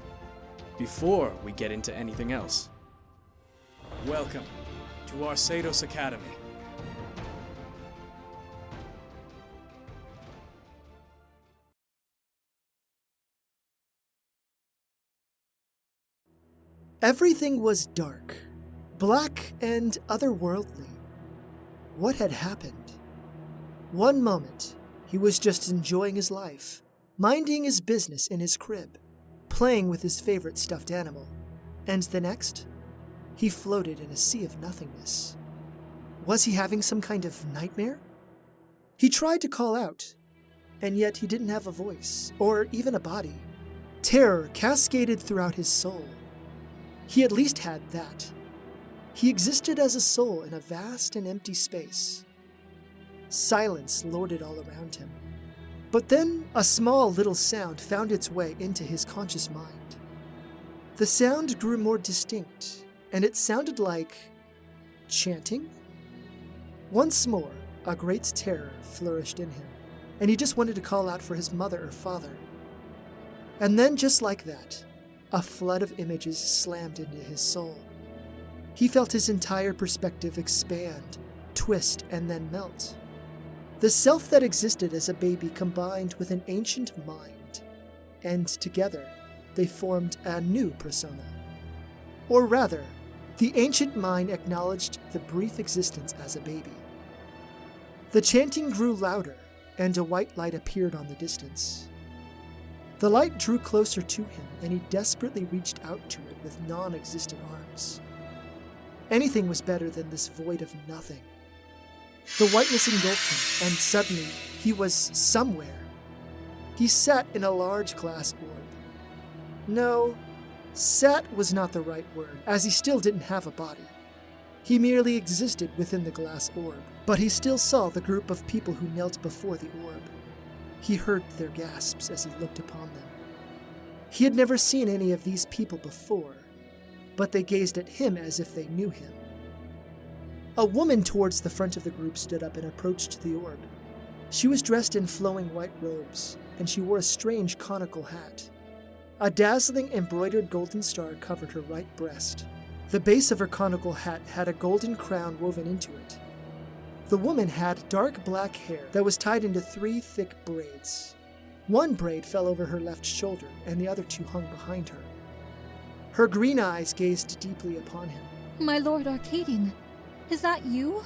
before we get into anything else, welcome to Arceados Academy. Everything was dark, black and otherworldly. What had happened? One moment, he was just enjoying his life, minding his business in his crib, playing with his favorite stuffed animal, and the next, he floated in a sea of nothingness. Was he having some kind of nightmare? He tried to call out, and yet he didn't have a voice, or even a body. Terror cascaded throughout his soul. He at least had that. He existed as a soul in a vast and empty space. Silence lorded all around him. But then a small little sound found its way into his conscious mind. The sound grew more distinct, and it sounded like chanting. Once more, a great terror flourished in him, and he just wanted to call out for his mother or father. And then, just like that, a flood of images slammed into his soul. He felt his entire perspective expand, twist, and then melt. The self that existed as a baby combined with an ancient mind, and together they formed a new persona. Or rather, the ancient mind acknowledged the brief existence as a baby. The chanting grew louder, and a white light appeared on the distance. The light drew closer to him, and he desperately reached out to it with non-existent arms. Anything was better than this void of nothing. The whiteness engulfed him, and suddenly he was somewhere. He sat in a large glass orb. No, sat was not the right word, as he still didn't have a body. He merely existed within the glass orb, but he still saw the group of people who knelt before the orb. He heard their gasps as he looked upon them. He had never seen any of these people before, but they gazed at him as if they knew him. A woman towards the front of the group stood up and approached the orb. She was dressed in flowing white robes, and she wore a strange conical hat. A dazzling embroidered golden star covered her right breast. The base of her conical hat had a golden crown woven into it. The woman had dark black hair that was tied into 3 thick braids. One braid fell over her left shoulder, and the other 2 hung behind her. Her green eyes gazed deeply upon him. My Lord Arcadian, is that you?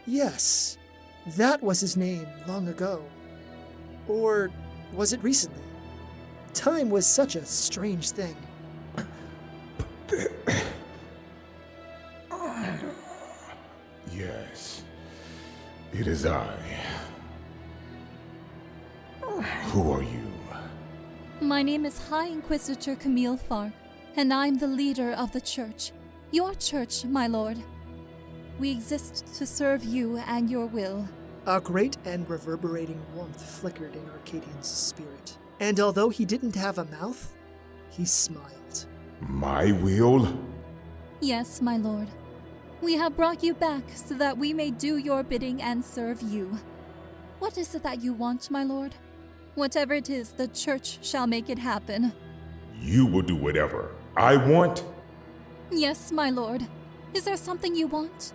Yes, that was his name long ago. Or was it recently? Time was such a strange thing. Yes, it is I. Who are you? My name is High Inquisitor Camille Farr, and I'm the leader of the church. Your church, my lord. We exist to serve you and your will. A great and reverberating warmth flickered in Arcadian's spirit, and although he didn't have a mouth, he smiled. My will? Yes, my lord. We have brought you back so that we may do your bidding and serve you. What is it that you want, my lord? Whatever it is, the church shall make it happen. You will do whatever I want? Yes, my lord. Is there something you want?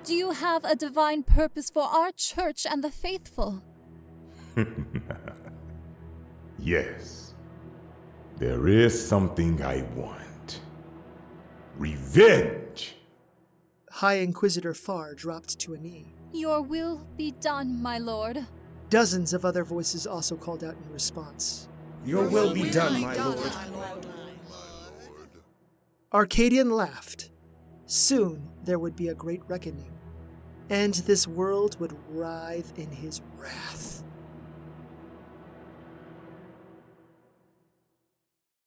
Do you have a divine purpose for our church and the faithful? Yes. There is something I want. Revenge! High Inquisitor Farr dropped to a knee. Your will be done, my lord. Dozens of other voices also called out in response. Your will be done, my lord. Arcadian laughed. Soon there would be a great reckoning, and this world would writhe in his wrath.